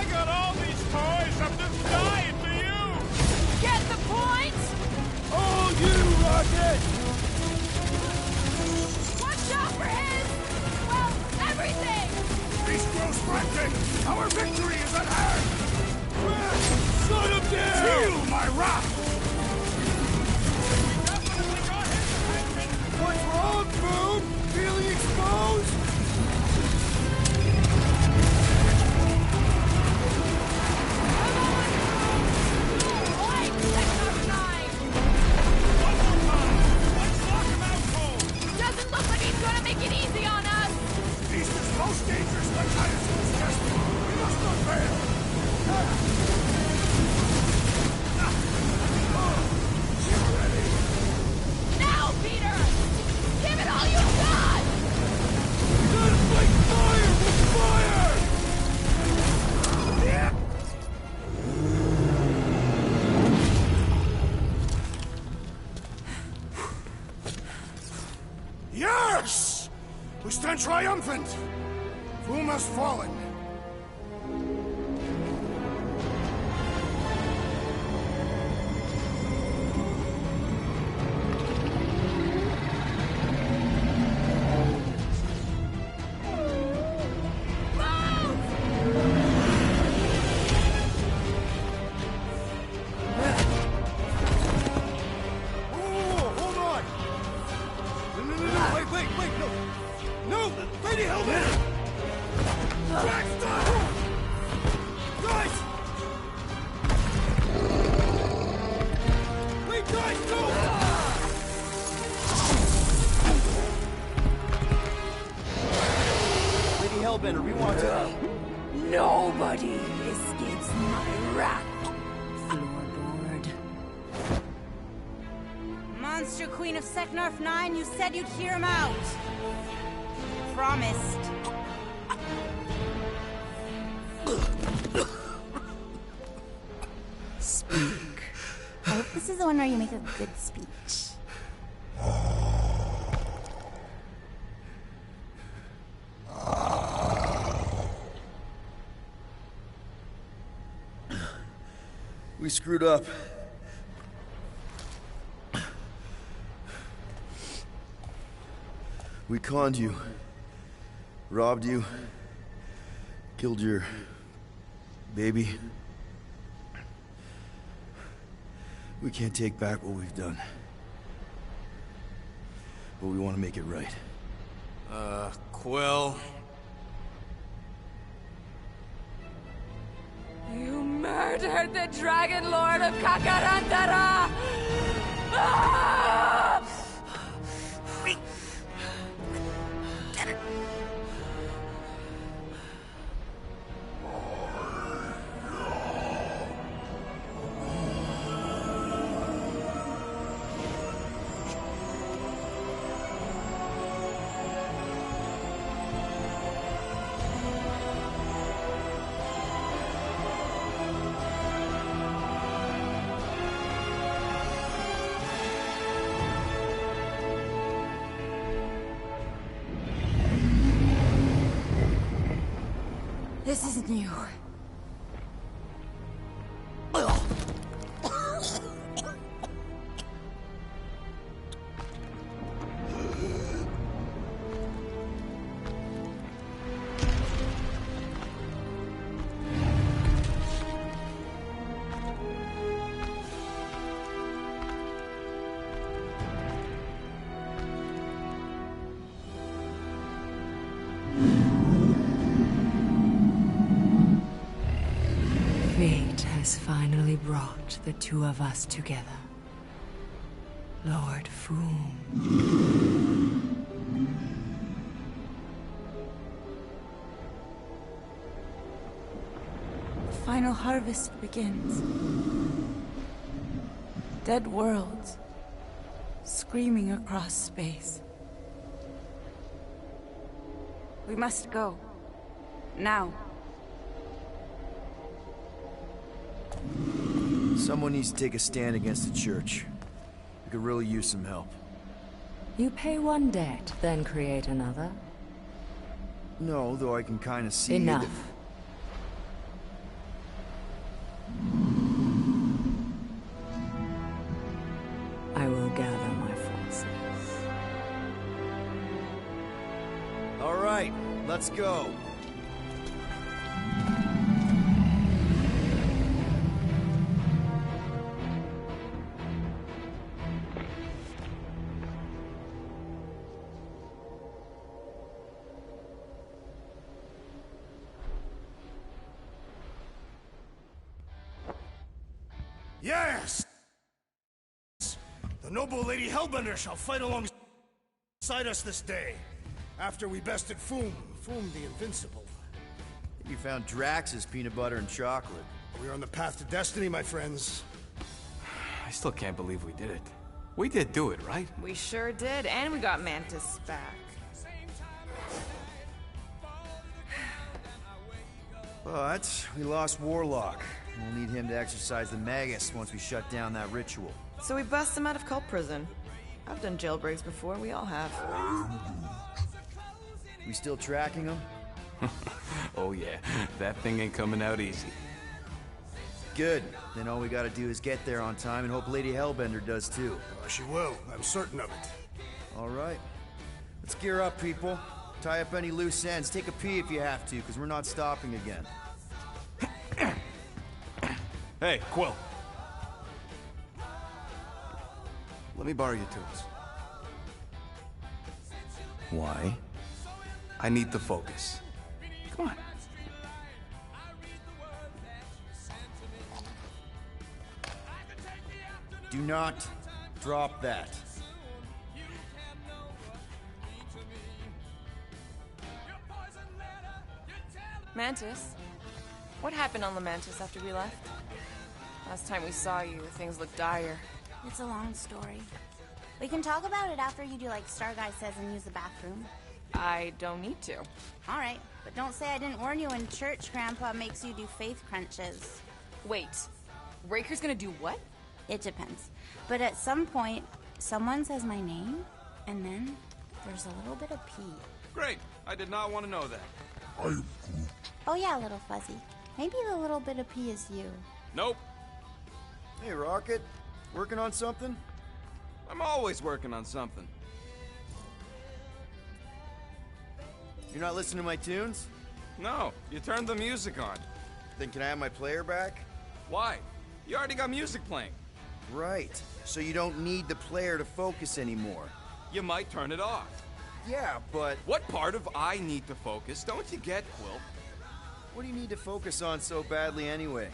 Speaker 2: I got all these toys, I'm just dying for you!
Speaker 1: Get the point?
Speaker 3: Oh, you, Rocket!
Speaker 1: Watch out for his... well, everything!
Speaker 12: Beast grows frantic! Our victory is at hand!
Speaker 3: Shut him down!
Speaker 12: Feel my wrath!
Speaker 3: What's wrong, Boom? Feeling exposed?
Speaker 1: Doesn't look like he's gonna make it easy on us!
Speaker 12: Beast is most dangerous when Titus is tested! We must not fail! You ready?
Speaker 1: Now, Peter! Give it all you've got!
Speaker 3: Gotta fight fire with fire!
Speaker 12: Yeah. Yes! We stand triumphant! Foom has fallen.
Speaker 3: Hold on! No, wait, no! No! Lady Hellman! Baxter! Guys! Wait, guys, no! Lady Hellbender, we want to...
Speaker 11: Nobody escapes my wrath. Floorboard.
Speaker 6: Monster Queen of Seknarf 9, you said you'd hear him out. Promised.
Speaker 11: Speak. I hope this is the one where you make a good speech.
Speaker 3: We screwed up. We conned you. Robbed you. Killed your... baby. We can't take back what we've done. But we want to make it right.
Speaker 9: Quill.
Speaker 7: You murdered the Dragon Lord of Kakarandara! Ah!
Speaker 11: This isn't you.
Speaker 13: Fate has finally brought the two of us together. Lord Foom.
Speaker 11: The final harvest begins. Dead worlds, screaming across space. We must go. Now.
Speaker 3: Someone needs to take a stand against the church. We could really use some help.
Speaker 20: You pay one debt, then create another.
Speaker 3: No, though I can kind of see...
Speaker 20: Enough.
Speaker 14: Let's go.
Speaker 12: Yes! The noble Lady Hellbender shall fight alongside us this day. After we bested Foom the Invincible.
Speaker 14: You found Drax's peanut butter and chocolate.
Speaker 12: We are on the path to destiny, my friends.
Speaker 9: I still can't believe we did it. We did do it, right?
Speaker 19: We sure did, and we got Mantis back.
Speaker 14: But we lost Warlock. We'll need him to exercise the Magus once we shut down that ritual.
Speaker 19: So we bust him out of cult prison. I've done jailbreaks before, we all have.
Speaker 14: We still tracking him?
Speaker 9: Oh yeah, that thing ain't coming out easy.
Speaker 14: Good. Then all we gotta do is get there on time and hope Lady Hellbender does too.
Speaker 12: She will. I'm certain of it.
Speaker 14: All right. Let's gear up, people. Tie up any loose ends. Take a pee if you have to, because we're not stopping again.
Speaker 9: Hey, Quill. Let me borrow your tools.
Speaker 14: Why?
Speaker 9: I need to focus. Come on.
Speaker 14: Do not drop that.
Speaker 19: Mantis? What happened on the Mantis after we left? Last time we saw you, things looked dire.
Speaker 6: It's a long story. We can talk about it after you do like Star Guy says and use the bathroom.
Speaker 19: I don't need to.
Speaker 6: Alright, but don't say I didn't warn you in church Grandpa makes you do faith crunches.
Speaker 19: Wait, Raker's gonna do what?
Speaker 6: It depends. But at some point, someone says my name, and then there's a little bit of pee.
Speaker 2: Great. I did not want to know that.
Speaker 6: Oh yeah, little fuzzy. Maybe the little bit of pee is you.
Speaker 2: Nope.
Speaker 14: Hey, Rocket. Working on something?
Speaker 2: I'm always working on something.
Speaker 14: You're not listening to my tunes?
Speaker 2: No, you turned the music on.
Speaker 14: Then can I have my player back?
Speaker 2: Why? You already got music playing.
Speaker 14: Right. So you don't need the player to focus anymore.
Speaker 2: You might turn it off.
Speaker 14: Yeah, but...
Speaker 2: What part of I need to focus don't you get, Quill?
Speaker 14: What do you need to focus on so badly anyway?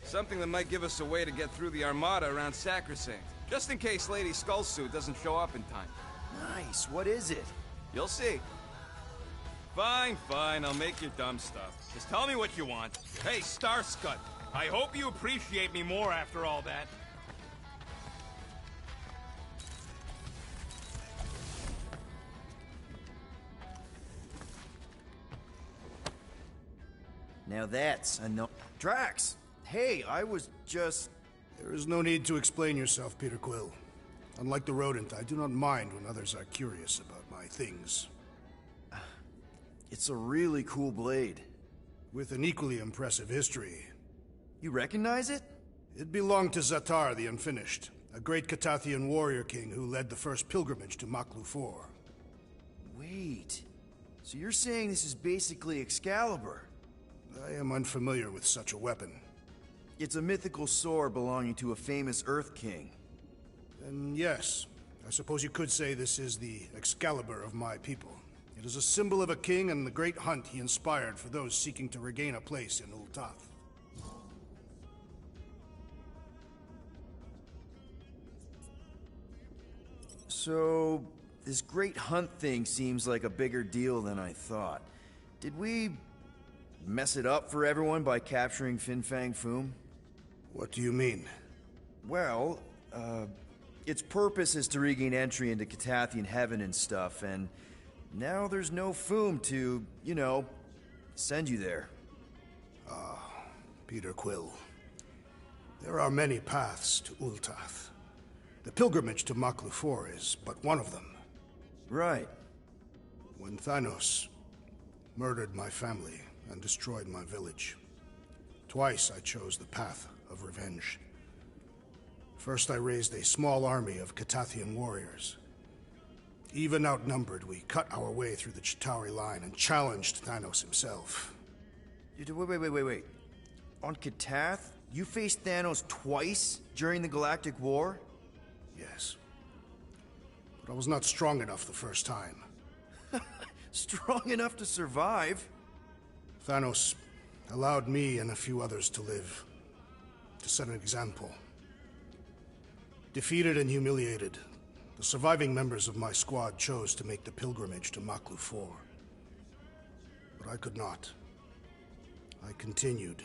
Speaker 2: Something that might give us a way to get through the Armada around Sacrosanct. Just in case Lady Skullsuit doesn't show up in time.
Speaker 14: Nice. What is it?
Speaker 2: You'll see. Fine, fine. I'll make your dumb stuff. Just tell me what you want. Hey, Starscut. I hope you appreciate me more after all that.
Speaker 14: Now that's a no... Drax! Hey, I was just...
Speaker 12: There is no need to explain yourself, Peter Quill. Unlike the rodent, I do not mind when others are curious about my things.
Speaker 14: It's a really cool blade.
Speaker 12: With an equally impressive history.
Speaker 14: You recognize it?
Speaker 12: It belonged to Zatar the Unfinished, a great Catathian warrior king who led the first pilgrimage to Maklu 4.
Speaker 14: Wait... So you're saying this is basically Excalibur?
Speaker 12: I am unfamiliar with such a weapon.
Speaker 14: It's a mythical sword belonging to a famous Earth King.
Speaker 12: And yes, I suppose you could say this is the Excalibur of my people. It is a symbol of a king and the great hunt he inspired for those seeking to regain a place in Ul'Tath.
Speaker 14: So, this great hunt thing seems like a bigger deal than I thought. Did we mess it up for everyone by capturing Fin Fang Foom?
Speaker 12: What do you mean?
Speaker 14: Well, its purpose is to regain entry into Catathian heaven and stuff, and now there's no Foom to, you know, send you there.
Speaker 12: Peter Quill. There are many paths to Ul'Tath. The pilgrimage to Maklu 4 is but one of them.
Speaker 14: Right.
Speaker 12: When Thanos murdered my family and destroyed my village, twice I chose the path of revenge. First I raised a small army of Catathian warriors. even outnumbered, we cut our way through the Chitauri line and challenged Thanos himself.
Speaker 14: Wait. On Katath, you faced Thanos twice during the Galactic War?
Speaker 12: Yes. But I was not strong enough the first time.
Speaker 14: Strong enough to survive?
Speaker 12: Thanos allowed me and a few others to live, to set an example. Defeated and humiliated, the surviving members of my squad chose to make the pilgrimage to Maklu 4. But I could not. I continued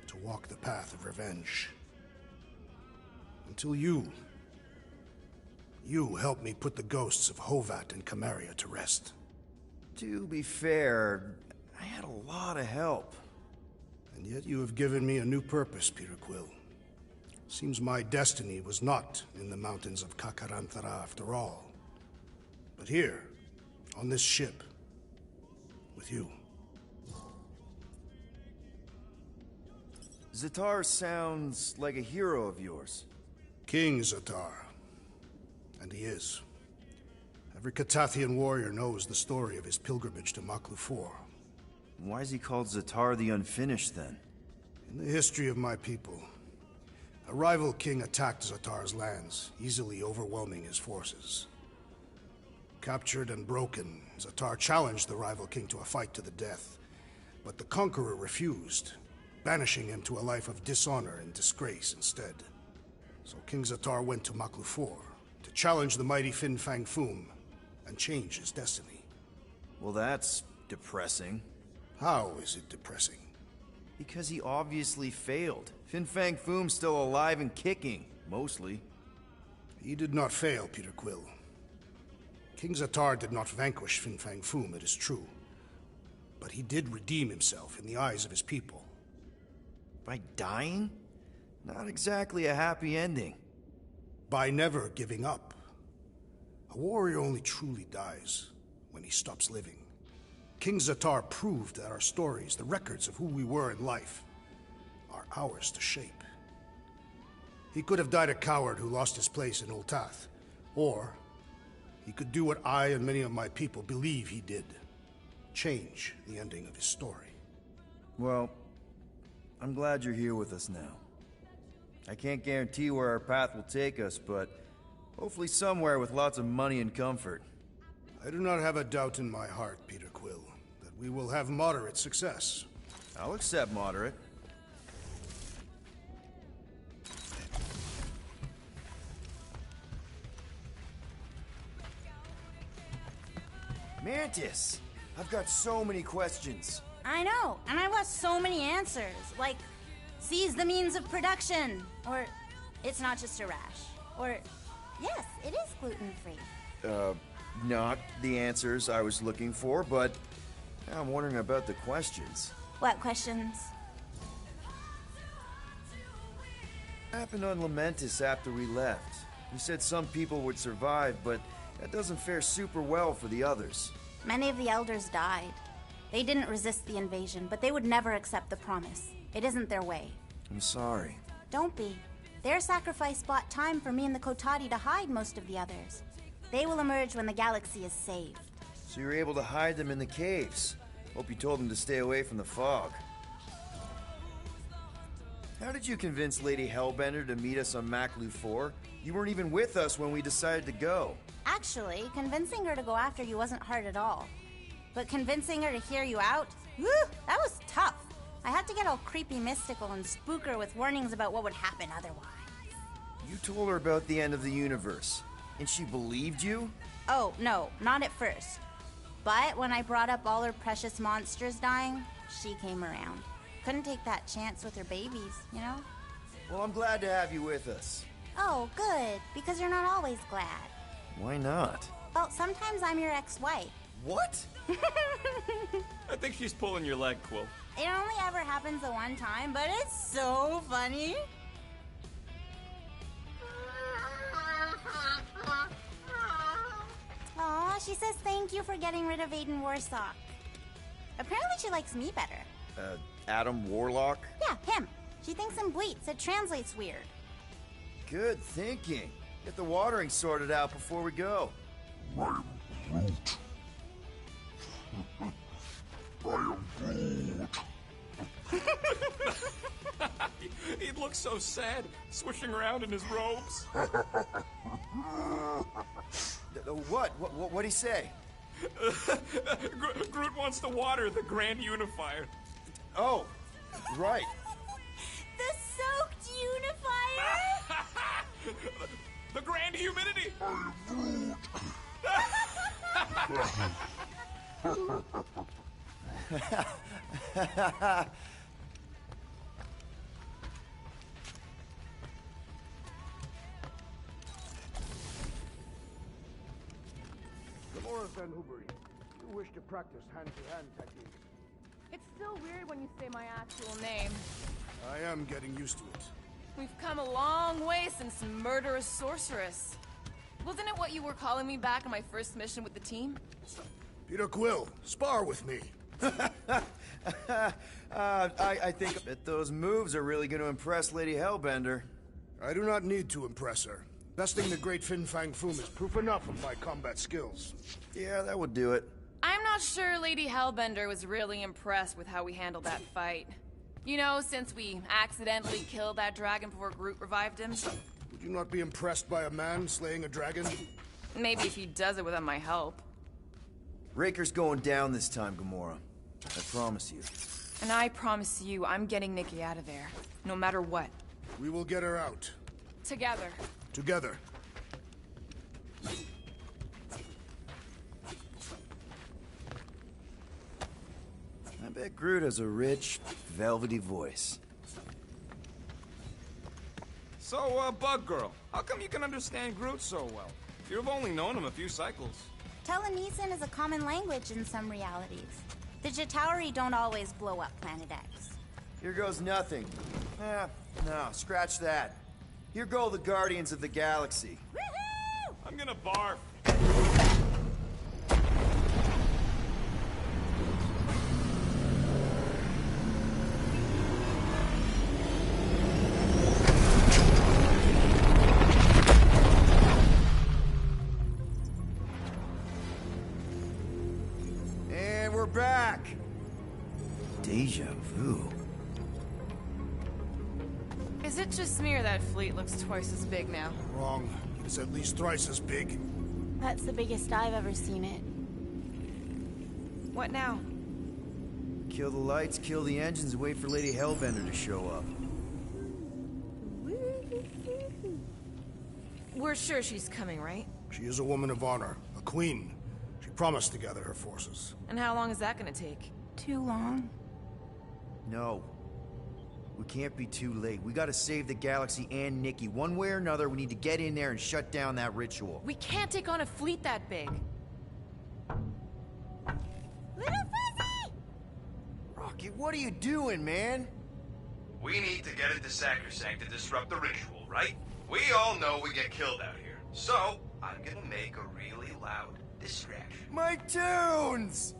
Speaker 12: to walk the path of revenge. Until you helped me put the ghosts of Hovat and Kamaria to rest.
Speaker 14: To be fair, I had a lot of help.
Speaker 12: And yet you have given me a new purpose, Peter Quill. Seems my destiny was not in the mountains of Kakarantara after all, but here, on this ship, with you.
Speaker 14: Zatar sounds like a hero of yours.
Speaker 12: King Zatar. And he is. Every Katathian warrior knows the story of his pilgrimage to Maklu 4.
Speaker 14: Why is he called Zatar the Unfinished, then?
Speaker 12: In the history of my people, a rival king attacked Zatar's lands, easily overwhelming his forces. Captured and broken, Zatar challenged the rival king to a fight to the death, but the conqueror refused, banishing him to a life of dishonor and disgrace instead. So King Zatar went to Maklu 4 to challenge the mighty Fin Fang Foom and change his destiny.
Speaker 14: Well, that's depressing.
Speaker 12: How is it depressing?
Speaker 14: Because he obviously failed. Fin Fang Foom's still alive and kicking, mostly.
Speaker 12: He did not fail, Peter Quill. King Zatar did not vanquish Fin Fang Foom, it is true. But he did redeem himself in the eyes of his people.
Speaker 14: By dying? Not exactly a happy ending.
Speaker 12: By never giving up. A warrior only truly dies when he stops living. King Zatar proved that our stories, the records of who we were in life, are ours to shape. He could have died a coward who lost his place in Ultath, or he could do what I and many of my people believe he did. Change the ending of his story.
Speaker 14: Well, I'm glad you're here with us now. I can't guarantee where our path will take us, but hopefully somewhere with lots of money and comfort.
Speaker 12: I do not have a doubt in my heart, Peter Quill, that we will have moderate success.
Speaker 14: I'll accept moderate. Mantis! I've got so many questions.
Speaker 6: I know, and I want so many answers. Like, seize the means of production. Or, it's not just a rash. Or, yes, it is gluten-free.
Speaker 14: Not the answers I was looking for, but now I'm wondering about the questions.
Speaker 6: What questions?
Speaker 14: What happened on Lamentis after we left? You said some people would survive, but that doesn't fare super well for the others.
Speaker 6: Many of the elders died. They didn't resist the invasion, but they would never accept the promise. It isn't their way.
Speaker 14: I'm sorry.
Speaker 6: Don't be. Their sacrifice bought time for me and the Kotati to hide most of the others. They will emerge when the galaxy is saved.
Speaker 14: So you were able to hide them in the caves. Hope you told them to stay away from the fog. How did you convince Lady Hellbender to meet us on Maklu 4? You weren't even with us when we decided to go.
Speaker 6: Actually, convincing her to go after you wasn't hard at all. But convincing her to hear you out, whew, that was tough. I had to get all creepy mystical and spook her with warnings about what would happen otherwise.
Speaker 14: You told her about the end of the universe, and she believed you?
Speaker 6: Oh, no, not at first. But when I brought up all her precious monsters dying, she came around. Couldn't take that chance with her babies, you know?
Speaker 14: Well, I'm glad to have you with us.
Speaker 6: Oh, good, because you're not always glad.
Speaker 14: Why not?
Speaker 6: Well, sometimes I'm your ex-wife.
Speaker 14: What?
Speaker 2: I think she's pulling your leg, Quill.
Speaker 6: It only ever happens the one time, but it's so funny. Aw, she says thank you for getting rid of Aiden Warsock. Apparently she likes me better.
Speaker 14: Adam Warlock?
Speaker 6: Yeah, him. She thinks him bleats. It translates weird.
Speaker 14: Good thinking. Get the watering sorted out before we go.
Speaker 16: I am Groot. I am Groot.
Speaker 2: He'd look so sad, swishing around in his robes.
Speaker 3: What? What'd he say?
Speaker 2: Groot wants to water the Grand Unifier.
Speaker 3: Oh, right.
Speaker 6: The soaked unifier?
Speaker 2: The Grand Humidity!
Speaker 12: Gamora Van Hoovery, you wish to practice hand-to-hand technique.
Speaker 1: It's still weird when you say my actual name.
Speaker 12: I am getting used to it.
Speaker 1: We've come a long way since Murderous Sorceress. Wasn't it what you were calling me back on my first mission with the team?
Speaker 12: Peter Quill, spar with me.
Speaker 3: I think that those moves are really going to impress Lady Hellbender.
Speaker 12: I do not need to impress her. Besting the great Fin Fang Foom is proof enough of my combat skills.
Speaker 3: Yeah, that would do it.
Speaker 1: I'm not sure Lady Hellbender was really impressed with how we handled that fight. You know, since we accidentally killed that dragon before Groot revived him.
Speaker 12: Would you not be impressed by a man slaying a dragon?
Speaker 1: Maybe if he does it without my help.
Speaker 3: Raker's going down this time, Gamora. I promise you.
Speaker 1: And I promise you, I'm getting Nikki out of there. No matter what.
Speaker 12: We will get her out.
Speaker 1: Together.
Speaker 12: Together.
Speaker 3: I bet Groot has a rich, velvety voice.
Speaker 2: So, Bug Girl, how come you can understand Groot so well? You've only known him a few cycles.
Speaker 6: Telenesin is a common language in some realities. The Chitauri don't always blow up Planet X.
Speaker 3: Here goes nothing. No, scratch that. Here go the Guardians of the Galaxy.
Speaker 6: Woohoo!
Speaker 2: I'm gonna barf.
Speaker 3: And we're back. Deja vu.
Speaker 1: Is it just me or that fleet looks twice as big now?
Speaker 12: Wrong. It's at least thrice as big.
Speaker 6: That's the biggest I've ever seen it.
Speaker 1: What now?
Speaker 3: Kill the lights, kill the engines, and wait for Lady Hellbender to show up.
Speaker 1: We're sure she's coming, right?
Speaker 12: She is a woman of honor, a queen. She promised to gather her forces.
Speaker 1: And how long is that gonna take?
Speaker 6: Too long.
Speaker 3: No. We can't be too late. We gotta save the galaxy and Nikki. One way or another, we need to get in there and shut down that ritual.
Speaker 1: We can't take on a fleet that big.
Speaker 6: Little Fuzzy!
Speaker 3: Rocket, what are you doing, man?
Speaker 9: We need to get into Sacrosanct to disrupt the ritual, right? We all know we get killed out here. So, I'm gonna make a really loud distraction.
Speaker 3: My tunes!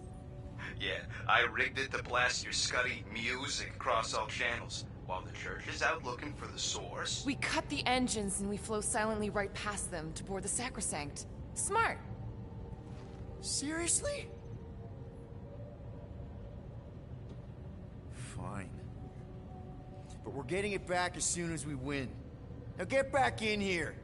Speaker 9: Yeah, I rigged it to blast your scuddy music across all channels. While the church is out looking for the source...
Speaker 1: We cut the engines and we flow silently right past them to board the Sacrosanct. Smart.
Speaker 3: Seriously? Fine. But we're getting it back as soon as we win. Now get back in here!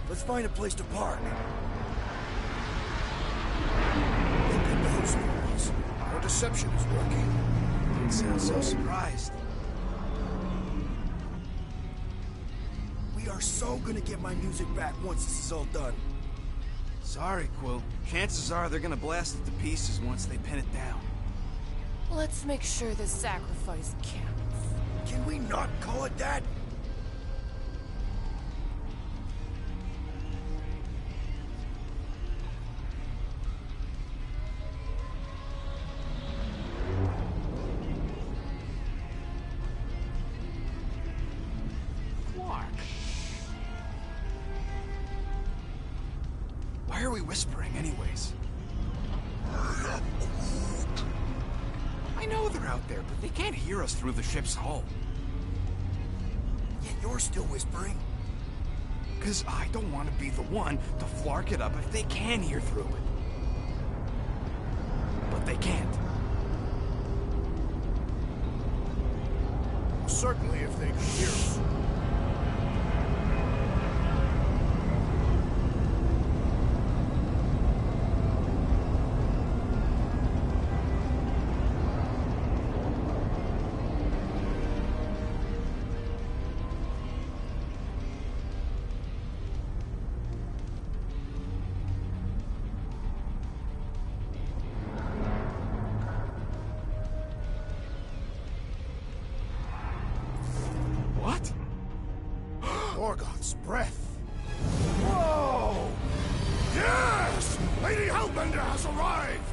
Speaker 3: Let's find a place to park.
Speaker 12: Look at those fools. Our deception is working.
Speaker 9: You sound so surprised.
Speaker 3: We are so gonna get my music back once this is all done.
Speaker 9: Sorry, Quill. Chances are they're gonna blast it to pieces once they pin it down.
Speaker 1: Let's make sure this sacrifice counts.
Speaker 3: Can we not call it that?
Speaker 9: whispering anyways? I know they're out there, but they can't hear us through the ship's hull.
Speaker 14: Yet you're still whispering.
Speaker 9: Because I don't want to be the one to flark it up if they can hear through it. But they can't.
Speaker 12: Well, certainly if they could hear us.
Speaker 9: What?
Speaker 12: Morgoth's breath. Whoa! Yes! Lady Hellbender has arrived!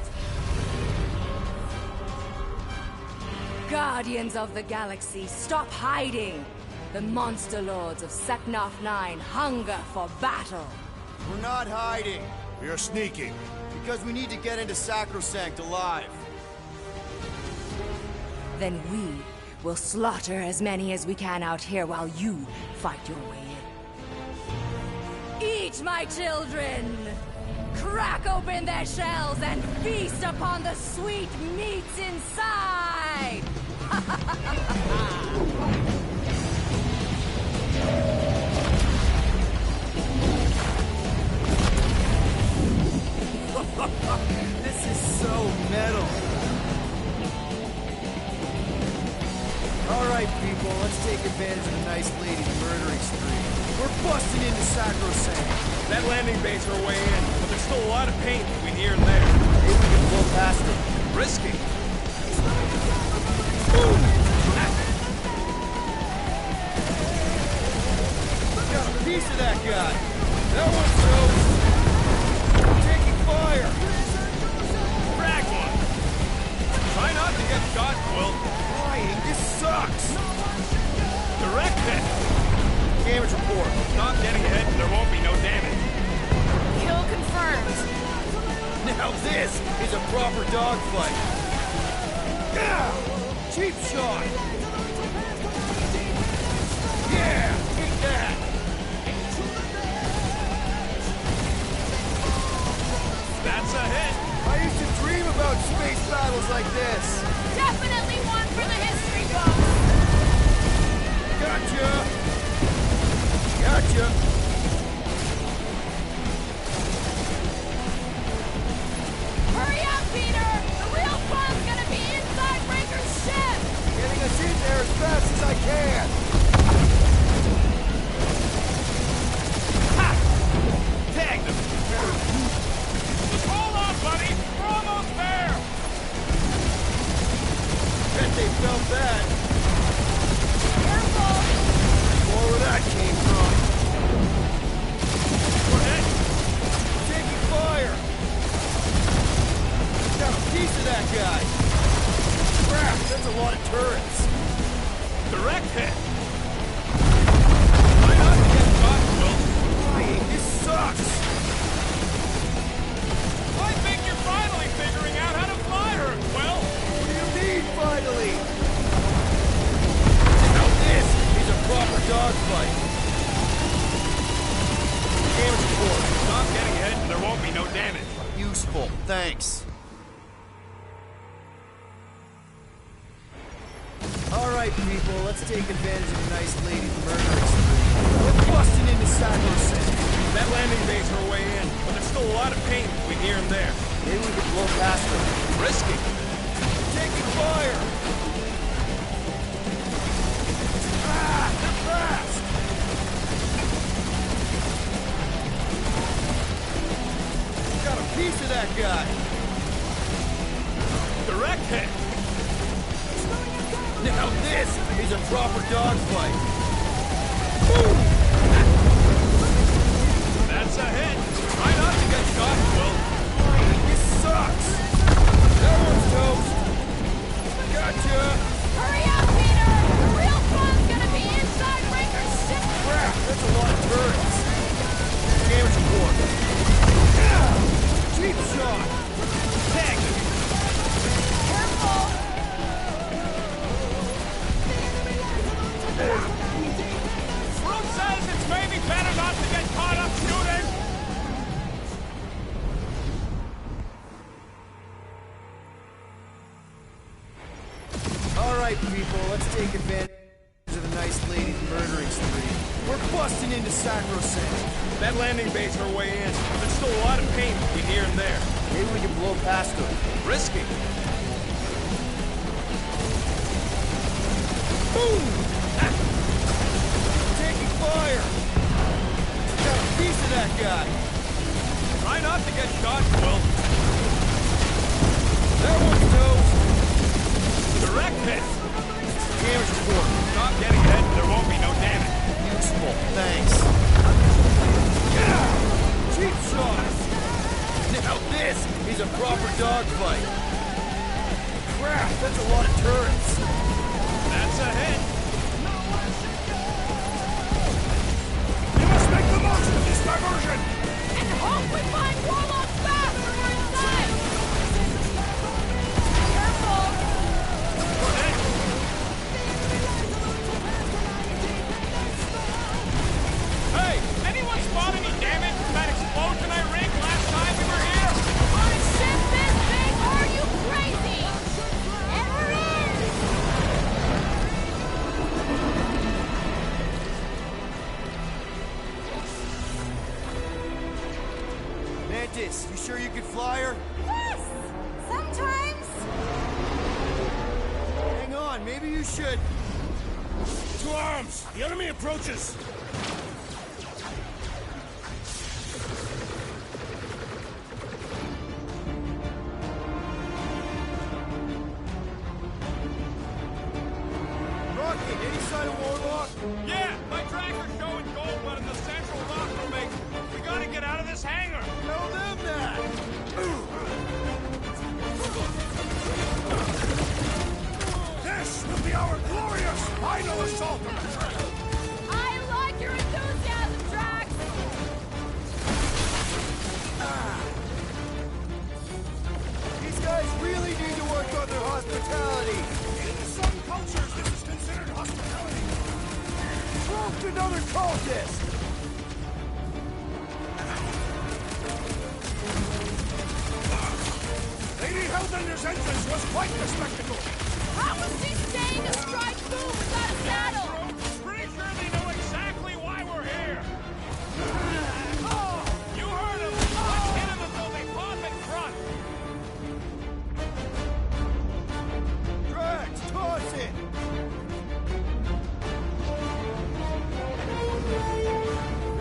Speaker 20: Guardians of the Galaxy, stop hiding! The monster lords of Seknarf 9 hunger for battle.
Speaker 3: We're not hiding.
Speaker 12: We are sneaking.
Speaker 3: Because we need to get into Sacrosanct alive.
Speaker 20: Then we will slaughter as many as we can out here while you fight your way in. Eat, my children! Crack open their shells and feast upon the sweet meats inside!
Speaker 3: This is so metal. Alright, people, let's take advantage of the nice lady's murdering spree. We're busting into Sacrosanct.
Speaker 2: That landing base are way in, but there's still a lot of paint between here and there.
Speaker 3: Maybe we can blow past it.
Speaker 9: Risky.
Speaker 3: Got a piece of that guy. That one's toast. Taking fire.
Speaker 2: Frag one. Try not to get shot, Quill.
Speaker 3: This sucks!
Speaker 2: Direct hit!
Speaker 3: Damage report.
Speaker 2: Stop getting hit, there won't be no damage.
Speaker 1: Kill confirmed.
Speaker 3: Now this is a proper dogfight. Yeah! Cheap shot! Yeah! Take that!
Speaker 2: That's a hit!
Speaker 3: I used to dream about space battles like this.
Speaker 1: Definitely one for the history books.
Speaker 3: Gotcha! Gotcha!
Speaker 1: Hurry up, Peter! The real fun's gonna be inside Breaker's ship!
Speaker 3: Getting us in there as fast as I can!
Speaker 2: Ha! Tagged him! Just hold on, buddy! We're almost there!
Speaker 3: Bet they felt that.
Speaker 1: Careful!
Speaker 3: More where that came from.
Speaker 2: We're hit!
Speaker 3: Taking fire! Got a piece of that guy! Crap, that's a lot of turrets!
Speaker 2: Direct hit! Try not to get shot, Quill.
Speaker 3: Flying, this sucks!
Speaker 2: I think you're finally figuring out how to fly her, Quill!
Speaker 3: What do you mean, finally? Now this is a proper dogfight! Damage report.
Speaker 2: Stop getting hit and there won't be no damage.
Speaker 3: Useful, thanks. Alright, people, let's take advantage of a nice lady's murdering spree. We're busting into Sacrosanct.
Speaker 2: That landing base are way in, but there's still a lot of paint between here and there.
Speaker 3: Maybe we can blow past them.
Speaker 2: Risky.
Speaker 3: Taking fire! Ah, they're fast! Got a piece of that guy!
Speaker 2: Direct hit!
Speaker 3: Now this is a proper dogfight! Boom!
Speaker 2: That's a hit! Try not to get shot, Quill.
Speaker 3: This sucks! That one's toast! Gotcha!
Speaker 1: Hurry up, Peter! The real fun's gonna be inside Breaker's ship!
Speaker 3: Crap, that's a lot of turrets! Damage report. Yeah!
Speaker 14: shot! Tag him!
Speaker 1: Careful!
Speaker 2: Fruit says it's maybe better not to get caught up shooting!
Speaker 3: Alright, people, let's take advantage of the nice lady's murdering spree. We're busting into Sacrosanct.
Speaker 2: That landing base our way in. There's still a lot of paint between here and there.
Speaker 3: Maybe we can blow past them.
Speaker 2: Risky. Boom!
Speaker 3: Taking fire! Got a piece of that guy!
Speaker 2: Try not to get shot, Quill.
Speaker 3: That one's toast!
Speaker 2: Direct hit!
Speaker 3: Damage report.
Speaker 2: Stop getting hit, there won't be no damage.
Speaker 3: Useful, thanks. Cheap shot! Now this is a proper dogfight! Crap, that's a lot of turrets!
Speaker 2: That's a hit!
Speaker 12: We must make the most of this diversion!
Speaker 1: And hope we find Warlock fast when we're inside! Careful!
Speaker 2: Hey, anyone spot any damage from that explosion I rigged last time we were here?
Speaker 1: On a ship this big, are you crazy? Ever is!
Speaker 3: Mantis, you sure you could fly her?
Speaker 6: Yes! Sometimes.
Speaker 3: Hang on, maybe you should.
Speaker 12: To arms! The enemy approaches!
Speaker 3: Rocket, any sign of Warlock?
Speaker 2: Yeah, my tracker's showing gold, but in the central rock formation. We gotta get out of this hangar.
Speaker 3: Tell them that!
Speaker 12: This will be our glorious final assault on the track!
Speaker 1: I like your enthusiasm, Drax!
Speaker 3: These guys really need to work on their hospitality!
Speaker 12: In some cultures, this is considered hospitality.
Speaker 3: Proved another cultist!
Speaker 12: Lady Hellbender's entrance was quite the spectacle.
Speaker 1: How was she staying astride food without a saddle?
Speaker 2: Pretty sure they know exactly why we're here. You heard them. Let's hit them until they pop in front.
Speaker 3: Drax, toss it!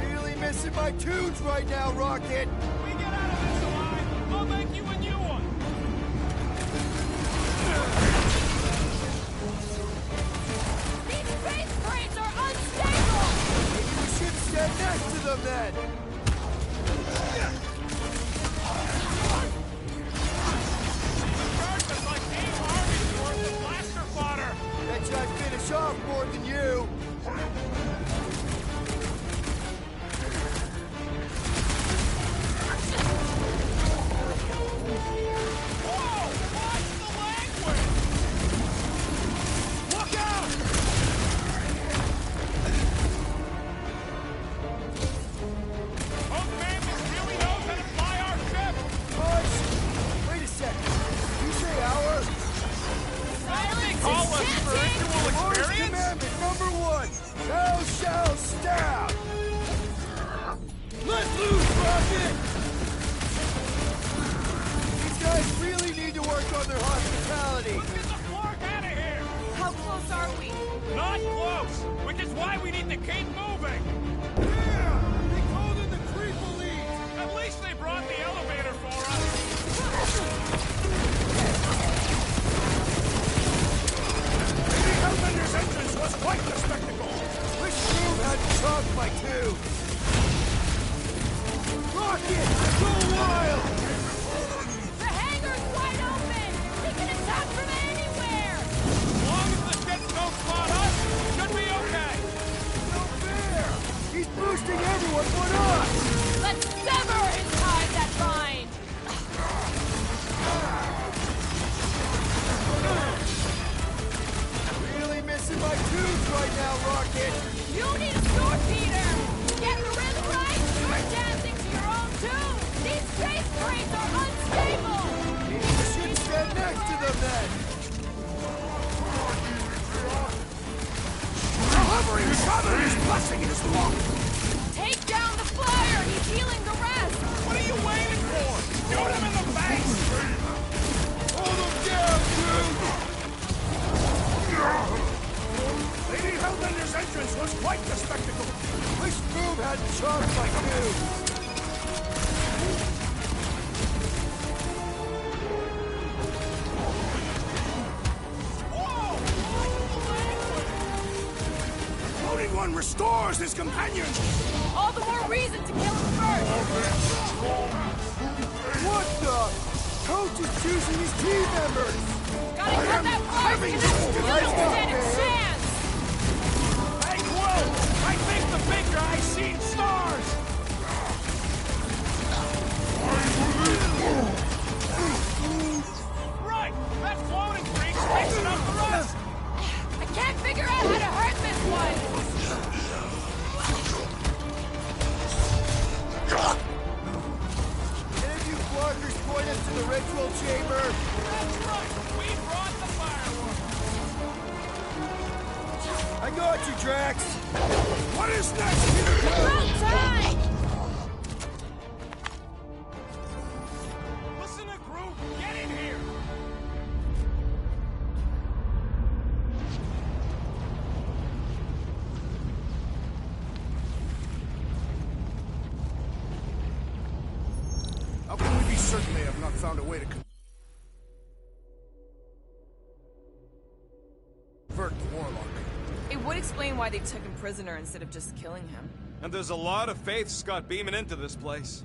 Speaker 3: Really missing my tunes right now, Rocket!
Speaker 2: We get out of this alive, I'll make you a new one.
Speaker 1: These space crates are unstable!
Speaker 3: Maybe we should stand next to them then!
Speaker 2: Charge us like 8 armies worth of blaster fodder.
Speaker 3: Bet you I'd finish off more than you!
Speaker 2: Whoa! Watch the language! Look out! Hope Magnus really knows how to fly our ship!
Speaker 3: Push! Wait a second. You say our?
Speaker 1: Silence
Speaker 2: Call
Speaker 1: is
Speaker 2: us
Speaker 1: tempting!
Speaker 2: spiritual
Speaker 3: Lord's
Speaker 2: experience?
Speaker 3: commandment number 1! Thou shalt stab! Let loose, Rocket! These guys really need to work on their hospitality!
Speaker 2: Let's get the flark out of here!
Speaker 1: How close are we?
Speaker 2: Not close! Which is why we need to keep moving!
Speaker 3: Yeah! They called in the creeper lead!
Speaker 2: At least they brought the elevator for us!
Speaker 12: Lady Hellbender's entrance was quite the spectacle.
Speaker 3: Wish Groove hadn't chopped my tube! Rocket! Go wild!
Speaker 1: The hangar's wide open! They can attack from anywhere!
Speaker 2: As long as the ships don't spot us, should be okay!
Speaker 3: No fair! it!
Speaker 1: You need a sword, Peter! Get the rhythm right! You're dancing to your own tune! These space marines are unstable!
Speaker 3: You should stand next to them then!
Speaker 17: Hovering Father is blessing his walk!
Speaker 1: Take down the flyer! He's healing the rest!
Speaker 2: What are you waiting for? Shoot him in the face!
Speaker 3: Hold them down, dude!
Speaker 2: Lady Hellbender's entrance was quite the spectacle.
Speaker 3: Wish Boom had charms like you!
Speaker 2: Floating one restores his companions!
Speaker 1: All the more reason to kill him first!
Speaker 3: What the? Coach is choosing his team members!
Speaker 1: Gotta cut that first, and that student stand a chance!
Speaker 2: Hey, Quill! I think the big guy's seen stars! Right! That floating freak's fixing up the rest!
Speaker 1: I can't figure out how to hurt this one!
Speaker 3: Any of you blockers point us to the ritual chamber?
Speaker 2: That's right! We brought the fireworks!
Speaker 3: I got you, Drax!
Speaker 2: What is next, Peter?
Speaker 1: About time!
Speaker 2: Listen to Groot! Get in here!
Speaker 12: How can we be certain they have not found a way to convert the Warlock?
Speaker 19: It would explain why they took him prisoner instead of just killing him.
Speaker 2: And there's a lot of faiths got beaming into this place.